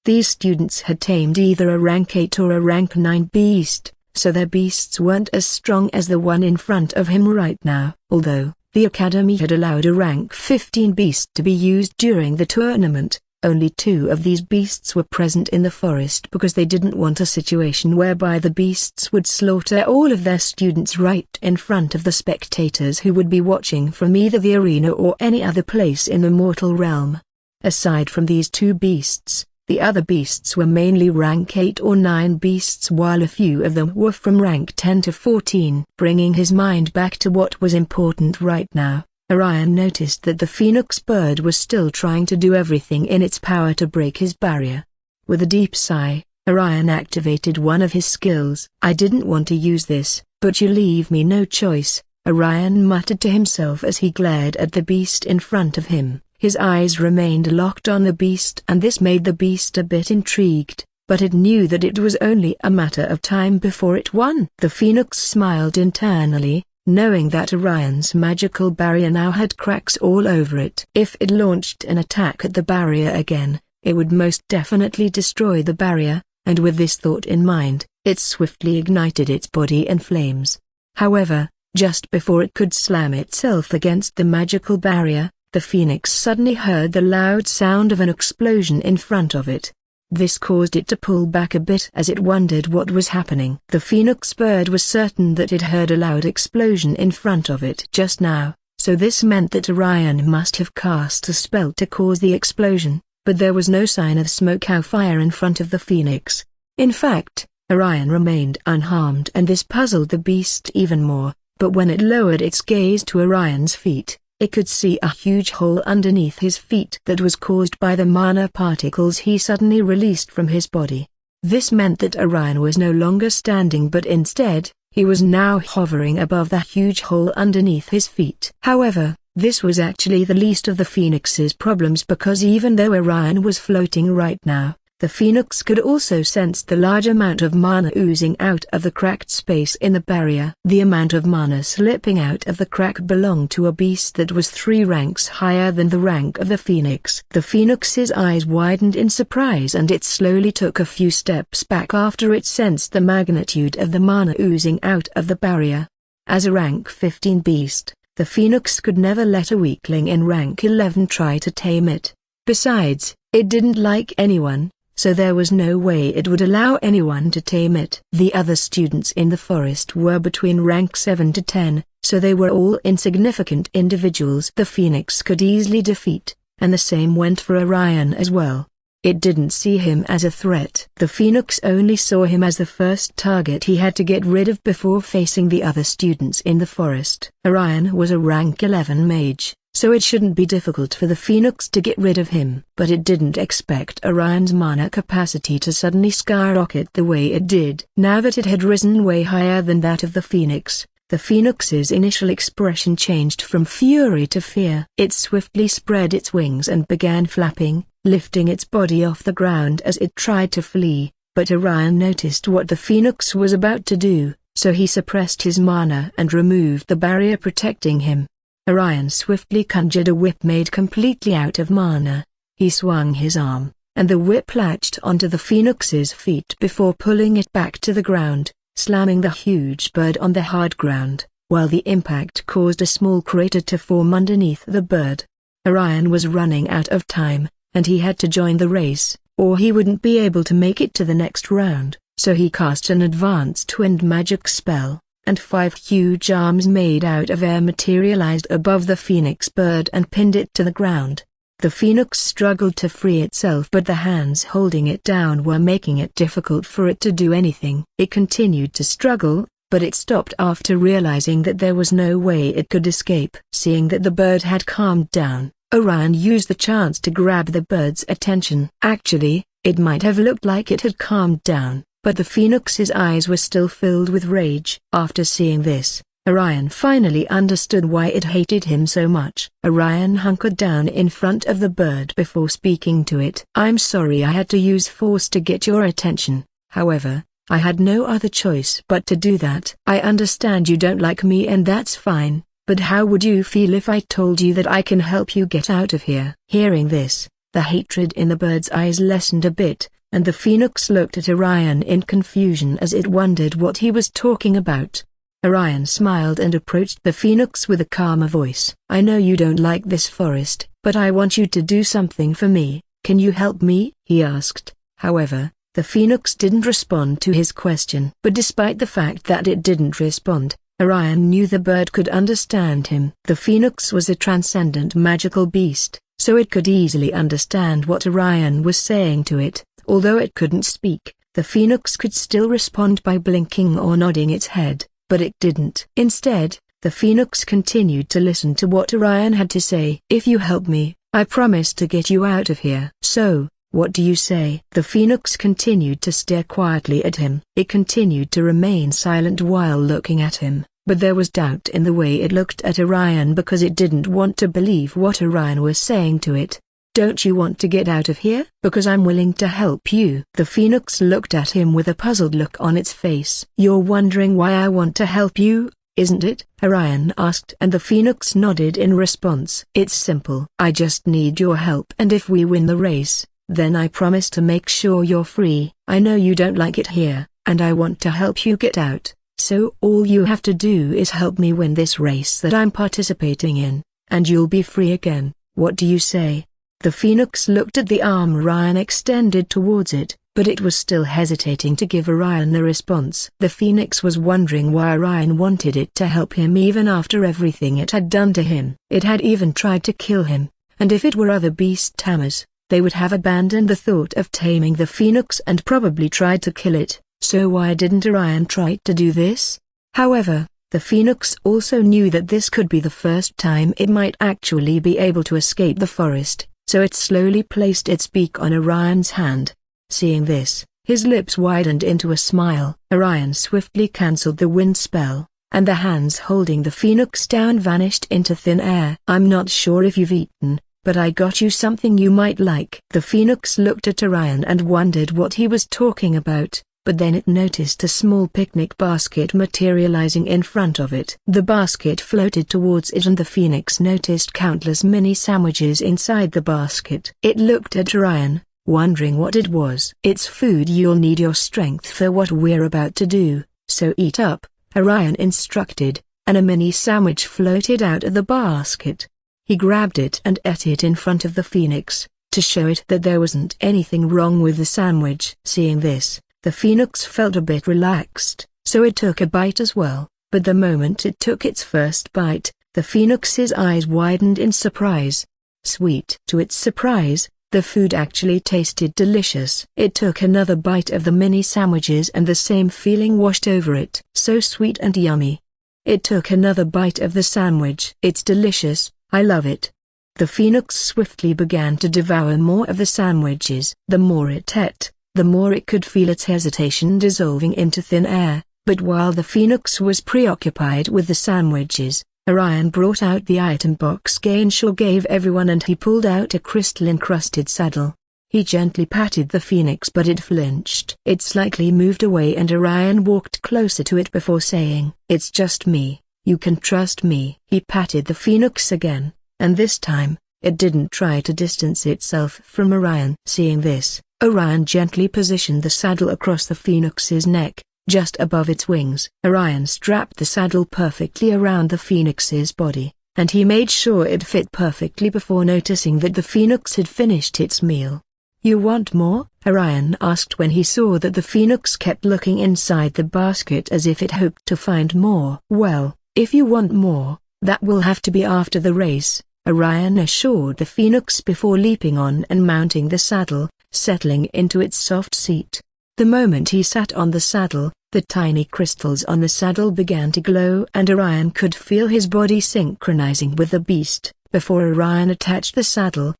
These students had tamed either a rank 8 or a rank 9 beast, so their beasts weren't as strong as the one in front of him right now. Although the Academy had allowed a rank 15 beast to be used during the tournament, only 2 of these beasts were present in the forest because they didn't want a situation whereby the beasts would slaughter all of their students right in front of the spectators who would be watching from either the arena or any other place in the mortal realm. Aside from these 2 beasts, the other beasts were mainly rank 8 or 9 beasts, while a few of them were from rank 10 to 14. Bringing his mind back to what was important right now, Orion noticed that the phoenix bird was still trying to do everything in its power to break his barrier. With a deep sigh, Orion activated one of his skills. "I didn't want to use this, but you leave me no choice," Orion muttered to himself as he glared at the beast in front of him. His eyes remained locked on the beast, and this made the beast a bit intrigued, but it knew that it was only a matter of time before it won. The phoenix smiled internally, knowing that Orion's magical barrier now had cracks all over it. If it launched an attack at the barrier again, it would most definitely destroy the barrier, and with this thought in mind, it swiftly ignited its body in flames. However, just before it could slam itself against the magical barrier, the phoenix suddenly heard the loud sound of an explosion in front of it. This caused it to pull back a bit as it wondered what was happening. The phoenix bird was certain that it heard a loud explosion in front of it just now, so this meant that Orion must have cast a spell to cause the explosion, but there was no sign of smoke or fire in front of the phoenix. In fact, Orion remained unharmed, and this puzzled the beast even more, but when it lowered its gaze to Orion's feet, It could see a huge hole underneath his feet that was caused by the mana particles he suddenly released from his body. This meant that Orion was no longer standing, but instead, he was now hovering above the huge hole underneath his feet. However, this was actually the least of the Phoenix's problems, because even though Orion was floating right now, the Phoenix could also sense the large amount of mana oozing out of the cracked space in the barrier. The amount of mana slipping out of the crack belonged to a beast that was 3 ranks higher than the rank of the Phoenix. The Phoenix's eyes widened in surprise, and it slowly took a few steps back after it sensed the magnitude of the mana oozing out of the barrier. As a rank 15 beast, the Phoenix could never let a weakling in rank 11 try to tame it. Besides, it didn't like anyone, so there was no way it would allow anyone to tame it. The other students in the forest were between rank 7 to 10, so they were all insignificant individuals the Phoenix could easily defeat, and the same went for Orion as well. It didn't see him as a threat. The Phoenix only saw him as the first target he had to get rid of before facing the other students in the forest. Orion was a rank 11 mage, so it shouldn't be difficult for the Phoenix to get rid of him. But it didn't expect Orion's mana capacity to suddenly skyrocket the way it did. Now that it had risen way higher than that of the Phoenix's initial expression changed from fury to fear. It swiftly spread its wings and began flapping, lifting its body off the ground as it tried to flee. But Orion noticed what the Phoenix was about to do, so he suppressed his mana and removed the barrier protecting him. Orion swiftly conjured a whip made completely out of mana. He swung his arm, and the whip latched onto the Phoenix's feet before pulling it back to the ground, slamming the huge bird on the hard ground, while the impact caused a small crater to form underneath the bird. Orion was running out of time, and he had to join the race, or he wouldn't be able to make it to the next round, so he cast an advanced wind magic spell, and 5 huge arms made out of air materialized above the Phoenix bird and pinned it to the ground. The Phoenix struggled to free itself, but the hands holding it down were making it difficult for it to do anything. It continued to struggle, but it stopped after realizing that there was no way it could escape. Seeing that the bird had calmed down, Orion used the chance to grab the bird's attention. Actually, it might have looked like it had calmed down, but the Phoenix's eyes were still filled with rage. After seeing this, Orion finally understood why it hated him so much. Orion hunkered down in front of the bird before speaking to it. "I'm sorry I had to use force to get your attention, however, I had no other choice but to do that. I understand you don't like me, and that's fine, but how would you feel if I told you that I can help you get out of here?" Hearing this, the hatred in the bird's eyes lessened a bit, and the Phoenix looked at Orion in confusion as it wondered what he was talking about. Orion smiled and approached the Phoenix with a calmer voice. "I know you don't like this forest, but I want you to do something for me. Can you help me?" he asked. However, the Phoenix didn't respond to his question. But despite the fact that it didn't respond, Orion knew the bird could understand him. The Phoenix was a transcendent magical beast, so it could easily understand what Orion was saying to it. Although it couldn't speak, the Phoenix could still respond by blinking or nodding its head. But it didn't. Instead, the Phoenix continued to listen to what Orion had to say. "If you help me, I promise to get you out of here. So, what do you say?" The Phoenix continued to stare quietly at him. It continued to remain silent while looking at him, but there was doubt in the way it looked at Orion because it didn't want to believe what Orion was saying to it. "Don't you want to get out of here?" "Because I'm willing to help you." The Phoenix looked at him with a puzzled look on its face. "You're wondering why I want to help you, isn't it?" Orion asked, and the Phoenix nodded in response. "It's simple. I just need your help, and if we win the race, then I promise to make sure you're free. I know you don't like it here, and I want to help you get out, so all you have to do is help me win this race that I'm participating in, and you'll be free again. What do you say?" The Phoenix looked at the arm Orion extended towards it, but it was still hesitating to give Orion a response. The Phoenix was wondering why Orion wanted it to help him even after everything it had done to him. It had even tried to kill him, and if it were other beast tamers, they would have abandoned the thought of taming the Phoenix and probably tried to kill it, so why didn't Orion try to do this? However, The phoenix also knew that this could be the first time it might actually be able to escape the forest, so it slowly placed its beak on Orion's hand. Seeing this, his lips widened into a smile. Orion swiftly cancelled the wind spell, and the hands holding the phoenix down vanished into thin air. "I'm not sure if you've eaten, but I got you something you might like." The phoenix looked at Orion and wondered what he was talking about, but then it noticed a small picnic basket materializing in front of it. The basket floated towards it and the phoenix noticed countless mini sandwiches inside the basket. It looked at Orion, wondering what it was. "It's food you'll need your strength for what we're about to do, so eat up," Orion instructed, and a mini sandwich floated out of the basket. He grabbed it and ate it in front of the phoenix, to show it that there wasn't anything wrong with the sandwich. Seeing this, the phoenix felt a bit relaxed, so it took a bite as well, but the moment it took its first bite, the phoenix's eyes widened in surprise. Sweet. To its surprise, the food actually tasted delicious. It took another bite of the mini sandwiches and the same feeling washed over it. So sweet and yummy. It took another bite of the sandwich. "It's delicious, I love it." The phoenix swiftly began to devour more of the sandwiches. The more it ate, the more it could feel its hesitation dissolving into thin air. But while the phoenix was preoccupied with the sandwiches, Orion brought out the item box Gainshall gave everyone and he pulled out a crystal-encrusted saddle. He gently patted the phoenix but it flinched. It slightly moved away and Orion walked closer to it before saying, "It's just me, you can trust me." He patted the phoenix again, and this time, it didn't try to distance itself from Orion. Seeing this, Orion gently positioned the saddle across the phoenix's neck, just above its wings. Orion strapped the saddle perfectly around the phoenix's body, and he made sure it fit perfectly before noticing that the phoenix had finished its meal. "You want more?" Orion asked when he saw that the phoenix kept looking inside the basket as if it hoped to find more. "Well, if you want more, that will have to be after the race," Orion assured the phoenix before leaping on and mounting the saddle, settling into its soft seat. The moment he sat on the saddle, the tiny crystals on the saddle began to glow and Orion could feel his body synchronizing with the beast. Before Orion attached the saddle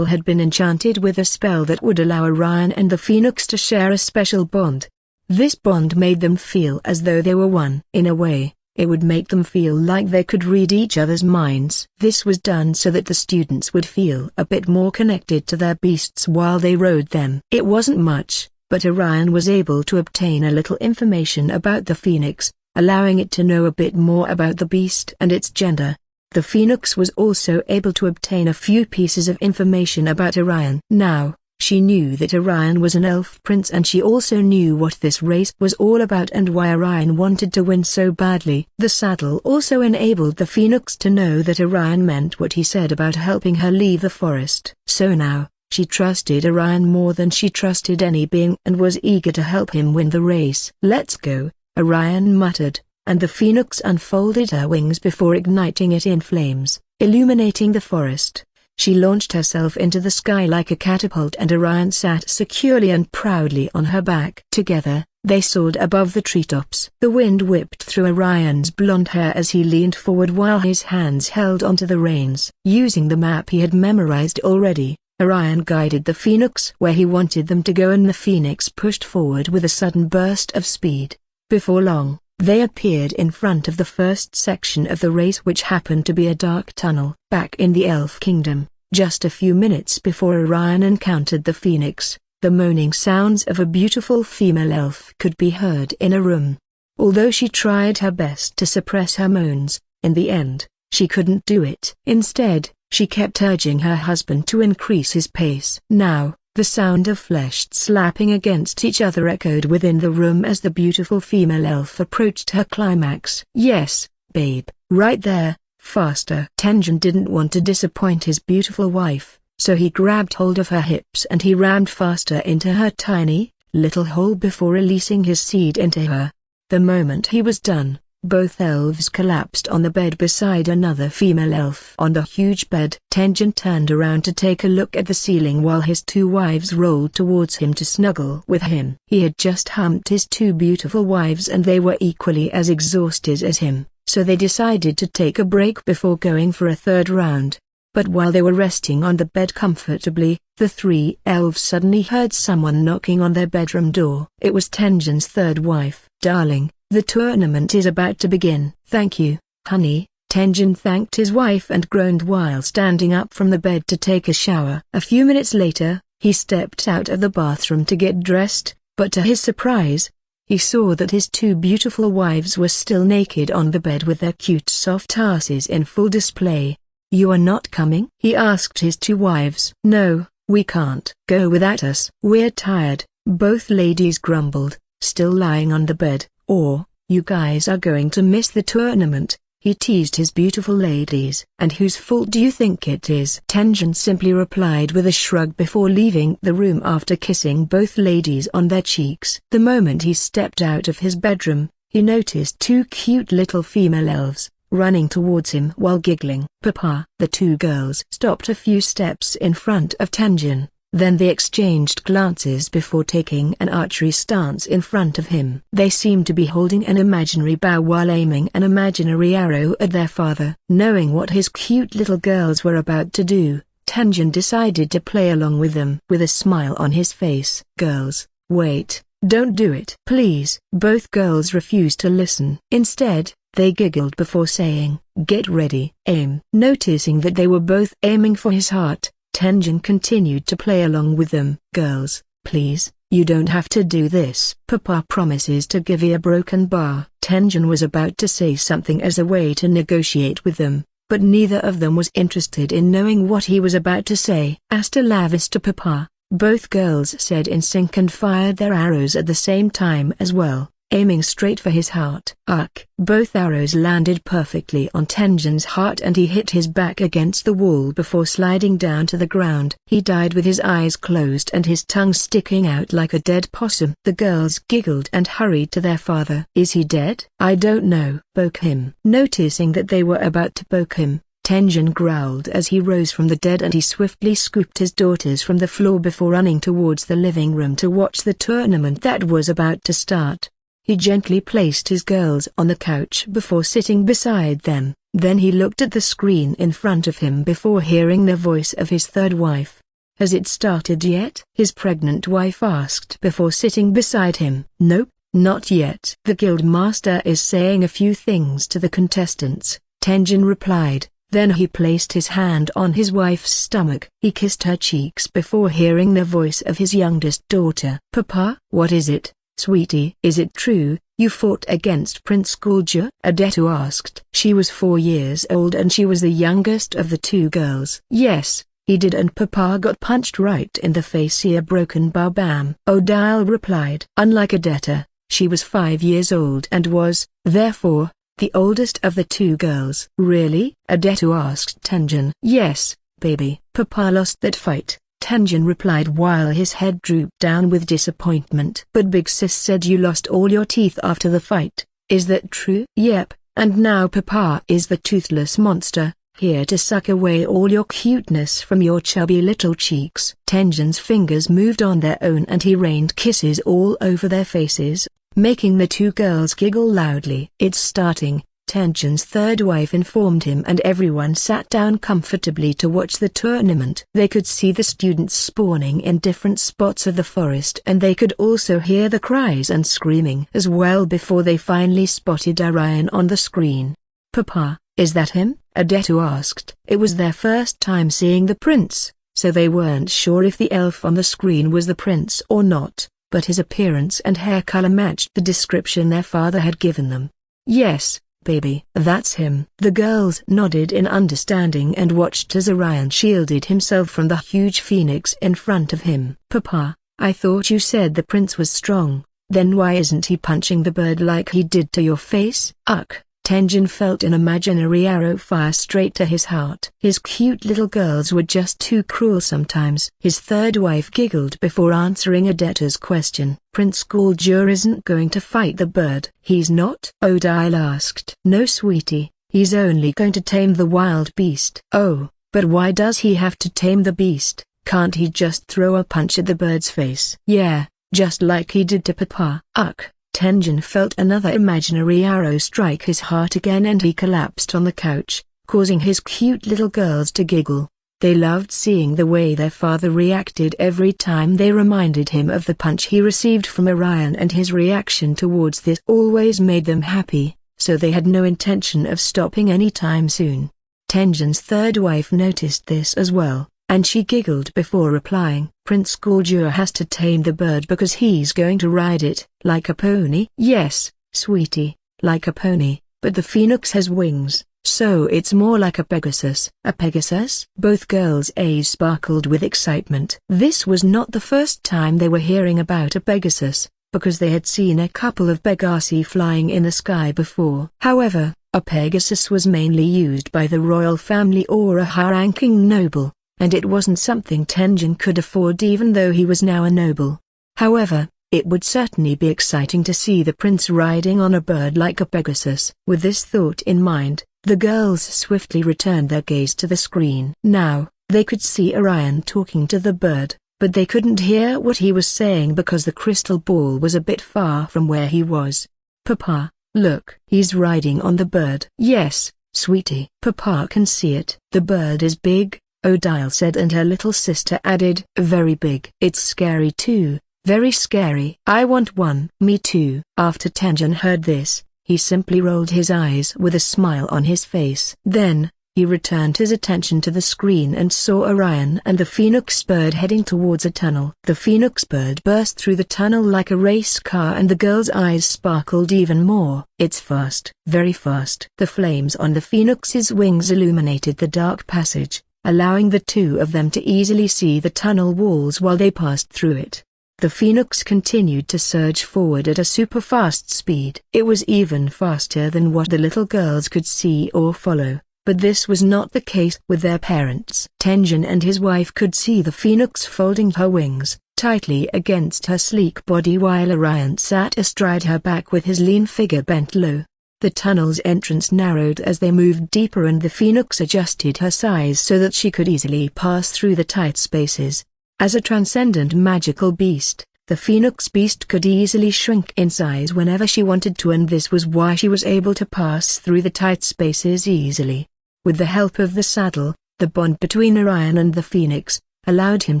had been enchanted with a spell that would allow Orion and the phoenix to share a special bond. This bond made them feel as though they were one. In a way, it would make them feel like they could read each other's minds. This was done so that the students would feel a bit more connected to their beasts while they rode them. It wasn't much, but Orion was able to obtain a little information about the phoenix, allowing it to know a bit more about the beast and its gender. The phoenix was also able to obtain a few pieces of information about Orion. Now, she knew that Orion was an elf prince and she also knew what this race was all about and why Orion wanted to win so badly. The saddle also enabled the phoenix to know that Orion meant what he said about helping her leave the forest. So now, she trusted Orion more than she trusted any being and was eager to help him win the race. "Let's go," Orion muttered, and the phoenix unfolded her wings before igniting it in flames, illuminating the forest. She launched herself into the sky like a catapult and Orion sat securely and proudly on her back. Together, they soared above the treetops. The wind whipped through Orion's blonde hair as he leaned forward while his hands held onto the reins. Using the map he had memorized already, Orion guided the phoenix where he wanted them to go and the phoenix pushed forward with a sudden burst of speed. Before long, they appeared in front of the first section of the race which happened to be a dark tunnel. Back in the Elf Kingdom, just a few minutes before Orion encountered the phoenix, the moaning sounds of a beautiful female elf could be heard in a room. Although she tried her best to suppress her moans, in the end, she couldn't do it. Instead, she kept urging her husband to increase his pace. Now, the sound of flesh slapping against each other echoed within the room as the beautiful female elf approached her climax. "Yes, babe, right there, faster." Tenjin didn't want to disappoint his beautiful wife, so he grabbed hold of her hips and he rammed faster into her tiny, little hole before releasing his seed into her. The moment he was done, Both elves collapsed on the bed beside another female elf on the huge bed. Tenjin turned around to take a look at the ceiling while his two wives rolled towards him to snuggle with him. He had just humped his two beautiful wives and they were equally as exhausted as him, so they decided to take a break before going for a third round. But while they were resting on the bed comfortably, the three elves suddenly heard someone knocking on their bedroom door. It was Tenjin's third wife. "Darling, the tournament is about to begin." "Thank you, honey." Tenjin thanked his wife and groaned while standing up from the bed to take a shower. A few minutes later, he stepped out of the bathroom to get dressed, but to his surprise, he saw that his two beautiful wives were still naked on the bed with their cute soft asses in full display. "You are not coming?" he asked his two wives. "No, we can't." "Go without us." "We're tired," both ladies grumbled, still lying on the bed. "Or, you guys are going to miss the tournament," he teased his beautiful ladies. "And whose fault do you think it is?" Tenjin simply replied with a shrug before leaving the room after kissing both ladies on their cheeks. The moment he stepped out of his bedroom, he noticed two cute little female elves running towards him while giggling. "Papa!" The two girls stopped a few steps in front of Tenjin, then they exchanged glances before taking an archery stance in front of him. They seemed to be holding an imaginary bow while aiming an imaginary arrow at their father. Knowing what his cute little girls were about to do, Tenjin decided to play along with them. With a smile on his face, "Girls, wait, don't do it. Please." Both girls refused to listen. Instead, they giggled before saying, "Get ready, aim." Noticing that they were both aiming for his heart, Tenjin continued to play along with them. "Girls, please, you don't have to do this. Papa promises to give you a broken bar." Tenjin was about to say something as a way to negotiate with them, but neither of them was interested in knowing what he was about to say. "Hasta la vista, Papa," both girls said in sync and fired their arrows at the same time as well, aiming straight for his heart. Ugh! Both arrows landed perfectly on Tenjin's heart and he hit his back against the wall before sliding down to the ground. He died with his eyes closed and his tongue sticking out like a dead possum. The girls giggled and hurried to their father. "Is he dead?" "I don't know." "Poke him." Noticing that they were about to poke him, Tenjin growled as he rose from the dead and he swiftly scooped his daughters from the floor before running towards the living room to watch the tournament that was about to start. He gently placed his girls on the couch before sitting beside them, then he looked at the screen in front of him before hearing the voice of his third wife. "Has it started yet?" his pregnant wife asked before sitting beside him. "Nope, not yet. The guild master is saying a few things to the contestants," Tenjin replied. Then he placed his hand on his wife's stomach. He kissed her cheeks before hearing the voice of his youngest daughter. "Papa?" "What is it, sweetie?" "Is it true, you fought against Prince Gulja?" Adetu asked. She was 4 years old and she was the youngest of the two girls. "Yes, he did, and Papa got punched right in the face. Here broken bar bam." Odile replied. Unlike Adetta, she was 5 years old and was, therefore, the oldest of the two girls. "Really?" Adetu asked Tenjin. "Yes, baby. Papa lost that fight," Tenjin replied while his head drooped down with disappointment. "But Big Sis said you lost all your teeth after the fight. Is that true?" "Yep, and now Papa is the toothless monster, here to suck away all your cuteness from your chubby little cheeks." Tenjin's fingers moved on their own and he rained kisses all over their faces, making the two girls giggle loudly. "It's starting," Tenjin's third wife informed him, and everyone sat down comfortably to watch the tournament. They could see the students spawning in different spots of the forest and they could also hear the cries and screaming as well before they finally spotted Orion on the screen. "Papa, is that him?" Adetu asked. It was their first time seeing the prince, so they weren't sure if the elf on the screen was the prince or not, but his appearance and hair color matched the description their father had given them. "Yes, baby, that's him." The girls nodded in understanding and watched as Orion shielded himself from the huge phoenix in front of him. "Papa, I thought you said the prince was strong, then why isn't he punching the bird like he did to your face?" "Ugh." Tenjin felt an imaginary arrow fire straight to his heart. His cute little girls were just too cruel sometimes. His third wife giggled before answering Odeta's question. Prince Guldur isn't going to fight the bird. He's not? Odile asked. No sweetie, he's only going to tame the wild beast. Oh, but why does he have to tame the beast? Can't he just throw a punch at the bird's face? Yeah, just like he did to Papa. Ugh. Tenjin felt another imaginary arrow strike his heart again and he collapsed on the couch, causing his cute little girls to giggle. They loved seeing the way their father reacted every time they reminded him of the punch he received from Orion, and his reaction towards this always made them happy, so they had no intention of stopping anytime soon. Tenjin's third wife noticed this as well, and she giggled before replying. Prince Guldur has to tame the bird because he's going to ride it. Like a pony? Yes, sweetie, like a pony, but the phoenix has wings, so it's more like a Pegasus. A Pegasus? Both girls' eyes sparkled with excitement. This was not the first time they were hearing about a Pegasus, because they had seen a couple of Pegasi flying in the sky before. However, a Pegasus was mainly used by the royal family or a high-ranking noble, and it wasn't something Tenjin could afford even though he was now a noble. However, it would certainly be exciting to see the prince riding on a bird like a Pegasus. With this thought in mind, the girls swiftly returned their gaze to the screen. Now, they could see Orion talking to the bird, but they couldn't hear what he was saying because the crystal ball was a bit far from where he was. Papa, look, he's riding on the bird. Yes, sweetie. Papa can see it. The bird is big, Odile said, and her little sister added, very big. It's scary too, very scary. I want one. Me too. After Tenjin heard this, he simply rolled his eyes with a smile on his face. Then, he returned his attention to the screen and saw Orion and the phoenix bird heading towards a tunnel. The phoenix bird burst through the tunnel like a race car and the girl's eyes sparkled even more. It's fast. Very fast. The flames on the phoenix's wings illuminated the dark passage, allowing the two of them to easily see the tunnel walls while they passed through it. The phoenix continued to surge forward at a super-fast speed. It was even faster than what the little girls could see or follow, but this was not the case with their parents. Tenjin and his wife could see the phoenix folding her wings tightly against her sleek body while Orion sat astride her back with his lean figure bent low. The tunnel's entrance narrowed as they moved deeper and the phoenix adjusted her size so that she could easily pass through the tight spaces. As a transcendent magical beast, the phoenix beast could easily shrink in size whenever she wanted to, and this was why she was able to pass through the tight spaces easily. With the help of the saddle, the bond between Orion and the phoenix allowed him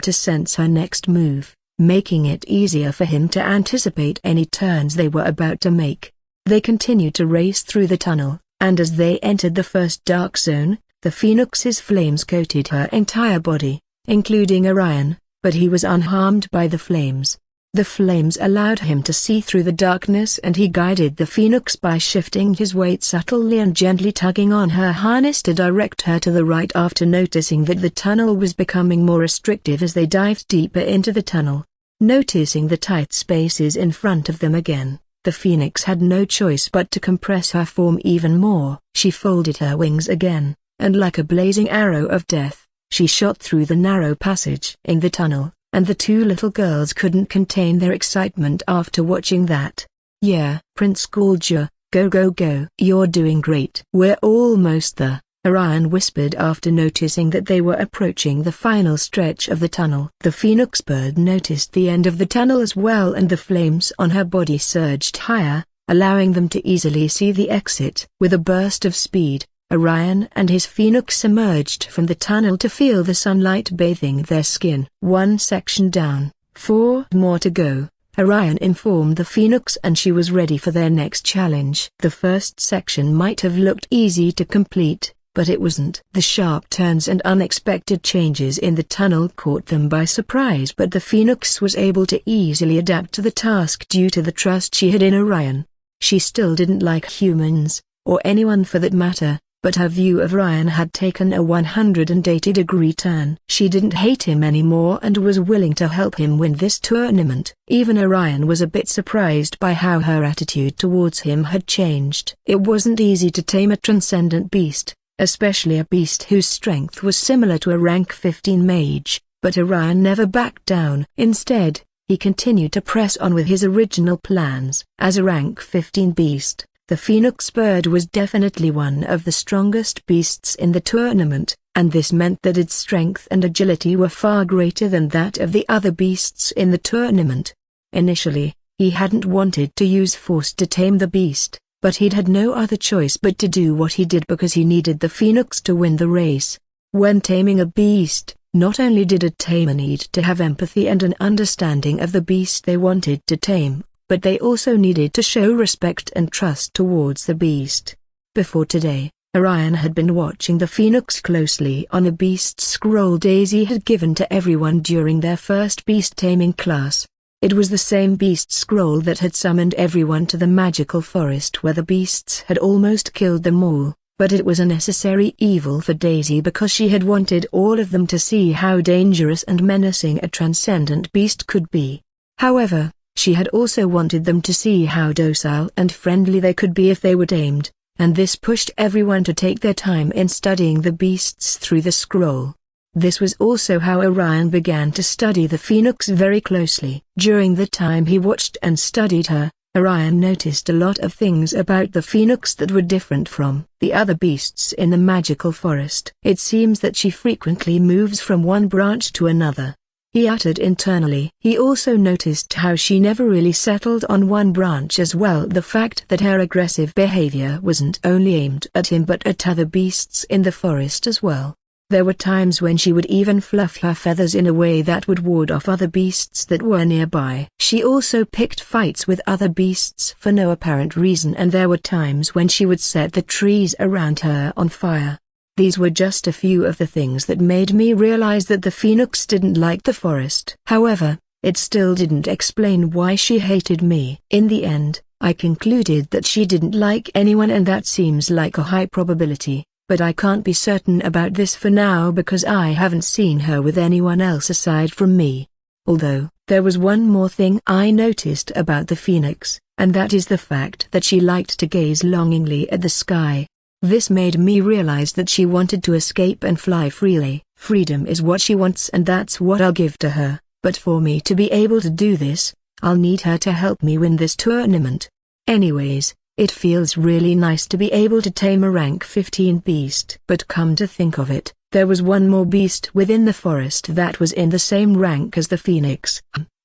to sense her next move, making it easier for him to anticipate any turns they were about to make. They continued to race through the tunnel, and as they entered the first dark zone, the phoenix's flames coated her entire body, including Orion, but he was unharmed by the flames. The flames allowed him to see through the darkness, and he guided the phoenix by shifting his weight subtly and gently tugging on her harness to direct her to the right after noticing that the tunnel was becoming more restrictive as they dived deeper into the tunnel. Noticing the tight spaces in front of them again, the phoenix had no choice but to compress her form even more. She folded her wings again, and like a blazing arrow of death, she shot through the narrow passage in the tunnel, and the two little girls couldn't contain their excitement after watching that. Yeah, Prince Guldur, go go go. You're doing great. We're almost there, Orion whispered after noticing that they were approaching the final stretch of the tunnel. The phoenix bird noticed the end of the tunnel as well, and the flames on her body surged higher, allowing them to easily see the exit. With a burst of speed, Orion and his phoenix emerged from the tunnel to feel the sunlight bathing their skin. One section down, 4 more to go, Orion informed the phoenix, and she was ready for their next challenge. The first section might have looked easy to complete, but it wasn't. The sharp turns and unexpected changes in the tunnel caught them by surprise, but the phoenix was able to easily adapt to the task due to the trust she had in Orion. She still didn't like humans, or anyone for that matter, but her view of Ryan had taken a 180-degree turn. She didn't hate him anymore and was willing to help him win this tournament. Even Orion was a bit surprised by how her attitude towards him had changed. It wasn't easy to tame a transcendent beast, especially a beast whose strength was similar to a rank 15 mage, but Orion never backed down. Instead, he continued to press on with his original plans. As a rank 15 beast, the Phoenix bird was definitely one of the strongest beasts in the tournament, and this meant that its strength and agility were far greater than that of the other beasts in the tournament. Initially, he hadn't wanted to use force to tame the beast, but he'd had no other choice but to do what he did because he needed the Phoenix to win the race. When taming a beast, not only did a tamer need to have empathy and an understanding of the beast they wanted to tame, but they also needed to show respect and trust towards the beast. Before today, Orion had been watching the Phoenix closely on a beast scroll Daisy had given to everyone during their first beast taming class. It was the same beast scroll that had summoned everyone to the magical forest where the beasts had almost killed them all, but it was a necessary evil for Daisy because she had wanted all of them to see how dangerous and menacing a transcendent beast could be. However, she had also wanted them to see how docile and friendly they could be if they were tamed, and this pushed everyone to take their time in studying the beasts through the scroll. This was also how Orion began to study the Phoenix very closely. During the time he watched and studied her, Orion noticed a lot of things about the Phoenix that were different from the other beasts in the magical forest. It seems that she frequently moves from one branch to another, he uttered internally. He also noticed how she never really settled on one branch as well. The fact that her aggressive behavior wasn't only aimed at him but at other beasts in the forest as well. There were times when she would even fluff her feathers in a way that would ward off other beasts that were nearby. She also picked fights with other beasts for no apparent reason, and there were times when she would set the trees around her on fire. These were just a few of the things that made me realize that the Phoenix didn't like the forest. However, it still didn't explain why she hated me. In the end, I concluded that she didn't like anyone, and that seems like a high probability, but I can't be certain about this for now because I haven't seen her with anyone else aside from me. Although, there was one more thing I noticed about the Phoenix, and that is the fact that she liked to gaze longingly at the sky. This made me realize that she wanted to escape and fly freely. Freedom is what she wants, and that's what I'll give to her, but for me to be able to do this, I'll need her to help me win this tournament. Anyways, it feels really nice to be able to tame a rank 15 beast. But come to think of it, there was one more beast within the forest that was in the same rank as the Phoenix.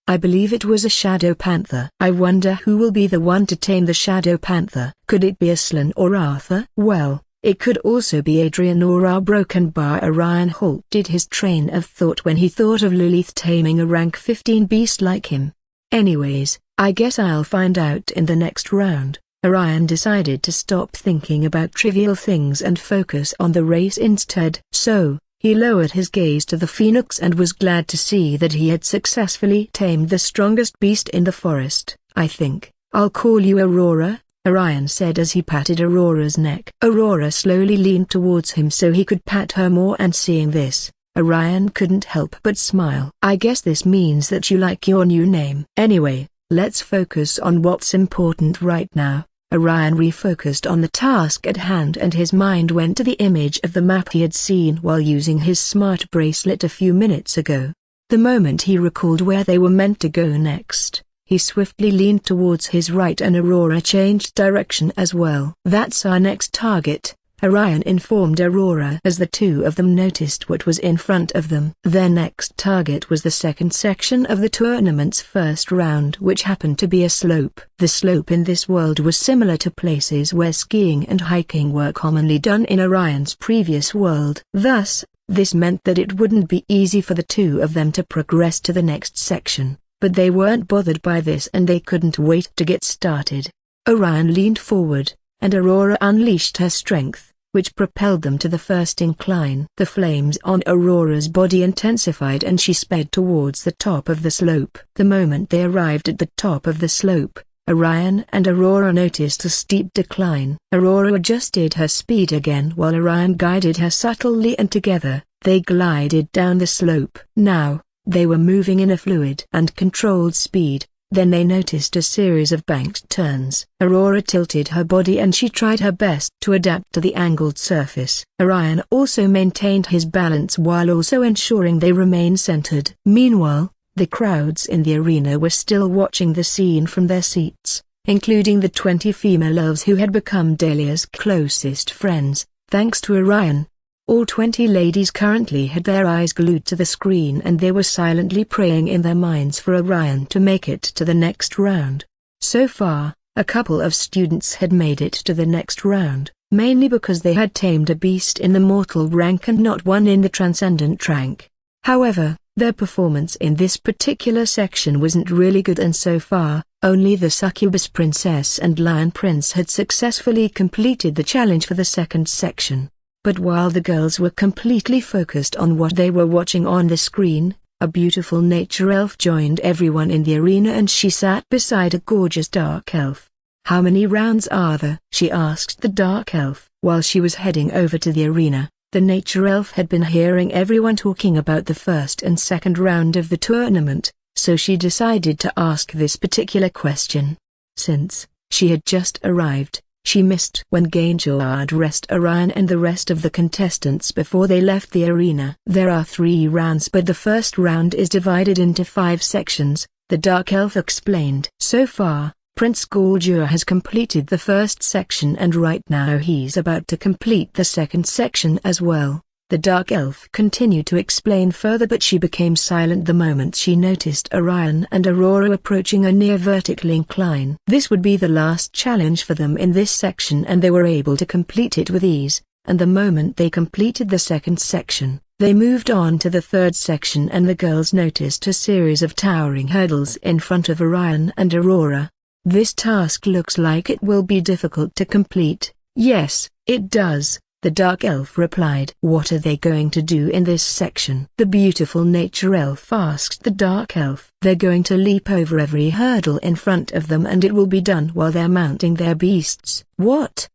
I believe it was a Shadow Panther. I wonder who will be the one to tame the Shadow Panther. Could it be Aslan or Arthur? Well, it could also be Adrian or our broken bar. Orion halted his train of thought when he thought of Lilith taming a rank 15 beast like him. Anyways, I guess I'll find out in the next round. Orion decided to stop thinking about trivial things and focus on the race instead. So, he lowered his gaze to the Phoenix and was glad to see that he had successfully tamed the strongest beast in the forest. I think I'll call you Aurora, Orion said as he patted Aurora's neck. Aurora slowly leaned towards him so he could pat her more, and seeing this, Orion couldn't help but smile. I guess this means that you like your new name. Anyway, let's focus on what's important right now. Orion refocused on the task at hand, and his mind went to the image of the map he had seen while using his smart bracelet a few minutes ago. The moment he recalled where they were meant to go next, he swiftly leaned towards his right, and Aurora changed direction as well. That's our next target, Orion informed Aurora as the two of them noticed what was in front of them. Their next target was the second section of the tournament's first round, which happened to be a slope. The slope in this world was similar to places where skiing and hiking were commonly done in Orion's previous world. Thus, this meant that it wouldn't be easy for the two of them to progress to the next section, but they weren't bothered by this and they couldn't wait to get started. Orion leaned forward, and Aurora unleashed her strength, which propelled them to the first incline. The flames on Aurora's body intensified and she sped towards the top of the slope. The moment they arrived at the top of the slope, Orion and Aurora noticed a steep decline. Aurora adjusted her speed again while Orion guided her subtly, and together, they glided down the slope. Now, they were moving in a fluid and controlled speed. Then they noticed a series of banked turns. Aurora tilted her body and she tried her best to adapt to the angled surface. Orion also maintained his balance while also ensuring they remain centered. Meanwhile, the crowds in the arena were still watching the scene from their seats, including the 20 female elves who had become Dahlia's closest friends, thanks to Orion. All 20 ladies currently had their eyes glued to the screen and they were silently praying in their minds for Orion to make it to the next round. So far, a couple of students had made it to the next round, mainly because they had tamed a beast in the mortal rank and not one in the transcendent rank. However, their performance in this particular section wasn't really good, and so far, only the Succubus Princess and Lion Prince had successfully completed the challenge for the second section. But while the girls were completely focused on what they were watching on the screen, a beautiful nature elf joined everyone in the arena and she sat beside a gorgeous dark elf. "How many rounds are there?" she asked the dark elf. While she was heading over to the arena, the nature elf had been hearing everyone talking about the first and second round of the tournament, so she decided to ask this particular question. Since she had just arrived, she missed when Gangel addressed Orion and the rest of the contestants before they left the arena. "There are 3 rounds, but the first round is divided into 5 sections, the dark elf explained. "So far, Prince Guldur has completed the first section and right now he's about to complete the second section as well." The dark elf continued to explain further, but she became silent the moment she noticed Orion and Aurora approaching a near vertical incline. This would be the last challenge for them in this section and they were able to complete it with ease, and the moment they completed the second section, they moved on to the third section and the girls noticed a series of towering hurdles in front of Orion and Aurora. "This task looks like it will be difficult to complete." "Yes, it does," the dark elf replied. "What are they going to do in this section?" the beautiful nature elf asked the dark elf. "They're going to leap over every hurdle in front of them and it will be done while they're mounting their beasts." "What?"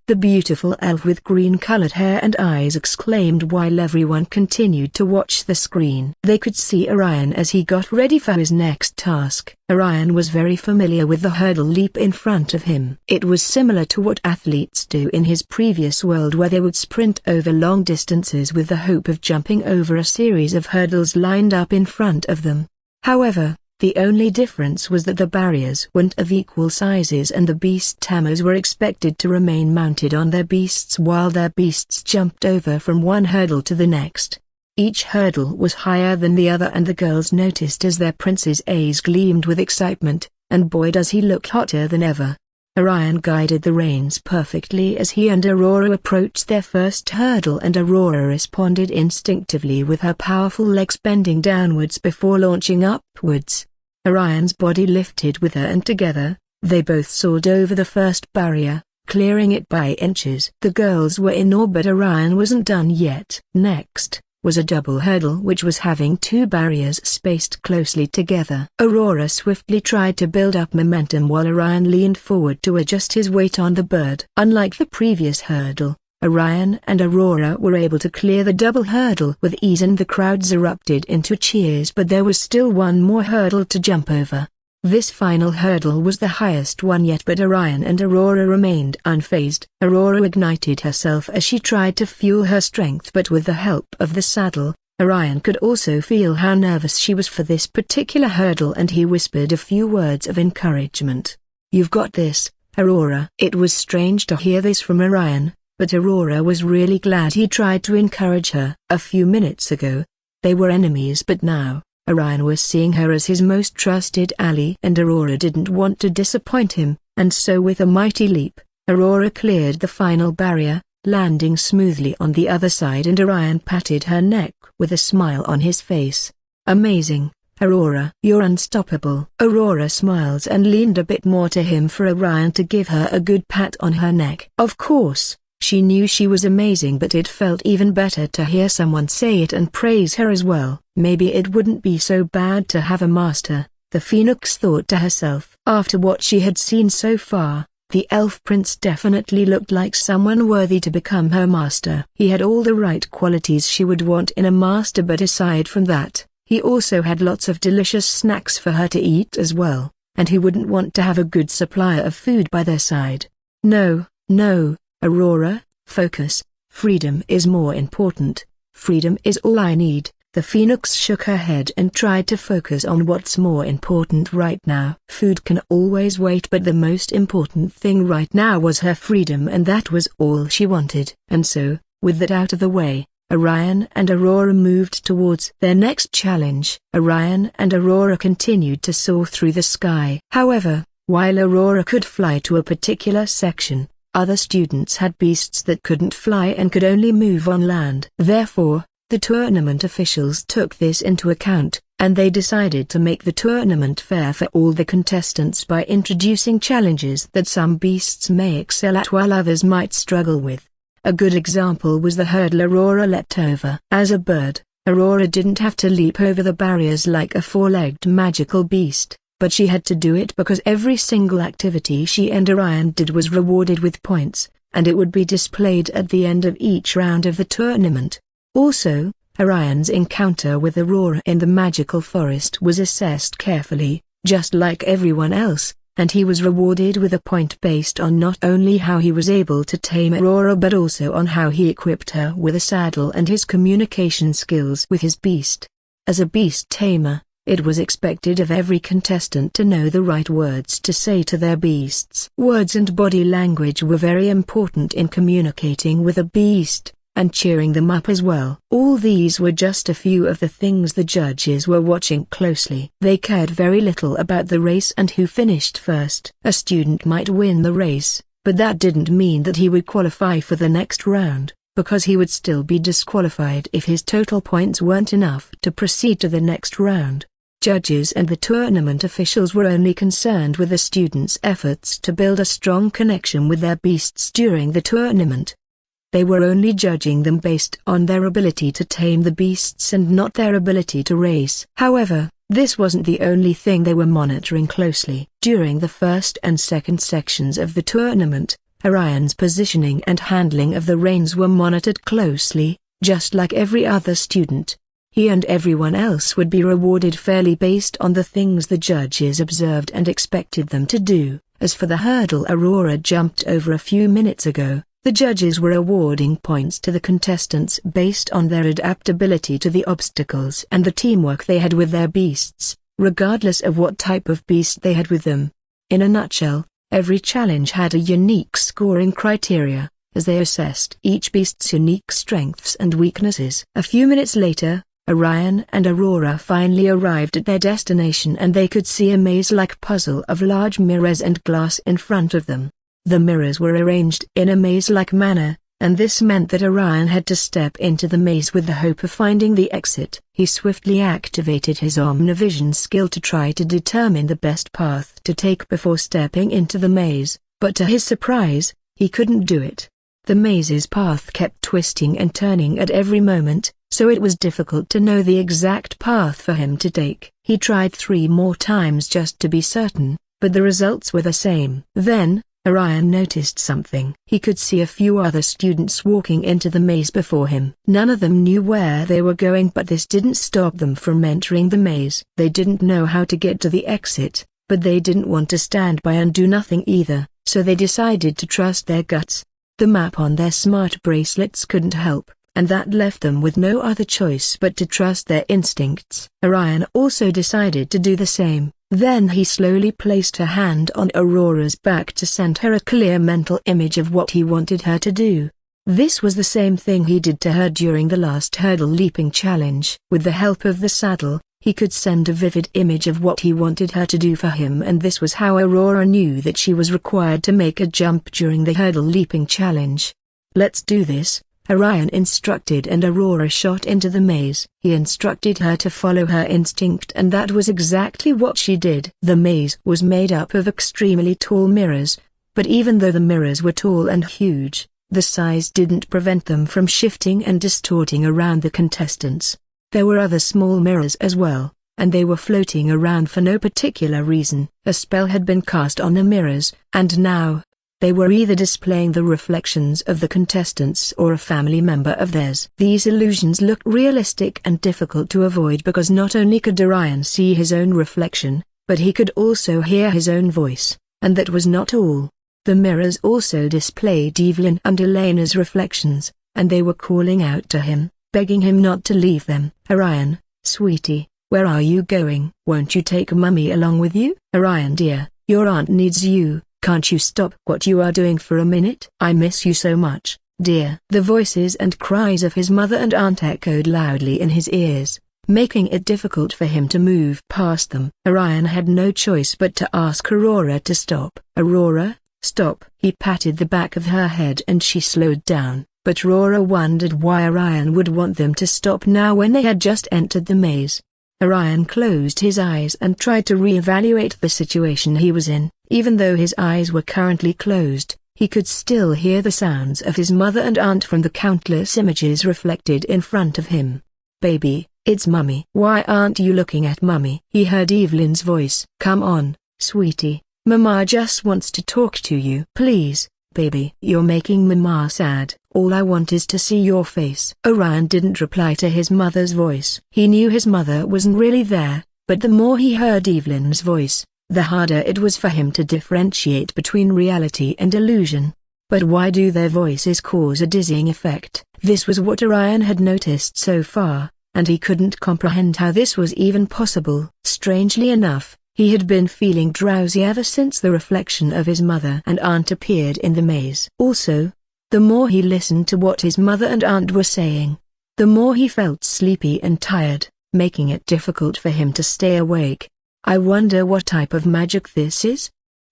The beautiful elf with green-colored hair and eyes exclaimed while everyone continued to watch the screen. They could see Orion as he got ready for his next task. Orion was very familiar with the hurdle leap in front of him. It was similar to what athletes do in his previous world, where they would sprint over long distances with the hope of jumping over a series of hurdles lined up in front of them. However, the only difference was that the barriers weren't of equal sizes and the beast tamers were expected to remain mounted on their beasts while their beasts jumped over from one hurdle to the next. Each hurdle was higher than the other and the girls noticed as their prince's eyes gleamed with excitement, and boy does he look hotter than ever. Orion guided the reins perfectly as he and Aurora approached their first hurdle and Aurora responded instinctively with her powerful legs bending downwards before launching upwards. Orion's body lifted with her and together, they both soared over the first barrier, clearing it by inches. The girls were in awe, but Orion wasn't done yet. Next was a double hurdle which was having 2 barriers spaced closely together. Aurora swiftly tried to build up momentum while Orion leaned forward to adjust his weight on the bird. Unlike the previous hurdle, Orion and Aurora were able to clear the double hurdle with ease and the crowds erupted into cheers, but there was still one more hurdle to jump over. This final hurdle was the highest one yet, but Orion and Aurora remained unfazed. Aurora ignited herself as she tried to fuel her strength, but with the help of the saddle, Orion could also feel how nervous she was for this particular hurdle and he whispered a few words of encouragement. "You've got this, Aurora." It was strange to hear this from Orion, but Aurora was really glad he tried to encourage her. A few minutes ago, they were enemies, but now, Orion was seeing her as his most trusted ally and Aurora didn't want to disappoint him, and so with a mighty leap, Aurora cleared the final barrier, landing smoothly on the other side, and Orion patted her neck with a smile on his face. "Amazing, Aurora. You're unstoppable." Aurora smiled and leaned a bit more to him for Orion to give her a good pat on her neck. Of course, she knew she was amazing, but it felt even better to hear someone say it and praise her as well. Maybe it wouldn't be so bad to have a master, The Phoenix thought to herself. After what she had seen so far, the elf prince definitely looked like someone worthy to become her master. He had all the right qualities she would want in a master, but aside from that, he also had lots of delicious snacks for her to eat as well, and he wouldn't want to have a good supply of food by their side. No, no, Aurora, focus. Freedom is more important. Freedom is all I need. The Phoenix shook her head and tried to focus on what's more important right now. Food can always wait, but the most important thing right now was her freedom, and that was all she wanted. And so, with that out of the way, Orion and Aurora moved towards their next challenge. Orion and Aurora continued to soar through the sky. However, while Aurora could fly to a particular section, other students had beasts that couldn't fly and could only move on land. Therefore, the tournament officials took this into account, and they decided to make the tournament fair for all the contestants by introducing challenges that some beasts may excel at while others might struggle with. A good example was the hurdle Aurora leapt over. As a bird, Aurora didn't have to leap over the barriers like a four-legged magical beast, but she had to do it because every single activity she and Orion did was rewarded with points, and it would be displayed at the end of each round of the tournament. Also, Orion's encounter with Aurora in the magical forest was assessed carefully, just like everyone else, and he was rewarded with a point based on not only how he was able to tame Aurora but also on how he equipped her with a saddle and his communication skills with his beast. As a beast tamer, it was expected of every contestant to know the right words to say to their beasts. Words and body language were very important in communicating with a beast, and cheering them up as well. All these were just a few of the things the judges were watching closely. They cared very little about the race and who finished first. A student might win the race, but that didn't mean that he would qualify for the next round, because he would still be disqualified if his total points weren't enough to proceed to the next round. Judges and the tournament officials were only concerned with the students' efforts to build a strong connection with their beasts during the tournament. They were only judging them based on their ability to tame the beasts and not their ability to race. However, this wasn't the only thing they were monitoring closely. During the first and second sections of the tournament, Orion's positioning and handling of the reins were monitored closely, just like every other student. He and everyone else would be rewarded fairly based on the things the judges observed and expected them to do. As for the hurdle Aurora jumped over a few minutes ago, the judges were awarding points to the contestants based on their adaptability to the obstacles and the teamwork they had with their beasts, regardless of what type of beast they had with them. In a nutshell, every challenge had a unique scoring criteria, as they assessed each beast's unique strengths and weaknesses. A few minutes later, Orion and Aurora finally arrived at their destination and they could see a maze-like puzzle of large mirrors and glass in front of them. The mirrors were arranged in a maze-like manner, and this meant that Orion had to step into the maze with the hope of finding the exit. He swiftly activated his Omnivision skill to try to determine the best path to take before stepping into the maze, but to his surprise, he couldn't do it. The maze's path kept twisting and turning at every moment, so it was difficult to know the exact path for him to take. He tried 3 more times just to be certain, but the results were the same. Then, Orion noticed something. He could see a few other students walking into the maze before him. None of them knew where they were going, but this didn't stop them from entering the maze. They didn't know how to get to the exit, but they didn't want to stand by and do nothing either, so they decided to trust their guts. The map on their smart bracelets couldn't help, and that left them with no other choice but to trust their instincts. Orion also decided to do the same. Then he slowly placed a hand on Aurora's back to send her a clear mental image of what he wanted her to do. This was the same thing he did to her during the last hurdle leaping challenge. With the help of the saddle, he could send a vivid image of what he wanted her to do for him, and this was how Aurora knew that she was required to make a jump during the hurdle leaping challenge. "Let's do this," Orion instructed, and Aurora shot into the maze. He instructed her to follow her instinct, and that was exactly what she did. The maze was made up of extremely tall mirrors, but even though the mirrors were tall and huge, the size didn't prevent them from shifting and distorting around the contestants. There were other small mirrors as well, and they were floating around for no particular reason. A spell had been cast on the mirrors, and now, they were either displaying the reflections of the contestants or a family member of theirs. These illusions looked realistic and difficult to avoid because not only could Orion see his own reflection, but he could also hear his own voice, and that was not all. The mirrors also displayed Evelyn and Elena's reflections, and they were calling out to him, begging him not to leave them. "Orion, sweetie, where are you going? Won't you take Mummy along with you? Orion dear, your aunt needs you. Can't you stop what you are doing for a minute? I miss you so much, dear." The voices and cries of his mother and aunt echoed loudly in his ears, making it difficult for him to move past them. Orion had no choice but to ask Aurora to stop. "Aurora, stop." He patted the back of her head and she slowed down, but Aurora wondered why Orion would want them to stop now when they had just entered the maze. Orion closed his eyes and tried to re-evaluate the situation he was in. Even though his eyes were currently closed, he could still hear the sounds of his mother and aunt from the countless images reflected in front of him. "Baby, it's Mummy." "Why aren't you looking at Mummy?" He heard Evelyn's voice. "Come on, sweetie, Mama just wants to talk to you." "Please, baby, you're making Mama sad. All I want is to see your face." Orion didn't reply to his mother's voice. He knew his mother wasn't really there, but the more he heard Evelyn's voice, the harder it was for him to differentiate between reality and illusion. But why do their voices cause a dizzying effect? This was what Orion had noticed so far, and he couldn't comprehend how this was even possible. Strangely enough, he had been feeling drowsy ever since the reflection of his mother and aunt appeared in the maze. Also, the more he listened to what his mother and aunt were saying, the more he felt sleepy and tired, making it difficult for him to stay awake. "I wonder what type of magic this is?"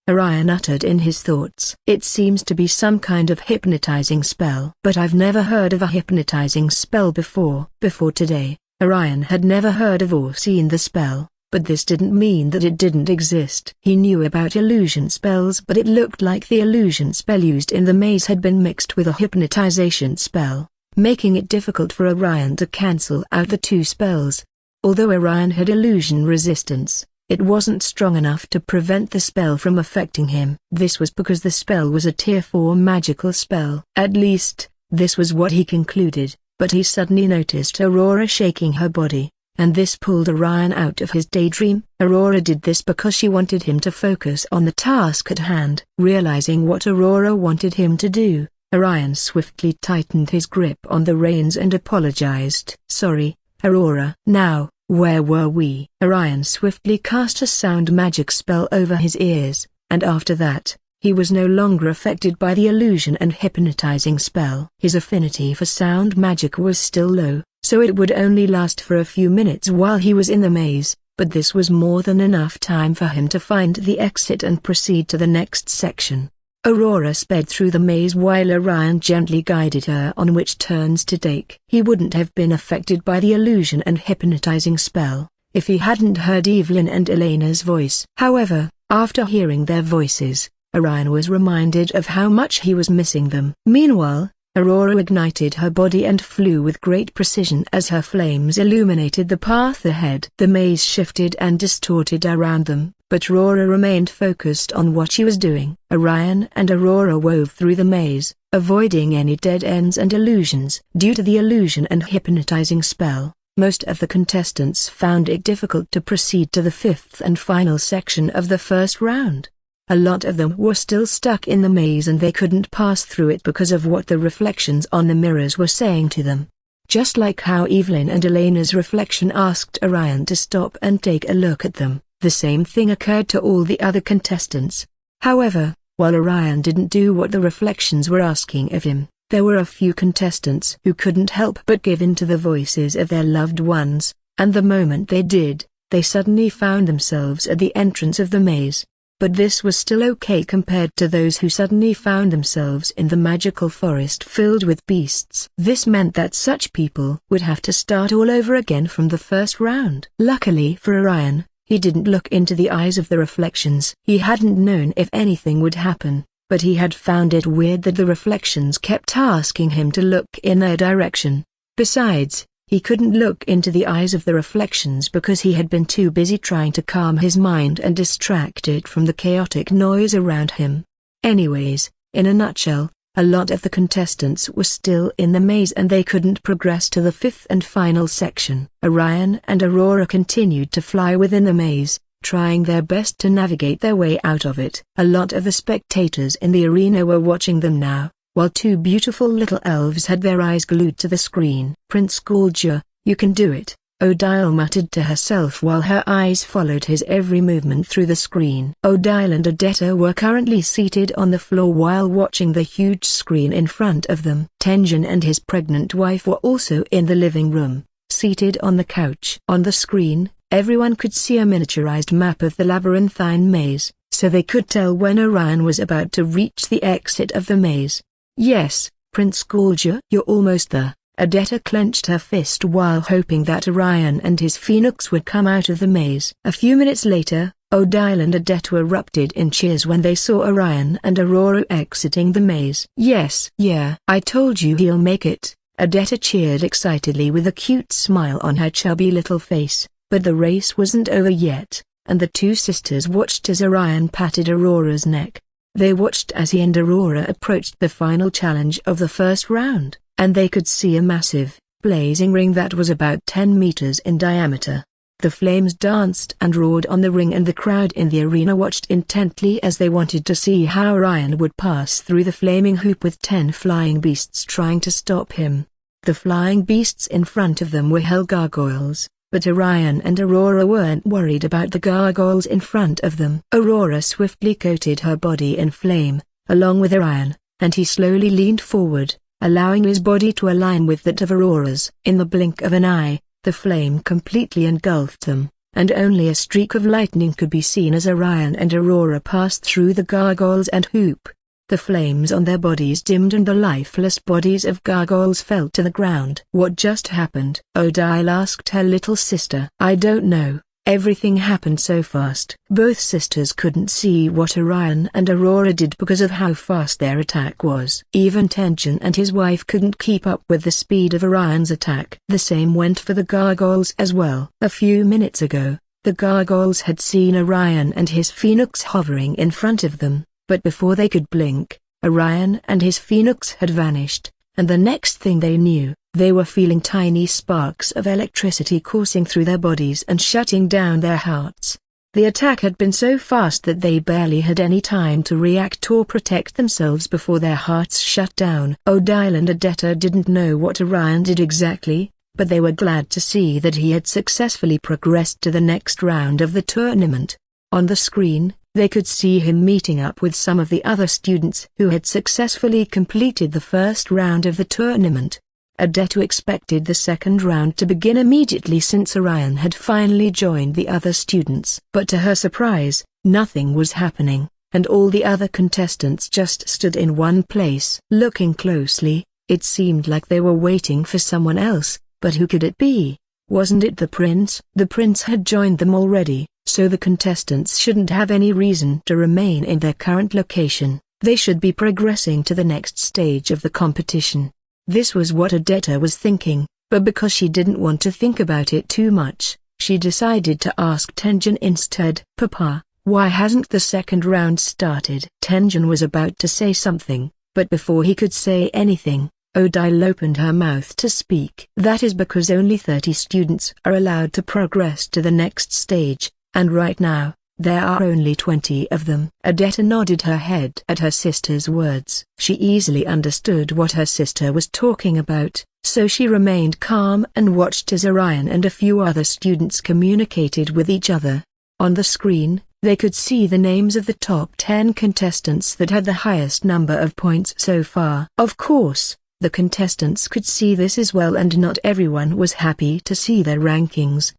Orion uttered in his thoughts. "It seems to be some kind of hypnotizing spell. But I've never heard of a hypnotizing spell before." Before today, Orion had never heard of or seen the spell, but this didn't mean that it didn't exist. He knew about illusion spells, but it looked like the illusion spell used in the maze had been mixed with a hypnotization spell, making it difficult for Orion to cancel out the two spells. Although Orion had illusion resistance, it wasn't strong enough to prevent the spell from affecting him. This was because the spell was a Tier 4 magical spell. At least, this was what he concluded, but he suddenly noticed Aurora shaking her body, and this pulled Orion out of his daydream. Aurora did this because she wanted him to focus on the task at hand. Realizing what Aurora wanted him to do, Orion swiftly tightened his grip on the reins and apologized. "Sorry, Aurora." "Now, where were we?" Orion swiftly cast a sound magic spell over his ears, and after that, he was no longer affected by the illusion and hypnotizing spell. His affinity for sound magic was still low, so it would only last for a few minutes while he was in the maze, but this was more than enough time for him to find the exit and proceed to the next section. Aurora sped through the maze while Orion gently guided her on which turns to take. He wouldn't have been affected by the illusion and hypnotizing spell if he hadn't heard Evelyn and Elena's voice. However, after hearing their voices, Orion was reminded of how much he was missing them. Meanwhile, Aurora ignited her body and flew with great precision as her flames illuminated the path ahead. The maze shifted and distorted around them, but Aurora remained focused on what she was doing. Orion and Aurora wove through the maze, avoiding any dead ends and illusions. Due to the illusion and hypnotizing spell, most of the contestants found it difficult to proceed to the fifth and final section of the first round. A lot of them were still stuck in the maze and they couldn't pass through it because of what the reflections on the mirrors were saying to them. Just like how Evelyn and Elena's reflection asked Orion to stop and take a look at them, the same thing occurred to all the other contestants. However, while Orion didn't do what the reflections were asking of him, there were a few contestants who couldn't help but give in to the voices of their loved ones, and the moment they did, they suddenly found themselves at the entrance of the maze. But this was still okay compared to those who suddenly found themselves in the magical forest filled with beasts. This meant that such people would have to start all over again from the first round. Luckily for Orion, he didn't look into the eyes of the reflections. He hadn't known if anything would happen, but he had found it weird that the reflections kept asking him to look in their direction. Besides, He couldn't look into the eyes of the reflections because he had been too busy trying to calm his mind and distract it from the chaotic noise around him. Anyways, in a nutshell, a lot of the contestants were still in the maze and they couldn't progress to the fifth and final section. Orion and Aurora continued to fly within the maze, trying their best to navigate their way out of it. A lot of the spectators in the arena were watching them now, while two beautiful little elves had their eyes glued to the screen. "Prince Gulgia, you can do it," Odile muttered to herself while her eyes followed his every movement through the screen. Odile and Odetta were currently seated on the floor while watching the huge screen in front of them. Tenjin and his pregnant wife were also in the living room, seated on the couch. On the screen, everyone could see a miniaturized map of the labyrinthine maze, so they could tell when Orion was about to reach the exit of the maze. "Yes, Prince Gulgia, you're almost there." Odetta clenched her fist while hoping that Orion and his phoenix would come out of the maze. A few minutes later, Odile and Odetta erupted in cheers when they saw Orion and Aurora exiting the maze. "Yes, yeah, I told you he'll make it," Odetta cheered excitedly with a cute smile on her chubby little face. But the race wasn't over yet, and the two sisters watched as Orion patted Aurora's neck. They watched as he and Aurora approached the final challenge of the first round, and they could see a massive, blazing ring that was about 10 meters in diameter. The flames danced and roared on the ring and the crowd in the arena watched intently as they wanted to see how Orion would pass through the flaming hoop with 10 flying beasts trying to stop him. The flying beasts in front of them were hell gargoyles, but Orion and Aurora weren't worried about the gargoyles in front of them. Aurora swiftly coated her body in flame, along with Orion, and he slowly leaned forward, allowing his body to align with that of Aurora's. In the blink of an eye, the flame completely engulfed them, and only a streak of lightning could be seen as Orion and Aurora passed through the gargoyles and hoop. The flames on their bodies dimmed and the lifeless bodies of gargoyles fell to the ground. "What just happened?" Odile asked her little sister. "I don't know, everything happened so fast." Both sisters couldn't see what Orion and Aurora did because of how fast their attack was. Even Tenjin and his wife couldn't keep up with the speed of Orion's attack. The same went for the gargoyles as well. A few minutes ago, the gargoyles had seen Orion and his phoenix hovering in front of them. But before they could blink, Orion and his phoenix had vanished, and the next thing they knew, they were feeling tiny sparks of electricity coursing through their bodies and shutting down their hearts. The attack had been so fast that they barely had any time to react or protect themselves before their hearts shut down. Odile and Odetta didn't know what Orion did exactly, but they were glad to see that he had successfully progressed to the next round of the tournament. On the screen, they could see him meeting up with some of the other students who had successfully completed the first round of the tournament. Odetta expected the second round to begin immediately since Orion had finally joined the other students. But to her surprise, nothing was happening, and all the other contestants just stood in one place. Looking closely, it seemed like they were waiting for someone else, but who could it be? Wasn't it the prince? The prince had joined them already, so the contestants shouldn't have any reason to remain in their current location. They should be progressing to the next stage of the competition. This was what Odetta was thinking, but because she didn't want to think about it too much, she decided to ask Tenjin instead. "Papa, why hasn't the second round started?" Tenjin was about to say something, but before he could say anything, Odile opened her mouth to speak. "That is because only 30 students are allowed to progress to the next stage, and right now, there are only 20 of them." Odetta nodded her head at her sister's words. She easily understood what her sister was talking about, so she remained calm and watched as Orion and a few other students communicated with each other. On the screen, they could see the names of the top 10 contestants that had the highest number of points so far. Of course, the contestants could see this as well, and not everyone was happy to see their rankings.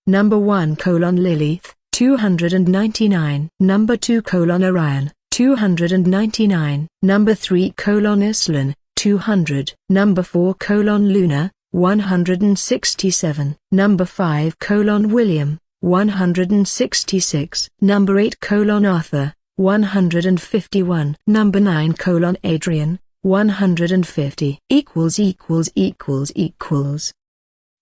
Number 1 Lilith, 299. Number 2 Orion, 299. Number 3 Islan, 200. Number 4 Luna, 167. Number 5 William, 166. Number 8 Arthur, 151. Number 9 Adrian, 150 ====.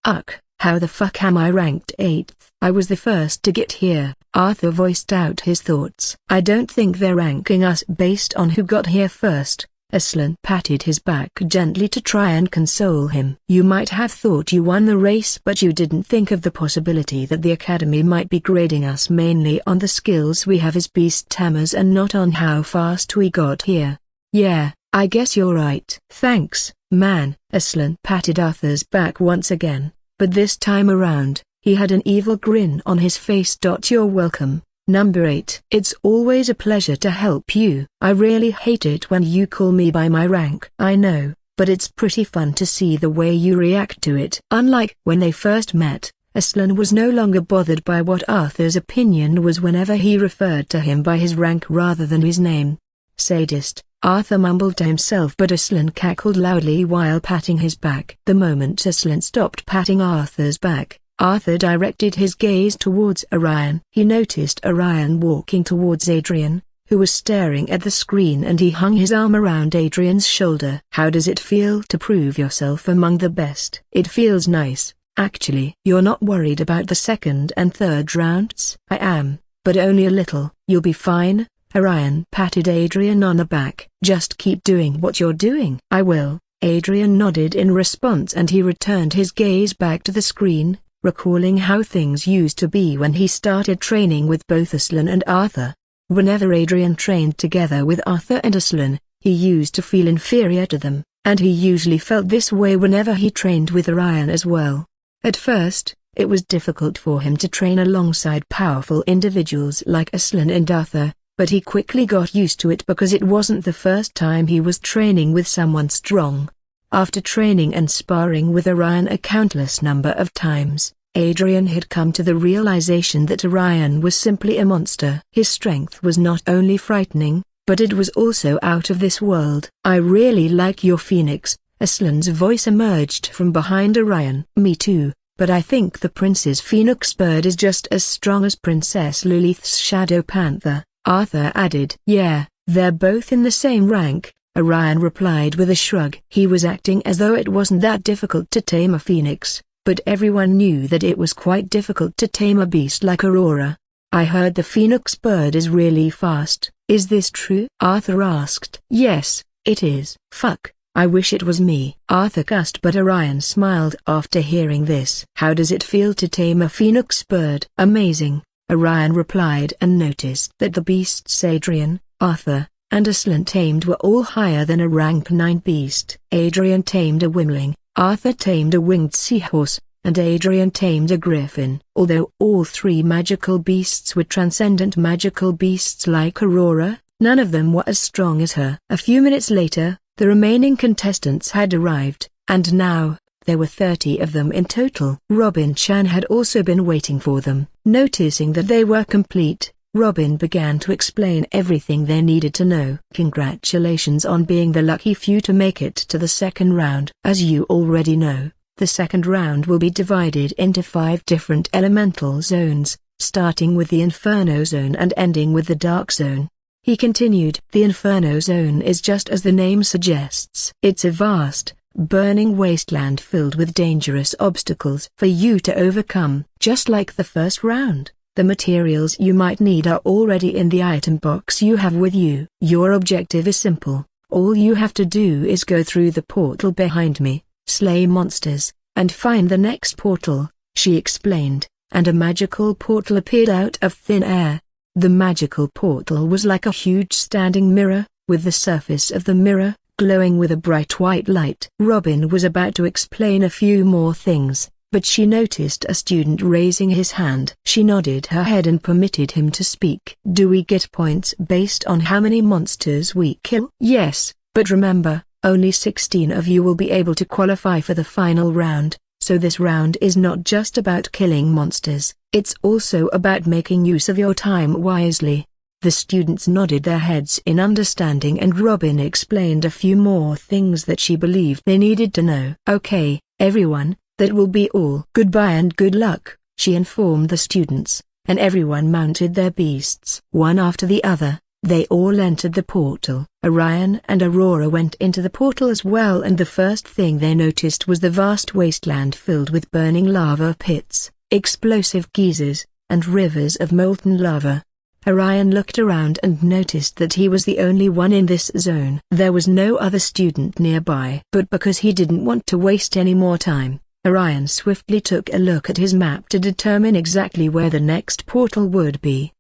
Uck, how the fuck am I ranked 8th? I was the first to get here. Arthur voiced out his thoughts. I don't think they're ranking us based on who got here first. Aslan patted his back gently to try and console him. You might have thought you won the race, but you didn't think of the possibility that the Academy might be grading us mainly on the skills we have as beast tamers and not on how fast we got here. Yeah, I guess you're right. Thanks, man. Aslan patted Arthur's back once again, but this time around, he had an evil grin on his face. You're welcome. Number 8. It's always a pleasure to help you. I really hate it when you call me by my rank. I know, but it's pretty fun to see the way you react to it. Unlike when they first met, Aslan was no longer bothered by what Arthur's opinion was whenever he referred to him by his rank rather than his name. Sadist, Arthur mumbled to himself, but Aslan cackled loudly while patting his back. The moment Aslan stopped patting Arthur's back, Arthur directed his gaze towards Orion. He noticed Orion walking towards Adrian, who was staring at the screen, and he hung his arm around Adrian's shoulder. How does it feel to prove yourself among the best? It feels nice, actually. You're not worried about the second and third rounds? I am, but only a little. You'll be fine. Orion patted Adrian on the back. Just keep doing what you're doing. I will. Adrian nodded in response, and he returned his gaze back to the screen, recalling how things used to be when he started training with both Aslan and Arthur. Whenever Adrian trained together with Arthur and Aslan, he used to feel inferior to them, and he usually felt this way whenever he trained with Orion as well. At first, it was difficult for him to train alongside powerful individuals like Aslan and Arthur, but he quickly got used to it because it wasn't the first time he was training with someone strong. After training and sparring with Orion a countless number of times, Adrian had come to the realization that Orion was simply a monster. His strength was not only frightening, but it was also out of this world. I really like your phoenix. Aslan's voice emerged from behind Orion. Me too, but I think the prince's phoenix bird is just as strong as Princess Lilith's shadow panther, Arthur added. Yeah, they're both in the same rank, Orion replied with a shrug. He was acting as though it wasn't that difficult to tame a phoenix, but everyone knew that it was quite difficult to tame a beast like Aurora. I heard the phoenix bird is really fast. Is this true? Arthur asked. Yes, it is. Fuck, I wish it was me, Arthur cussed, but Orion smiled after hearing this. How does it feel to tame a phoenix bird? Amazing, Orion replied, and noticed that the beasts Adrian, Arthur, and Aslan tamed were all higher than a rank 9 beast. Adrian tamed a wimling, Arthur tamed a winged seahorse, and Adrian tamed a griffin. Although all 3 magical beasts were transcendent magical beasts like Aurora, none of them were as strong as her. A few minutes later, the remaining contestants had arrived, and now, there were 30 of them in total. Robin Chan had also been waiting for them. Noticing that they were complete, Robin began to explain everything they needed to know. Congratulations on being the lucky few to make it to the second round. As you already know, the second round will be divided into 5 different elemental zones, starting with the Inferno Zone and ending with the Dark Zone. He continued. The Inferno Zone is just as the name suggests. It's a vast, burning wasteland filled with dangerous obstacles for you to overcome. Just like the first round, the materials you might need are already in the item box you have with you. Your objective is simple. All you have to do is go through the portal behind me, slay monsters, and find the next portal, she explained, and a magical portal appeared out of thin air. The magical portal was like a huge standing mirror, with the surface of the mirror glowing with a bright white light. Robin was about to explain a few more things, but she noticed a student raising his hand. She nodded her head and permitted him to speak. Do we get points based on how many monsters we kill? Yes, but remember, only 16 of you will be able to qualify for the final round, so this round is not just about killing monsters, it's also about making use of your time wisely. The students nodded their heads in understanding, and Robin explained a few more things that she believed they needed to know. Okay, everyone, that will be all. Goodbye and good luck, she informed the students, and everyone mounted their beasts. One after the other, They all entered the portal. Orion and Aurora went into the portal as well, and the first thing they noticed was the vast wasteland filled with burning lava pits, explosive geysers, and rivers of molten lava. Orion looked around and noticed that he was the only one in this zone. There was no other student nearby. But because he didn't want to waste any more time, Orion swiftly took a look at his map to determine exactly where the next portal would be.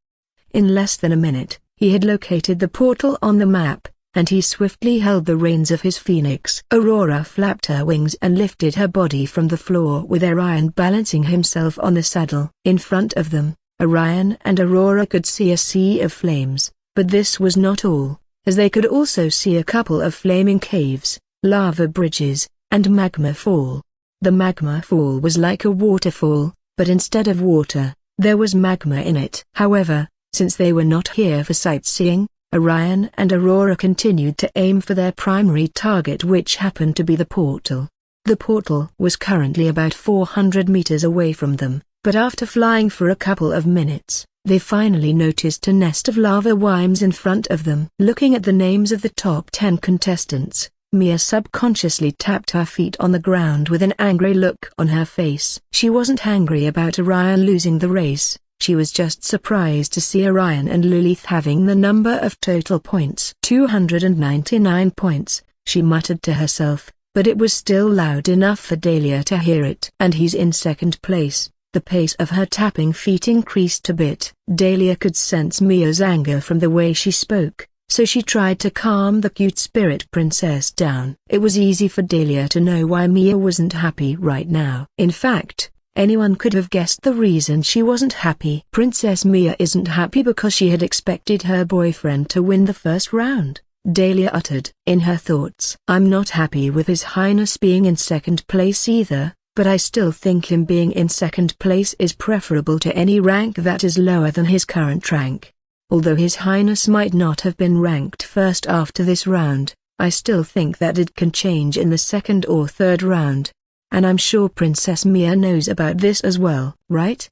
In less than a minute, he had located the portal on the map, and he swiftly held the reins of his phoenix. Aurora flapped her wings and lifted her body from the floor, with Orion balancing himself on the saddle. In front of them, Orion and Aurora could see a sea of flames, but this was not all, as they could also see a couple of flaming caves, lava bridges, and magma fall. The magma fall was like a waterfall, but instead of water, there was magma in it. However, since they were not here for sightseeing, Orion and Aurora continued to aim for their primary target, which happened to be the portal. The portal was currently about 400 meters away from them, but after flying for a couple of minutes, they finally noticed a nest of lava worms in front of them. Looking at the names of the top 10 contestants, Mia subconsciously tapped her feet on the ground with an angry look on her face. She wasn't angry about Orion losing the race. She was just surprised to see Orion and Lilith having the number of total points. 299 points, she muttered to herself, but it was still loud enough for Dahlia to hear it. And he's in second place. The pace of her tapping feet increased a bit. Dahlia could sense Mia's anger from the way she spoke, so she tried to calm the cute spirit princess down. It was easy for Dahlia to know why Mia wasn't happy right now. In fact, anyone could have guessed the reason she wasn't happy. Princess Mia isn't happy because she had expected her boyfriend to win the first round, Dahlia uttered. In her thoughts, I'm not happy with His Highness being in second place either, but I still think him being in second place is preferable to any rank that is lower than his current rank. Although His Highness might not have been ranked first after this round, I still think that it can change in the second or third round. And I'm sure Princess Mia knows about this as well, right?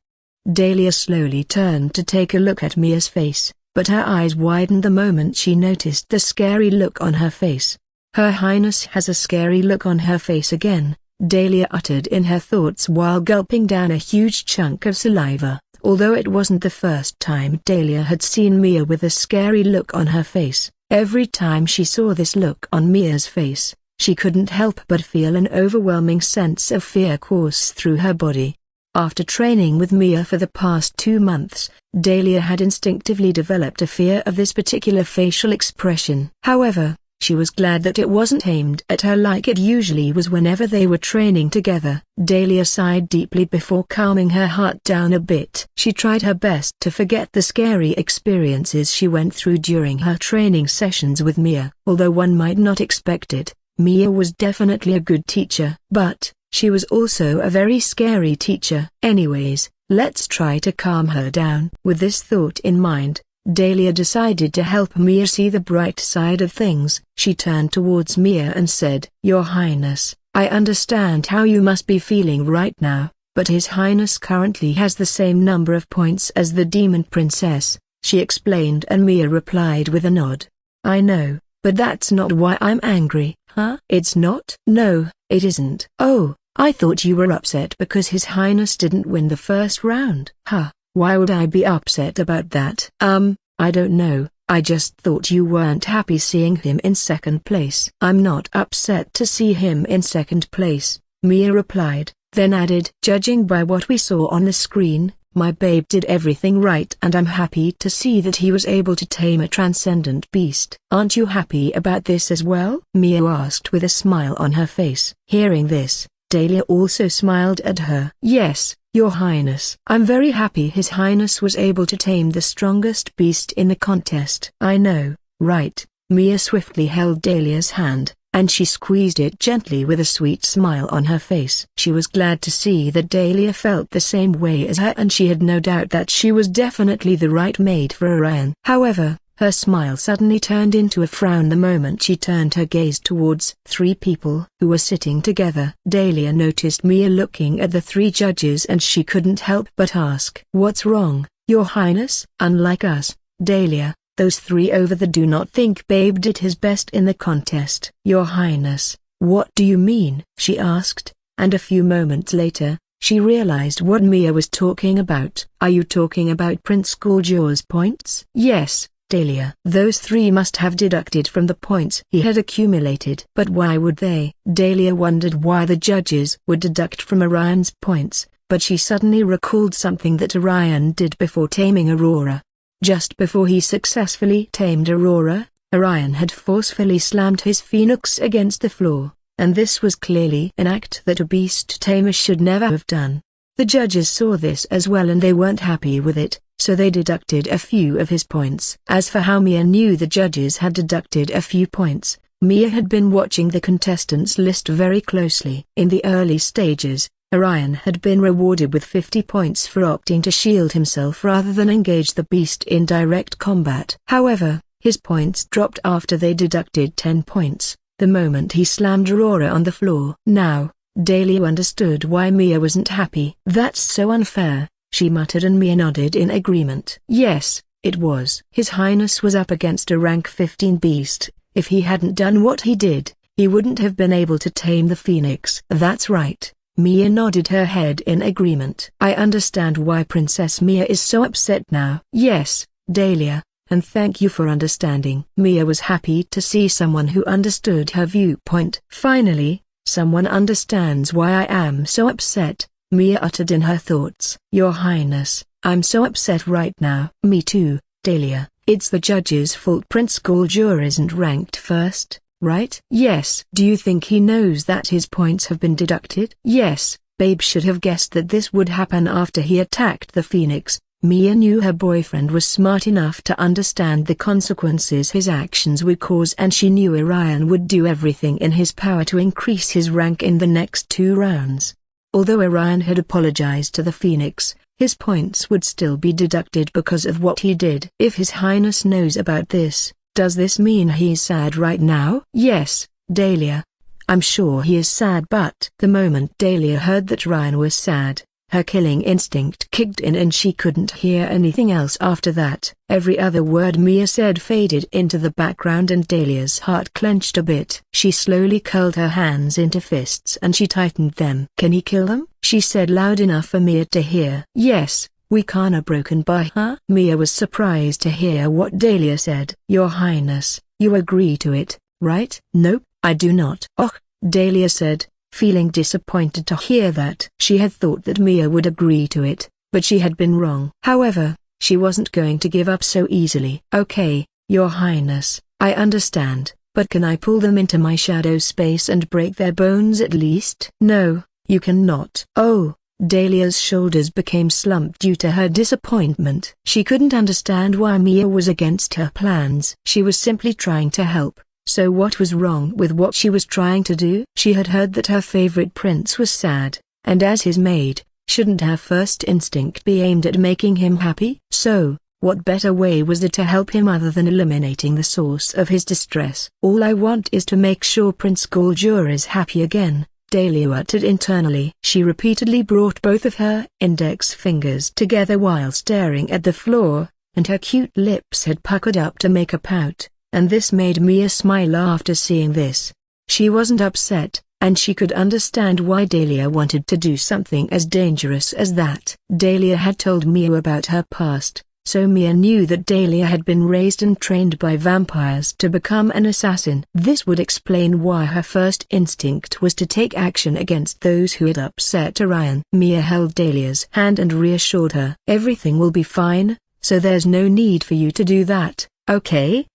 Dahlia slowly turned to take a look at Mia's face, but her eyes widened the moment she noticed the scary look on her face. Her Highness has a scary look on her face again, Dahlia uttered in her thoughts while gulping down a huge chunk of saliva. Although it wasn't the first time Dahlia had seen Mia with a scary look on her face, every time she saw this look on Mia's face, she couldn't help but feel an overwhelming sense of fear course through her body. After training with Mia for the past 2 months, Dahlia had instinctively developed a fear of this particular facial expression. However, she was glad that it wasn't aimed at her like it usually was whenever they were training together. Dahlia sighed deeply before calming her heart down a bit. She tried her best to forget the scary experiences she went through during her training sessions with Mia. Although one might not expect it, Mia was definitely a good teacher. But she was also a very scary teacher. Anyways, let's try to calm her down. With this thought in mind, Dahlia decided to help Mia see the bright side of things. She turned towards Mia and said, Your Highness, I understand how you must be feeling right now, but His Highness currently has the same number of points as the Demon Princess, she explained, and Mia replied with a nod. I know, but that's not why I'm angry. Huh? It's not? No, it isn't. Oh, I thought you were upset because His Highness didn't win the first round. Huh? Why would I be upset about that? I don't know, I just thought you weren't happy seeing him in second place. I'm not upset to see him in second place, Mia replied, then added, Judging by what we saw on the screen, my babe did everything right and I'm happy to see that he was able to tame a transcendent beast. Aren't you happy about this as well? Mia asked with a smile on her face. Hearing this, Dahlia also smiled at her. Yes, Your Highness. I'm very happy His Highness was able to tame the strongest beast in the contest. I know, right? Mia swiftly held Dahlia's hand, and she squeezed it gently with a sweet smile on her face. She was glad to see that Dahlia felt the same way as her, and she had no doubt that she was definitely the right mate for Orion. However, her smile suddenly turned into a frown the moment she turned her gaze towards 3 people who were sitting together. Dahlia noticed Mia looking at the 3 judges and she couldn't help but ask, What's wrong, Your Highness? Unlike us, Dahlia, those three over the do not think Babe did his best in the contest. Your Highness, what do you mean? She asked, and a few moments later, she realized what Mia was talking about. Are you talking about Prince Goldjaw's points? Yes, Dahlia. Those three must have deducted from the points he had accumulated. But why would they? Dahlia wondered why the judges would deduct from Orion's points, but she suddenly recalled something that Orion did before taming Aurora. Just before he successfully tamed Aurora, Orion had forcefully slammed his phoenix against the floor, and this was clearly an act that a beast tamer should never have done. The judges saw this as well and they weren't happy with it, so they deducted a few of his points. As for how Mia knew the judges had deducted a few points, Mia had been watching the contestants' list very closely. In the early stages, Orion had been rewarded with 50 points for opting to shield himself rather than engage the beast in direct combat. However, his points dropped after they deducted 10 points, the moment he slammed Aurora on the floor. Now, Dahlia understood why Mia wasn't happy. That's so unfair, she muttered, and Mia nodded in agreement. Yes, it was. His Highness was up against a rank 15 beast. If he hadn't done what he did, he wouldn't have been able to tame the phoenix. That's right. Mia nodded her head in agreement. I understand why Princess Mia is so upset now. Yes, Dahlia, and thank you for understanding. Mia was happy to see someone who understood her viewpoint. Finally, someone understands why I am so upset, Mia uttered in her thoughts. Your Highness, I'm so upset right now. Me too, Dahlia. It's the judge's fault Prince Goldjaw isn't ranked first, right? Yes. Do you think he knows that his points have been deducted? Yes, Babe should have guessed that this would happen after he attacked the phoenix. Mia knew her boyfriend was smart enough to understand the consequences his actions would cause, and she knew Orion would do everything in his power to increase his rank in the next 2 rounds. Although Orion had apologized to the phoenix, his points would still be deducted because of what he did. If His Highness knows about this, does this mean he's sad right now? Yes, Dahlia. I'm sure he is sad, but the moment Dahlia heard that Orion was sad, her killing instinct kicked in and she couldn't hear anything else after that. Every other word Mia said faded into the background and Dahlia's heart clenched a bit. She slowly curled her hands into fists and she tightened them. Can he kill them? She said loud enough for Mia to hear. Yes, we can't broken by her. Mia was surprised to hear what Dahlia said. Your Highness, you agree to it, right? Nope, I do not. Oh, Dahlia said, feeling disappointed to hear that. She had thought that Mia would agree to it, but she had been wrong. However, she wasn't going to give up so easily. Okay, Your Highness, I understand, but can I pull them into my shadow space and break their bones at least? No, you cannot. Oh, Dahlia's shoulders became slumped due to her disappointment. She couldn't understand why Mia was against her plans. She was simply trying to help. So what was wrong with what she was trying to do? She had heard that her favorite prince was sad, and as his maid, shouldn't her first instinct be aimed at making him happy? So, what better way was there to help him other than eliminating the source of his distress? All I want is to make sure Prince Goldjaw is happy again, Dahlia uttered internally. She repeatedly brought both of her index fingers together while staring at the floor, and her cute lips had puckered up to make a pout. And this made Mia smile after seeing this. She wasn't upset, and she could understand why Dahlia wanted to do something as dangerous as that. Dahlia had told Mia about her past, so Mia knew that Dahlia had been raised and trained by vampires to become an assassin. This would explain why her first instinct was to take action against those who had upset Orion. Mia held Dahlia's hand and reassured her. Everything will be fine, so there's no need for you to do that. Okay.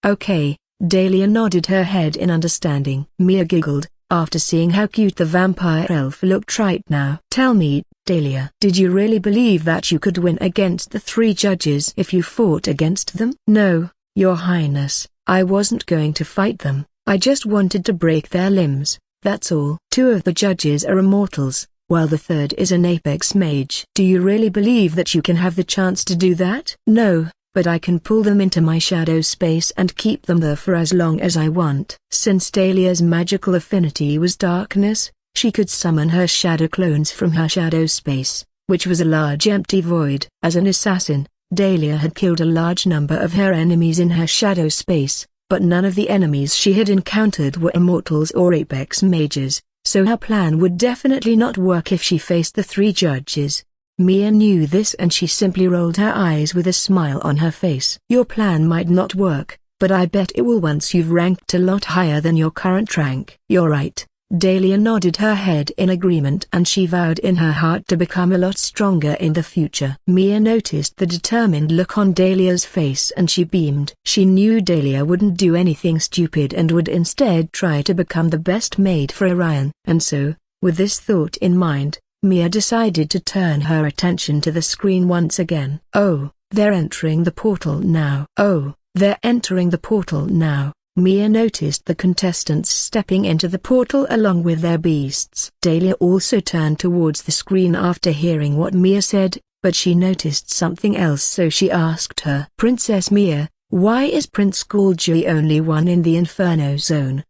Dahlia nodded her head in understanding. Mia giggled, after seeing how cute the vampire elf looked right now. Tell me, Dahlia, did you really believe that you could win against the 3 judges if you fought against them? No, Your Highness, I wasn't going to fight them. I just wanted to break their limbs, that's all. 2 of the judges are immortals, while the 3rd is an apex mage. Do you really believe that you can have the chance to do that? No. But I can pull them into my shadow space and keep them there for as long as I want. Since Dahlia's magical affinity was darkness, she could summon her shadow clones from her shadow space, which was a large empty void. As an assassin, Dahlia had killed a large number of her enemies in her shadow space, but none of the enemies she had encountered were immortals or apex mages, so her plan would definitely not work if she faced the three judges. Mia knew this and she simply rolled her eyes with a smile on her face. Your plan might not work, but I bet it will once you've ranked a lot higher than your current rank. You're right. Dahlia nodded her head in agreement and she vowed in her heart to become a lot stronger in the future. Mia noticed the determined look on Dahlia's face and she beamed. She knew Dahlia wouldn't do anything stupid and would instead try to become the best maid for Orion. And so, with this thought in mind, Mia decided to turn her attention to the screen once again. Oh, they're entering the portal now. Oh, they're entering the portal now. Mia noticed the contestants stepping into the portal along with their beasts. Dahlia also turned towards the screen after hearing what Mia said, but she noticed something else so she asked her. Princess Mia, why is Prince Gulji the only one in the Inferno Zone?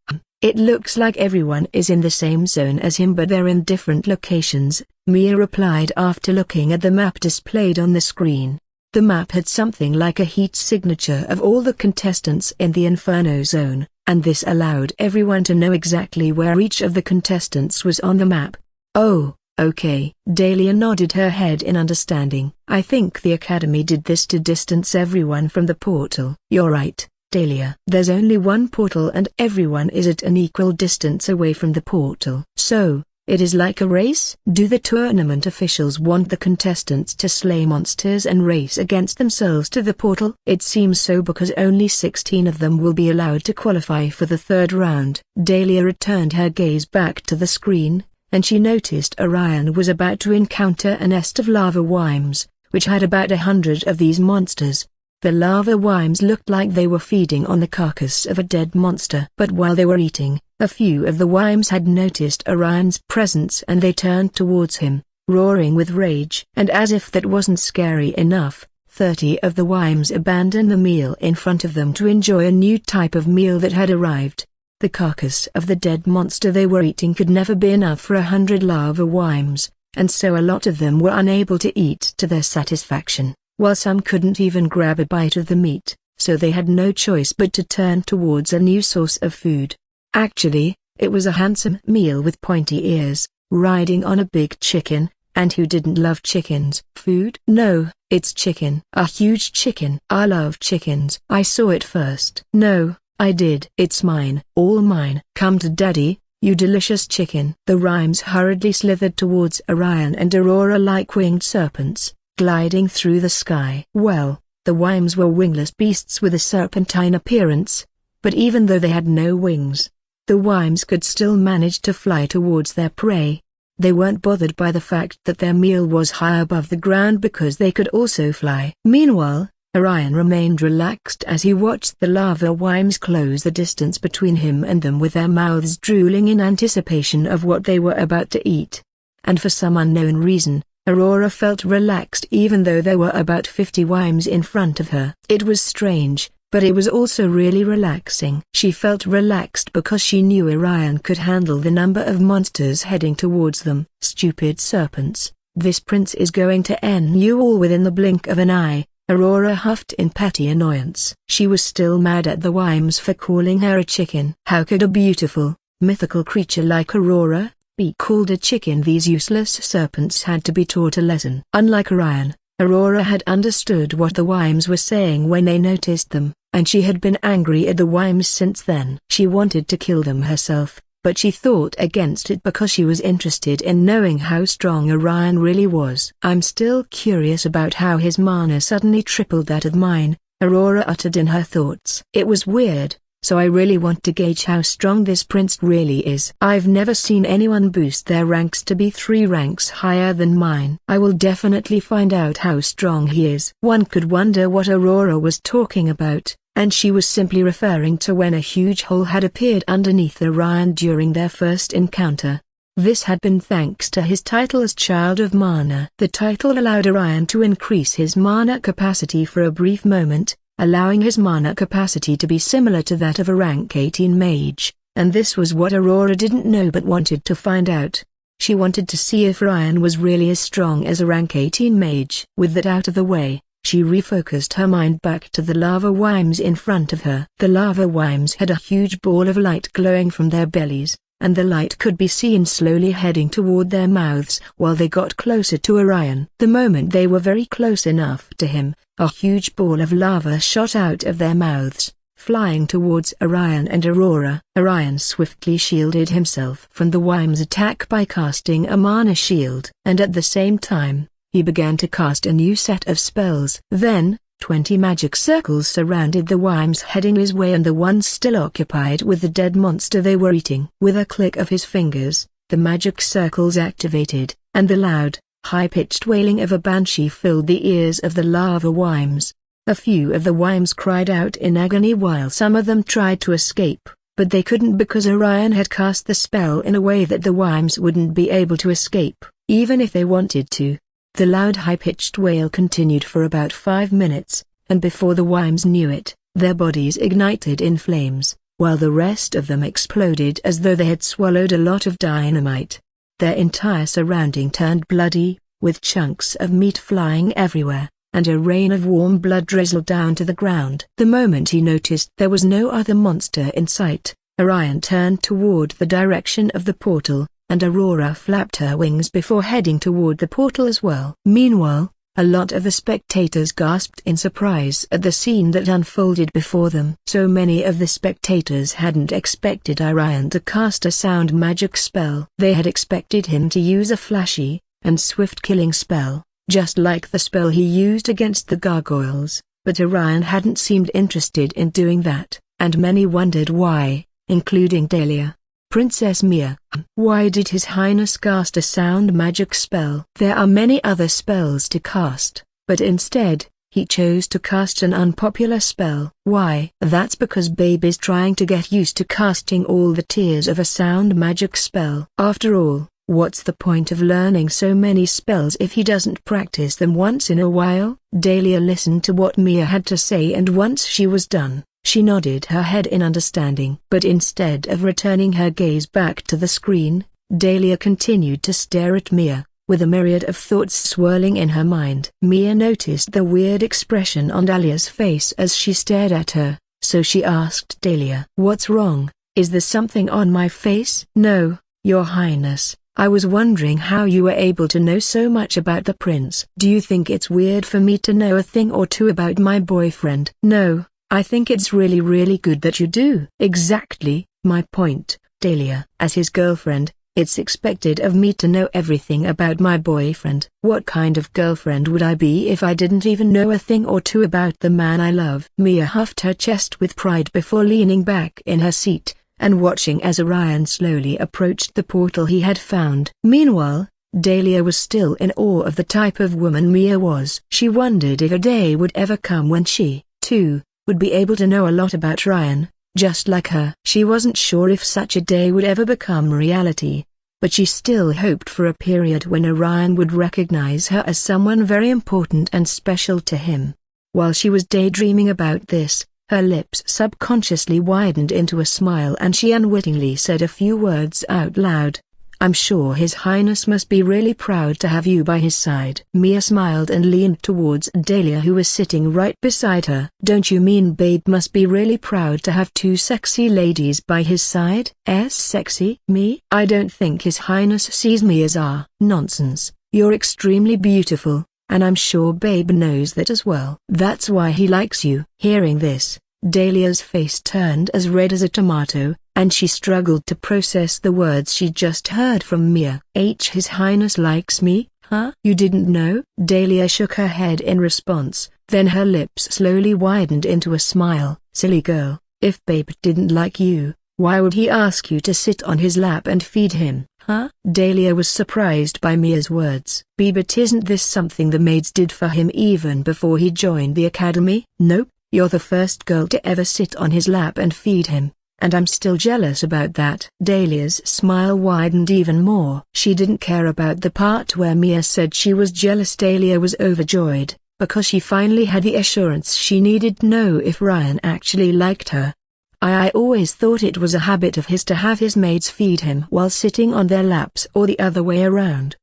It looks like everyone is in the same zone as him but they're in different locations, Mia replied after looking at the map displayed on the screen. The map had something like a heat signature of all the contestants in the Inferno Zone, and this allowed everyone to know exactly where each of the contestants was on the map. Oh, okay. Dahlia nodded her head in understanding. I think the Academy did this to distance everyone from the portal. You're right, Dahlia. There's only one portal and everyone is at an equal distance away from the portal. So, it is like a race? Do the tournament officials want the contestants to slay monsters and race against themselves to the portal? It seems so because only 16 of them will be allowed to qualify for the third round. Dahlia returned her gaze back to the screen, and she noticed Orion was about to encounter a nest of lava worms, which had about 100 of these monsters. The lava worms looked like they were feeding on the carcass of a dead monster. But while they were eating, a few of the worms had noticed Orion's presence and they turned towards him, roaring with rage. And as if that wasn't scary enough, 30 of the worms abandoned the meal in front of them to enjoy a new type of meal that had arrived. The carcass of the dead monster they were eating could never be enough for 100 lava worms, and so a lot of them were unable to eat to their satisfaction, while some couldn't even grab a bite of the meat, so they had no choice but to turn towards a new source of food. Actually, it was a handsome meal with pointy ears, riding on a big chicken, and who didn't love chickens? Food? No, it's chicken. A huge chicken. I love chickens. I saw it first. No, I did. It's mine. All mine. Come to daddy, you delicious chicken. The rhymes hurriedly slithered towards Orion and Aurora like winged serpents, gliding through the sky. Well, the worms were wingless beasts with a serpentine appearance, but even though they had no wings, the worms could still manage to fly towards their prey. They weren't bothered by the fact that their meal was high above the ground because they could also fly. Meanwhile, Orion remained relaxed as he watched the lava worms close the distance between him and them with their mouths drooling in anticipation of what they were about to eat. And for some unknown reason, Aurora felt relaxed even though there were about 50 worms in front of her. It was strange, but it was also really relaxing. She felt relaxed because she knew Orion could handle the number of monsters heading towards them. Stupid serpents, this prince is going to end you all within the blink of an eye, Aurora huffed in petty annoyance. She was still mad at the worms for calling her a chicken. How could a beautiful, mythical creature like Aurora be called a chicken? These useless serpents had to be taught a lesson. Unlike Orion, Aurora had understood what the worms were saying when they noticed them, and she had been angry at the worms since then. She wanted to kill them herself, but she thought against it because she was interested in knowing how strong Orion really was. I'm still curious about how his mana suddenly tripled that of mine, Aurora uttered in her thoughts. It was weird, so I really want to gauge how strong this prince really is. I've never seen anyone boost their ranks to be 3 ranks higher than mine. I will definitely find out how strong he is. One could wonder what Aurora was talking about, and she was simply referring to when a huge hole had appeared underneath Orion during their first encounter. This had been thanks to his title as Child of Mana. The title allowed Orion to increase his mana capacity for a brief moment, allowing his mana capacity to be similar to that of a rank 18 mage, and this was what Aurora didn't know but wanted to find out. She wanted to see if Orion was really as strong as a rank 18 mage. With that out of the way, She refocused her mind back to the lava worms in front of her. The lava worms had a huge ball of light glowing from their bellies, and the light could be seen slowly heading toward their mouths while they got closer to Orion. The moment they were very close enough to him, a huge ball of lava shot out of their mouths, flying towards Orion and Aurora. Orion swiftly shielded himself from the worm's attack by casting a mana shield, and at the same time, he began to cast a new set of spells. Then, 20 magic circles surrounded the worms heading his way and the ones still occupied with the dead monster they were eating. With a click of his fingers, the magic circles activated, and the loud, high-pitched wailing of a banshee filled the ears of the lava worms. A few of the worms cried out in agony while some of them tried to escape, but they couldn't because Orion had cast the spell in a way that the worms wouldn't be able to escape, even if they wanted to. The loud high-pitched wail continued for about 5 minutes, and before the worms knew it, their bodies ignited in flames, while the rest of them exploded as though they had swallowed a lot of dynamite. Their entire surrounding turned bloody, with chunks of meat flying everywhere, and a rain of warm blood drizzled down to the ground. The moment he noticed there was no other monster in sight, Orion turned toward the direction of the portal, and Aurora flapped her wings before heading toward the portal as well. Meanwhile, a lot of the spectators gasped in surprise at the scene that unfolded before them. So many of the spectators hadn't expected Orion to cast a sound magic spell. They had expected him to use a flashy and swift killing spell, just like the spell he used against the gargoyles, but Orion hadn't seemed interested in doing that, and many wondered why, including Dahlia. Princess Mia, why did His Highness cast a sound magic spell? There are many other spells to cast, but instead, he chose to cast an unpopular spell. Why? That's because Babe is trying to get used to casting all the tiers of a sound magic spell. After all, what's the point of learning so many spells if he doesn't practice them once in a while? Dahlia listened to what Mia had to say, and once she was done, she nodded her head in understanding. But instead of returning her gaze back to the screen, Dahlia continued to stare at Mia, with a myriad of thoughts swirling in her mind. Mia noticed the weird expression on Dahlia's face as she stared at her, so she asked Dahlia, "What's wrong? Is there something on my face?" "No, Your Highness. I was wondering how you were able to know so much about the prince." "Do you think it's weird for me to know a thing or two about my boyfriend?" "No. I think it's really good that you do." "Exactly, my point, Dahlia. As his girlfriend, it's expected of me to know everything about my boyfriend." "What kind of girlfriend would I be if I didn't even know a thing or two about the man I love?" Mia huffed her chest with pride before leaning back in her seat, and watching as Orion slowly approached the portal he had found. Meanwhile, Dahlia was still in awe of the type of woman Mia was. She wondered if a day would ever come when she, too, would be able to know a lot about Orion, just like her. She wasn't sure if such a day would ever become reality, but she still hoped for a period when Orion would recognize her as someone very important and special to him. While she was daydreaming about this, her lips subconsciously widened into a smile and she unwittingly said a few words out loud. "I'm sure His Highness must be really proud to have you by his side." Mia smiled and leaned towards Dahlia, who was sitting right beside her. "Don't you mean Babe must be really proud to have two sexy ladies by his side?" "Sexy? Me? I don't think His Highness sees me as nonsense. You're extremely beautiful, and I'm sure Babe knows that as well. That's why he likes you." Hearing this, Dahlia's face turned as red as a tomato, and she struggled to process the words she just heard from Mia. "His Highness likes me, huh? You didn't know?" Dahlia shook her head in response, then her lips slowly widened into a smile. "Silly girl, if Babe didn't like you, why would he ask you to sit on his lap and feed him, huh?" Dahlia was surprised by Mia's words. "But isn't this something the maids did for him even before he joined the academy?" "Nope, you're the first girl to ever sit on his lap and feed him, and I'm still jealous about that." Dahlia's smile widened even more. She didn't care about the part where Mia said she was jealous. Dahlia was overjoyed, because she finally had the assurance she needed to know if Orion actually liked her. I always thought it was a habit of his to have his maids feed him while sitting on their laps or the other way around."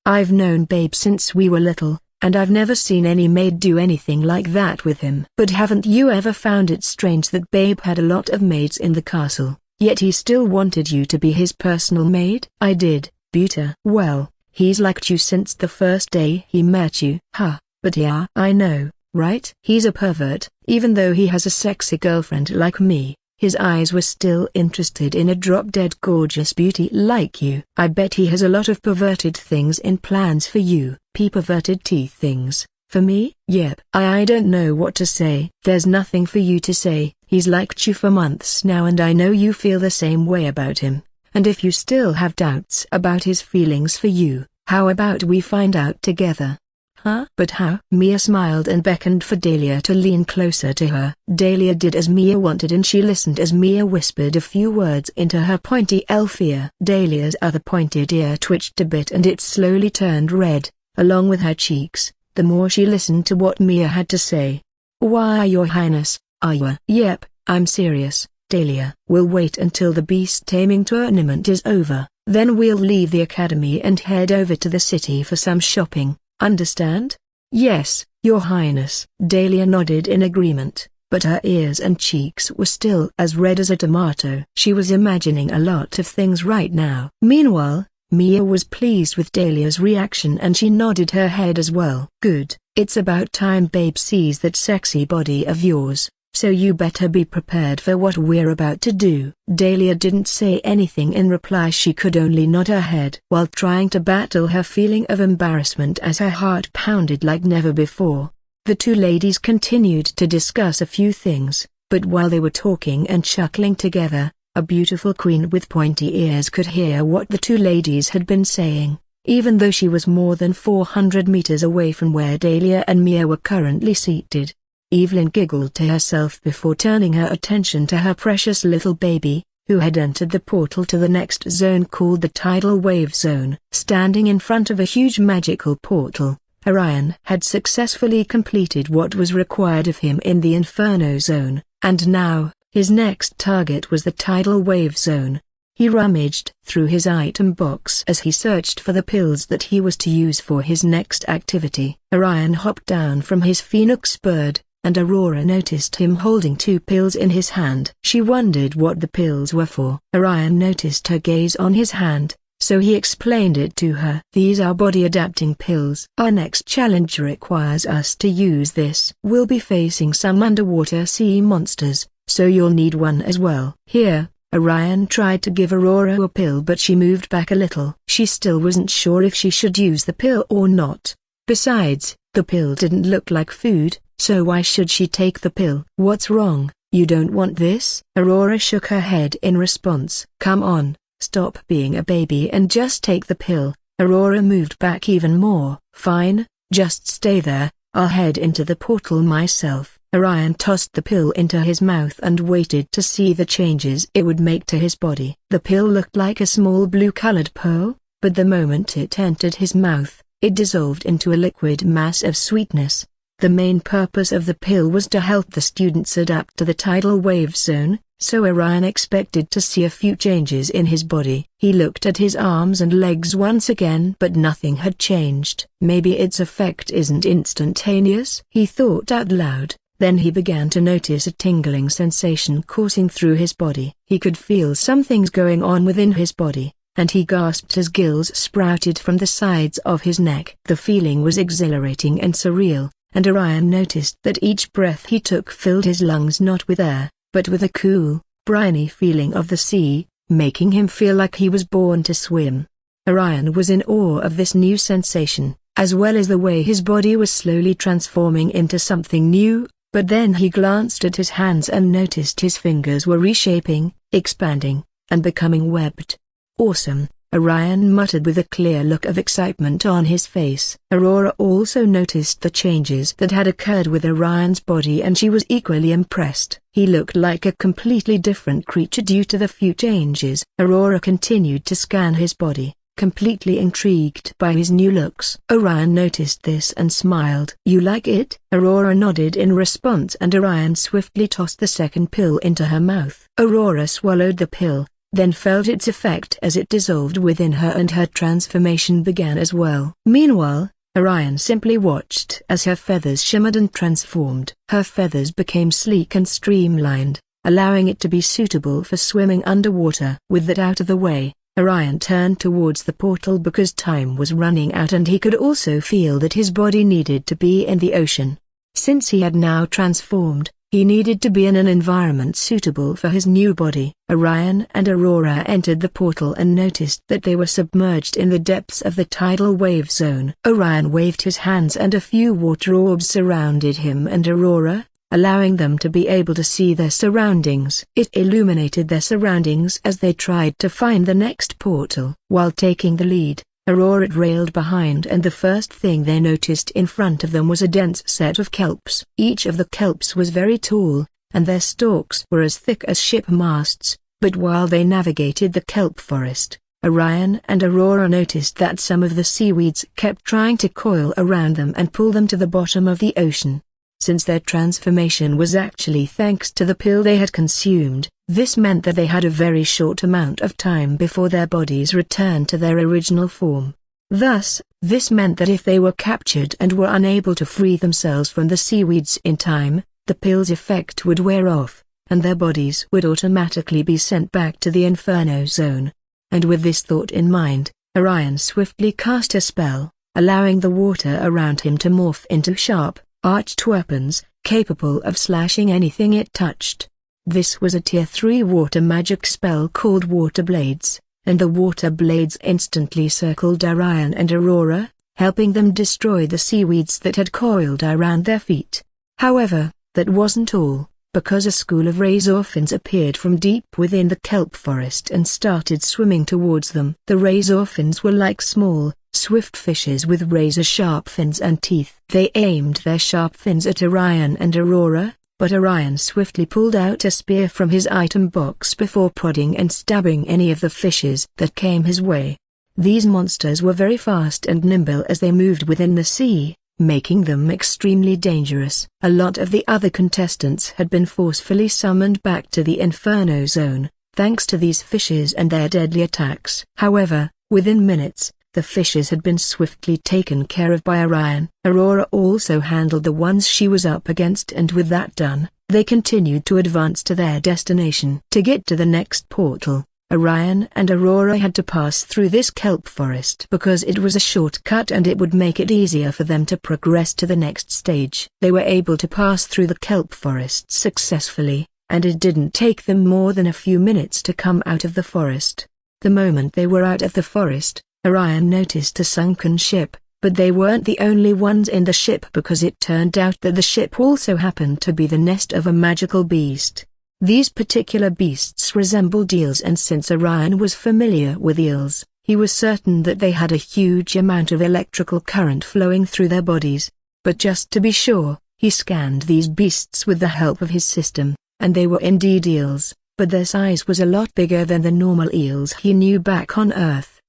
"I've known Babe since we were little, and I've never seen any maid do anything like that with him. But haven't you ever found it strange that Babe had a lot of maids in the castle, yet he still wanted you to be his personal maid? I did, Buta. Well, he's liked you since the first day he met you. Huh, but yeah, I know, right? He's a pervert. Even though he has a sexy girlfriend like me, his eyes were still interested in a drop-dead gorgeous beauty like you. I bet he has a lot of perverted things in plans for you. Perverted teeth things. For me? Yep. I don't know what to say. There's nothing for you to say. He's liked you for months now and I know you feel the same way about him. And if you still have doubts about his feelings for you, how about we find out together? Huh? But how? Mia smiled and beckoned for Dahlia to lean closer to her. Dahlia did as Mia wanted and she listened as Mia whispered a few words into her pointy elf ear. Dahlia's other pointed ear twitched a bit and it slowly turned red, along with her cheeks, the more she listened to what Mia had to say. Why, Your Highness, are you? Yep, I'm serious, Dahlia. We'll wait until the beast taming tournament is over, then we'll leave the academy and head over to the city for some shopping. Understand? Yes, Your Highness. Dahlia nodded in agreement, but her ears and cheeks were still as red as a tomato. She was imagining a lot of things right now. Meanwhile, Mia was pleased with Dahlia's reaction and she nodded her head as well. Good, it's about time Babe sees that sexy body of yours, so you better be prepared for what we're about to do. Dahlia didn't say anything in reply. She could only nod her head while trying to battle her feeling of embarrassment as her heart pounded like never before. The two ladies continued to discuss a few things, but while they were talking and chuckling together, a beautiful queen with pointy ears could hear what the two ladies had been saying, even though she was more than 400 meters away from where Dahlia and Mia were currently seated. Evelyn giggled to herself before turning her attention to her precious little baby, who had entered the portal to the next zone called the Tidal Wave Zone. Standing in front of a huge magical portal, Orion had successfully completed what was required of him in the Inferno Zone, and now, his next target was the Tidal Wave Zone. He rummaged through his item box as he searched for the pills that he was to use for his next activity. Orion hopped down from his phoenix bird, and Aurora noticed him holding 2 pills in his hand. She wondered what the pills were for. Orion noticed her gaze on his hand, so he explained it to her. These are body-adapting pills. Our next challenge requires us to use this. We'll be facing some underwater sea monsters, so you'll need one as well. Here, Orion tried to give Aurora a pill but she moved back a little. She still wasn't sure if she should use the pill or not. Besides, the pill didn't look like food, so why should she take the pill? What's wrong? You don't want this? Aurora shook her head in response. Come on, stop being a baby and just take the pill. Aurora moved back even more. Fine, just stay there, I'll head into the portal myself. Orion tossed the pill into his mouth and waited to see the changes it would make to his body. The pill looked like a small blue-colored pearl, but the moment it entered his mouth, it dissolved into a liquid mass of sweetness. The main purpose of the pill was to help the students adapt to the tidal wave zone, so Orion expected to see a few changes in his body. He looked at his arms and legs once again but nothing had changed. Maybe its effect isn't instantaneous, he thought out loud. Then he began to notice a tingling sensation coursing through his body. He could feel something's going on within his body, and he gasped as gills sprouted from the sides of his neck. The feeling was exhilarating and surreal, and Orion noticed that each breath he took filled his lungs not with air, but with a cool, briny feeling of the sea, making him feel like he was born to swim. Orion was in awe of this new sensation, as well as the way his body was slowly transforming into something new. But then he glanced at his hands and noticed his fingers were reshaping, expanding, and becoming webbed. Awesome, Orion muttered with a clear look of excitement on his face. Aurora also noticed the changes that had occurred with Orion's body and she was equally impressed. He looked like a completely different creature due to the few changes. Aurora continued to scan his body, completely intrigued by his new looks. Orion noticed this and smiled. You like it? Aurora nodded in response and Orion swiftly tossed the second pill into her mouth. Aurora swallowed the pill, then felt its effect as it dissolved within her and her transformation began as well. Meanwhile, Orion simply watched as her feathers shimmered and transformed. Her feathers became sleek and streamlined, allowing it to be suitable for swimming underwater. With that out of the way, Orion turned towards the portal because time was running out and he could also feel that his body needed to be in the ocean. Since he had now transformed, he needed to be in an environment suitable for his new body. Orion and Aurora entered the portal and noticed that they were submerged in the depths of the tidal wave zone. Orion waved his hands and a few water orbs surrounded him and Aurora, allowing them to be able to see their surroundings. It illuminated their surroundings as they tried to find the next portal. While taking the lead, Aurora trailed behind and the first thing they noticed in front of them was a dense set of kelps. Each of the kelps was very tall, and their stalks were as thick as ship masts, but while they navigated the kelp forest, Orion and Aurora noticed that some of the seaweeds kept trying to coil around them and pull them to the bottom of the ocean. Since their transformation was actually thanks to the pill they had consumed, this meant that they had a very short amount of time before their bodies returned to their original form. Thus, this meant that if they were captured and were unable to free themselves from the seaweeds in time, the pill's effect would wear off, and their bodies would automatically be sent back to the Inferno Zone. And with this thought in mind, Orion swiftly cast a spell, allowing the water around him to morph into sharp, arched weapons, capable of slashing anything it touched. This was a Tier 3 water magic spell called Water Blades, and the water blades instantly circled Orion and Aurora, helping them destroy the seaweeds that had coiled around their feet. However, that wasn't all, because a school of razorfins appeared from deep within the kelp forest and started swimming towards them. The razorfins were like small, swift fishes with razor-sharp fins and teeth. They aimed their sharp fins at Orion and Aurora, but Orion swiftly pulled out a spear from his item box before prodding and stabbing any of the fishes that came his way. These monsters were very fast and nimble as they moved within the sea, making them extremely dangerous. A lot of the other contestants had been forcefully summoned back to the Inferno Zone, thanks to these fishes and their deadly attacks. However, within minutes, the fishes had been swiftly taken care of by Orion. Aurora also handled the ones she was up against, and with that done, they continued to advance to their destination. To get to the next portal, Orion and Aurora had to pass through this kelp forest because it was a shortcut and it would make it easier for them to progress to the next stage. They were able to pass through the kelp forest successfully, and it didn't take them more than a few minutes to come out of the forest. The moment they were out of the forest, Orion noticed a sunken ship, but they weren't the only ones in the ship because it turned out that the ship also happened to be the nest of a magical beast. These particular beasts resembled eels, and since Orion was familiar with eels, he was certain that they had a huge amount of electrical current flowing through their bodies. But just to be sure, he scanned these beasts with the help of his system, and they were indeed eels, but their size was a lot bigger than the normal eels he knew back on Earth.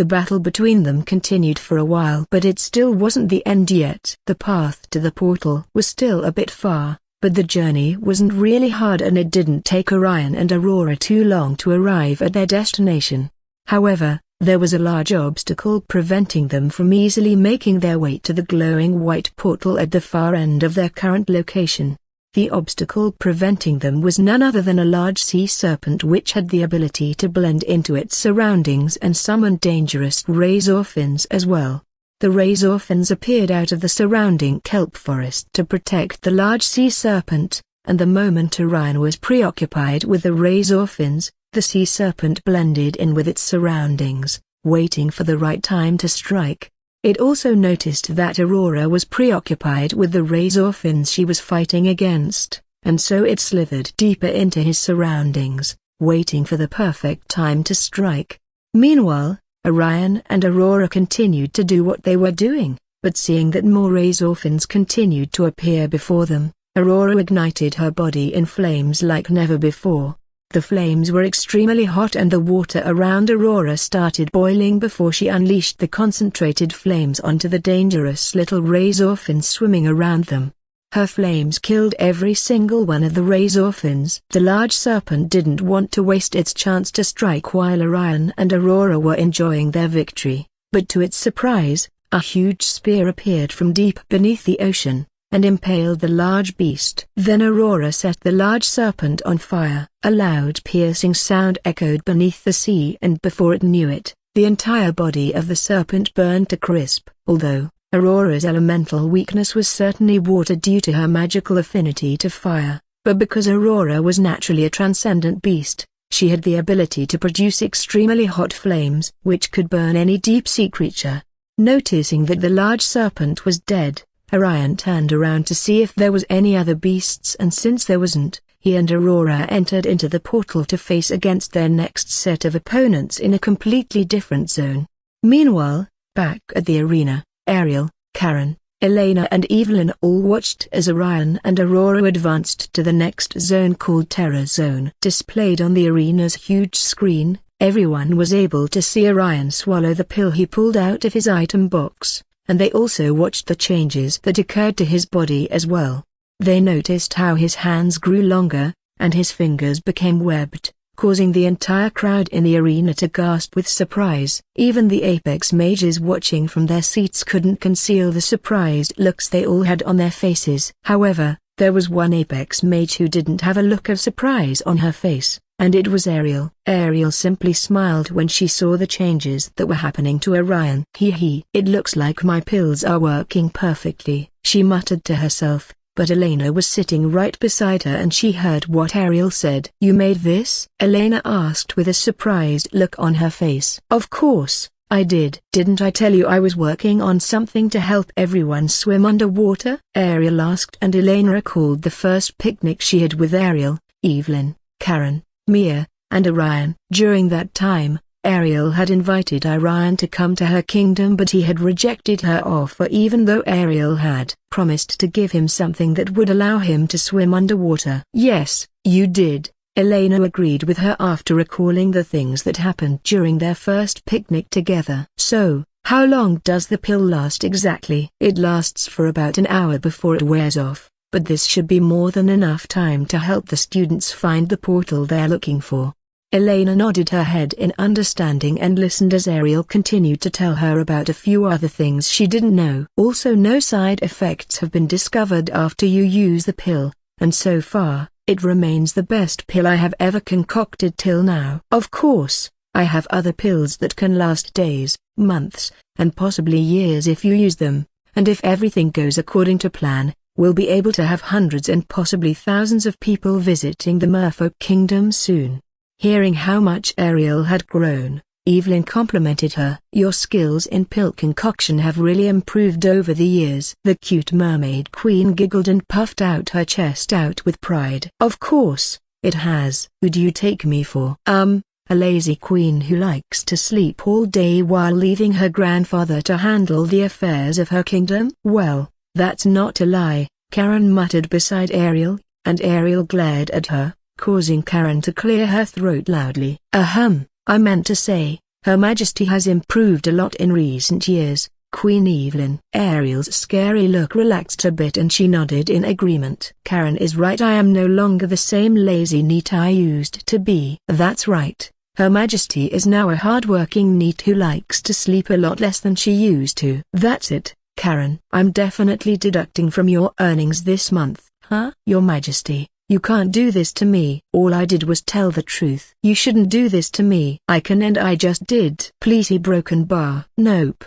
The battle between them continued for a while, but it still wasn't the end yet. The path to the portal was still a bit far, but the journey wasn't really hard and it didn't take Orion and Aurora too long to arrive at their destination. However, there was a large obstacle preventing them from easily making their way to the glowing white portal at the far end of their current location. The obstacle preventing them was none other than a large sea serpent which had the ability to blend into its surroundings and summon dangerous razorfins as well. The razorfins appeared out of the surrounding kelp forest to protect the large sea serpent, and the moment Orion was preoccupied with the razorfins, the sea serpent blended in with its surroundings, waiting for the right time to strike. It also noticed that Aurora was preoccupied with the razorfins she was fighting against, and so it slithered deeper into his surroundings, waiting for the perfect time to strike. Meanwhile, Orion and Aurora continued to do what they were doing, but seeing that more razorfins continued to appear before them, Aurora ignited her body in flames like never before. The flames were extremely hot and the water around Aurora started boiling before she unleashed the concentrated flames onto the dangerous little razorfins swimming around them. Her flames killed every single one of the razorfins. The large serpent didn't want to waste its chance to strike while Orion and Aurora were enjoying their victory, but to its surprise, A huge spear appeared from deep beneath the ocean, and impaled the large beast. Then Aurora set the large serpent on fire. A loud piercing sound echoed beneath the sea, and before it knew it, the entire body of the serpent burned to crisp. Although Aurora's elemental weakness was certainly water due to her magical affinity to fire, but because Aurora was naturally a transcendent beast, she had the ability to produce extremely hot flames which could burn any deep-sea creature. Noticing that the large serpent was dead, Orion turned around to see if there was any other beasts, and since there wasn't, he and Aurora entered into the portal to face against their next set of opponents in a completely different zone. Meanwhile, back at the arena, Ariel, Karen, Elena and Evelyn all watched as Orion and Aurora advanced to the next zone called Terror Zone. Displayed on the arena's huge screen, everyone was able to see Orion swallow the pill he pulled out of his item box, and they also watched the changes that occurred to his body as well. They noticed how his hands grew longer, and his fingers became webbed, causing the entire crowd in the arena to gasp with surprise. Even the Apex mages watching from their seats couldn't conceal the surprised looks they all had on their faces. However, there was one Apex mage who didn't have a look of surprise on her face, and it was Ariel. Ariel simply smiled when she saw the changes that were happening to Orion. It looks like my pills are working perfectly, she muttered to herself. But Elena was sitting right beside her and she heard what Ariel said. You made this? Elena asked with a surprised look on her face. Of course, I did. Didn't I tell you I was working on something to help everyone swim underwater? Ariel asked, and Elena recalled the first picnic she had with Ariel, Evelyn, Karen, Mia, and Orion. During that time, Ariel had invited Orion to come to her kingdom, but he had rejected her offer even though Ariel had promised to give him something that would allow him to swim underwater. Yes, you did, Elena agreed with her after recalling the things that happened during their first picnic together. So, how long does the pill last exactly? It lasts for about an hour before it wears off, but this should be more than enough time to help the students find the portal they're looking for. Elena nodded her head in understanding and listened as Ariel continued to tell her about a few other things she didn't know. Also, no side effects have been discovered after you use the pill, and so far, it remains the best pill I have ever concocted till now. Of course, I have other pills that can last days, months, and possibly years if you use them, and if everything goes according to plan, we'll be able to have hundreds and possibly thousands of people visiting the Merfolk Kingdom soon. Hearing how much Ariel had grown, Evelyn complimented her. Your skills in pill concoction have really improved over the years. The cute mermaid queen giggled and puffed out her chest out with pride. Of course, it has. Who do you take me for? A lazy queen who likes to sleep all day while leaving her grandfather to handle the affairs of her kingdom? Well, that's not a lie, Karen muttered beside Ariel, and Ariel glared at her, causing Karen to clear her throat loudly. I meant to say, Her Majesty has improved a lot in recent years, Queen Evelyn. Ariel's scary look relaxed a bit and she nodded in agreement. Karen is right, I am no longer the same lazy NEET I used to be. That's right, Her Majesty is now a hard-working NEET who likes to sleep a lot less than she used to. That's it, Karen. I'm definitely deducting from your earnings this month. Huh? Your Majesty, you can't do this to me. All I did was tell the truth. You shouldn't do this to me. I can, and I just did. Please, he broken bar. Nope.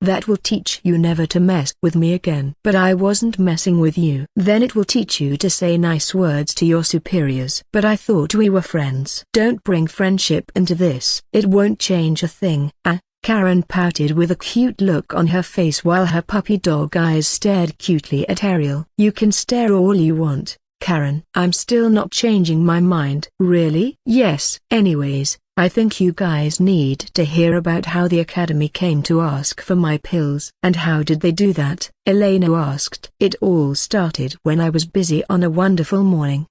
That will teach you never to mess with me again. But I wasn't messing with you. Then it will teach you to say nice words to your superiors. But I thought we were friends. Don't bring friendship into this. It won't change a thing. Karen pouted with a cute look on her face while her puppy dog eyes stared cutely at Ariel. You can stare all you want, Karen. I'm still not changing my mind. Really? Yes. Anyways, I think you guys need to hear about how the Academy came to ask for my pills. And how did they do that? Elena asked. It all started when I was busy on a wonderful morning.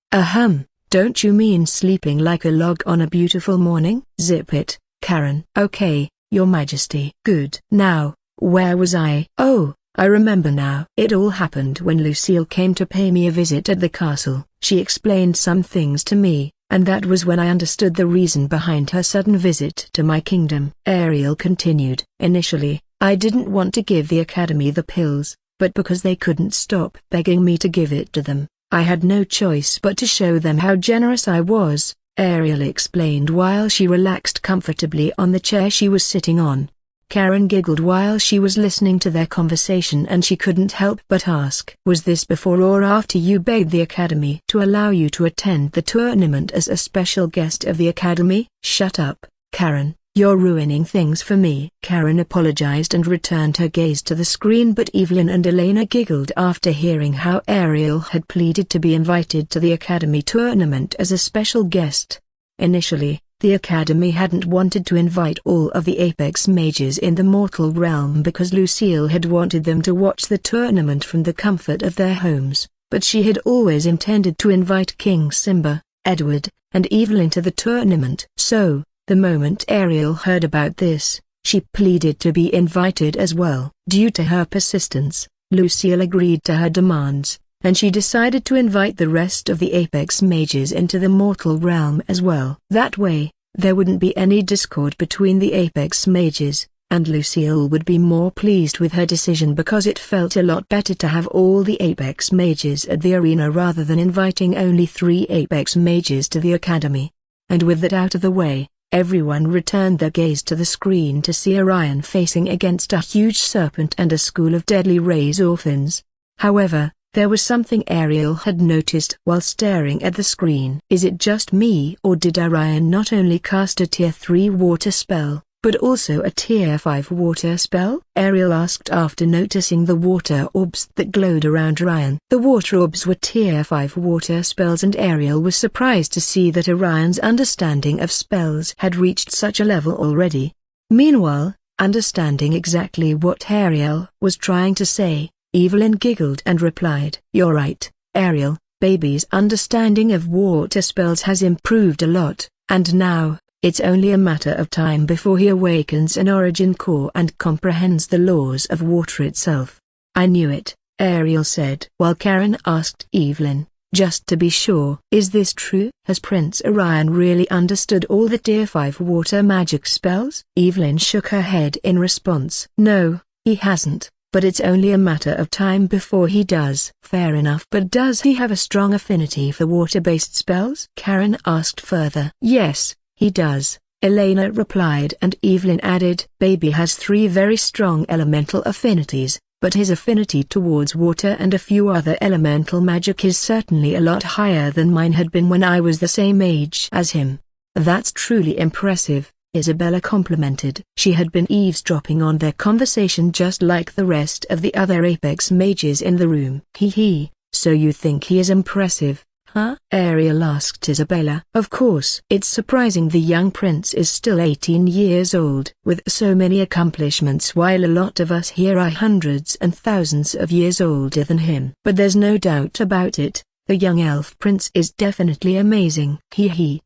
Don't you mean sleeping like a log on a beautiful morning? Zip it, Karen. Okay, Your Majesty. Good. Now, where was I? Oh, I remember now. It all happened when Lucille came to pay me a visit at the castle. She explained some things to me, and that was when I understood the reason behind her sudden visit to my kingdom. Ariel continued. Initially, I didn't want to give the academy the pills, but because they couldn't stop begging me to give it to them, I had no choice but to show them how generous I was, Ariel explained while she relaxed comfortably on the chair she was sitting on. Karen giggled while she was listening to their conversation and she couldn't help but ask, was this before or after you begged the academy to allow you to attend the tournament as a special guest of the academy? Shut up, Karen, you're ruining things for me. Karen apologized and returned her gaze to the screen, but Evelyn and Elena giggled after hearing how Ariel had pleaded to be invited to the academy tournament as a special guest. Initially, the academy hadn't wanted to invite all of the Apex mages in the mortal realm because Lucille had wanted them to watch the tournament from the comfort of their homes, but she had always intended to invite King Simba, Edward, and Evelyn to the tournament. So, the moment Ariel heard about this, she pleaded to be invited as well. Due to her persistence, Lucille agreed to her demands, and she decided to invite the rest of the Apex mages into the mortal realm as well. That way, there wouldn't be any discord between the Apex mages, and Lucille would be more pleased with her decision because it felt a lot better to have all the Apex mages at the arena rather than inviting only 3 Apex mages to the academy. And with that out of the way, everyone returned their gaze to the screen to see Orion facing against a huge serpent and a school of deadly rays orphans. However, there was something Ariel had noticed while staring at the screen. Is it just me, or did Orion not only cast a tier 3 water spell, but also a tier 5 water spell? Ariel asked after noticing the water orbs that glowed around Orion. The water orbs were tier 5 water spells, and Ariel was surprised to see that Orion's understanding of spells had reached such a level already. Meanwhile, understanding exactly what Ariel was trying to say, Evelyn giggled and replied, "You're right, Ariel, baby's understanding of water spells has improved a lot, and now, it's only a matter of time before he awakens an origin core and comprehends the laws of water itself." "I knew it," Ariel said. While Karen asked Evelyn, just to be sure, "Is this true? Has Prince Orion really understood all the tier 5 water magic spells?" Evelyn shook her head in response. "No, he hasn't. But it's only a matter of time before he does." "Fair enough, but does he have a strong affinity for water-based spells?" Karen asked further. "Yes, he does," Elena replied, and Evelyn added, "Baby has 3 very strong elemental affinities, but his affinity towards water and a few other elemental magic is certainly a lot higher than mine had been when I was the same age as him." "That's truly impressive," Isabella complimented. She had been eavesdropping on their conversation just like the rest of the other Apex mages in the room. "Hee, so you think he is impressive, huh?" Ariel asked Isabella. "Of course. It's surprising the young prince is still 18 years old with so many accomplishments while a lot of us here are hundreds and thousands of years older than him. But there's no doubt about it, the young elf prince is definitely amazing."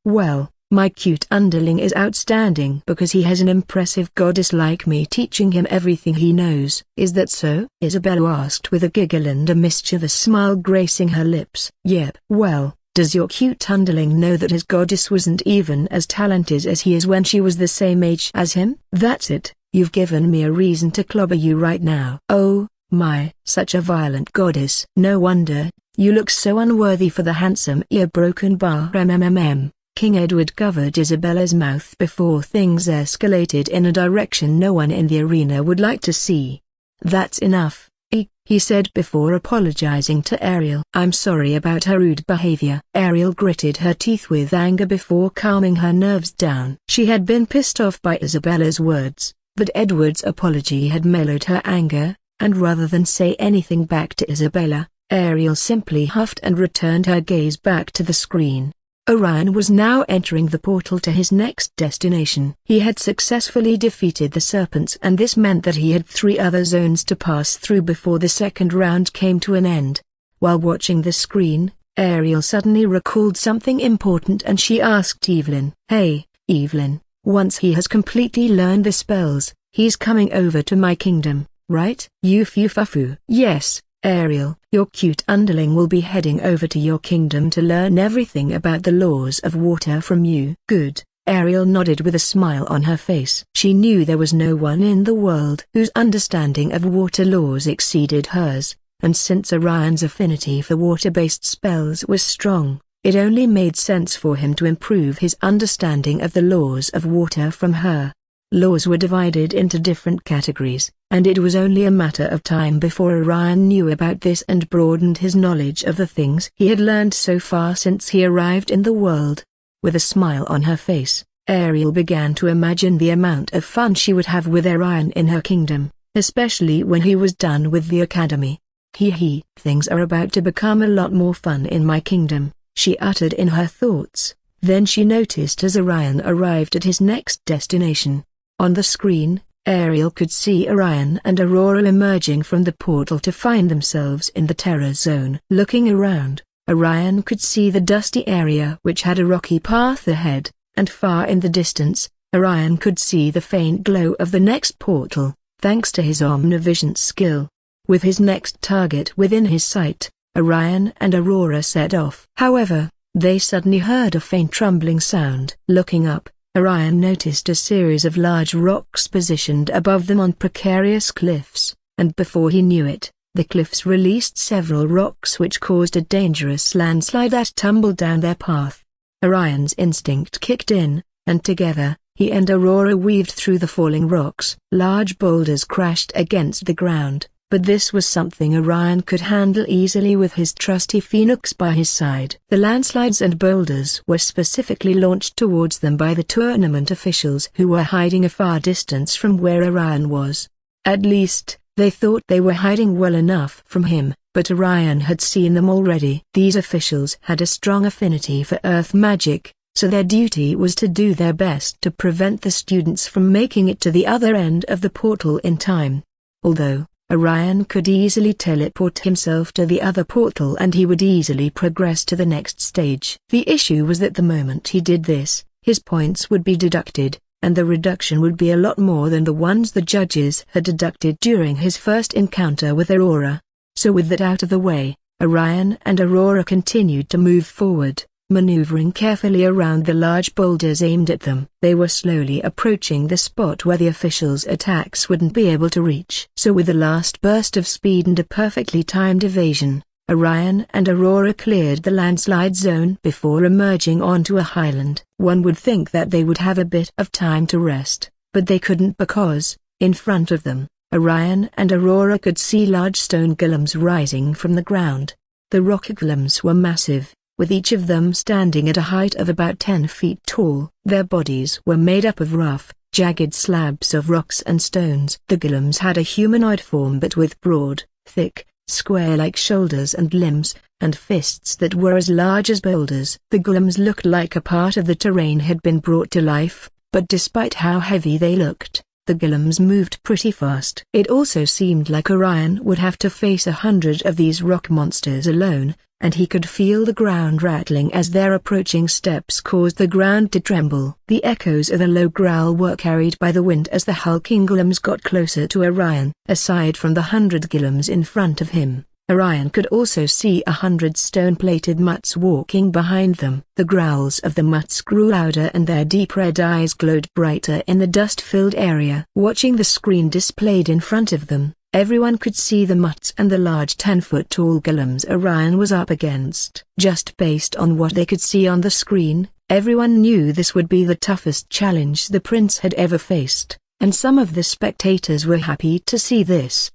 "Well, my cute underling is outstanding because he has an impressive goddess like me teaching him everything he knows." "Is that so?" Isabella asked with a giggle and a mischievous smile gracing her lips. "Yep." "Well, does your cute underling know that his goddess wasn't even as talented as he is when she was the same age as him?" "That's it, you've given me a reason to clobber you right now." "Oh, my, such a violent goddess." "No wonder, you look so unworthy for the handsome ear-broken bar MMM. King Edward covered Isabella's mouth before things escalated in a direction no one in the arena would like to see. "That's enough," he said before apologizing to Ariel. "I'm sorry about her rude behavior." Ariel gritted her teeth with anger before calming her nerves down. She had been pissed off by Isabella's words, but Edward's apology had mellowed her anger, and rather than say anything back to Isabella, Ariel simply huffed and returned her gaze back to the screen. Orion was now entering the portal to his next destination. He had successfully defeated the serpents, and this meant that he had 3 other zones to pass through before the second round came to an end. While watching the screen, Ariel suddenly recalled something important and she asked Evelyn, "Hey, Evelyn, once he has completely learned the spells, he's coming over to my kingdom, right?" "Fufu." "Yes, Ariel, your cute underling will be heading over to your kingdom to learn everything about the laws of water from you." "Good, Ariel nodded with a smile on her face. She knew there was no one in the world whose understanding of water laws exceeded hers, and since Orion's affinity for water-based spells was strong, it only made sense for him to improve his understanding of the laws of water from her. Laws were divided into different categories, and it was only a matter of time before Orion knew about this and broadened his knowledge of the things he had learned so far since he arrived in the world. With a smile on her face, Ariel began to imagine the amount of fun she would have with Orion in her kingdom, especially when he was done with the academy. Things are about to become a lot more fun in my kingdom, she uttered in her thoughts. Then she noticed as Orion arrived at his next destination. On the screen, Ariel could see Orion and Aurora emerging from the portal to find themselves in the Terror Zone. Looking around, Orion could see the dusty area which had a rocky path ahead, and far in the distance, Orion could see the faint glow of the next portal, thanks to his omnivision skill. With his next target within his sight, Orion and Aurora set off. However, they suddenly heard a faint rumbling sound. Looking up, Orion noticed a series of large rocks positioned above them on precarious cliffs, and before he knew it, the cliffs released several rocks which caused a dangerous landslide that tumbled down their path. Orion's instinct kicked in, and together, he and Aurora weaved through the falling rocks. Large boulders crashed against the ground, but this was something Orion could handle easily with his trusty Phoenix by his side. The landslides and boulders were specifically launched towards them by the tournament officials who were hiding a far distance from where Orion was. At least, they thought they were hiding well enough from him, but Orion had seen them already. These officials had a strong affinity for earth magic, so their duty was to do their best to prevent the students from making it to the other end of the portal in time. Although, Orion could easily teleport himself to the other portal and he would easily progress to the next stage. The issue was that the moment he did this, his points would be deducted, and the reduction would be a lot more than the ones the judges had deducted during his first encounter with Aurora. So with that out of the way, Orion and Aurora continued to move forward, maneuvering carefully around the large boulders aimed at them. They were slowly approaching the spot where the officials' attacks wouldn't be able to reach. So with a last burst of speed and a perfectly timed evasion, Orion and Aurora cleared the landslide zone before emerging onto a highland. One would think that they would have a bit of time to rest, but they couldn't because, in front of them, Orion and Aurora could see large stone golems rising from the ground. The rock golems were massive, with each of them standing at a height of about 10 feet tall. Their bodies were made up of rough, jagged slabs of rocks and stones. The golems had a humanoid form but with broad, thick, square-like shoulders and limbs, and fists that were as large as boulders. The golems looked like a part of the terrain had been brought to life, but despite how heavy they looked, the golems moved pretty fast. It also seemed like Orion would have to face 100 of these rock monsters alone, and he could feel the ground rattling as their approaching steps caused the ground to tremble. The echoes of a low growl were carried by the wind as the hulking golems got closer to Orion. Aside from the 100 golems in front of him, Orion could also see 100 stone-plated mutts walking behind them. The growls of the mutts grew louder and their deep red eyes glowed brighter in the dust-filled area. Watching the screen displayed in front of them, everyone could see the mutts and the large 10-foot-tall golems Orion was up against. Just based on what they could see on the screen, everyone knew this would be the toughest challenge the prince had ever faced, and some of the spectators were happy to see this.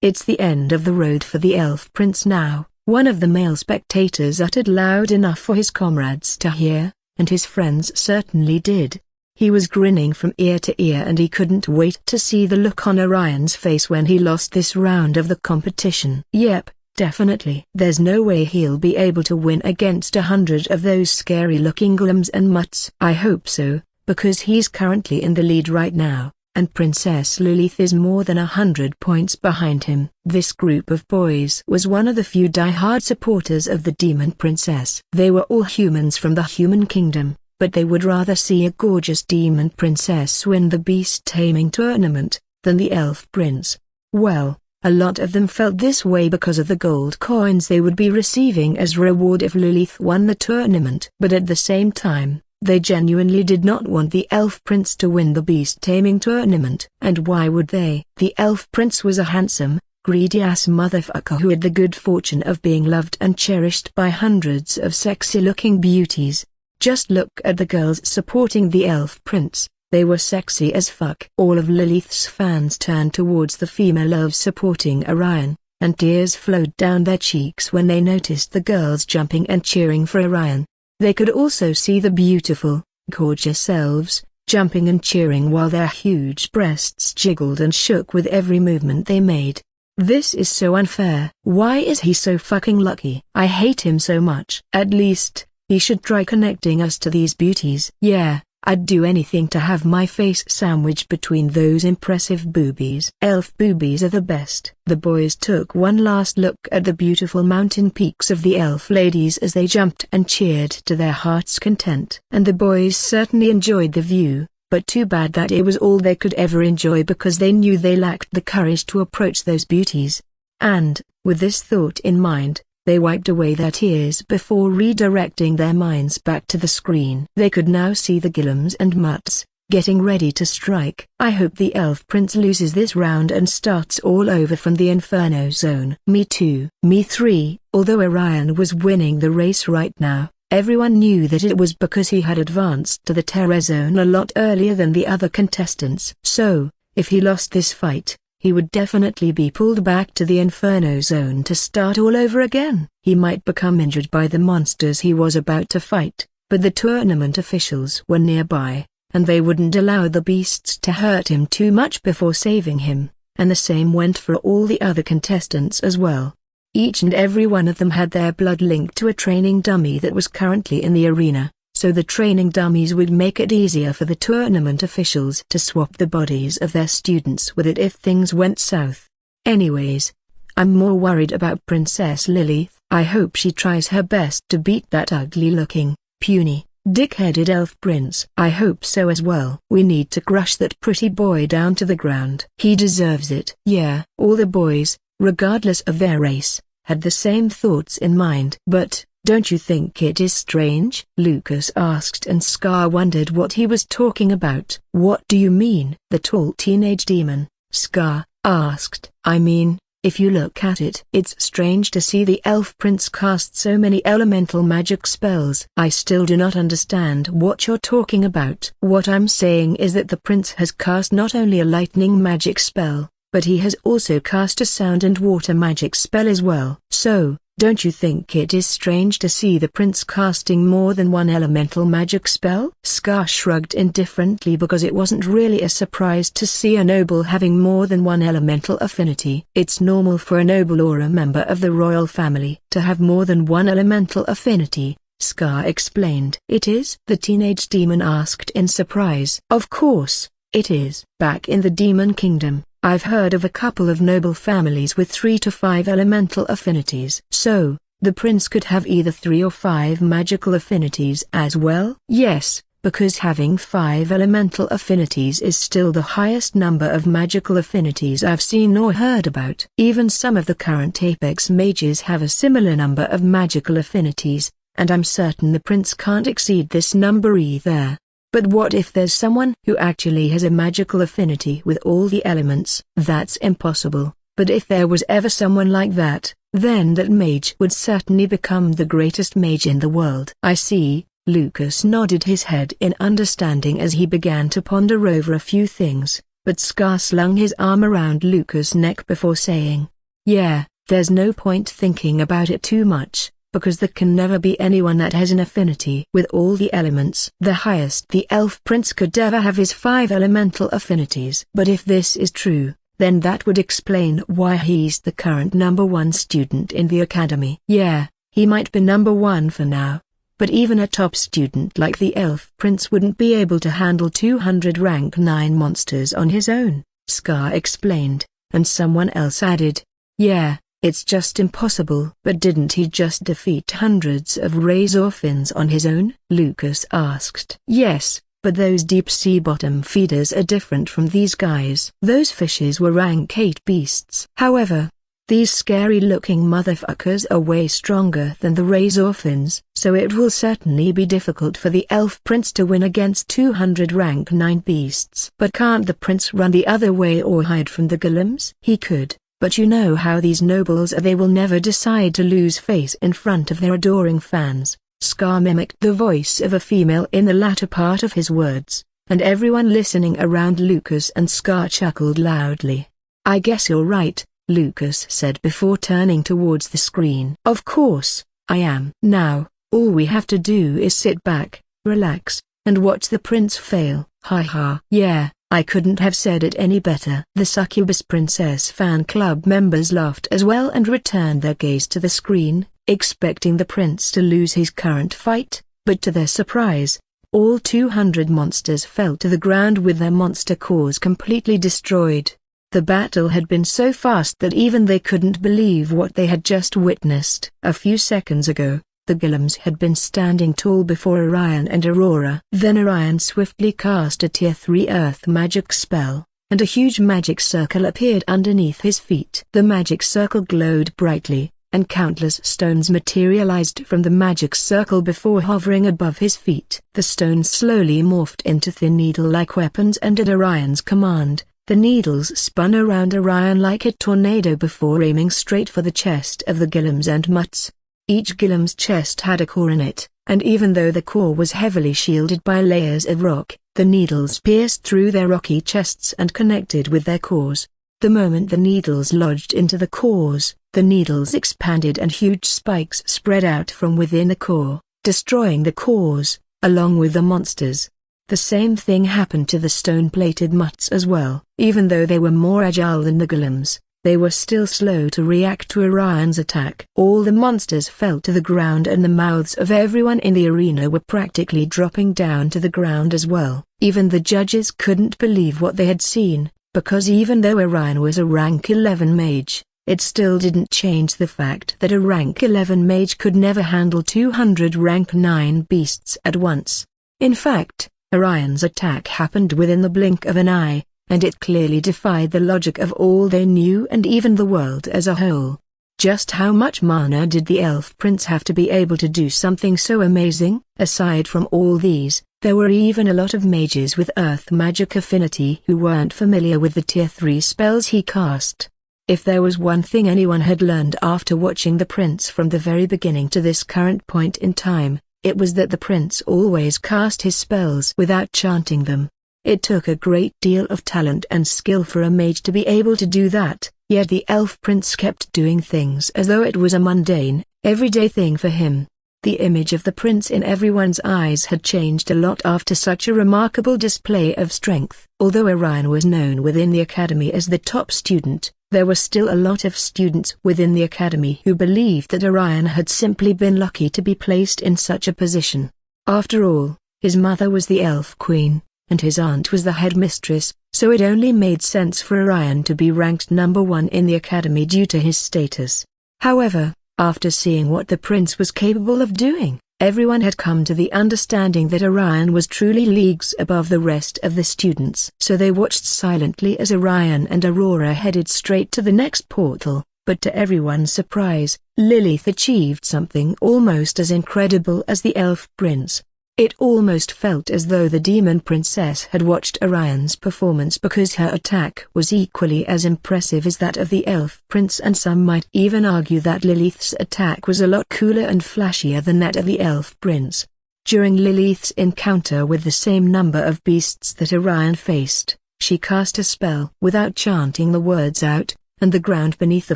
It's the end of the road for the elf prince now, one of the male spectators uttered loud enough for his comrades to hear, and his friends certainly did. He was grinning from ear to ear and he couldn't wait to see the look on Orion's face when he lost this round of the competition. Yep, definitely. There's no way he'll be able to win against 100 of those scary-looking golems and mutts. I hope so, because he's currently in the lead right now, and Princess Lilith is more than 100 points behind him. This group of boys was one of the few die-hard supporters of the Demon Princess. They were all humans from the human kingdom, but they would rather see a gorgeous demon princess win the beast-taming tournament, than the elf prince. Well, a lot of them felt this way because of the gold coins they would be receiving as reward if Lilith won the tournament. But at the same time, They genuinely did not want the elf prince to win the beast taming tournament. And why would they? The elf prince was a handsome, greedy-ass motherfucker who had the good fortune of being loved and cherished by hundreds of sexy-looking beauties. Just look at the girls supporting the elf prince. They were sexy as fuck. All of Lilith's fans turned towards the female elves supporting Orion, and tears flowed down their cheeks when they noticed the girls jumping and cheering for Orion. They could also see the beautiful, gorgeous elves, jumping and cheering while their huge breasts jiggled and shook with every movement they made. This is so unfair. Why is he so fucking lucky? I hate him so much. At least, he should try connecting us to these beauties. Yeah, I'd do anything to have my face sandwiched between those impressive boobies. Elf boobies are the best. The boys took one last look at the beautiful mountain peaks of the elf ladies as they jumped and cheered to their heart's content. And the boys certainly enjoyed the view, but too bad that it was all they could ever enjoy because they knew they lacked the courage to approach those beauties. And, with this thought in mind, they wiped away their tears before redirecting their minds back to the screen. They could now see the Gillums and Mutts, getting ready to strike. I hope the elf prince loses this round and starts all over from the Inferno Zone. Me too. Me 3. Although Orion was winning the race right now, everyone knew that it was because he had advanced to the Terror Zone a lot earlier than the other contestants. So, if he lost this fight, he would definitely be pulled back to the Inferno Zone to start all over again. He might become injured by the monsters he was about to fight, but the tournament officials were nearby, and they wouldn't allow the beasts to hurt him too much before saving him, and the same went for all the other contestants as well. Each and every one of them had their blood linked to a training dummy that was currently in the arena, so the training dummies would make it easier for the tournament officials to swap the bodies of their students with it if things went south. Anyways, I'm more worried about Princess Lilith. I hope she tries her best to beat that ugly-looking, puny, dick-headed elf prince. I hope so as well. We need to crush that pretty boy down to the ground. He deserves it. Yeah, all the boys, regardless of their race, had the same thoughts in mind. But, don't you think it is strange? Lucas asked, and Scar wondered what he was talking about. What do you mean? The tall teenage demon, Scar, asked. I mean, if you look at it, it's strange to see the elf prince cast so many elemental magic spells. I still do not understand what you're talking about. What I'm saying is that the prince has cast not only a lightning magic spell, but he has also cast a sound and water magic spell as well. So, don't you think it is strange to see the prince casting more than one elemental magic spell? Scar shrugged indifferently because it wasn't really a surprise to see a noble having more than one elemental affinity. It's normal for a noble or a member of the royal family to have more than one elemental affinity, Scar explained. It is? The teenage demon asked in surprise. Of course, it is. Back in the Demon Kingdom, I've heard of a couple of noble families with 3 to 5 elemental affinities. So, the prince could have either 3 or 5 magical affinities as well? Yes, because having 5 elemental affinities is still the highest number of magical affinities I've seen or heard about. Even some of the current Apex mages have a similar number of magical affinities, and I'm certain the prince can't exceed this number either. But what if there's someone who actually has a magical affinity with all the elements? That's impossible, but if there was ever someone like that, then that mage would certainly become the greatest mage in the world. I see. Lucas nodded his head in understanding as he began to ponder over a few things, but Scar slung his arm around Lucas' neck before saying, yeah, there's no point thinking about it too much, because there can never be anyone that has an affinity with all the elements. The highest the elf prince could ever have is 5 elemental affinities. But if this is true, then that would explain why he's the current #1 student in the academy. Yeah, he might be #1 for now, but even a top student like the elf prince wouldn't be able to handle 200 rank 9 monsters on his own, Scar explained, and someone else added, yeah, it's just impossible. But didn't he just defeat hundreds of Razorfins on his own? Lucas asked. Yes, but those deep-sea bottom feeders are different from these guys. Those fishes were rank 8 beasts. However, These scary-looking motherfuckers are way stronger than the Razorfins, so it will certainly be difficult for the Elf Prince to win against 200 rank 9 beasts. But can't the prince run the other way or hide from the golems? He could, but you know how these nobles are. They will never decide to lose face in front of their adoring fans. Scar mimicked the voice of a female in the latter part of his words, and everyone listening around Lucas and Scar chuckled loudly. I guess you're right, Lucas said before turning towards the screen. Of course, I am. Now, all we have to do is sit back, relax, and watch the prince fail. Ha ha. Yeah, I couldn't have said it any better. The Succubus Princess fan club members laughed as well and returned their gaze to the screen, expecting the prince to lose his current fight, but to their surprise, all 200 monsters fell to the ground with their monster cores completely destroyed. The battle had been so fast that even they couldn't believe what they had just witnessed. A few seconds ago, the golems had been standing tall before Orion and Aurora. Then Orion swiftly cast a Tier 3 Earth magic spell, and a huge magic circle appeared underneath his feet. The magic circle glowed brightly, and countless stones materialized from the magic circle before hovering above his feet. The stones slowly morphed into thin needle-like weapons, and at Orion's command, the needles spun around Orion like a tornado before aiming straight for the chest of the golems and mutts. Each golem's chest had a core in it, and even though the core was heavily shielded by layers of rock, the needles pierced through their rocky chests and connected with their cores. The moment the needles lodged into the cores, the needles expanded and huge spikes spread out from within the core, destroying the cores, along with the monsters. The same thing happened to the stone-plated mutts as well. Even though they were more agile than the golems, they were still slow to react to Orion's attack. All the monsters fell to the ground, and the mouths of everyone in the arena were practically dropping down to the ground as well. Even the judges couldn't believe what they had seen, because even though Orion was a rank 11 mage, it still didn't change the fact that a rank 11 mage could never handle 200 rank 9 beasts at once. In fact, Orion's attack happened within the blink of an eye, and it clearly defied the logic of all they knew and even the world as a whole. Just how much mana did the Elf Prince have to be able to do something so amazing? Aside from all these, there were even a lot of mages with earth magic affinity who weren't familiar with the Tier 3 spells he cast. If there was one thing anyone had learned after watching the prince from the very beginning to this current point in time, it was that the prince always cast his spells without chanting them. It took a great deal of talent and skill for a mage to be able to do that, yet the Elf Prince kept doing things as though it was a mundane, everyday thing for him. The image of the prince in everyone's eyes had changed a lot after such a remarkable display of strength. Although Orion was known within the academy as the top student, there were still a lot of students within the academy who believed that Orion had simply been lucky to be placed in such a position. After all, his mother was the Elf Queen, and his aunt was the headmistress, so it only made sense for Orion to be ranked number 1 in the academy due to his status. However, after seeing what the prince was capable of doing, everyone had come to the understanding that Orion was truly leagues above the rest of the students. So they watched silently as Orion and Aurora headed straight to the next portal, but to everyone's surprise, Lilith achieved something almost as incredible as the Elf Prince. It almost felt as though the Demon Princess had watched Orion's performance, because her attack was equally as impressive as that of the Elf Prince, and some might even argue that Lilith's attack was a lot cooler and flashier than that of the Elf Prince. During Lilith's encounter with the same number of beasts that Orion faced, she cast a spell without chanting the words out, and the ground beneath the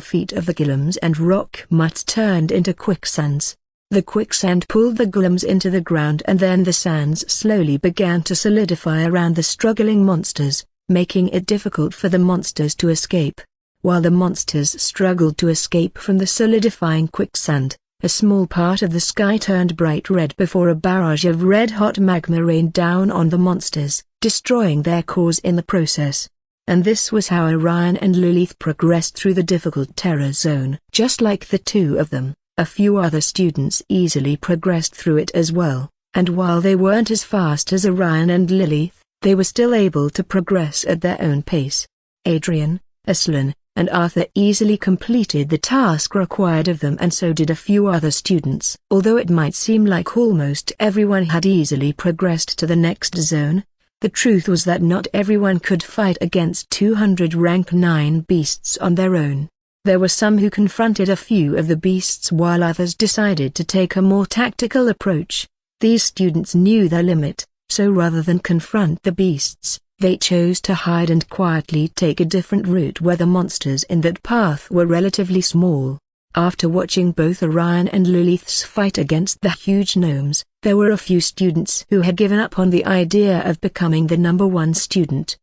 feet of the golems and rock mutts turned into quicksands. The quicksand pulled the golems into the ground, and then the sands slowly began to solidify around the struggling monsters, making it difficult for the monsters to escape. While the monsters struggled to escape from the solidifying quicksand, a small part of the sky turned bright red before a barrage of red-hot magma rained down on the monsters, destroying their cores in the process. And this was how Orion and Lilith progressed through the difficult terror zone. Just like the two of them, a few other students easily progressed through it as well, and while they weren't as fast as Orion and Lilith, they were still able to progress at their own pace. Adrian, Aslan, and Arthur easily completed the task required of them, and so did a few other students. Although it might seem like almost everyone had easily progressed to the next zone, the truth was that not everyone could fight against 200 rank 9 beasts on their own. There were some who confronted a few of the beasts while others decided to take a more tactical approach. These students knew their limit, so rather than confront the beasts, they chose to hide and quietly take a different route where the monsters in that path were relatively small. After watching both Orion and Lilith's fight against the huge gnomes, there were a few students who had given up on the idea of becoming the #1 student.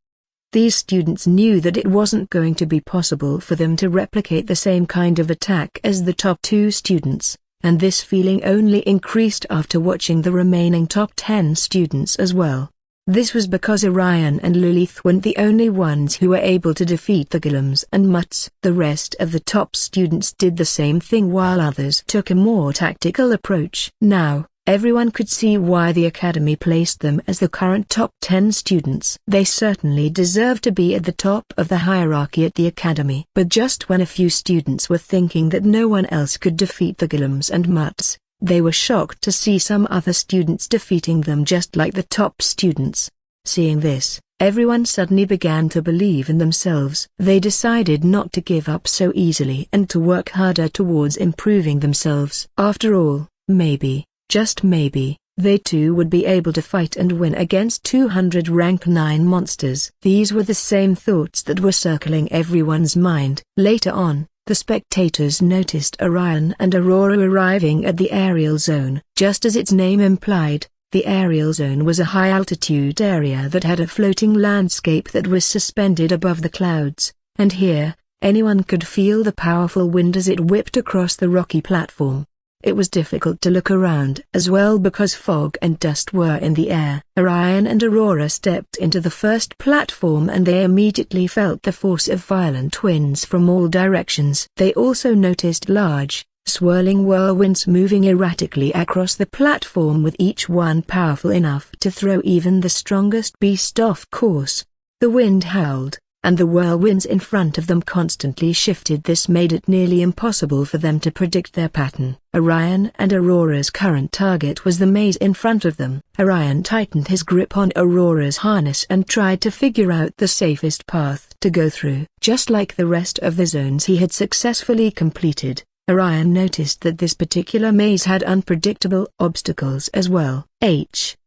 These students knew that it wasn't going to be possible for them to replicate the same kind of attack as the top 2 students, and this feeling only increased after watching the remaining top 10 students as well. This was because Orion and Lilith weren't the only ones who were able to defeat the golems and mutts. The rest of the top students did the same thing while others took a more tactical approach. Now, everyone could see why the academy placed them as the current top 10 students. They certainly deserved to be at the top of the hierarchy at the academy. But just when a few students were thinking that no one else could defeat the golems and mutts, they were shocked to see some other students defeating them just like the top students. Seeing this, everyone suddenly began to believe in themselves. They decided not to give up so easily and to work harder towards improving themselves. After all, maybe, just maybe, they too would be able to fight and win against 200 rank 9 monsters. These were the same thoughts that were circling everyone's mind. Later on, the spectators noticed Orion and Aurora arriving at the aerial zone. Just as its name implied, the aerial zone was a high-altitude area that had a floating landscape that was suspended above the clouds, and here, anyone could feel the powerful wind as it whipped across the rocky platform. It was difficult to look around as well because fog and dust were in the air. Orion and Aurora stepped into the first platform and they immediately felt the force of violent winds from all directions. They also noticed large, swirling whirlwinds moving erratically across the platform, with each one powerful enough to throw even the strongest beast off course. The wind howled, and the whirlwinds in front of them constantly shifted. This made it nearly impossible for them to predict their pattern. Orion and Aurora's current target was the maze in front of them. Orion tightened his grip on Aurora's harness and tried to figure out the safest path to go through. Just like the rest of the zones he had successfully completed, Orion noticed that this particular maze had unpredictable obstacles as well.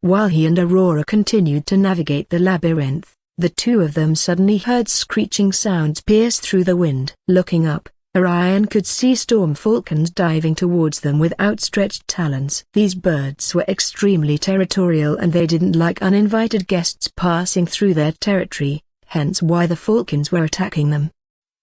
While he and Aurora continued to navigate the labyrinth, the two of them suddenly heard screeching sounds pierce through the wind. Looking up, Orion could see storm falcons diving towards them with outstretched talons. These birds were extremely territorial and they didn't like uninvited guests passing through their territory, hence why the falcons were attacking them.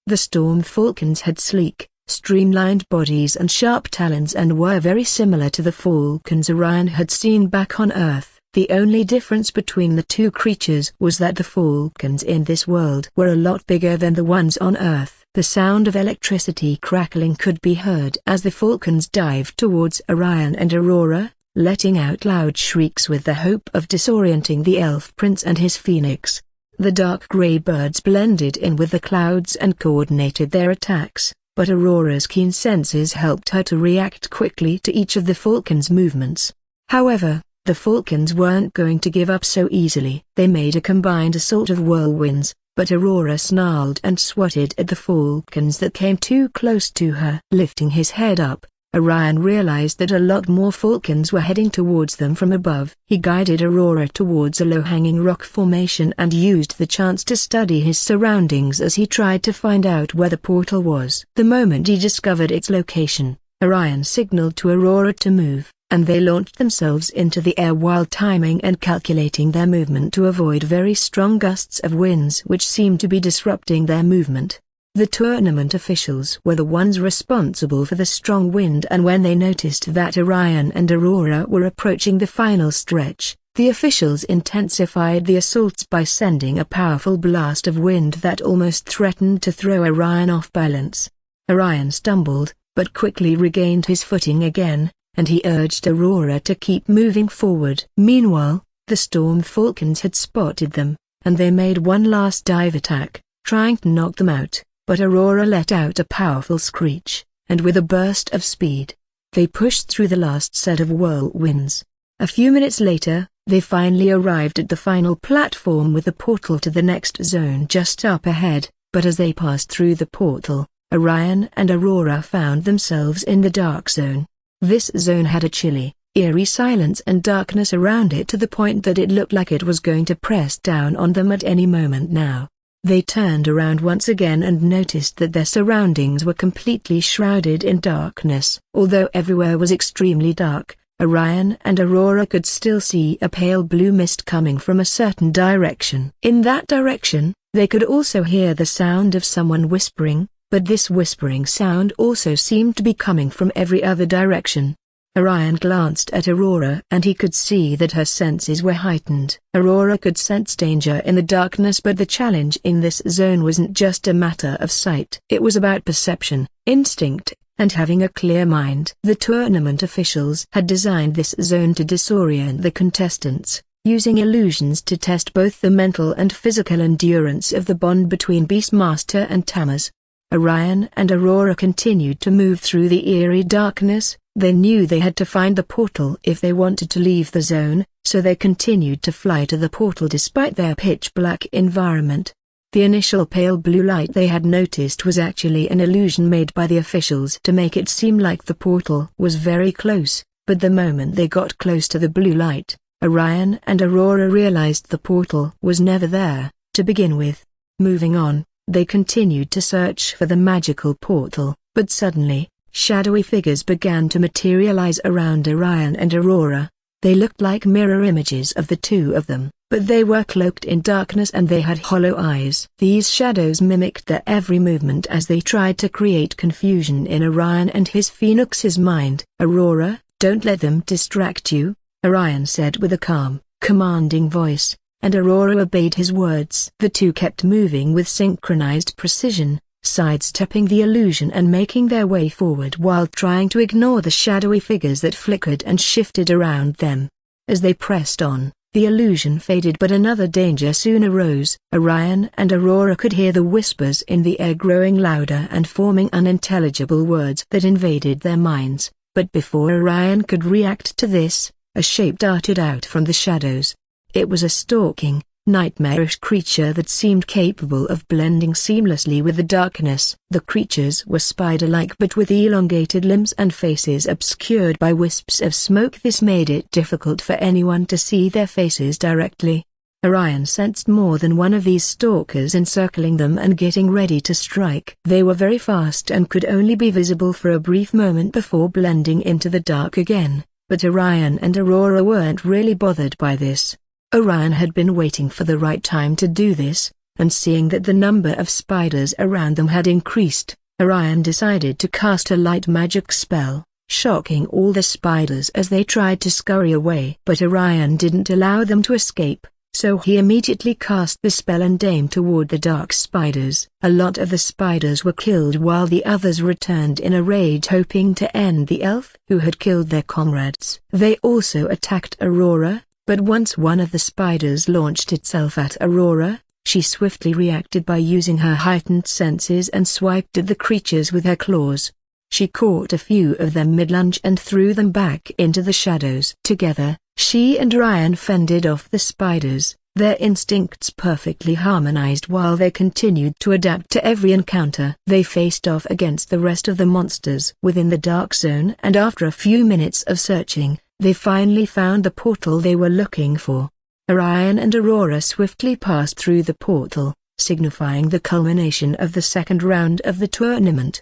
The storm falcons had sleek, streamlined bodies and sharp talons and were very similar to the falcons Orion had seen back on Earth. The only difference between the two creatures was that the falcons in this world were a lot bigger than the ones on Earth. The sound of electricity crackling could be heard as the falcons dived towards Orion and Aurora, letting out loud shrieks with the hope of disorienting the elf prince and his phoenix. The dark gray birds blended in with the clouds and coordinated their attacks, but Aurora's keen senses helped her to react quickly to each of the falcons' movements. However, the falcons weren't going to give up so easily. They made a combined assault of whirlwinds, but Aurora snarled and swatted at the falcons that came too close to her. Lifting his head up, Orion realized that a lot more falcons were heading towards them from above. He guided Aurora towards a low-hanging rock formation and used the chance to study his surroundings as he tried to find out where the portal was. The moment he discovered its location, Orion signaled to Aurora to move, and they launched themselves into the air while timing and calculating their movement to avoid very strong gusts of winds which seemed to be disrupting their movement. The tournament officials were the ones responsible for the strong wind, and when they noticed that Orion and Aurora were approaching the final stretch, the officials intensified the assaults by sending a powerful blast of wind that almost threatened to throw Orion off balance. Orion stumbled, but quickly regained his footing again, and he urged Aurora to keep moving forward. Meanwhile, the storm falcons had spotted them, and they made one last dive attack, trying to knock them out. but Aurora let out a powerful screech, and with a burst of speed, they pushed through the last set of whirlwinds. A few minutes later, they finally arrived at the final platform with the portal to the next zone just up ahead, but as they passed through the portal, Orion and Aurora found themselves in the dark zone. This zone had a chilly, eerie silence and darkness around it to the point that it looked like it was going to press down on them at any moment now. They turned around once again and noticed that their surroundings were completely shrouded in darkness. Although everywhere was extremely dark, Orion and Aurora could still see a pale blue mist coming from a certain direction. In that direction, they could also hear the sound of someone whispering, but this whispering sound also seemed to be coming from every other direction. Orion glanced at Aurora and he could see that her senses were heightened. Aurora could sense danger in the darkness, but the challenge in this zone wasn't just a matter of sight. It was about perception, instinct, and having a clear mind. The tournament officials had designed this zone to disorient the contestants, using illusions to test both the mental and physical endurance of the bond between Beastmaster and Tamers. Orion and Aurora continued to move through the eerie darkness. They knew they had to find the portal if they wanted to leave the zone, so they continued to fly to the portal despite their pitch-black environment. The initial pale blue light they had noticed was actually an illusion made by the officials to make it seem like the portal was very close, but the moment they got close to the blue light, Orion and Aurora realized the portal was never there, to begin with. Moving on, they continued to search for the magical portal, but suddenly, shadowy figures began to materialize around Orion and Aurora. They looked like mirror images of the two of them, but they were cloaked in darkness and they had hollow eyes. These shadows mimicked their every movement as they tried to create confusion in Orion and his Phoenix's mind. "Aurora, don't let them distract you," Orion said with a calm, commanding voice, and Aurora obeyed his words. The two kept moving with synchronized precision, sidestepping the illusion and making their way forward while trying to ignore the shadowy figures that flickered and shifted around them. As they pressed on, the illusion faded, but another danger soon arose. Orion and Aurora could hear the whispers in the air growing louder and forming unintelligible words that invaded their minds, but before Orion could react to this, a shape darted out from the shadows. It was a stalking, nightmarish creature that seemed capable of blending seamlessly with the darkness. The creatures were spider-like but with elongated limbs and faces obscured by wisps of smoke. This made it difficult for anyone to see their faces directly. Orion sensed more than one of these stalkers encircling them and getting ready to strike. They were very fast and could only be visible for a brief moment before blending into the dark again, but Orion and Aurora weren't really bothered by this. Orion had been waiting for the right time to do this, and seeing that the number of spiders around them had increased, Orion decided to cast a light magic spell, shocking all the spiders as they tried to scurry away. But Orion didn't allow them to escape, so he immediately cast the spell and aimed toward the dark spiders. A lot of the spiders were killed while the others returned in a rage, hoping to end the elf who had killed their comrades. They also attacked Aurora, but once one of the spiders launched itself at Aurora, she swiftly reacted by using her heightened senses and swiped at the creatures with her claws. She caught a few of them mid-lunge and threw them back into the shadows. Together, she and Orion fended off the spiders, their instincts perfectly harmonized while they continued to adapt to every encounter. They faced off against the rest of the monsters within the dark zone, and after a few minutes of searching, they finally found the portal they were looking for. Orion and Aurora swiftly passed through the portal, signifying the culmination of the second round of the tournament.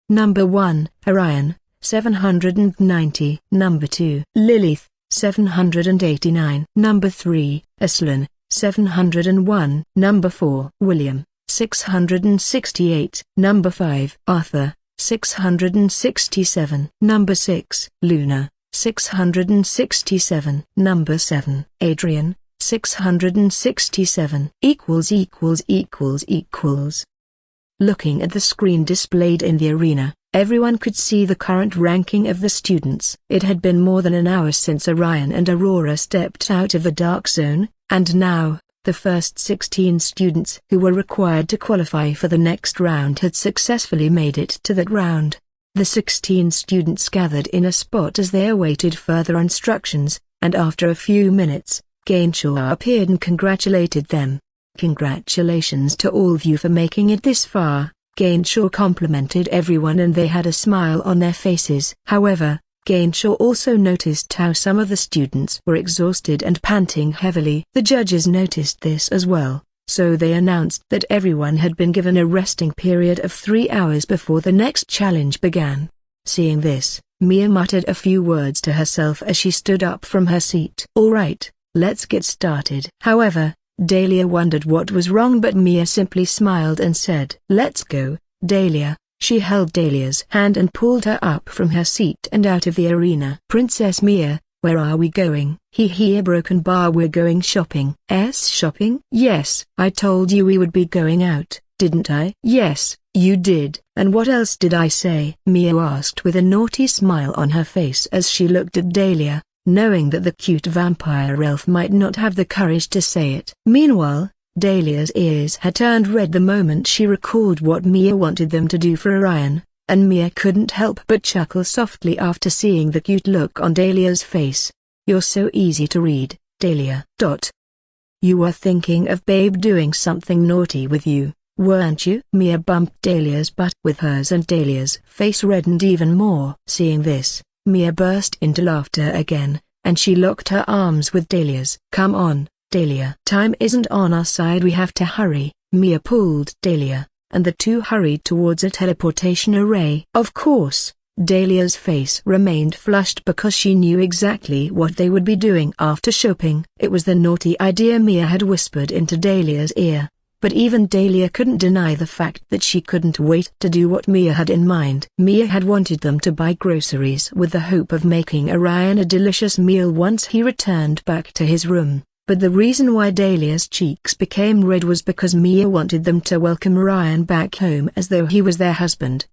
Number 1, Orion, 790. Number 2, Lilith, 789. Number 3, Aslan, 701. Number 4, William, 668. Number 5, Arthur, 667. Number 6, Luna, 667. Number 7, Adrian, 667. Looking at the screen displayed in the arena, everyone could see the current ranking of the students. It had been more than an hour since Orion and Aurora stepped out of the dark zone, and now, The first 16 students who were required to qualify for the next round had successfully made it to that round. The 16 students gathered in a spot as they awaited further instructions, and after a few minutes, Gainshaw appeared and congratulated them. "Congratulations to all of you for making it this far," Gainshaw complimented everyone, and they had a smile on their faces. However, Gainshaw also noticed how some of the students were exhausted and panting heavily. The judges noticed this as well, so they announced that everyone had been given a resting period of 3 hours before the next challenge began. Seeing this, Mia muttered a few words to herself as she stood up from her seat. "All right, let's get started." However, Dahlia wondered what was wrong, but Mia simply smiled and said, "Let's go, Dahlia." She held Dahlia's hand and pulled her up from her seat and out of the arena. "Princess Mia, where are we going?" "Here, Broken Bar, we're going shopping." "Shopping?" "Yes, I told you we would be going out, didn't I?" "Yes, you did." "And what else did I say?" Mia asked with a naughty smile on her face as she looked at Dahlia, knowing that the cute vampire elf might not have the courage to say it. Meanwhile, Dahlia's ears had turned red the moment she recalled what Mia wanted them to do for Orion, and Mia couldn't help but chuckle softly after seeing the cute look on Dahlia's face. "You're so easy to read, Dahlia." "You were thinking of Babe doing something naughty with you, weren't you?" Mia bumped Dahlia's butt with hers, and Dahlia's face reddened even more. Seeing this, Mia burst into laughter again, and she locked her arms with Dahlia's. "Come on, Dahlia. Time isn't on our side, we have to hurry." Mia pulled Dahlia, and the two hurried towards a teleportation array. Of course, Dahlia's face remained flushed because she knew exactly what they would be doing after shopping. It was the naughty idea Mia had whispered into Dahlia's ear, but even Dahlia couldn't deny the fact that she couldn't wait to do what Mia had in mind. Mia had wanted them to buy groceries with the hope of making Orion a delicious meal once he returned back to his room. But the reason why Dahlia's cheeks became red was because Mia wanted them to welcome Orion back home as though he was their husband.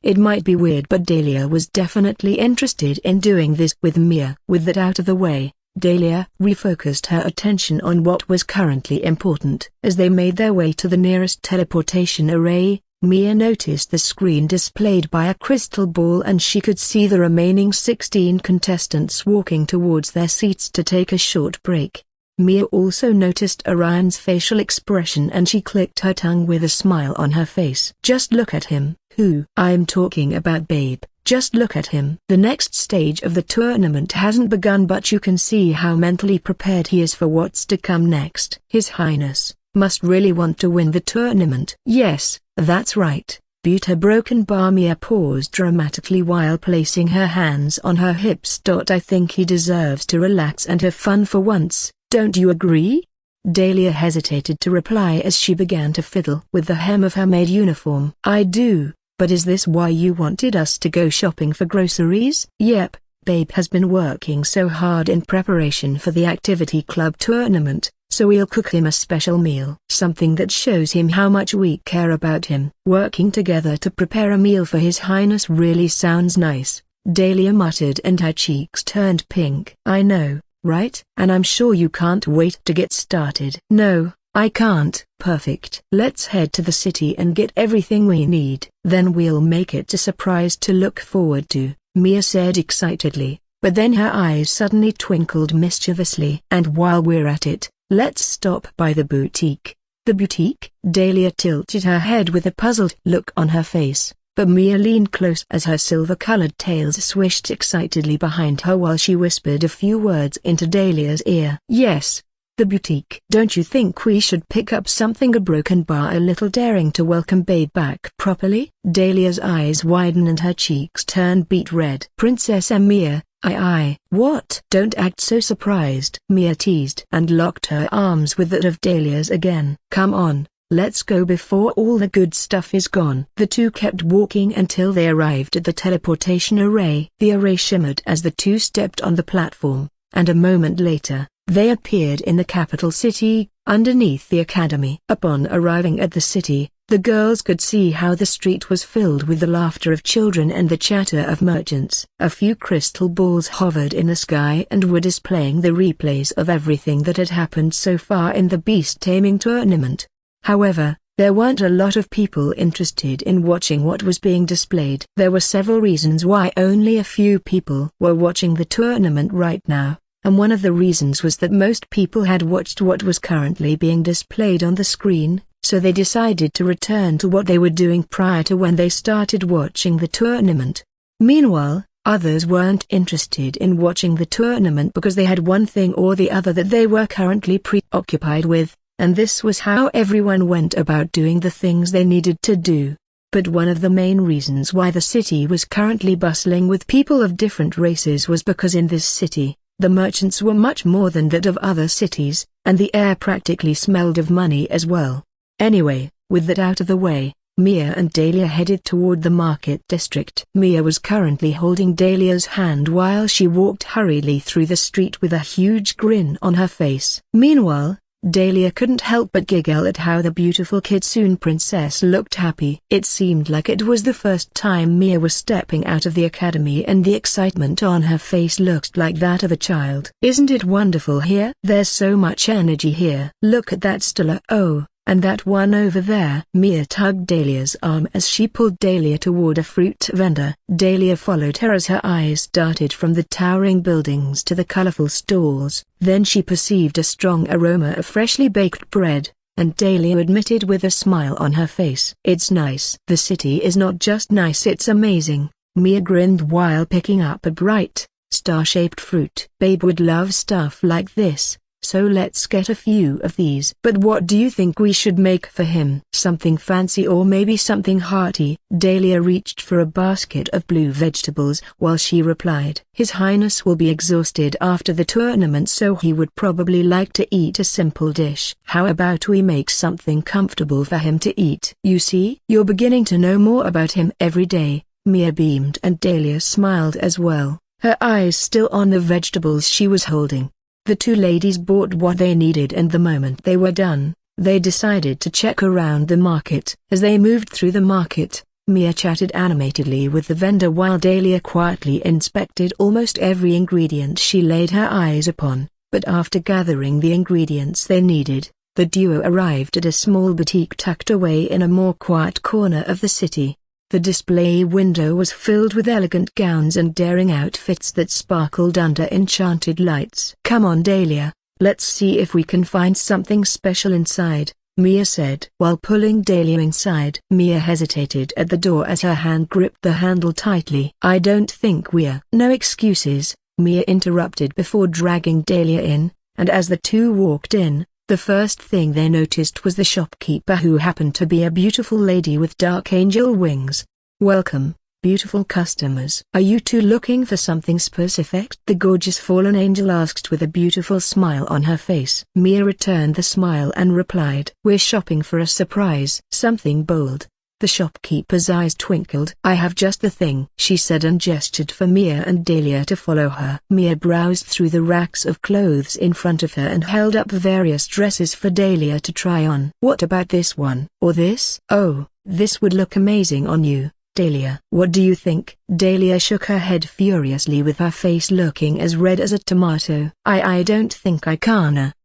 It might be weird, but Dahlia was definitely interested in doing this with Mia. With that out of the way, Dahlia refocused her attention on what was currently important. As they made their way to the nearest teleportation array, Mia noticed the screen displayed by a crystal ball, and she could see the remaining 16 contestants walking towards their seats to take a short break. Mia also noticed Orion's facial expression, and she clicked her tongue with a smile on her face. "Just look at him." "Who?" "I'm talking about Babe. Just look at him." The next stage of the tournament hasn't begun, but you can see how mentally prepared he is for what's to come next. His Highness must really want to win the tournament. "Yes, that's right. Buta Broken Bar." Mia paused dramatically while placing her hands on her hips. "I think he deserves to relax and have fun for once. Don't you agree?" Dahlia hesitated to reply as she began to fiddle with the hem of her maid uniform. "I do, but is this why you wanted us to go shopping for groceries?" "Yep, Babe has been working so hard in preparation for the activity club tournament, so we'll cook him a special meal. Something that shows him how much we care about him." "Working together to prepare a meal for His Highness really sounds nice," Dahlia muttered, and her cheeks turned pink. "I know, right? And I'm sure you can't wait to get started." "No, I can't." "Perfect. Let's head to the city and get everything we need. Then we'll make it a surprise to look forward to," Mia said excitedly, but then her eyes suddenly twinkled mischievously. "And while we're at it, let's stop by the boutique." "The boutique?" Dahlia tilted her head with a puzzled look on her face, but Mia leaned close as her silver-colored tails swished excitedly behind her while she whispered a few words into Dahlia's ear. "Yes, the boutique. Don't you think we should pick up something a Broken Bar a little daring to welcome Babe back properly?" Dahlia's eyes widened and her cheeks turned beet red. "Princess Mia, I. What?" "Don't act so surprised," Mia teased and locked her arms with that of Dahlia's again. "Come on. Let's go before all the good stuff is gone." The two kept walking until they arrived at the teleportation array. The array shimmered as the two stepped on the platform, and a moment later, They appeared in the capital city, underneath the academy. Upon arriving at the city, the girls could see how the street was filled with the laughter of children and the chatter of merchants. A few crystal balls hovered in the sky and were displaying the replays of everything that had happened so far in the beast taming tournament. However, there weren't a lot of people interested in watching what was being displayed. There were several reasons why only a few people were watching the tournament right now, and one of the reasons was that most people had watched what was currently being displayed on the screen, so they decided to return to what they were doing prior to when they started watching the tournament. Meanwhile, others weren't interested in watching the tournament because they had one thing or the other that they were currently preoccupied with, and this was how everyone went about doing the things they needed to do. But one of the main reasons why the city was currently bustling with people of different races was because in this city, the merchants were much more than that of other cities, and the air practically smelled of money as well. Anyway, with that out of the way, Mia and Dahlia headed toward the market district. Mia was currently holding Dahlia's hand while she walked hurriedly through the street with a huge grin on her face. Meanwhile, Dahlia couldn't help but giggle at how the beautiful Kitsune princess looked happy. It seemed like it was the first time Mia was stepping out of the academy, and the excitement on her face looked like that of a child. "Isn't it wonderful here? There's so much energy here. Look at that Stella. Oh, and that one over there." Mia tugged Dahlia's arm as she pulled Dahlia toward a fruit vendor. Dahlia followed her as her eyes darted from the towering buildings to the colorful stalls. Then she perceived a strong aroma of freshly baked bread, and Dahlia admitted with a smile on her face, "It's nice." "The city is not just nice, it's amazing." Mia grinned while picking up a bright, star-shaped fruit. "Babe would love stuff like this, so let's get a few of these." "But what do you think we should make for him?" "Something fancy or maybe something hearty." Dahlia reached for a basket of blue vegetables while she replied, "His Highness will be exhausted after the tournament, so he would probably like to eat a simple dish. How about we make something comfortable for him to eat?" "You see, you're beginning to know more about him every day." Mia beamed and Dahlia smiled as well, her eyes still on the vegetables she was holding. The two ladies bought what they needed, and the moment they were done, they decided to check around the market. As they moved through the market, Mia chatted animatedly with the vendor while Dahlia quietly inspected almost every ingredient she laid her eyes upon. But after gathering the ingredients they needed, the duo arrived at a small boutique tucked away in a more quiet corner of the city. The display window was filled with elegant gowns and daring outfits that sparkled under enchanted lights. "Come on Dahlia, let's see if we can find something special inside," Mia said. While pulling Dahlia inside, Mia hesitated at the door as her hand gripped the handle tightly. "I don't think we're—" "No excuses," Mia interrupted before dragging Dahlia in, and as the two walked in, the first thing they noticed was the shopkeeper, who happened to be a beautiful lady with dark angel wings. "Welcome, beautiful customers. Are you two looking for something specific?" the gorgeous fallen angel asked with a beautiful smile on her face. Mia returned the smile and replied, "We're shopping for a surprise." "Something bold." The shopkeeper's eyes twinkled. "I have just the thing," she said and gestured for Mia and Dahlia to follow her. Mia browsed through the racks of clothes in front of her and held up various dresses for Dahlia to try on. "What about this one? Or this? Oh, this would look amazing on you, Dahlia. What do you think?" Dahlia shook her head furiously with her face looking as red as a tomato. I don't think I can."